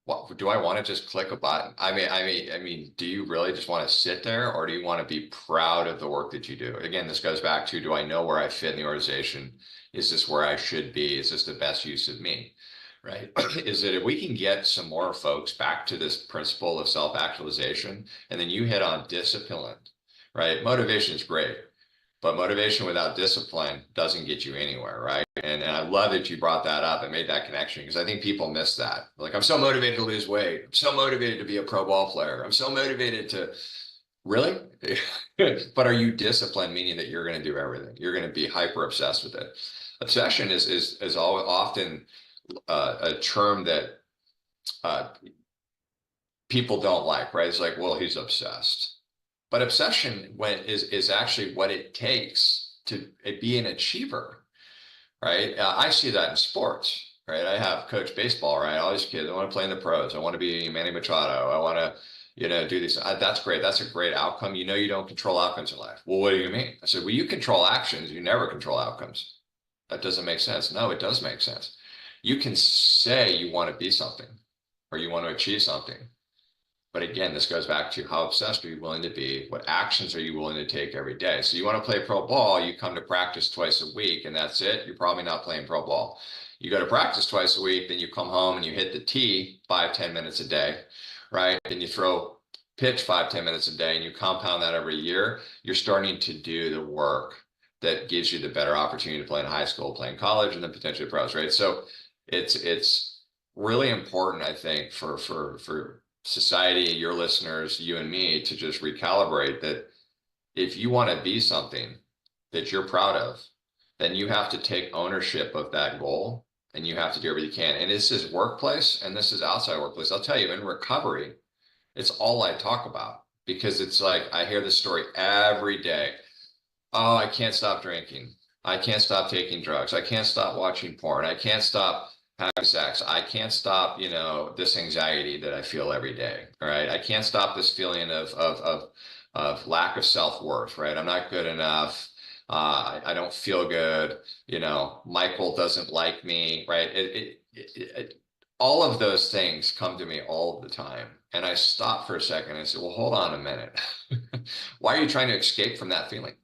Speaker 14: what do I want to just click a button? I mean, do you really just want to sit there, or do you want to be proud of the work that you do? Again, this goes back to, do I know where I fit in the organization? Is this where I should be? Is this the best use of me? Right? Is that if we can get some more folks back to this principle of self-actualization, and then you hit on discipline, right? Motivation is great, but motivation without discipline doesn't get you anywhere, right? And I love that you brought that up and made that connection, because I think people miss that. Like, I'm so motivated to lose weight. I'm so motivated to be a pro ball player. I'm so motivated to, really? But are you disciplined, meaning that you're going to do everything? You're going to be hyper obsessed with it. Obsession is often a term that people don't like, right? It's like, well, he's obsessed. But obsession is actually what it takes to be an achiever, right? I see that in sports, right? I have coached baseball, right? All these kids, I want to play in the pros. I want to be Manny Machado. I want to, do these. That's great. That's a great outcome. You don't control outcomes in life. Well, what do you mean? I said, well, you control actions. You never control outcomes. That doesn't make sense. No, it does make sense. You can say you want to be something or you want to achieve something. But again, this goes back to how obsessed are you willing to be? What actions are you willing to take every day? So you want to play pro ball, you come to practice twice a week and that's it. You're probably not playing pro ball. You go to practice twice a week, then you come home and you hit the tee 5-10 minutes a day, right? Then you throw pitch 5-10 minutes a day and you compound that every year. You're starting to do the work that gives you the better opportunity to play in high school, play in college, and then potentially pros, right? So it's really important, I think, for society, your listeners, you and me, to just recalibrate that if you want to be something that you're proud of, then you have to take ownership of that goal and you have to do everything you can. And this is workplace and this is outside workplace. I'll tell you, in recovery, it's all I talk about because it's like I hear this story every day. Oh, I can't stop drinking. I can't stop taking drugs. I can't stop watching porn. I can't stop having sex. I can't stop, this anxiety that I feel every day. All right. I can't stop this feeling of lack of self-worth, right? I'm not good enough. I don't feel good. Michael doesn't like me, right? All of those things come to me all the time. And I stop for a second and say, well, hold on a minute. Why are you trying to escape from that feeling?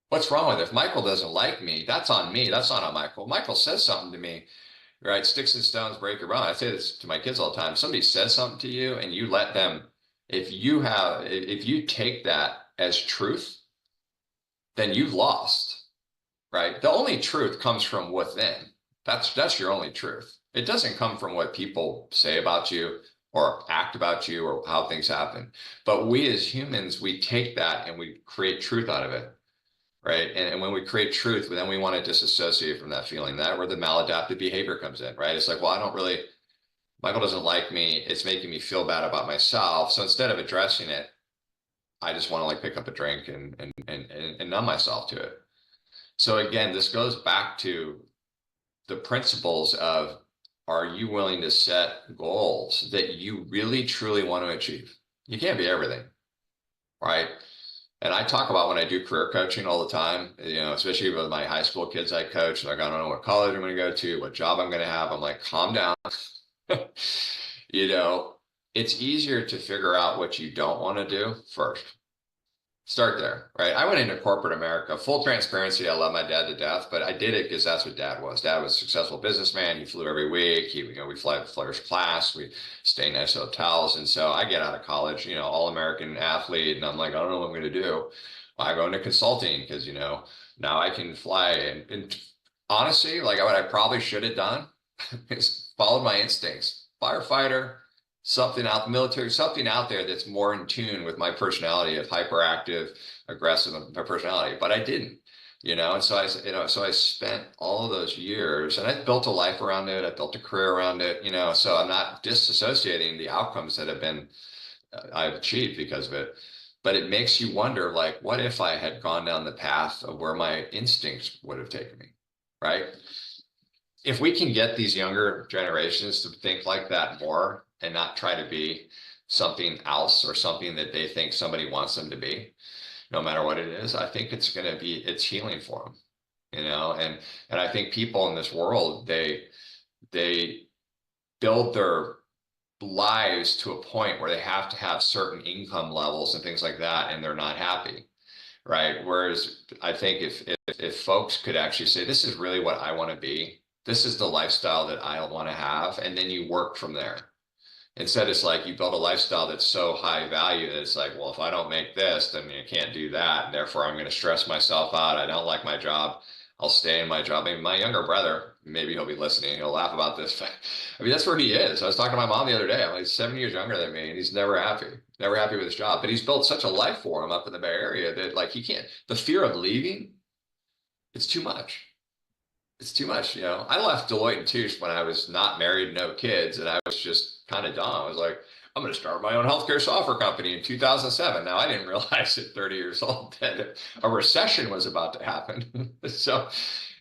Speaker 14: What's wrong with it? If Michael doesn't like me, that's on me. That's not on Michael. Michael says something to me, right? Sticks and stones break your bone. I say this to my kids all the time. Somebody says something to you and you let them, if you take that as truth, then you've lost, right? The only truth comes from within. That's your only truth. It doesn't come from what people say about you or act about you or how things happen. But we as humans, we take that and we create truth out of it. Right. And when we create truth, then we want to disassociate from that feeling, that where the maladaptive behavior comes in, right? It's like, well, Michael doesn't like me. It's making me feel bad about myself. So instead of addressing it, I just want to pick up a drink and numb myself to it. So again, this goes back to the principles of, are you willing to set goals that you really, truly want to achieve? You can't be everything, right? And I talk about when I do career coaching all the time, especially with my high school kids I coach, like, I don't know what college I'm going to go to, what job I'm going to have. I'm like, calm down. It's easier to figure out what you don't want to do first. Start there, right? I went into corporate America, full transparency. I love my dad to death, but I did it because that's what dad was. Dad was a successful businessman. He flew every week. We fly first class. We stay in nice hotels. And so I get out of college, all-American athlete. And I'm like, I don't know what I'm going to do. I go into consulting because, now I can fly. And honestly, what I probably should have done is followed my instincts. Firefighter, something out the military, something out there that's more in tune with my personality of hyperactive, aggressive, my personality, but I didn't, and so I spent all of those years and I built a life around it. I built a career around it, so I'm not disassociating the outcomes that I've achieved because of it, but it makes you wonder, what if I had gone down the path of where my instincts would have taken me, right? If we can get these younger generations to think like that more, and not try to be something else or something that they think somebody wants them to be, no matter what it is, I think it's healing for them, and I think people in this world, they build their lives to a point where they have to have certain income levels and things like that, and they're not happy, right? Whereas I think if folks could actually say, this is really what I want to be, this is the lifestyle that I want to have, and then you work from there. Instead, it's like you build a lifestyle that's so high value that it's like, well, if I don't make this, then you can't do that. And therefore, I'm going to stress myself out. I don't like my job. I'll stay in my job. Maybe my younger brother, maybe he'll be listening. He'll laugh about this. But that's where he is. I was talking to my mom the other day. I'm like 7 years younger than me, and he's never happy with his job. But he's built such a life for him up in the Bay Area that he can't. The fear of leaving, it's too much. It's too much, I left Deloitte & Touche when I was not married, no kids, and I was just kind of dumb. I was like, I'm going to start my own healthcare software company in 2007. Now, I didn't realize at 30 years old that a recession was about to happen. So,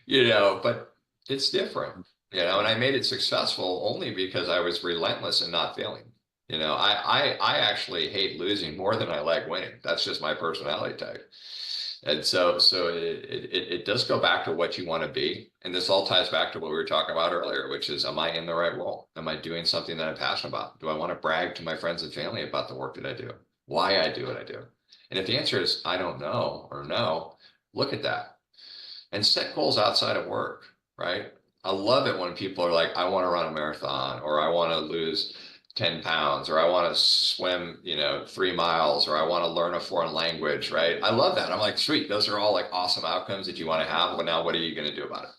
Speaker 14: but it's different, and I made it successful only because I was relentless and not failing. I actually hate losing more than I like winning. That's just my personality type. And so it does go back to what you want to be. And this all ties back to what we were talking about earlier, which is, am I in the right role? Am I doing something that I'm passionate about? Do I want to brag to my friends and family about the work that I do? Why I do what I do? And if the answer is, I don't know, or no, look at that and set goals outside of work, right? I love it when people are like, I want to run a marathon, or I want to lose 10 pounds, or I want to swim, 3 miles, or I want to learn a foreign language, right? I love that. I'm like, sweet, those are all like awesome outcomes that you want to have. Well, now what are you going to do about it?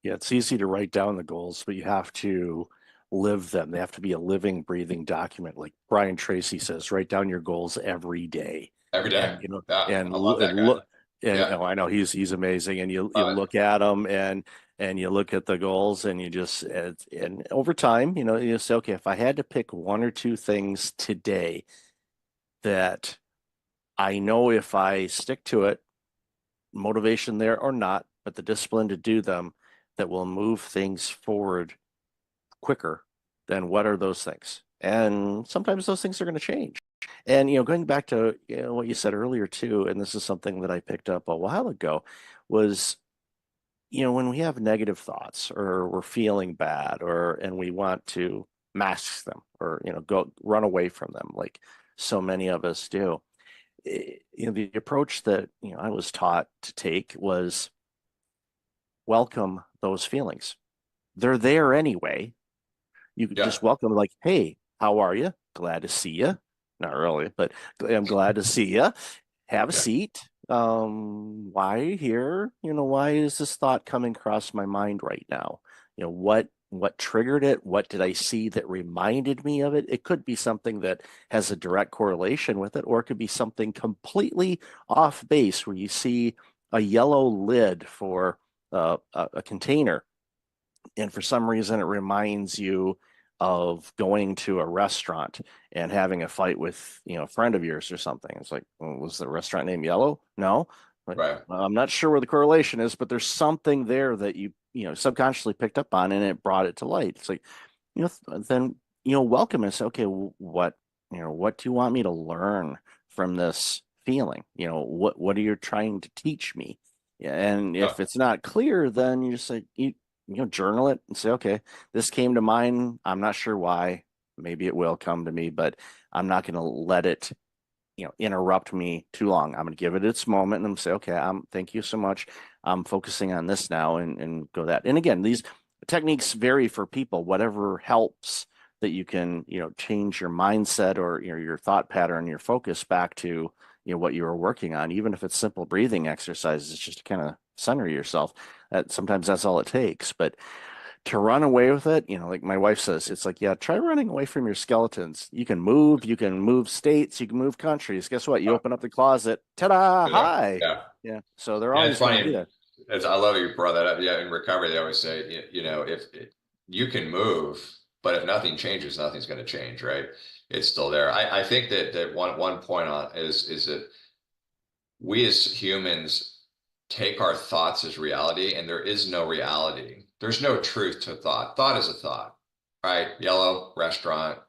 Speaker 1: Yeah, it's easy to write down the goals, but you have to live them. They have to be a living, breathing document. Like Brian Tracy says, write down your goals every day.
Speaker 14: Every day.
Speaker 1: And,
Speaker 14: yeah,
Speaker 1: and
Speaker 14: I love that guy.
Speaker 1: look, and
Speaker 14: Yeah.
Speaker 1: I know he's amazing. And you look at them and you look at the goals, and you just, and over time, you say, okay, if I had to pick 1 or 2 things today that I know if I stick to it, motivation there or not, but the discipline to do them, that will move things forward quicker, then what are those things? And sometimes those things are going to change. And, going back to what you said earlier too, and this is something that I picked up a while ago, was, when we have negative thoughts, or we're feeling bad, and we want to mask them, or, go run away from them, like so many of us do. The approach that, I was taught to take was welcome those feelings. They're there anyway. You could just welcome, like, hey, how are you? Glad to see you. Not really, but I'm glad to see you. Have a seat. Why are you here? Why is this thought coming across my mind right now? What triggered it? What did I see that reminded me of it? It could be something that has a direct correlation with it, or it could be something completely off base, where you see a yellow lid for a container, and for some reason it reminds you of going to a restaurant and having a fight with a friend of yours or something. It's like, well, was the restaurant name yellow? No.
Speaker 14: Right.
Speaker 1: I'm not sure where the correlation is, but there's something there that you subconsciously picked up on, and it brought it to light. It's like, then welcome and say, okay, what do you want me to learn from this feeling? What are you trying to teach me? And if it's not clear, then you just say, journal it and say, okay, this came to mind. I'm not sure why. Maybe it will come to me, but I'm not going to let it, interrupt me too long. I'm going to give it its moment and say, okay, thank you so much. I'm focusing on this now, and go that. And again, these techniques vary for people. Whatever helps that you can, change your mindset, or your thought pattern, your focus back to what you were working on. Even if it's simple breathing exercises, just to kind of center yourself. Sometimes that's all it takes. But to run away with it, like my wife says, it's like, yeah, try running away from your skeletons. You can move states, you can move countries. Guess what? You open up the closet, ta-da, hi. Yeah. So they're always going to do that.
Speaker 14: I love you brought that up. Yeah, in recovery, they always say, if you can move, but if nothing changes, nothing's going to change, right? It's still there. I think that one point on is that we as humans take our thoughts as reality, and there is no reality. There's no truth to thought. Thought is a thought, right? Yellow, restaurant,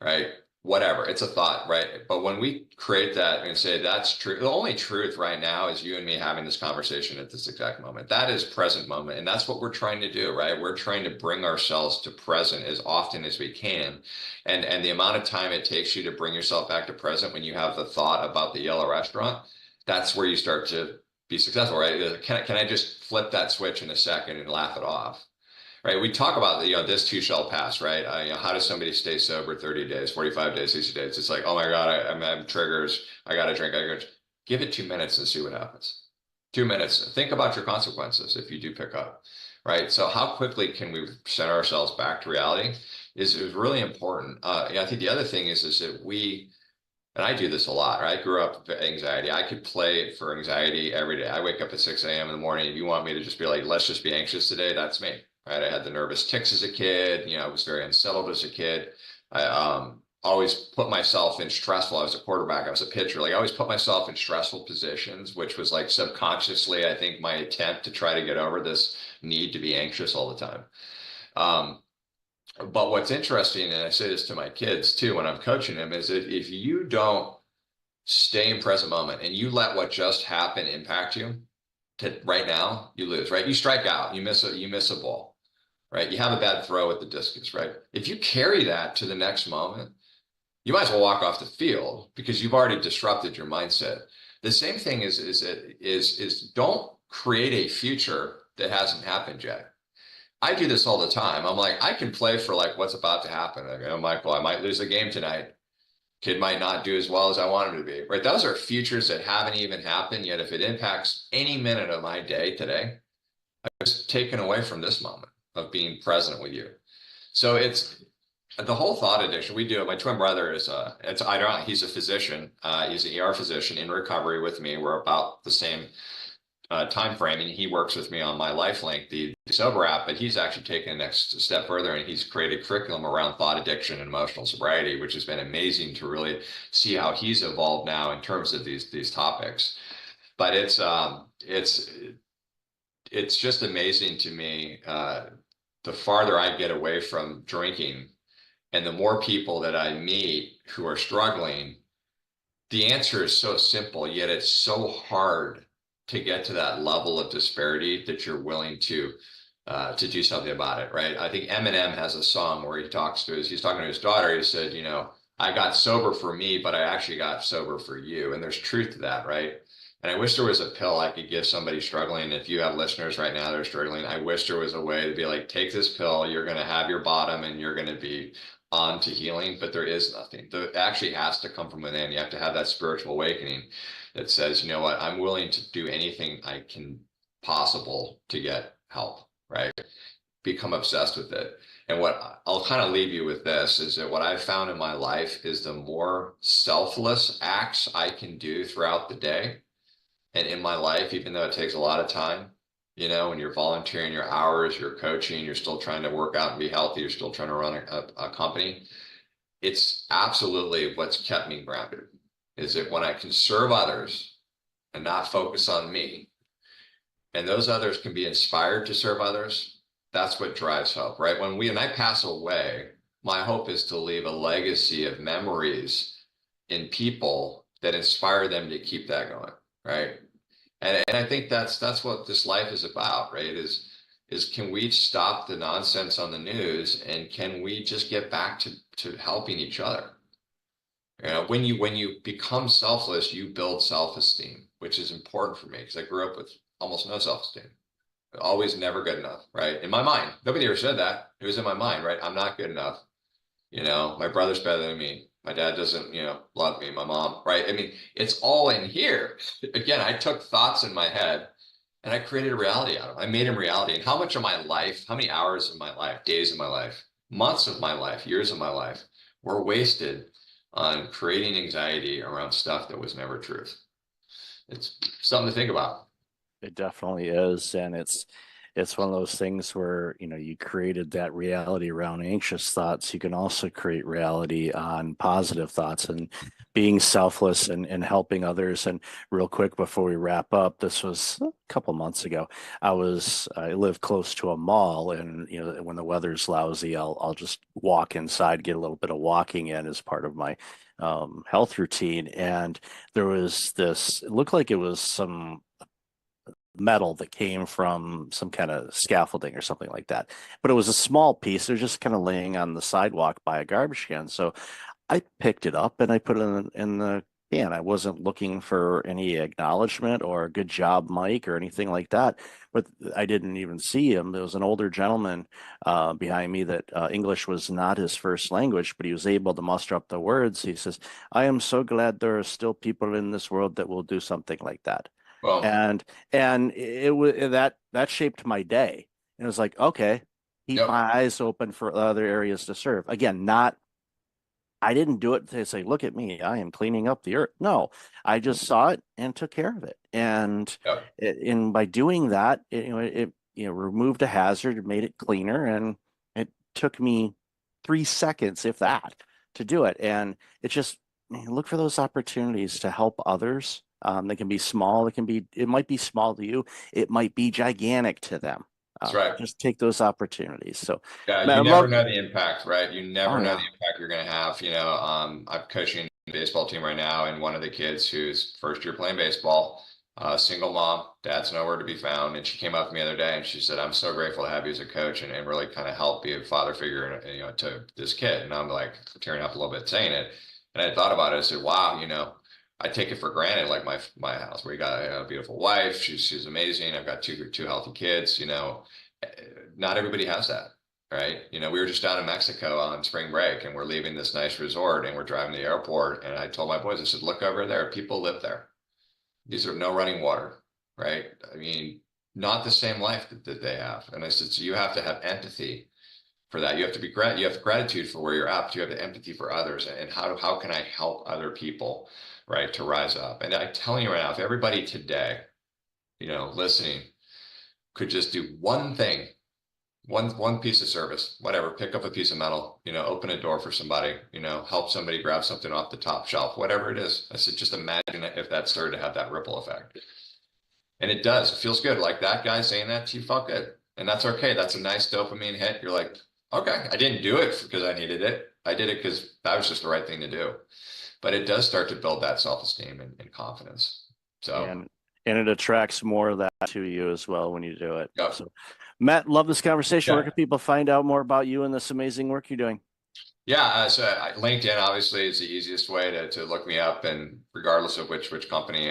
Speaker 14: right? Whatever, it's a thought, right? But when we create that and say that's true, the only truth right now is you and me having this conversation at this exact moment. That is present moment. And that's what we're trying to do, right? We're trying to bring ourselves to present as often as we can. And the amount of time it takes you to bring yourself back to present when you have the thought about the yellow restaurant, that's where you start to be successful, right? Can I just flip that switch in a second and laugh it off? Right. We talk about, this too shall pass, right? How does somebody stay sober 30 days, 45 days, 60 days? It's like, oh my God, I'm having triggers. I got to drink. Give it 2 minutes and see what happens. 2 minutes. Think about your consequences if you do pick up, right? So how quickly can we send ourselves back to reality is really important. I think the other thing is that and I do this a lot, right? I grew up with anxiety. I could play for anxiety every day. I wake up at 6 a.m. in the morning. If you want me to just be like, let's just be anxious today, that's me. Right? I had the nervous tics as a kid. I was very unsettled as a kid. I always put myself in stressful. I was a quarterback, I was a pitcher. Like I always put myself in stressful positions, which was like subconsciously, I think, my attempt to try to get over this need to be anxious all the time. But what's interesting, and I say this to my kids too when I'm coaching them, is that if you don't stay in present moment and you let what just happened impact you to right now, you lose, right? You strike out, you miss a ball, right? You have a bad throw at the discus, right? If you carry that to the next moment, you might as well walk off the field because you've already disrupted your mindset. The same thing is don't create a future that hasn't happened yet. I do this all the time. I'm like, I can play for like what's about to happen. I'm like, well, I might lose a game tonight. Kid might not do as well as I want him to be, right? Those are futures that haven't even happened yet. If it impacts any minute of my day today, I'm just taken away from this moment of being present with you. So it's the whole thought addiction. We do it. My twin brother is it's ironic. He's a physician. He's an ER physician in recovery with me. We're about the same time frame, and he works with me on my LifeLink, the sober app, but he's actually taken the next step further, and he's created curriculum around thought addiction and emotional sobriety, which has been amazing to really see how he's evolved now in terms of these topics. But it's just amazing to me, the farther I get away from drinking and the more people that I meet who are struggling. The answer is so simple, yet it's so hard to get to that level of disparity that you're willing to do something about it, right? I think Eminem has a song where he's talking to his daughter. He said, you know, I got sober for me, but I actually got sober for you. And there's truth to that, right? And I wish there was a pill I could give somebody struggling. If you have listeners right now that are struggling, I wish there was a way to be like, take this pill, you're going to have your bottom and you're going to be on to healing, but there is nothing. It actually has to come from within. You have to have that spiritual awakening that says, you know what, I'm willing to do anything I can possible to get help, right? Become obsessed with it. And what I'll kind of leave you with this is that what I've found in my life is the more selfless acts I can do throughout the day and in my life, even though it takes a lot of time, you know, when you're volunteering your hours, you're coaching, you're still trying to work out and be healthy, you're still trying to run a company. It's absolutely what's kept me grounded, is that when I can serve others and not focus on me, and those others can be inspired to serve others, that's what drives hope, right? When I pass away, my hope is to leave a legacy of memories in people that inspire them to keep that going, right? And I think that's what this life is about, right? Is can we stop the nonsense on the news and can we just get back to helping each other? You know, when you become selfless, you build self-esteem, which is important for me because I grew up with almost no self-esteem. Always never good enough, right? In my mind, nobody ever said that. It was in my mind, right? I'm not good enough. You know, my brother's better than me. My dad doesn't, you know, love me. My mom, right? I mean, it's all in here. Again, I took thoughts in my head and I created a reality out of them. I made them reality. And how much of my life, how many hours of my life, days of my life, months of my life, years of my life were wasted on creating anxiety around stuff that was never truth. It's something to think about.
Speaker 1: It definitely is. And it's one of those things where, you know, you created that reality around anxious thoughts. You can also create reality on positive thoughts and being selfless and helping others. And real quick before we wrap up, this was a couple months ago. I live close to a mall, and you know, when the weather's lousy, I'll just walk inside, get a little bit of walking in as part of my health routine. And there was this, it looked like it was some metal that came from some kind of scaffolding or something like that. But it was a small piece. They're just kind of laying on the sidewalk by a garbage can. So I picked it up and I put it in the can. I wasn't looking for any acknowledgement or good job, Mike, or anything like that. But I didn't even see him. There was an older gentleman behind me that English was not his first language, but he was able to muster up the words. He says, "I am so glad there are still people in this world that will do something like that."
Speaker 14: Well,
Speaker 1: And it was that shaped my day. And it was like, okay, keep
Speaker 14: Yep.
Speaker 1: my eyes open for other areas to serve. Again, I didn't do it to say, look at me, I am cleaning up the earth. No, I just saw it and took care of it. And
Speaker 14: Yep.
Speaker 1: by doing that, it removed a hazard, made it cleaner, and it took me 3 seconds, if that, to do it. And it's just, look for those opportunities to help others. They can be small. It might be small to you. It might be gigantic to them.
Speaker 14: That's right.
Speaker 1: Just take those opportunities. So
Speaker 14: yeah,
Speaker 1: Matt,
Speaker 14: you never know the impact, right? You never know
Speaker 1: yeah.
Speaker 14: the impact you're going to have. I'm coaching a baseball team right now, and one of the kids who's first year playing baseball, single mom, dad's nowhere to be found. And she came up to me the other day and she said, I'm so grateful to have you as a coach and really kind of help be a father figure, to this kid. And I'm like tearing up a little bit saying it. And I thought about it. I said, wow, I take it for granted, like my house. We got a beautiful wife. She's amazing. I've got two healthy kids. Not everybody has that, right? We were just down in Mexico on spring break, and we're leaving this nice resort, and we're driving to the airport. And I told my boys, I said, look over there. People live there. These are no running water, right? I mean, not the same life that they have. And I said, so you have to have empathy for that. You have to be you have gratitude for where you're at, but you have the empathy for others. And how can I help other people, right, to rise up? And I'm telling you right now, if everybody today, listening, could just do one thing, one piece of service, whatever, pick up a piece of metal, open a door for somebody, help somebody grab something off the top shelf, whatever it is. I said, just imagine if that started to have that ripple effect. And it does. It feels good. Like that guy saying that to you felt good. And that's okay. That's a nice dopamine hit. You're like, okay, I didn't do it because I needed it. I did it because that was just the right thing to do. But it does start to build that self-esteem and confidence. So
Speaker 1: and it attracts more of that to you as well when you do it.
Speaker 14: Yep.
Speaker 1: So Matt, love this conversation.
Speaker 14: Yeah.
Speaker 1: Where can people find out more about you and this amazing work you're doing?
Speaker 14: Yeah, so LinkedIn obviously is the easiest way to look me up, and regardless of which company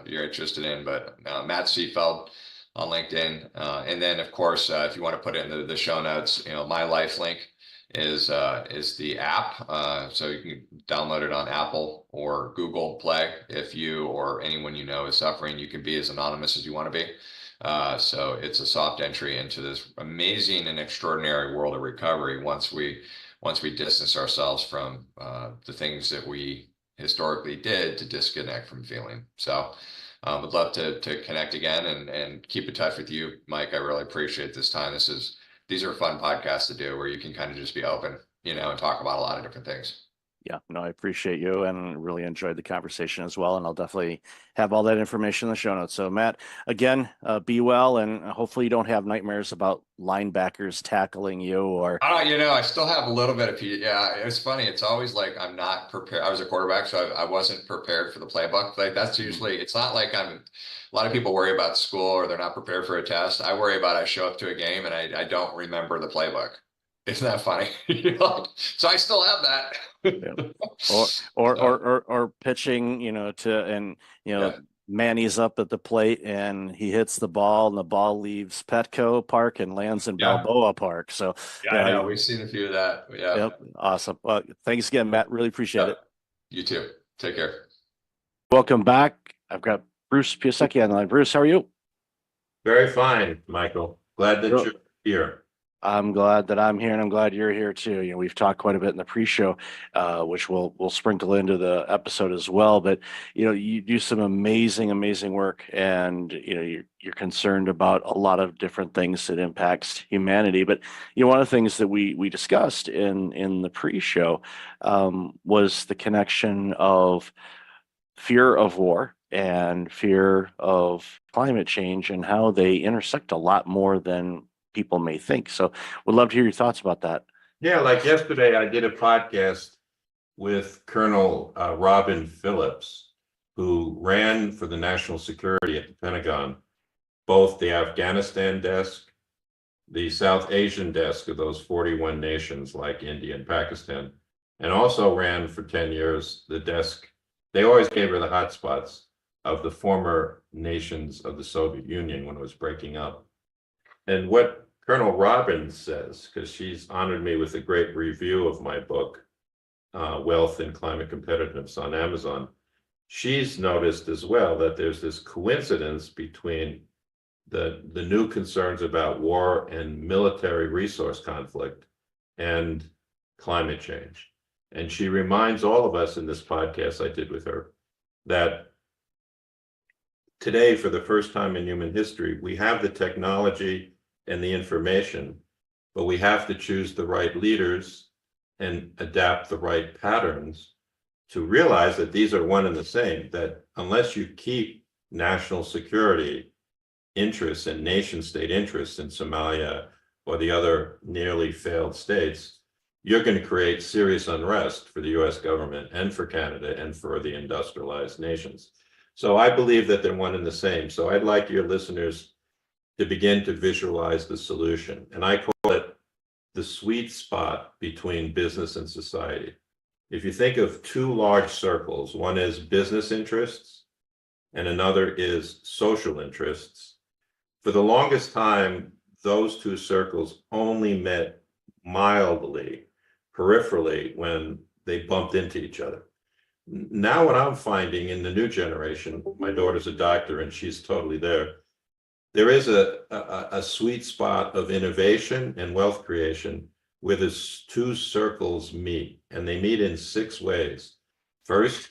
Speaker 14: you're interested in, but Matt Seefeld on LinkedIn. And then of course, if you want to put it in the show notes, My Life Link is the app. So you can download it on Apple or Google Play. If you or anyone is suffering, you can be as anonymous as you want to be. So it's a soft entry into this amazing and extraordinary world of recovery once we distance ourselves from the things that we historically did to disconnect from feeling. So would love to connect again and keep in touch with you, Mike. I really appreciate this time. These are fun podcasts to do where you can kind of just be open, and talk about a lot of different things.
Speaker 1: Yeah, no, I appreciate you and really enjoyed the conversation as well. And I'll definitely have all that information in the show notes. So Matt, again, be well, and hopefully you don't have nightmares about linebackers tackling you or.
Speaker 14: I still have a little bit of, it's funny. It's always like, I'm not prepared. I was a quarterback, so I wasn't prepared for the playbook. Like that's usually, it's not like a lot of people worry about school or they're not prepared for a test. I worry about, I show up to a game and I don't remember the playbook. Isn't that funny? So I still have that.
Speaker 1: Or pitching, Manny's up at the plate and he hits the ball and the ball leaves Petco Park and lands in Balboa Park. So
Speaker 14: I know we've seen a few of that. Yeah.
Speaker 1: Yep. Awesome. Well, thanks again, Matt. Really appreciate it.
Speaker 14: You too. Take care.
Speaker 1: Welcome back. I've got Bruce Piasecki on the line. Bruce, how are you?
Speaker 15: Very fine, Michael. Glad that you're here.
Speaker 1: I'm glad that I'm here, and I'm glad you're here too. We've talked quite a bit in the pre-show, which we'll sprinkle into the episode as well. But you do some amazing work, and you're concerned about a lot of different things that impacts humanity. But one of the things that we discussed in the pre-show was the connection of fear of war and fear of climate change and how they intersect a lot more than people may think. So would love to hear your thoughts about that.
Speaker 15: Yeah, like yesterday I did a podcast with Colonel Robin Phillips, who ran for the national security at the Pentagon, both the Afghanistan desk, the South Asian desk of those 41 nations like India and Pakistan, and also ran for 10 years the desk. They always gave her the hotspots of the former nations of the Soviet Union when it was breaking up. And what Colonel Robbins says, because she's honored me with a great review of my book, Wealth and Climate Competitiveness on Amazon, she's noticed as well that there's this coincidence between the new concerns about war and military resource conflict and climate change. And she reminds all of us in this podcast I did with her that today, for the first time in human history, we have the technology and the information, but we have to choose the right leaders and adapt the right patterns to realize that these are one and the same, that unless you keep national security interests and nation state interests in Somalia or the other nearly failed states, you're going to create serious unrest for the US government and for Canada and for the industrialized nations. So I believe that they're one and the same. So I'd like your listeners to begin to visualize the solution. And I call it the sweet spot between business and society. If you think of two large circles, one is business interests and another is social interests. For the longest time, those two circles only met mildly, peripherally, when they bumped into each other. Now what I'm finding in the new generation, my daughter's a doctor and she's totally there is a sweet spot of innovation and wealth creation where the two circles meet, and they meet in 6 ways. First,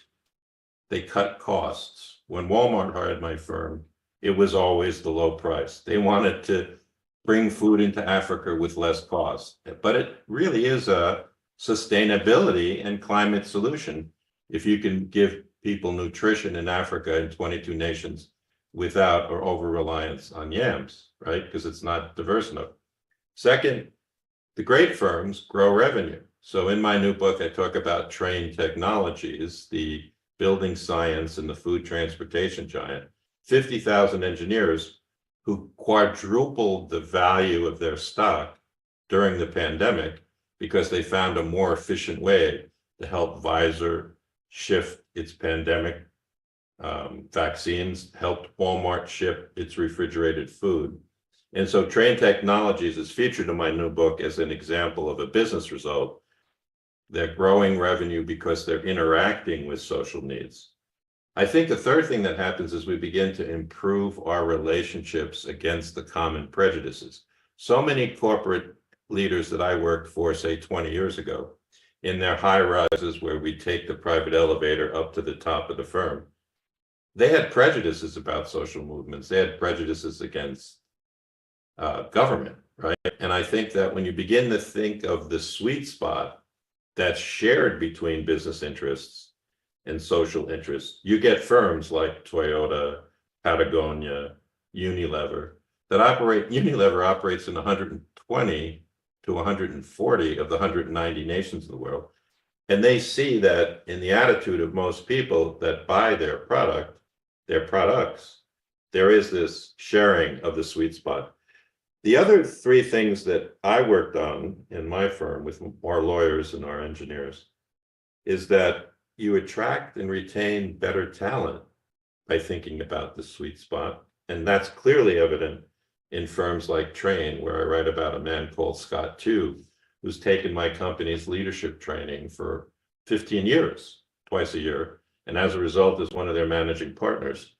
Speaker 15: they cut costs. When Walmart hired my firm, it was always the low price. They wanted to bring food into Africa with less cost. But it really is a sustainability and climate solution if you can give people nutrition in Africa in 22 nations without or over reliance on yams, right? Because it's not diverse enough. Second, the great firms grow revenue. So in my new book, I talk about Trane Technologies, the building science and the food transportation giant, 50,000 engineers who quadrupled the value of their stock during the pandemic because they found a more efficient way to help Pfizer shift its pandemic vaccines, helped Walmart ship its refrigerated food. And so Trane Technologies is featured in my new book as an example of a business result. They're growing revenue because they're interacting with social needs. I think the third thing that happens is we begin to improve our relationships against the common prejudices. So many corporate leaders that I worked for, say 20 years ago, in their high rises where we take the private elevator up to the top of the firm, they had prejudices about social movements. They had prejudices against government, right? And I think that when you begin to think of the sweet spot that's shared between business interests and social interests, you get firms like Toyota, Patagonia, Unilever that operate. Unilever operates in 120 to 140 of the 190 nations in the world. And they see that in the attitude of most people that buy their products, there is this sharing of the sweet spot. The other 3 things that I worked on in my firm with our lawyers and our engineers is that you attract and retain better talent by thinking about the sweet spot. And that's clearly evident in firms like Trane, where I write about a man called Scott Tew, who's taken my company's leadership training for 15 years, twice a year, and as a result is one of their managing partners.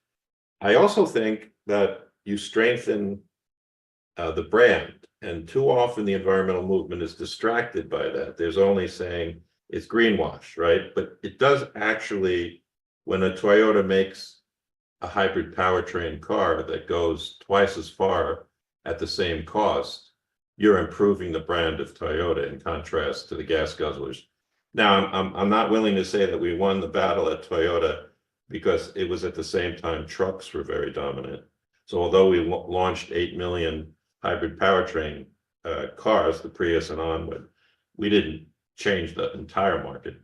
Speaker 15: I also think that you strengthen the brand, and too often the environmental movement is distracted by that. There's only saying it's greenwash, right? But it does actually, when a Toyota makes a hybrid powertrain car that goes twice as far at the same cost, you're improving the brand of Toyota in contrast to the gas guzzlers. Now, I'm not willing to say that we won the battle at Toyota because it was at the same time trucks were very dominant. So although we launched 8 million hybrid powertrain cars, the Prius and onward, we didn't change the entire market.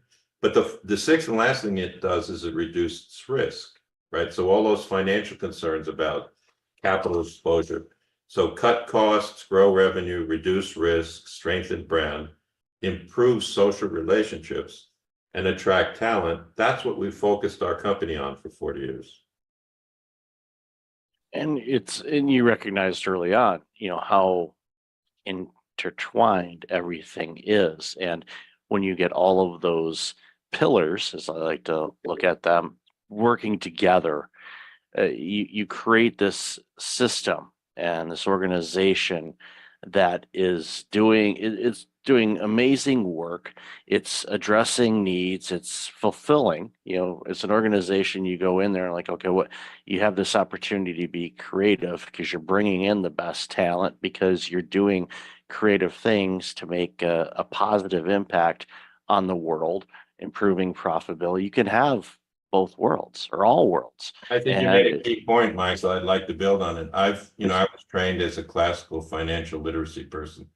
Speaker 15: But the sixth and last thing it does is it reduces risk, right? So all those financial concerns about capital exposure. So cut costs, grow revenue, reduce risk, strengthen brand, improve social relationships, and attract talent. That's what we focused our company on for 40 years.
Speaker 1: And you recognized early on, how intertwined everything is. And when you get all of those pillars, as I like to look at them, working together, you create this system and this organization that is doing amazing work. It's addressing needs. It's fulfilling. It's an organization. You go in there and like, okay, you have this opportunity to be creative because you're bringing in the best talent, because you're doing creative things to make a positive impact on the world, improving profitability. You can have both worlds or all worlds.
Speaker 15: I think you made a key point, Mike, so I'd like to build on it. I was trained as a classical financial literacy person,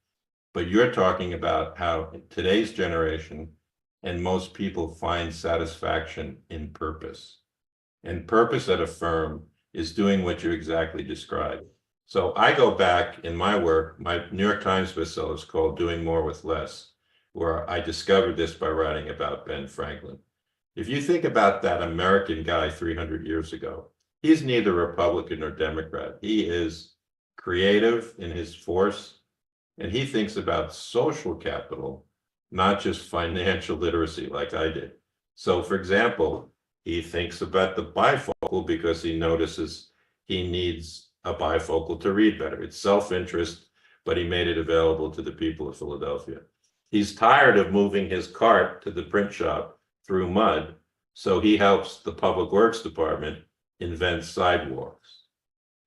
Speaker 15: but you're talking about how today's generation and most people find satisfaction in purpose. And purpose at a firm is doing what you exactly described. So I go back in my work, my New York Times bestseller is called Doing More with Less, where I discovered this by writing about Ben Franklin. If you think about that American guy 300 years ago, he's neither Republican nor Democrat. He is creative in his force, and he thinks about social capital, not just financial literacy like I did. So, for example, he thinks about the bifocal because he notices he needs a bifocal to read better. It's self-interest, but he made it available to the people of Philadelphia. He's tired of moving his cart to the print shop through mud, so he helps the Public Works Department invent sidewalks.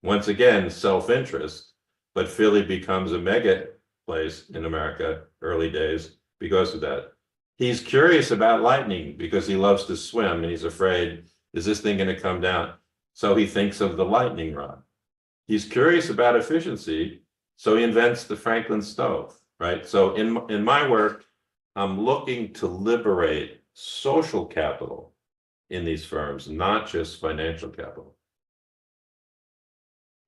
Speaker 15: Once again, self-interest, but Philly becomes a mega place in America, early days, because of that. He's curious about lightning because he loves to swim and he's afraid, is this thing going to come down? So he thinks of the lightning rod. He's curious about efficiency, so he invents the Franklin stove, right? So in my work, I'm looking to liberate social capital in these firms, not just financial capital.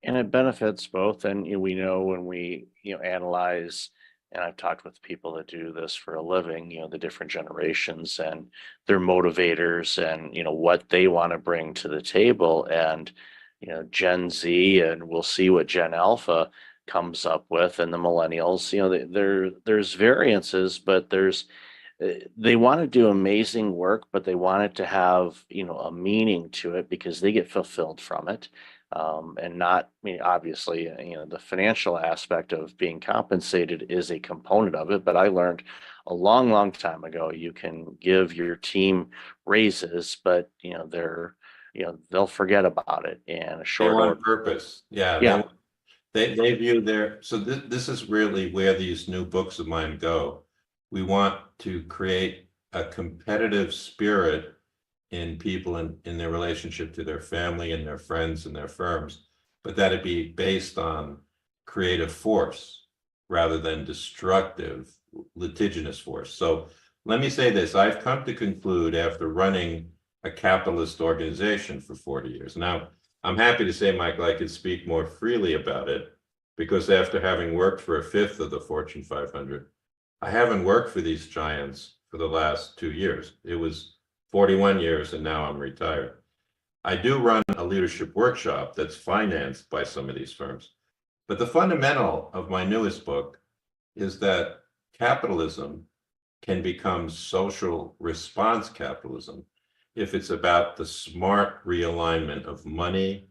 Speaker 1: And it benefits both. And we know when we analyze, and I've talked with people that do this for a living, the different generations and their motivators and what they want to bring to the table. And Gen Z, and we'll see what Gen Alpha comes up with, and the millennials, there's variances, but they want to do amazing work, but they want it to have a meaning to it because they get fulfilled from it. And not, obviously, the financial aspect of being compensated is a component of it. But I learned a long, long time ago, you can give your team raises, but they'll forget about it in a short
Speaker 15: order.
Speaker 1: order.
Speaker 15: Purpose, yeah.
Speaker 1: Yeah.
Speaker 15: They view so this is really where these new books of mine go. We want to create a competitive spirit in people in their relationship to their family and their friends and their firms, but that it be based on creative force rather than destructive, litigious force. So let me say this, I've come to conclude after running a capitalist organization for 40 years. Now, I'm happy to say, Michael, I could speak more freely about it because after having worked for a fifth of the Fortune 500, I haven't worked for these giants for the last 2 years. It was 41 years and now I'm retired. I do run a leadership workshop that's financed by some of these firms. But the fundamental of my newest book is that capitalism can become social response capitalism if it's about the smart realignment of money,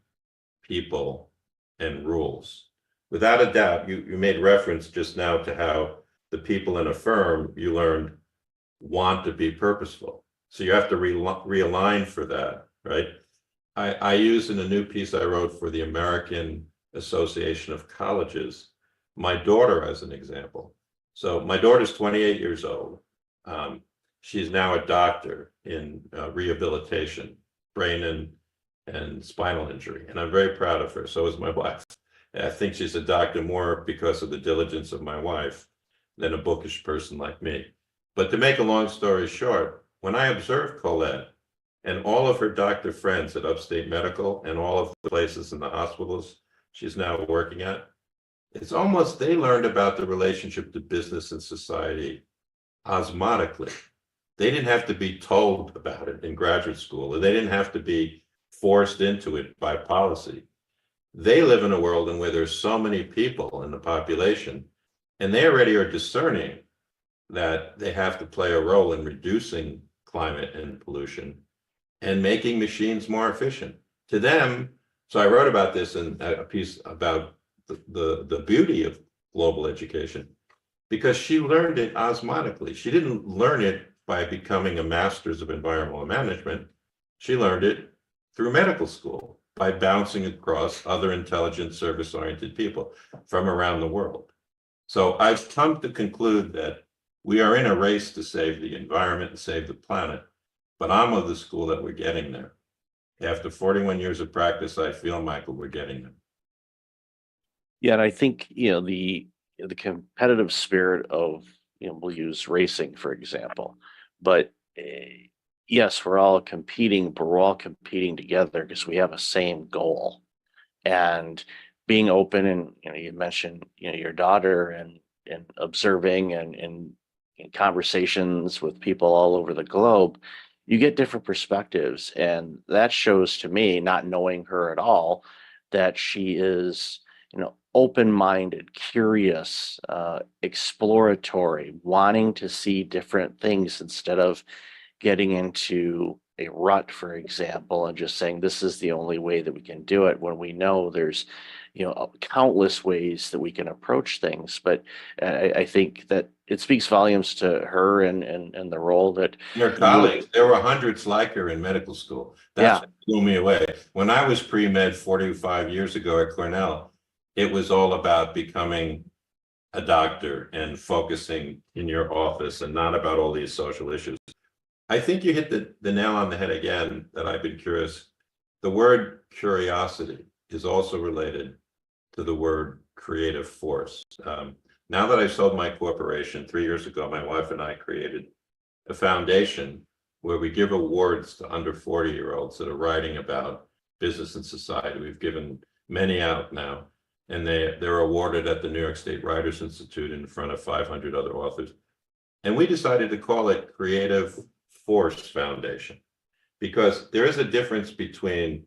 Speaker 15: people, and rules. Without a doubt, you made reference just now to how the people in a firm you learned want to be purposeful. So you have to realign for that, right? I use in a new piece I wrote for the American Association of Colleges, my daughter as an example. So my daughter's 28 years old. She's now a doctor in rehabilitation, brain and spinal injury. And I'm very proud of her. So is my wife. I think she's a doctor more because of the diligence of my wife than a bookish person like me. But to make a long story short, when I observed Colette and all of her doctor friends at Upstate Medical and all of the places in the hospitals she's now working at, it's almost they learned about the relationship to business and society osmotically. They didn't have to be told about it in graduate school, or they didn't have to be forced into it by policy. They live in a world in where there's so many people in the population, and they already are discerning that they have to play a role in reducing climate and pollution and making machines more efficient. To them, so I wrote about this in a piece about the beauty of global education, because she learned it osmotically. She didn't learn it by becoming a master's of environmental management. She learned it through medical school by bouncing across other intelligent, service-oriented people from around the world. So I've come to conclude that we are in a race to save the environment and save the planet, but I'm of the school that we're getting there. After 41 years of practice, I feel, Michael, we're getting there.
Speaker 1: Yeah, and I think, the competitive spirit of, we'll use racing, for example, but yes, we're all competing, but we're all competing together because we have a same goal. And being open, and you mentioned, your daughter, and observing, and in conversations with people all over the globe, you get different perspectives. And that shows to me, not knowing her at all, that she is, open-minded, curious, exploratory, wanting to see different things instead of getting into a rut, for example, and just saying this is the only way that we can do it, when we know there's, countless ways that we can approach things. But I think that it speaks volumes to her, and the role that
Speaker 15: Your colleagues, there were hundreds like her in medical school. That's what blew me away. When I was pre-med 45 years ago at Cornell, it was all about becoming a doctor and focusing in your office and not about all these social issues. I think you hit the nail on the head again, that I've been curious. The word curiosity is also related to the word creative force. Now that I sold my corporation 3 years ago, my wife and I created a foundation where we give awards to under 40-year-olds that are writing about business and society. We've given many out now, and they're awarded at the New York State Writers Institute in front of 500 other authors. And we decided to call it Creative Force Foundation, because there is a difference between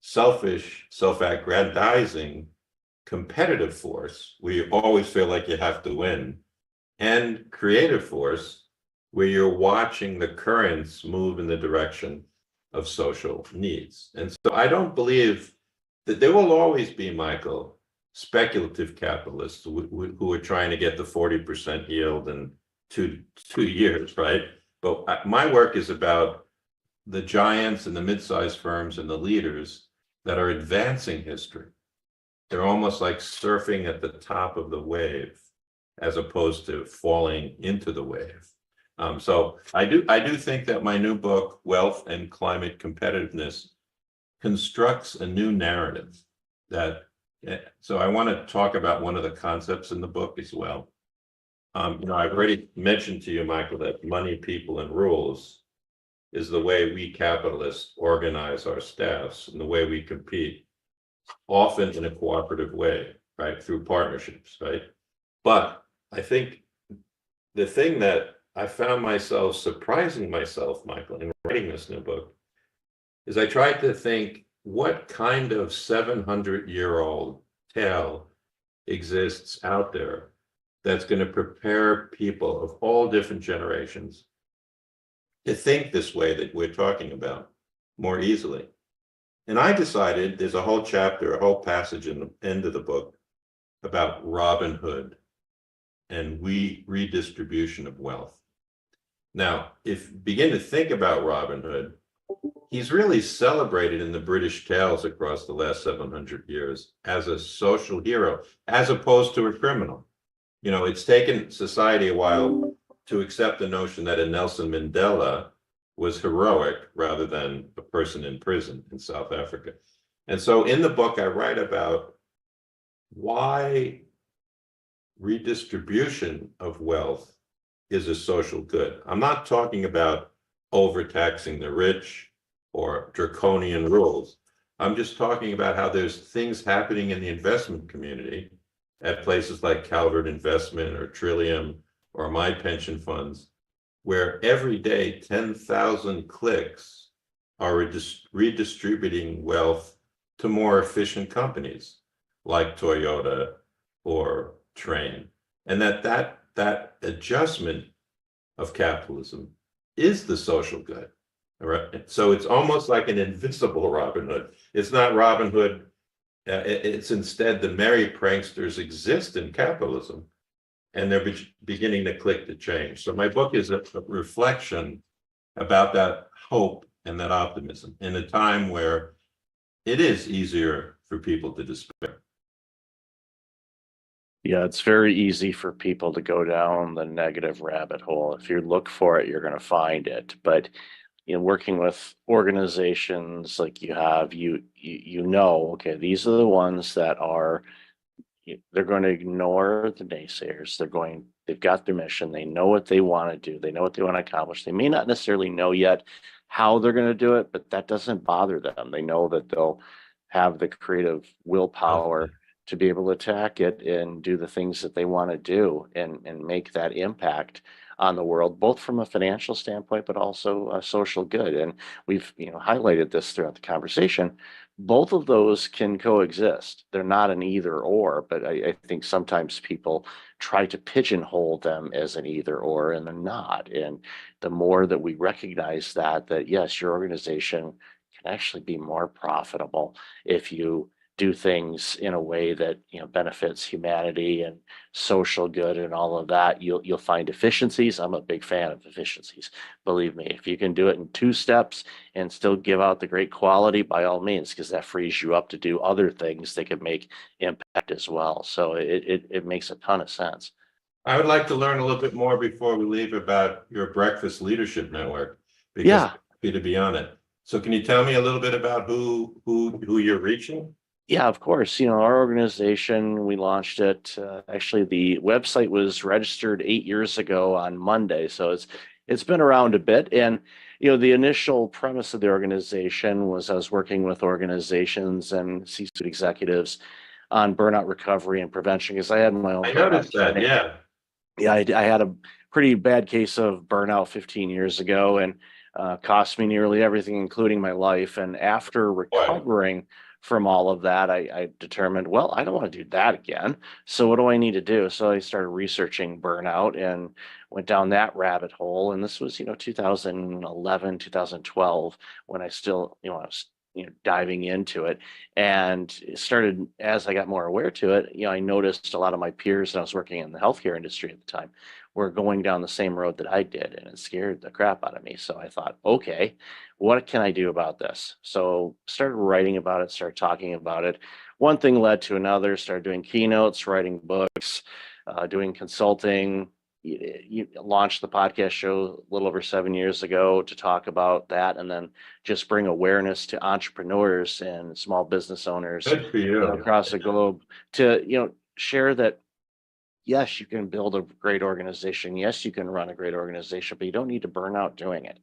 Speaker 15: selfish, self-aggrandizing, competitive force, where you always feel like you have to win, and creative force, where you're watching the currents move in the direction of social needs. And so I don't believe that there will always be, Michael, speculative capitalists who are trying to get the 40% yield in two years, right? But my work is about the giants and the mid-sized firms and the leaders that are advancing history. They're almost like surfing at the top of the wave, as opposed to falling into the wave. So I do think that my new book, Wealth and Climate Competitiveness, constructs a new narrative that, so I want to talk about one of the concepts in the book as well. I've already mentioned to you, Michael, that money, people, and rules is the way we capitalists organize our staffs and the way we compete, often in a cooperative way, right, through partnerships, right? But I think the thing that I found myself surprising myself, Michael, in writing this new book, is I tried to think, what kind of 700-year-old tale exists out there that's going to prepare people of all different generations to think this way that we're talking about more easily. And I decided there's a whole chapter, a whole passage in the end of the book about Robin Hood and redistribution of wealth. Now, if you begin to think about Robin Hood, he's really celebrated in the British tales across the last 700 years as a social hero, as opposed to a criminal. It's taken society a while to accept the notion that a Nelson Mandela was heroic rather than a person in prison in South Africa. And so in the book, I write about why redistribution of wealth is a social good. I'm not talking about overtaxing the rich or draconian rules. I'm just talking about how there's things happening in the investment community at places like Calvert Investment or Trillium or my pension funds, where every day 10,000 clicks are redistributing wealth to more efficient companies like Toyota or Train. And that adjustment of capitalism is the social good. All right. So it's almost like an invisible Robin Hood. It's not Robin Hood. It's instead the merry pranksters exist in capitalism, and they're beginning to click the change. So my book is a reflection about that hope and that optimism in a time where it is easier for people to despair.
Speaker 1: Yeah, it's very easy for people to go down the negative rabbit hole. If you look for it, you're going to find it. But working with organizations like you have, you know, okay, these are the ones that are they're going to ignore the naysayers. They've got their mission. They know what they want to do. They know what they want to accomplish. They may not necessarily know yet how they're going to do it, but that doesn't bother them. They know that they'll have the creative willpower to be able to attack it and do the things that they want to do and make that impact on the world, both from a financial standpoint, but also a social good. And we've, highlighted this throughout the conversation. Both of those can coexist. They're not an either or, but I think sometimes people try to pigeonhole them as an either or, and they're not. And the more that we recognize that yes, your organization can actually be more profitable if you do things in a way that benefits humanity and social good and all of that, you'll find efficiencies. I'm a big fan of efficiencies. Believe me, if you can do it in 2 steps and still give out the great quality, by all means, because that frees you up to do other things that can make impact as well. So it makes a ton of sense.
Speaker 15: I would like to learn a little bit more before we leave about your Breakfast Leadership Network, because
Speaker 1: Yeah.
Speaker 15: I'm happy to be on it. So can you tell me a little bit about who you're reaching?
Speaker 1: Yeah, of course. Our organization, we launched it. Actually, the website was registered 8 years ago on Monday, so it's been around a bit. And the initial premise of the organization was I was working with organizations and C-suite executives on burnout recovery and prevention because I had my own.
Speaker 15: I noticed that.
Speaker 1: journey.
Speaker 15: Yeah.
Speaker 1: Yeah, I had a pretty bad case of burnout 15 years ago, and cost me nearly everything, including my life. And after recovering from all of that, I determined, well, I don't want to do that again. So what do I need to do? So I started researching burnout and went down that rabbit hole. And this was, 2011, 2012, when I still, I was, diving into it, and it started as I got more aware to it. I noticed a lot of my peers, and I was working in the healthcare industry at the time, were going down the same road that I did, and it scared the crap out of me. So I thought, okay, what can I do about this? So started writing about it, started talking about it. One thing led to another, started doing keynotes, writing books, doing consulting. You launched the podcast show a little over 7 years ago to talk about that, and then just bring awareness to entrepreneurs and small business owners
Speaker 15: Good for you.
Speaker 1: across the globe to share that yes, you can build a great organization. Yes, you can run a great organization, but you don't need to burn out doing it.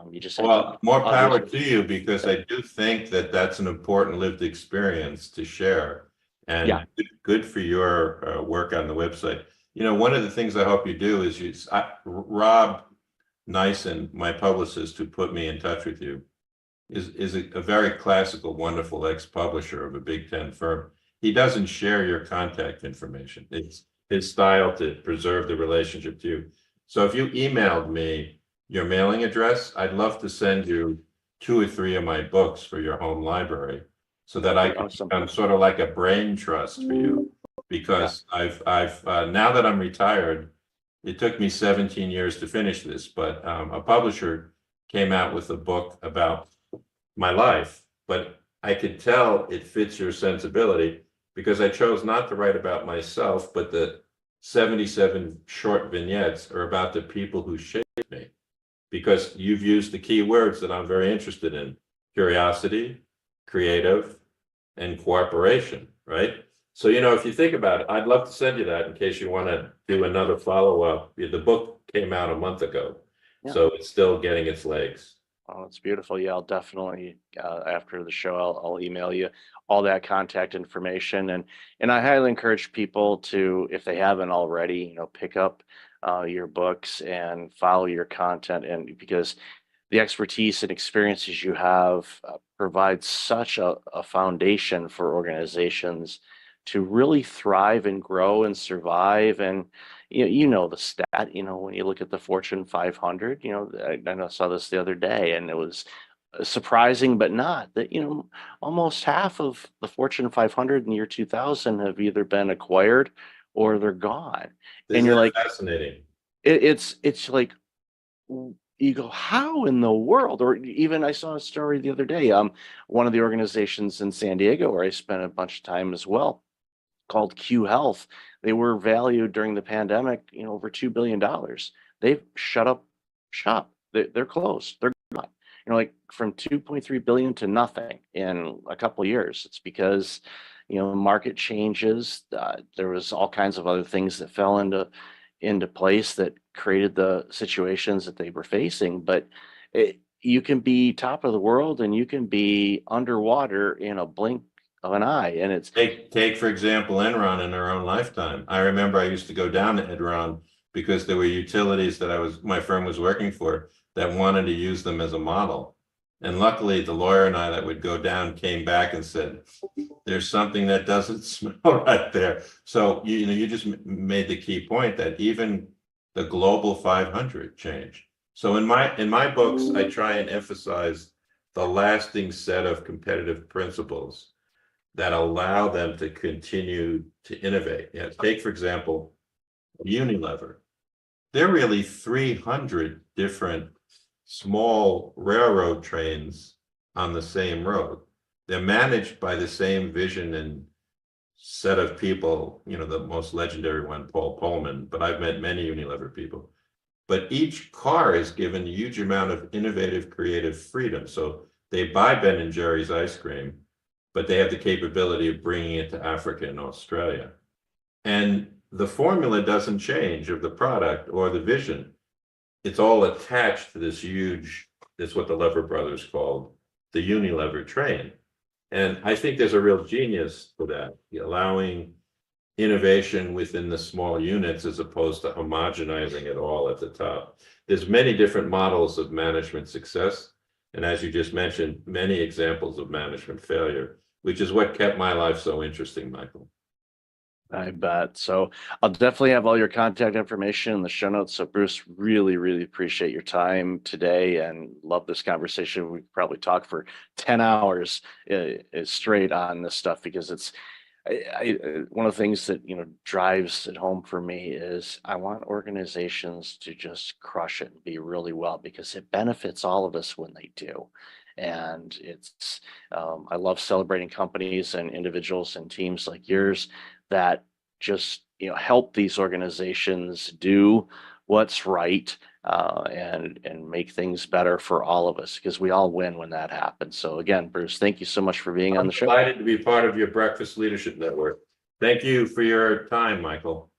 Speaker 1: You just have
Speaker 15: Well,
Speaker 1: to
Speaker 15: more power to you, because I do think that that's an important lived experience to share. And
Speaker 1: Yeah.
Speaker 15: good for your work on the website. One of the things I hope you do is Rob Nyson, my publicist who put me in touch with you, is a very classical, wonderful ex-publisher of a Big Ten firm. He doesn't share your contact information. It's his style to preserve the relationship to you. So if you emailed me your mailing address, I'd love to send you 2 or 3 of my books for your home library, so that I can
Speaker 1: Awesome.
Speaker 15: become sort of like a brain trust for you. Because I've now that I'm retired, it took me 17 years to finish this, but a publisher came out with a book about my life, but I could tell it fits your sensibility, because I chose not to write about myself, but the 77 short vignettes are about the people who shaped me, because you've used the key words that I'm very interested in: curiosity, creative, and cooperation, right? So, if you think about it, I'd love to send you that in case you want to do another follow-up. The book came out a month ago,
Speaker 1: Yeah.
Speaker 15: so it's still getting its legs.
Speaker 1: Oh, it's beautiful. Yeah, I'll definitely after the show, I'll email you all that contact information, and I highly encourage people to, if they haven't already, pick up your books and follow your content, and because the expertise and experiences you have provide such a foundation for organizations to really thrive and grow and survive. And the stat, when you look at the Fortune 500, I saw this the other day, and it was surprising, but not that, almost half of the Fortune 500 in the year 2000 have either been acquired or they're gone.
Speaker 15: Isn't
Speaker 1: And you're
Speaker 15: that
Speaker 1: like,
Speaker 15: fascinating?
Speaker 1: it's like, you go, how in the world? Or even I saw a story the other day, one of the organizations in San Diego where I spent a bunch of time as well, called Q Health. They were valued during the pandemic, over $2 billion. They've shut up shop. They're closed. They're gone. Like from 2.3 billion to nothing in a couple of years. It's because, market changes. There was all kinds of other things that fell into place that created the situations that they were facing. But you can be top of the world and you can be underwater in a blink of an eye. And it's
Speaker 15: take for example, Enron in their own lifetime. I remember I used to go down to Enron because there were utilities that my firm was working for that wanted to use them as a model. And luckily the lawyer and I that would go down came back and said, there's something that doesn't smell right there. So, you just made the key point that even the global 500 changed. So in my books, I try and emphasize the lasting set of competitive principles that allow them to continue to innovate. Take, for example, Unilever. There are really 300 different small railroad trains on the same road. They're managed by the same vision and set of people, the most legendary one, Paul Pullman, but I've met many Unilever people. But each car is given a huge amount of innovative, creative freedom. So they buy Ben & Jerry's ice cream, but they have the capability of bringing it to Africa and Australia. And the formula doesn't change of the product or the vision. It's all attached to this huge, that's what the Lever brothers called the Unilever train. And I think there's a real genius to that, allowing innovation within the small units as opposed to homogenizing it all at the top. There's many different models of management success. And as you just mentioned, many examples of management failure, which is what kept my life so interesting, Michael.
Speaker 1: I bet. So I'll definitely have all your contact information in the show notes. So Bruce, really, really appreciate your time today and love this conversation. We could probably talk for 10 hours straight on this stuff because it's one of the things that, drives it home for me is I want organizations to just crush it and be really well because it benefits all of us when they do. And it's, I love celebrating companies and individuals and teams like yours that just, help these organizations do what's right and make things better for all of us because we all win when that happens. So again, Bruce, thank you so much for being on the show.
Speaker 15: I'm delighted to be part of your Breakfast Leadership Network. Thank you for your time, Michael.